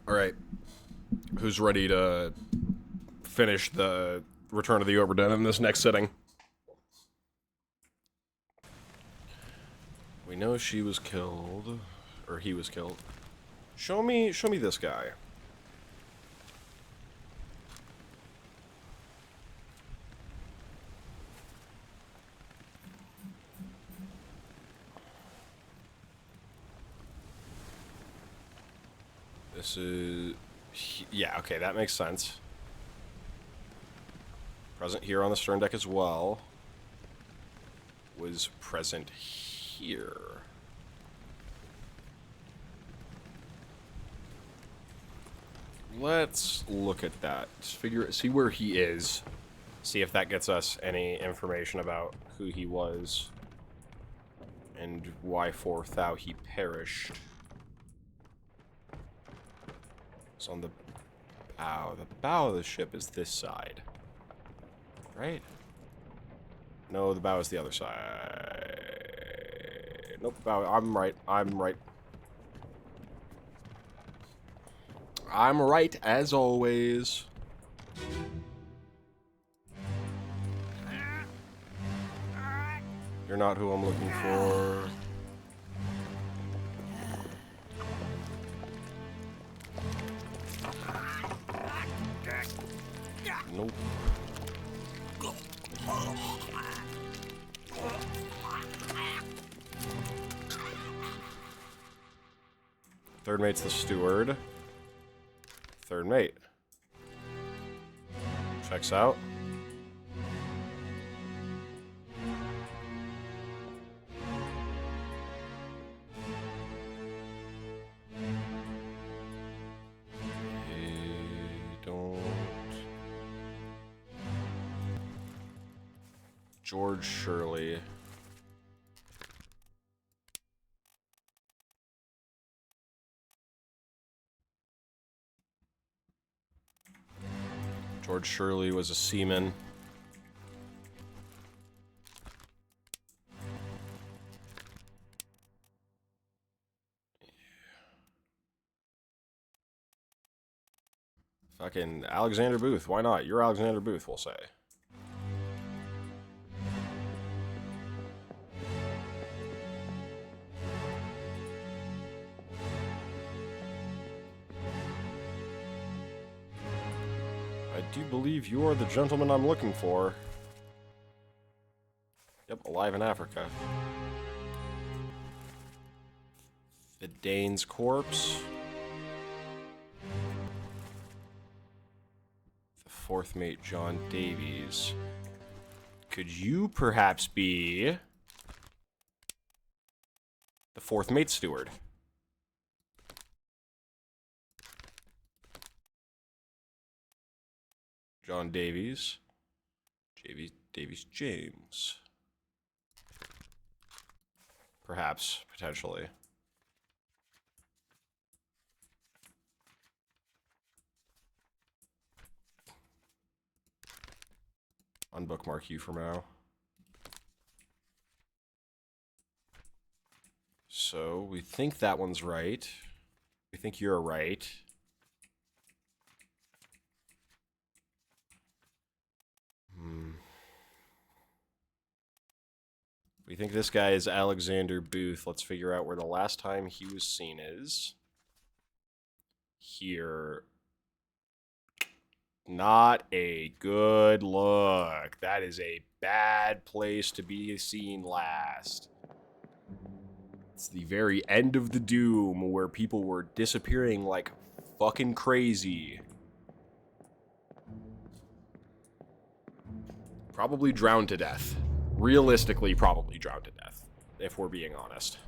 Alright. Who's ready to finish the Return of the Obra in this next sitting? We know she was killed. Or he was killed. Show me this guy. This is... Yeah, okay, that makes sense. Present here on the stern deck as well. Was present here. Let's look at that. See where he is. See if that gets us any information about who he was. And why forth thou he perished. It's on the bow. The bow of the ship is this side. Right? No, the bow is the other side. Nope, bow. I'm right. I'm right. I'm right, as always. You're not who I'm looking for. Nope. Third mate's the steward. Third mate. Checks out. George Shirley. George Shirley was a seaman. Fucking Alexander Booth. Why not? You're Alexander Booth, we'll say. I do believe you are the gentleman I'm looking for. Yep, alive in Africa. The Dane's corpse. The fourth mate, John Davies. Could you perhaps be the fourth mate steward? John Davies. Davies James. Perhaps, potentially. Unbookmark you for now. So, we think that one's right. We think you're right. We think this guy is Alexander Booth. Let's figure out where the last time he was seen is. Here. Not a good look. That is a bad place to be seen last. It's the very end of the Doom where people were disappearing like fucking crazy. Probably drowned to death. Realistically, probably drowned to death, if we're being honest.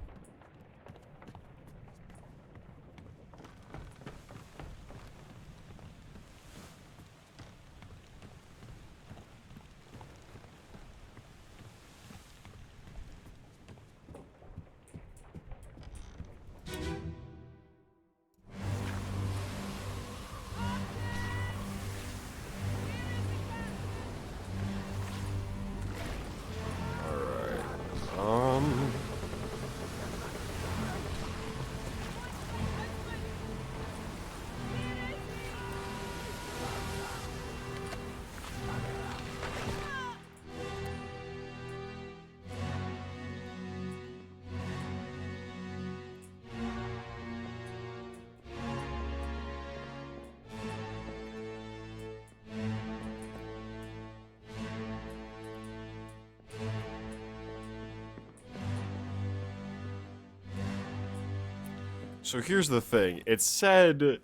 So here's the thing. It says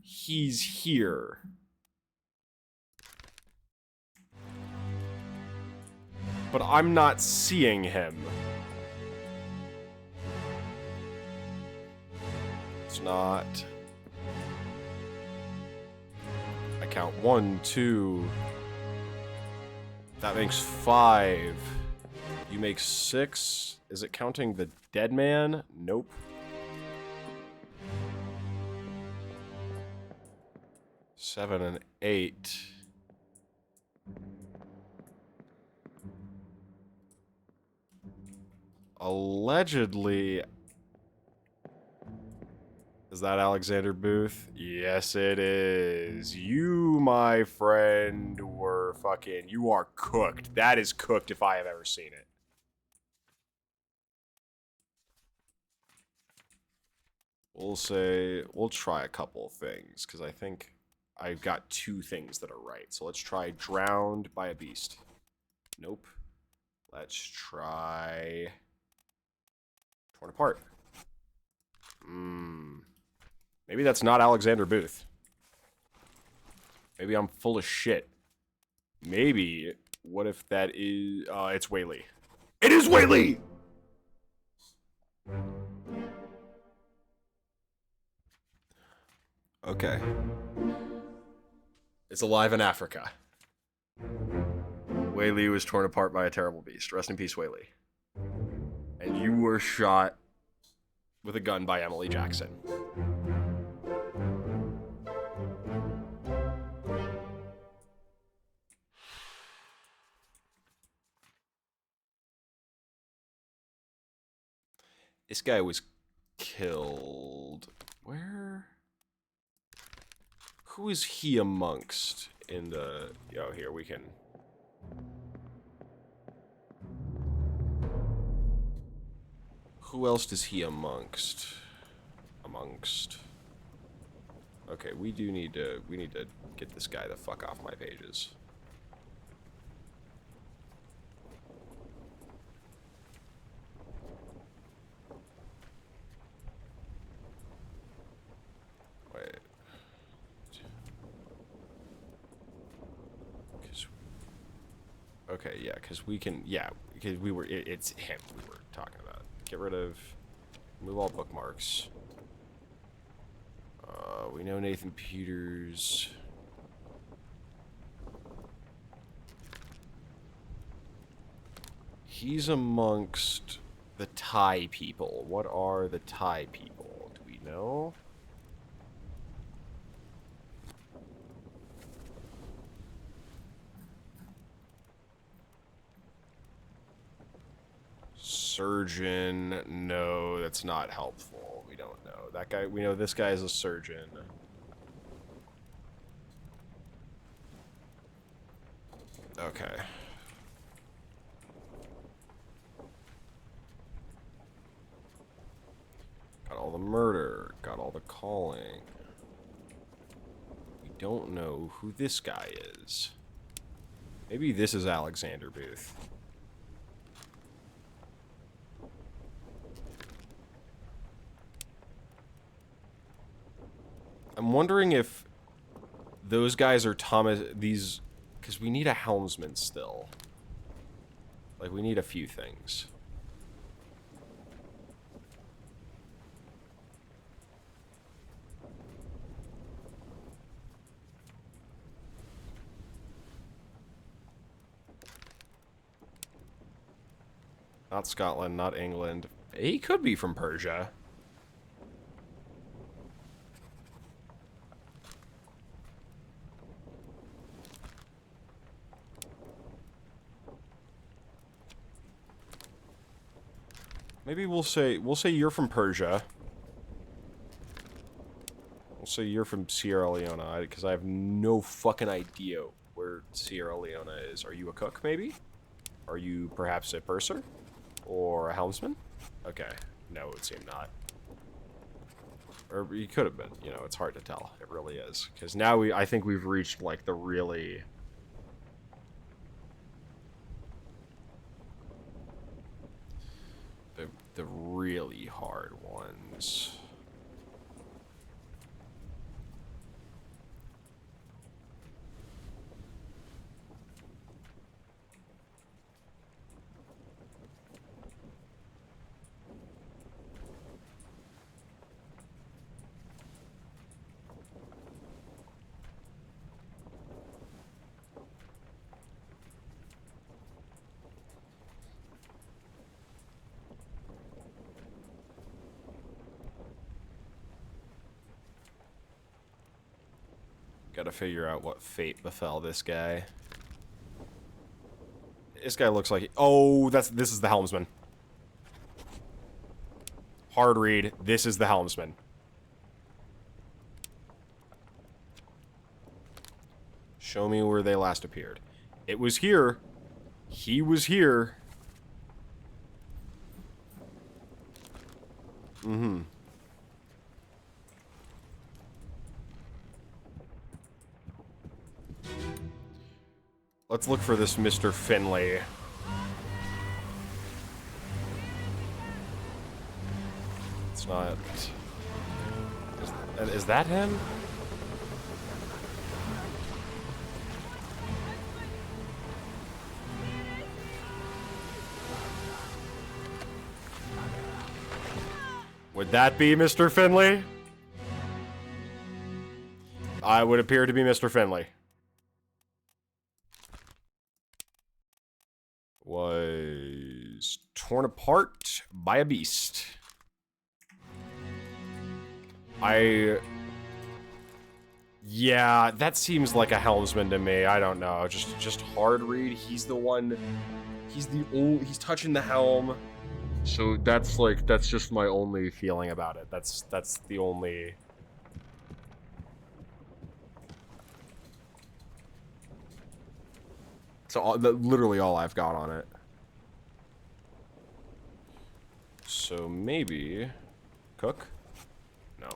he's here. But I'm not seeing him. It's not. I count 1, 2. That makes 5. You make 6. Is it counting the dead man? Nope. Seven and 8. Allegedly, Is that Alexander Booth? Yes, it is. You, my friend, were fucking... You are cooked. That is cooked if I have ever seen it. We'll try a couple of things, because I think I've got 2 things that are right. So let's try drowned by a beast. Nope. Let's try torn apart. Maybe that's not Alexander Booth. Maybe I'm full of shit. Maybe, what if that is, it's Whaley. It is Whaley! Okay. It's alive in Africa. Whaley was torn apart by a terrible beast. Rest in peace, Whaley. And you were shot with a gun by Emily Jackson. This guy was killed. Where? Who is he amongst in the... Oh, here, we can... Who else is he amongst? Okay, we need to get this guy the fuck off my pages. Wait. Okay, yeah, because we can, yeah, because we were, it's him we were talking about. Get rid of, remove all bookmarks. We know Nathan Peters. He's amongst the Thai people. What are the Thai people? Do we know? Surgeon, no, that's not helpful. We don't know. That guy, we know this guy is a surgeon. Okay. Got all the murder, got all the calling. We don't know who this guy is. Maybe this is Alexander Booth. I'm wondering if those guys are Thomas, these, because we need a helmsman still. Like, we need a few things. Not Scotland, not England. He could be from Persia. Maybe we'll say you're from Persia. We'll say you're from Sierra Leone, because I have no fucking idea where Sierra Leone is. Are you a cook, maybe? Are you perhaps a purser? Or a helmsman? Okay. No, it would seem not. Or you could have been. You know, it's hard to tell. It really is. Because now I think we've reached, like, the really... The really hard ones. Gotta figure out what fate befell this guy. This guy looks like... Oh, this is the helmsman. Hard read. This is the helmsman. Show me where they last appeared. It was here. He was here. Mm-hmm. Let's look for this Mr. Finley. It's not... Is that him? Would that be Mr. Finley? I would appear to be Mr. Finley. Was torn apart by a beast. Yeah, that seems like a helmsman to me. I don't know. Just hard read. He's the one. He's the only. He's touching the helm. So that's just my only feeling about it. That's the only. So literally all I've got on it. So maybe Cook? No.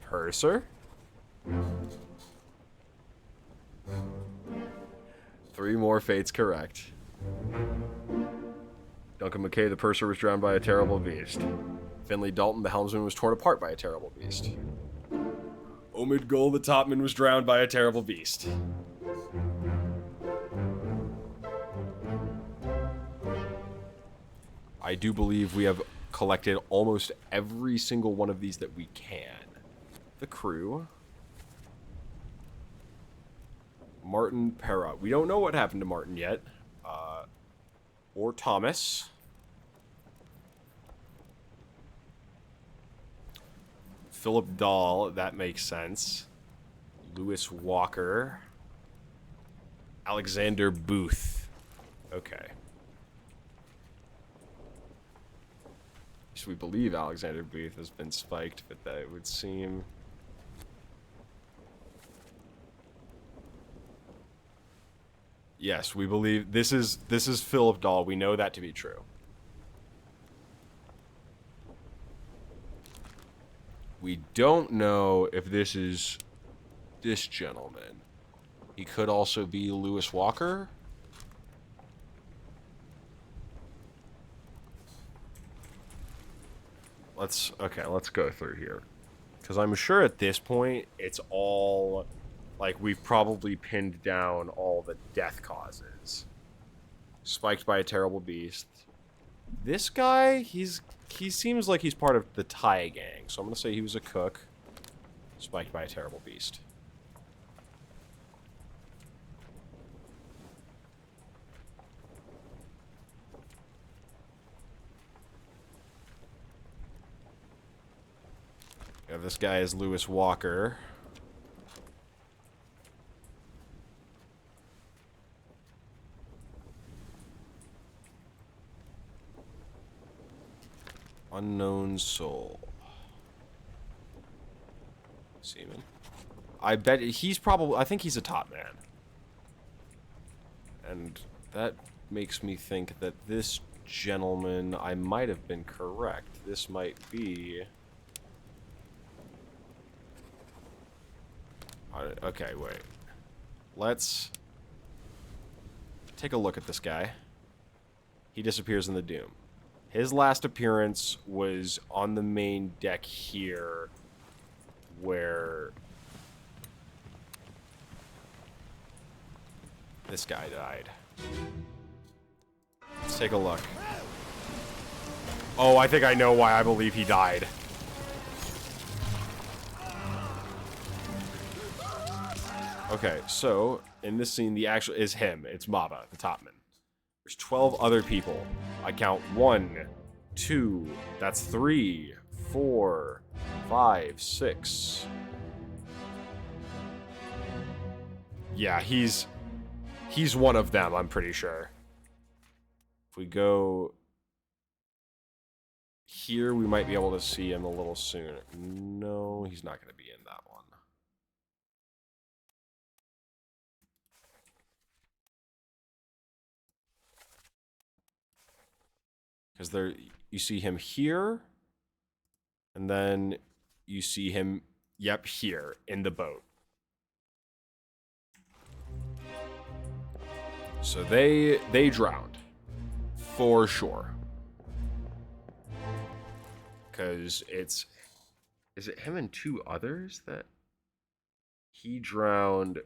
Purser? 3 more fates correct. Duncan McKay, the purser, was drowned by a terrible beast. Finley Dalton, the helmsman, was torn apart by a terrible beast. Omid Gul, the topman, was drowned by a terrible beast. I do believe we have collected almost every single one of these that we can. The crew. Martin Pera. We don't know what happened to Martin yet. Or Thomas. Philip Dahl, that makes sense. Lewis Walker. Alexander Booth. Okay. So we believe Alexander Booth has been spiked, but that would seem... Yes, we believe this is Philip Dahl. We know that to be true. We don't know if this is this gentleman. He could also be Lewis Walker. Let's go through here. Because I'm sure at this point, it's all... Like, we've probably pinned down all the death causes. Spiked by a terrible beast. This guy, he seems like he's part of the Thai gang. So I'm going to say he was a cook. Spiked by a terrible beast. Yeah, this guy is Lewis Walker. Unknown soul. Seaman. I bet he's probably... I think he's a top man. And that makes me think that this gentleman... I might have been correct. This might be... Okay, wait. Let's take a look at this guy. He disappears in the Doom. His last appearance was on the main deck here, where this guy died. Let's take a look. Oh, I think I know why I believe he died. Okay, so in this scene, the actual is him. It's Maba, the topman. There's 12 other people. I count 1, 2, that's 3, 4, 5, 6. Yeah, he's one of them, I'm pretty sure. If we go here, we might be able to see him a little sooner. No, he's not going to be in that one. Because there, you see him here, and then you see him, yep, here in the boat. So they drowned, for sure. Because is it him and two others that he drowned?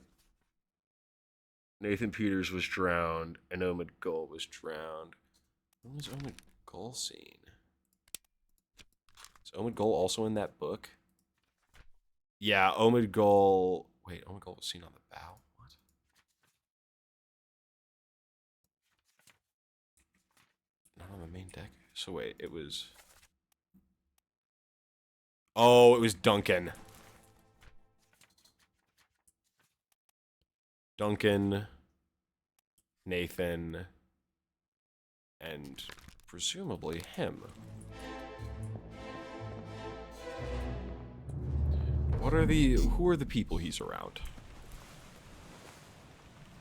Nathan Peters was drowned, and Omid Gull was drowned. When was Omid Gull seen? Is Omid Gull also in that book? Yeah, Omid Gull. Wait, Omid Gull was seen on the bow? What? Not on the main deck? So wait, it was. Oh, it was Duncan. Duncan, Nathan, and presumably him. Who are the people he's around?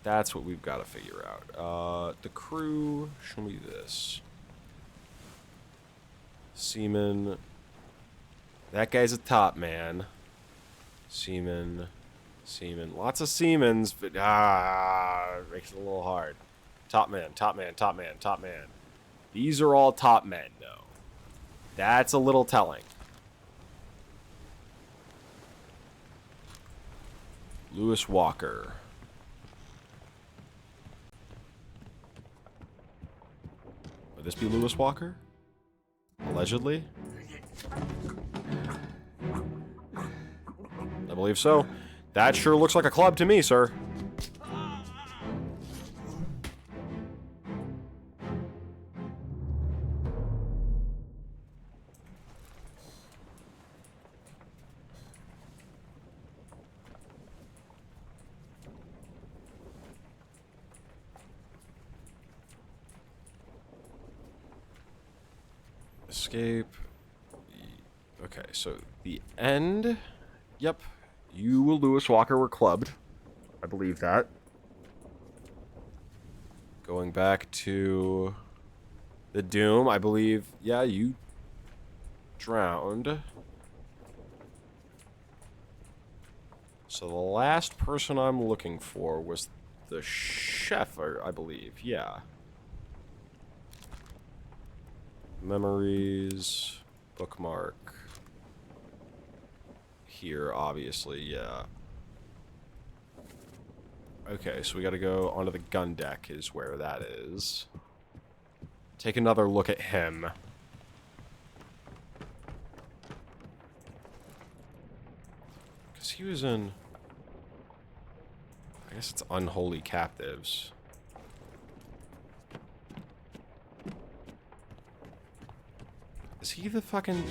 That's what we've got to figure out. The crew, show me this. Seaman. That guy's a top man. Seaman. Lots of Seamans, but makes it a little hard. Top man. These are all top men, though. That's a little telling. Lewis Walker. Would this be Lewis Walker? Allegedly? I believe so. That sure looks like a club to me, sir. Escape. Okay, so the end. Yep. You, Lewis Walker, were clubbed. I believe that. Going back to the Doom, I believe, yeah, you drowned. So the last person I'm looking for was the chef, I believe, yeah. Memories, bookmark. Here, obviously, yeah. Okay, so we gotta go onto the gun deck is where that is. Take another look at him. Because he was in... I guess it's Unholy Captives. Is he the fucking...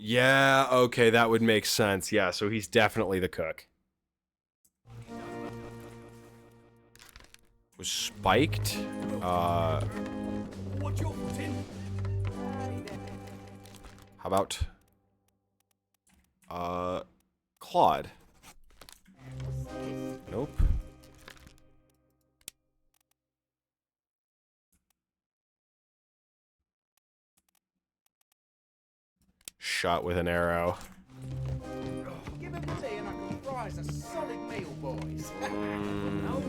Yeah, okay, that would make sense. Yeah, so he's definitely the cook. Was spiked. Watch your foot in. How about Claude? Nope. Shot with an arrow. Give him the tea and I can fry us a solid meal, boys. No,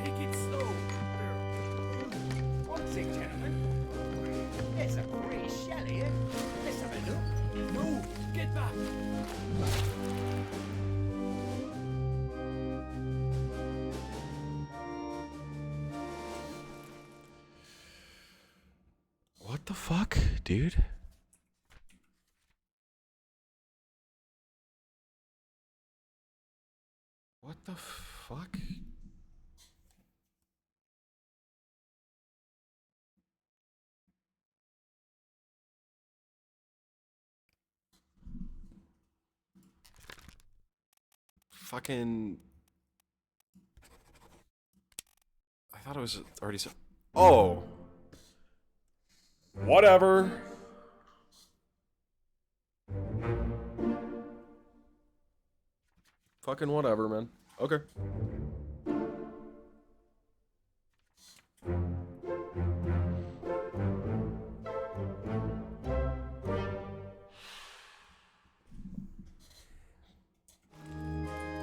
take it slow. What's it, gentlemen? It's a free shell here. Let's have a look. No, get back. What the fuck, dude? What the fuck? Fucking... I thought it was already said... Oh! Whatever. Fucking whatever, man. Okay.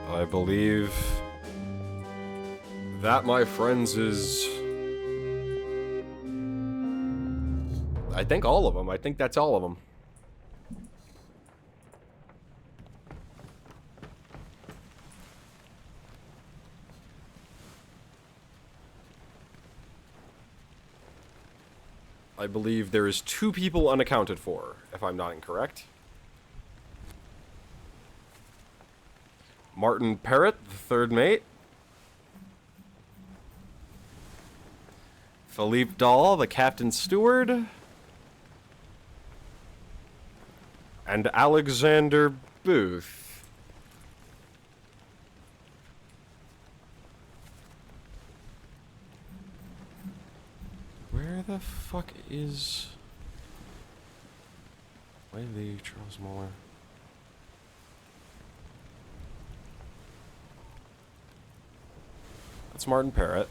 I believe that, my friends, is... I think all of them. I think that's all of them. I believe there is 2 people unaccounted for, if I'm not incorrect. Martin Parrott, the 3rd mate. Philippe Dahl, the captain's steward. And Alexander Booth. Where the fuck is... Lately, Charles Muller. That's Martin Parrott.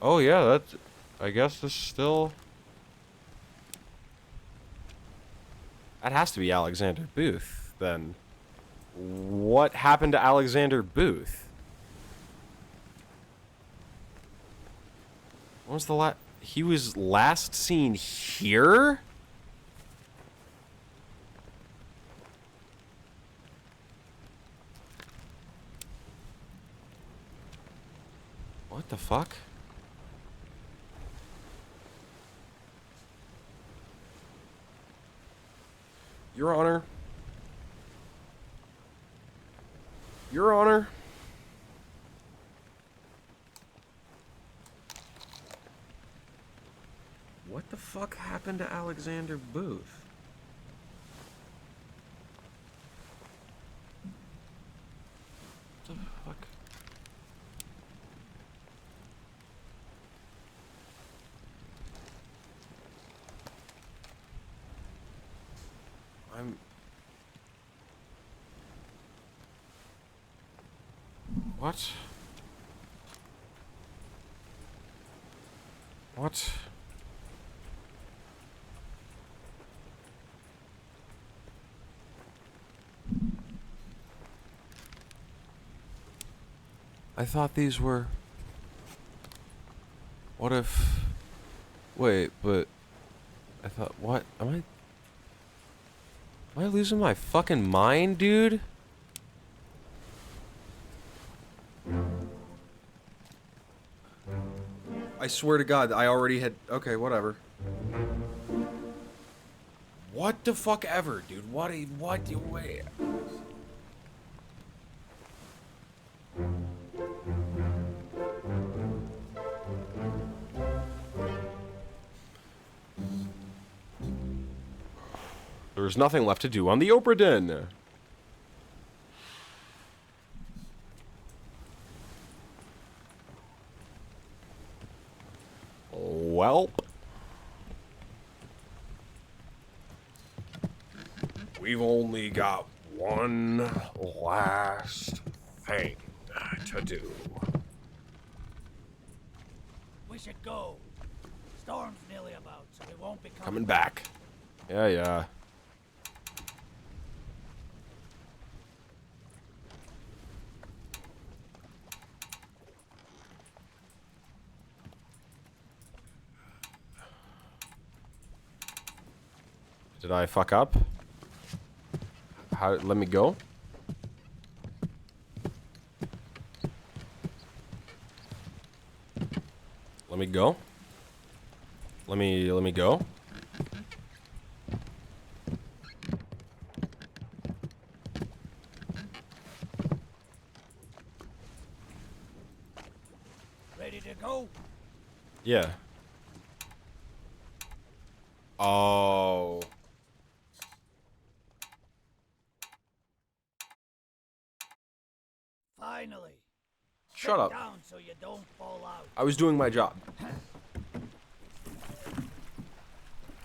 Oh yeah, that's... I guess this still... That has to be Alexander Booth, then. What happened to Alexander Booth? When was the he was last seen here? What the fuck? Your Honor. Your Honor. What the fuck happened to Alexander Booth? What the fuck? What? What? I thought these were... What if... Wait, but... I thought... What? Am I losing my fucking mind, dude? I swear to God, I already had... Okay, whatever. What the fuck ever, dude? What do you wait? There's nothing left to do on the Obra Dinn. Welp. We've only got one last thing to do. We should go. Storm's nearly about, so we won't be Coming back. Yeah. Did I fuck up? Let me go. Let me go. Let me go. Ready to go? Yeah. Oh. Finally. Shut up. Down so you don't fall out. I was doing my job.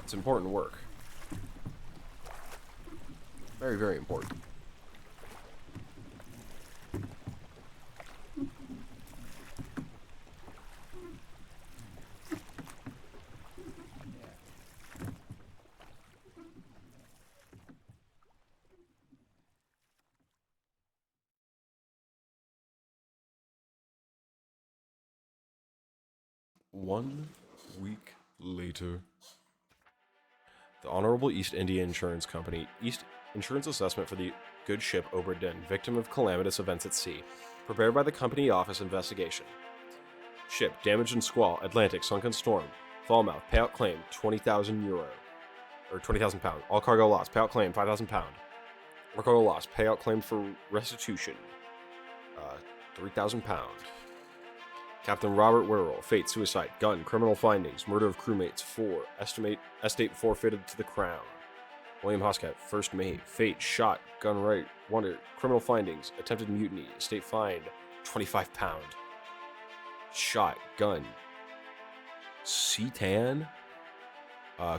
It's important work. Very, very important. One week later, the Honorable East India Insurance Company, East Insurance Assessment for the good ship Obra Dinn, victim of calamitous events at sea, prepared by the company office investigation. Ship damaged in squall, Atlantic, sunken storm, Falmouth, payout claim €20,000, or £20,000. All cargo lost, payout claim £5,000. All cargo lost, payout claim for restitution, £3,000. Captain Robert Witterell, fate, suicide, gun, criminal findings, murder of crewmates, 4, estate forfeited to the crown. William Hoscat, first mate, fate, shot, gun right, wonder, criminal findings, attempted mutiny, estate fined, £25. Shot, gun, Seatan,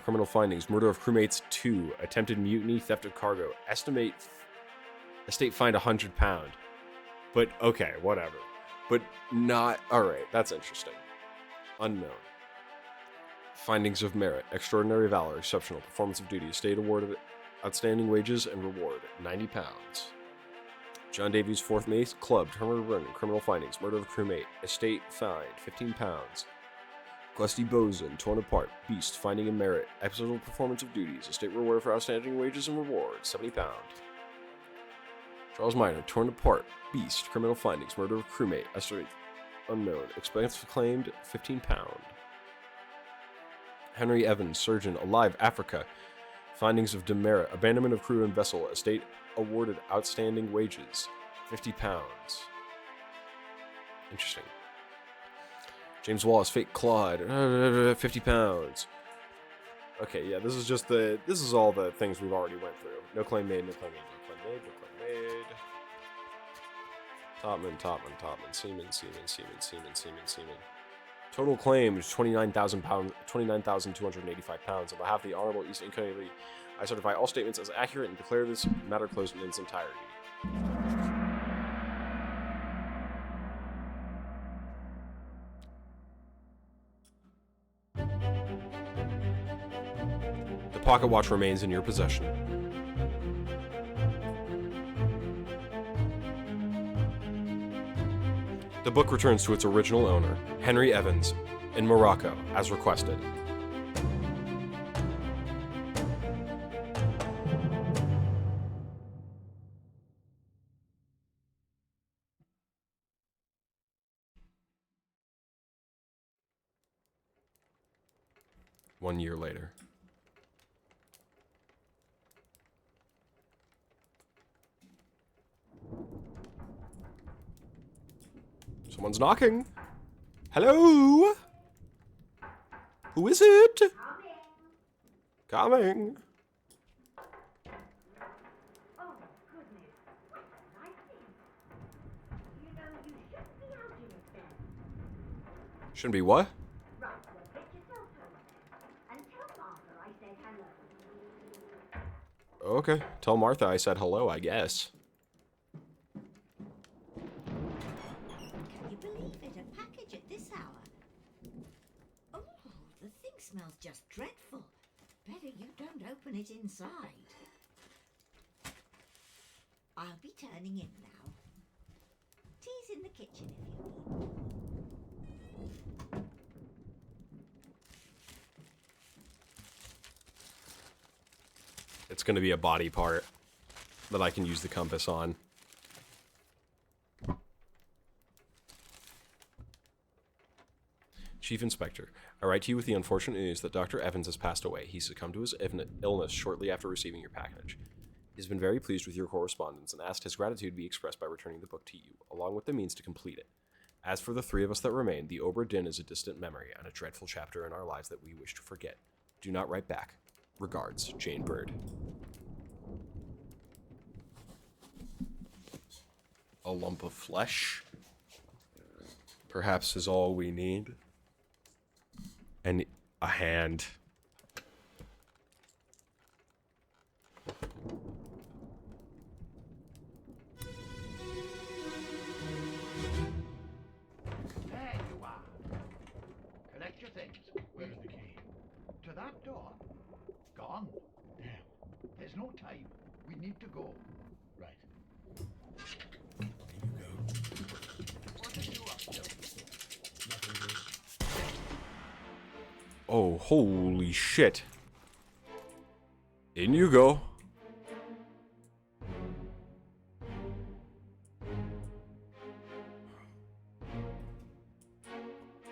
criminal findings, murder of crewmates, 2, attempted mutiny, theft of cargo, estate fined £100. But okay, whatever. But not... Alright, that's interesting. Unknown. Findings of merit. Extraordinary valor. Exceptional. Performance of duty. Estate awarded outstanding wages and reward. £90. John Davies, 4th mate. Club. Terminal run. Criminal findings. Murder of crewmate. Estate fined. £15. Glusty Bosun. Torn apart. Beast. Finding of merit. Episodal performance of duties. Estate rewarded for outstanding wages and reward. £70. Charles Minor, torn apart, beast, criminal findings, murder of crewmate, estate unknown, expense claimed, £15. Henry Evans, surgeon, alive, Africa, findings of demerit, abandonment of crew and vessel, estate awarded outstanding wages, £50. Interesting. James Wallace, fake Claude, £50. Okay, yeah, this is all the things we've already went through. No claim made, no claim made, no claim made, no claim made. Topman, Seaman. Total claims, £29,000, £29,285. On behalf of the Honorable East India Company, I certify all statements as accurate and declare this matter closed in its entirety. The pocket watch remains in your possession. The book returns to its original owner, Henry Evans, in Morocco, as requested. One year later. Someone's knocking. Hello? Who is it? Coming. Oh, goodness. What a nice thing. You know, you shouldn't be out in it then. Shouldn't be what? Right, well, get yourself home then. And tell Martha I said hello. Okay. Tell Martha I said hello, I guess. Can you believe it? A package at this hour. Oh, the thing smells just dreadful. Better you don't open it inside. I'll be turning in now. Tea's in the kitchen if you need. It's going to be a body part that I can use the compass on. Chief Inspector, I write to you with the unfortunate news that Dr. Evans has passed away. He succumbed to his illness shortly after receiving your package. He has been very pleased with your correspondence and asked his gratitude be expressed by returning the book to you, along with the means to complete it. As for the three of us that remain, the Obra Dinn is a distant memory and a dreadful chapter in our lives that we wish to forget. Do not write back. Regards, Jane Bird. a lump of flesh perhaps is all we need. And a hand. There you are. Collect your things. Where's the key? To that door. Gone. Damn. There's no time. We need to go. Right. What are you up to? Oh, holy shit. In you go.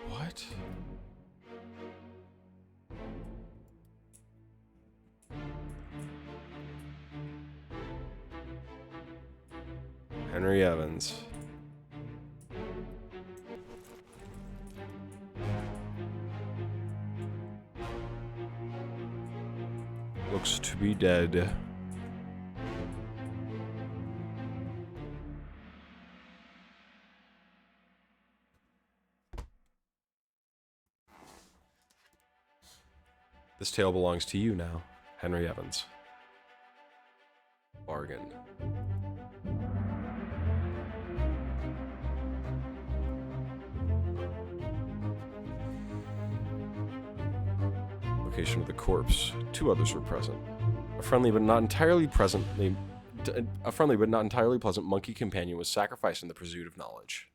What? Henry Evans. Looks to be dead. This tale belongs to you now, Henry Evans. Bargain. Location of the corpse. 2 others were present. A friendly but not entirely pleasant monkey companion was sacrificed in the pursuit of knowledge.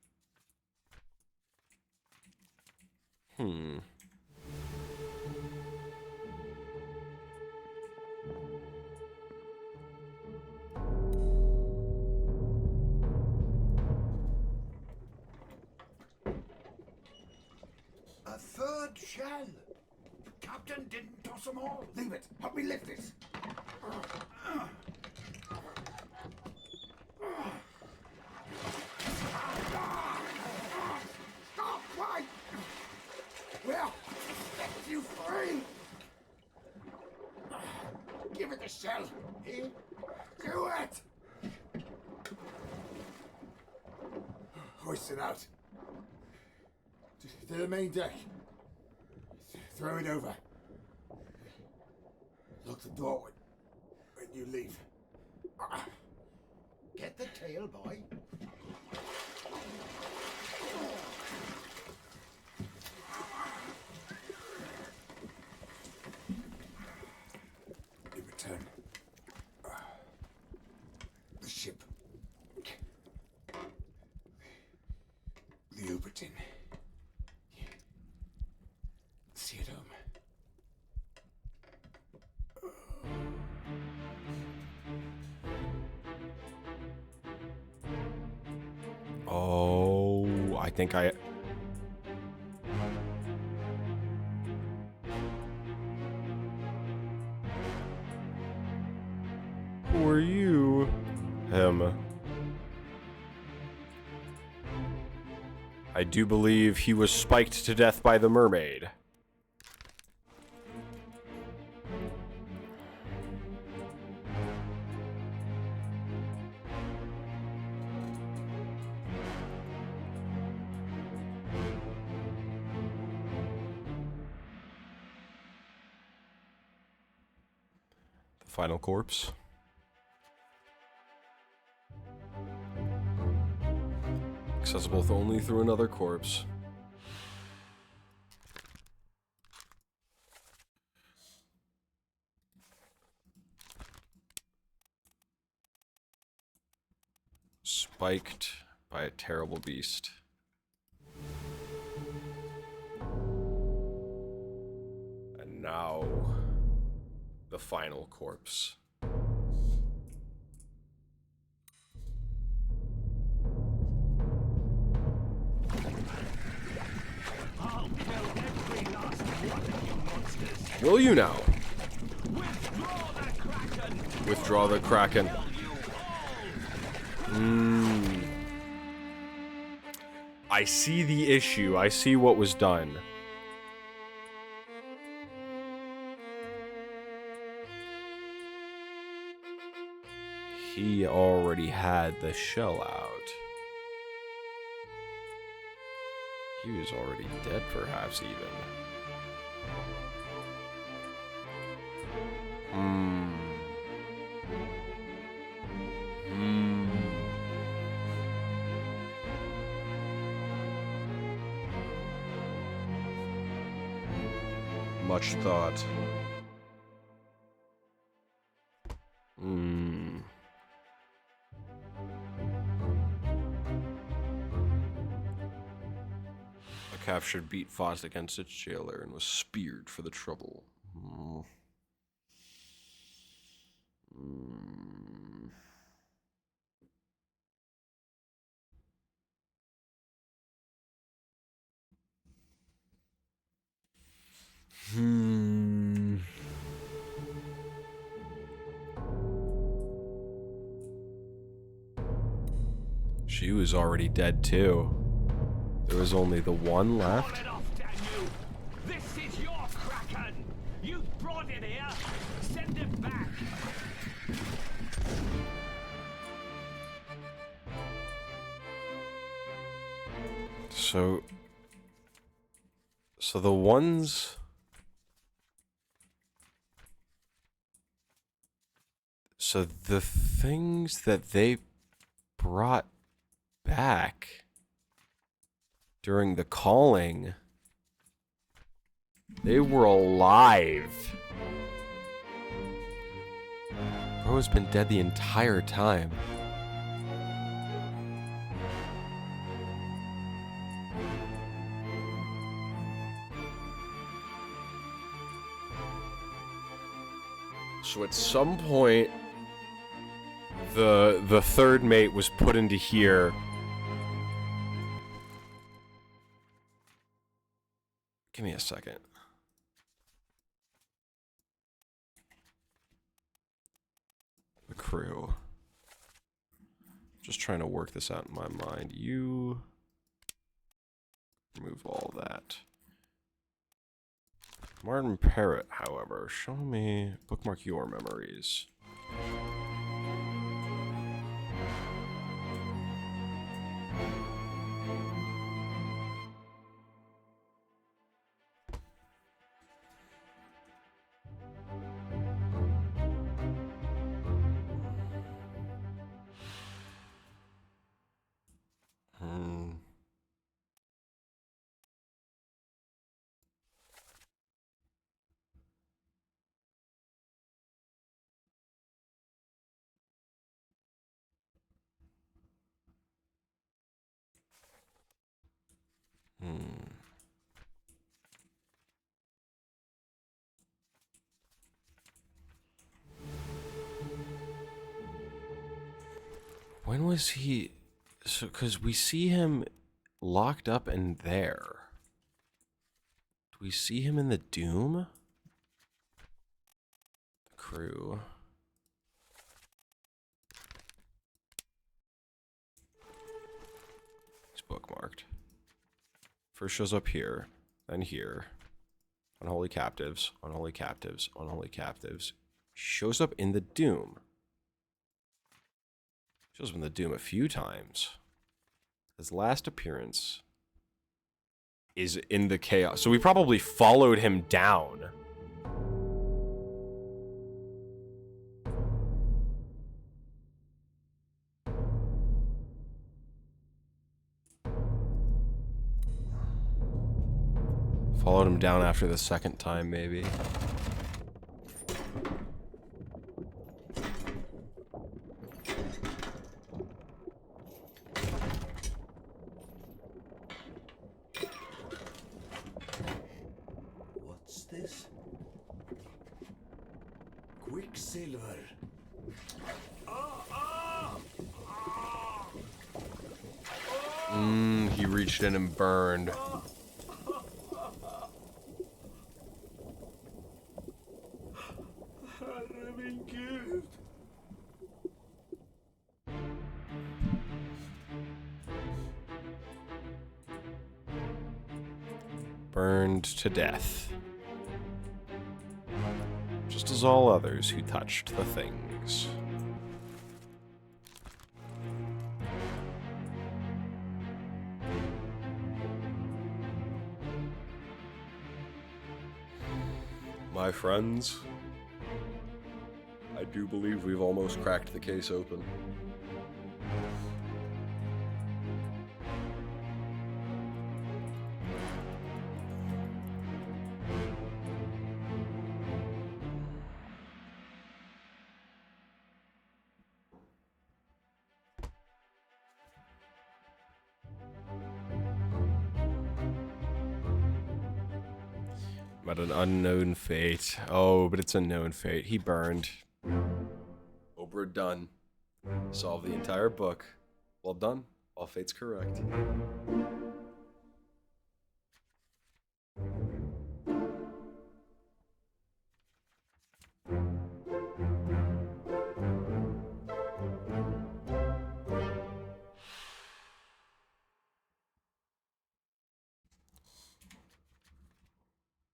A third shell. Captain didn't toss them all. Leave it. Help me lift this. Stop! Why? Well, set you free. Give it the shell. Here. Do it. Hoist it out. To the main deck. Throw it over. Lock the door when you leave. Get the tail, boy. You return. The ship. The Uberton. See it home. Oh, I think I... Who are you? Him. I do believe he was spiked to death by the mermaid. The final corpse. Accessible only through another corpse. Spiked by a terrible beast. And now, the final corpse. I'll kill every last one of you monsters. Will you now? Withdraw the Kraken. Withdraw the Kraken. I see the issue. I see what was done. He already had the shell out. He was already dead, perhaps, even. Much thought. A captured beat fought against its jailer and was speared for the trouble. She was already dead too. There was only the one left. This is your Kraken! You brought it here! Send it back! So the ones... So the things that they brought back during the calling, they were alive. Bro has been dead the entire time. So at some point, the third mate was put into here. Give me a second. The crew. Just trying to work this out in my mind. You remove all that. Martin Parrott, however, show me, bookmark your memories. When was he... So, because we see him locked up in there. Do we see him in the Doom? The crew. He's bookmarked. First shows up here, then here. Unholy captives, unholy captives, unholy captives. Shows up in the Doom. Shows up in the Doom a few times. His last appearance is in the Chaos. So we probably followed him down. Followed him down after the second time, maybe. What's this? Quicksilver. He reached in and burned. Burned to death. Just as all others who touched the things. My friends, I do believe we've almost cracked the case open. But an unknown fate. Oh, but it's a known fate. He burned. Oberyn done. Solved the entire book. Well done. All fate's correct.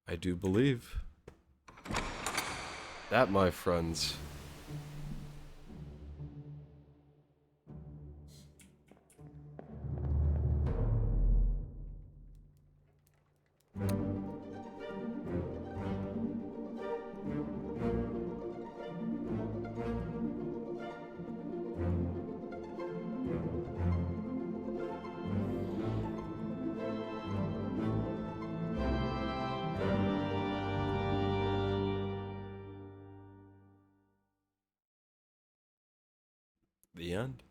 I do believe. That, my friends, the end.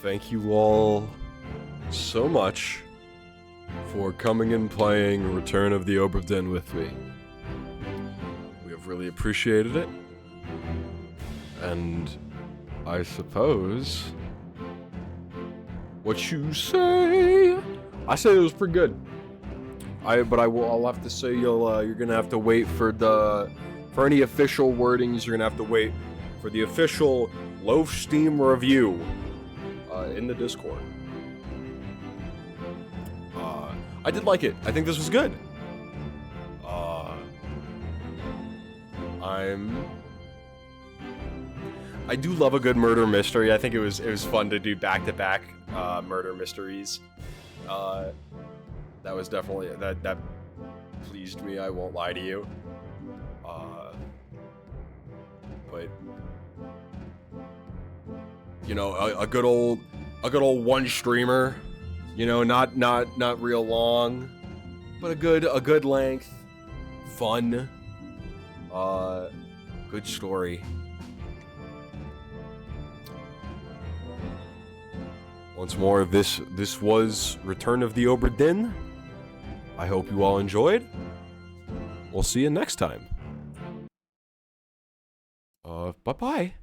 Thank you all so much for coming and playing Return of the Obra Dinn with me. We have really appreciated it. And I suppose, what you say? I say it was pretty good. I'll have to say you're gonna have to wait for any official wordings. You're gonna have to wait for the official Loaf Steam review in the Discord. I did like it. I think this was good. I do love a good murder mystery. I think it was fun to do back-to-back murder mysteries. That was definitely that pleased me. I won't lie to you. But you know, a good old one streamer. You know, not real long, but a good length, fun, good story. Once more, this was Return of the Obra Dinn. I hope you all enjoyed. We'll see you next time. Bye-bye.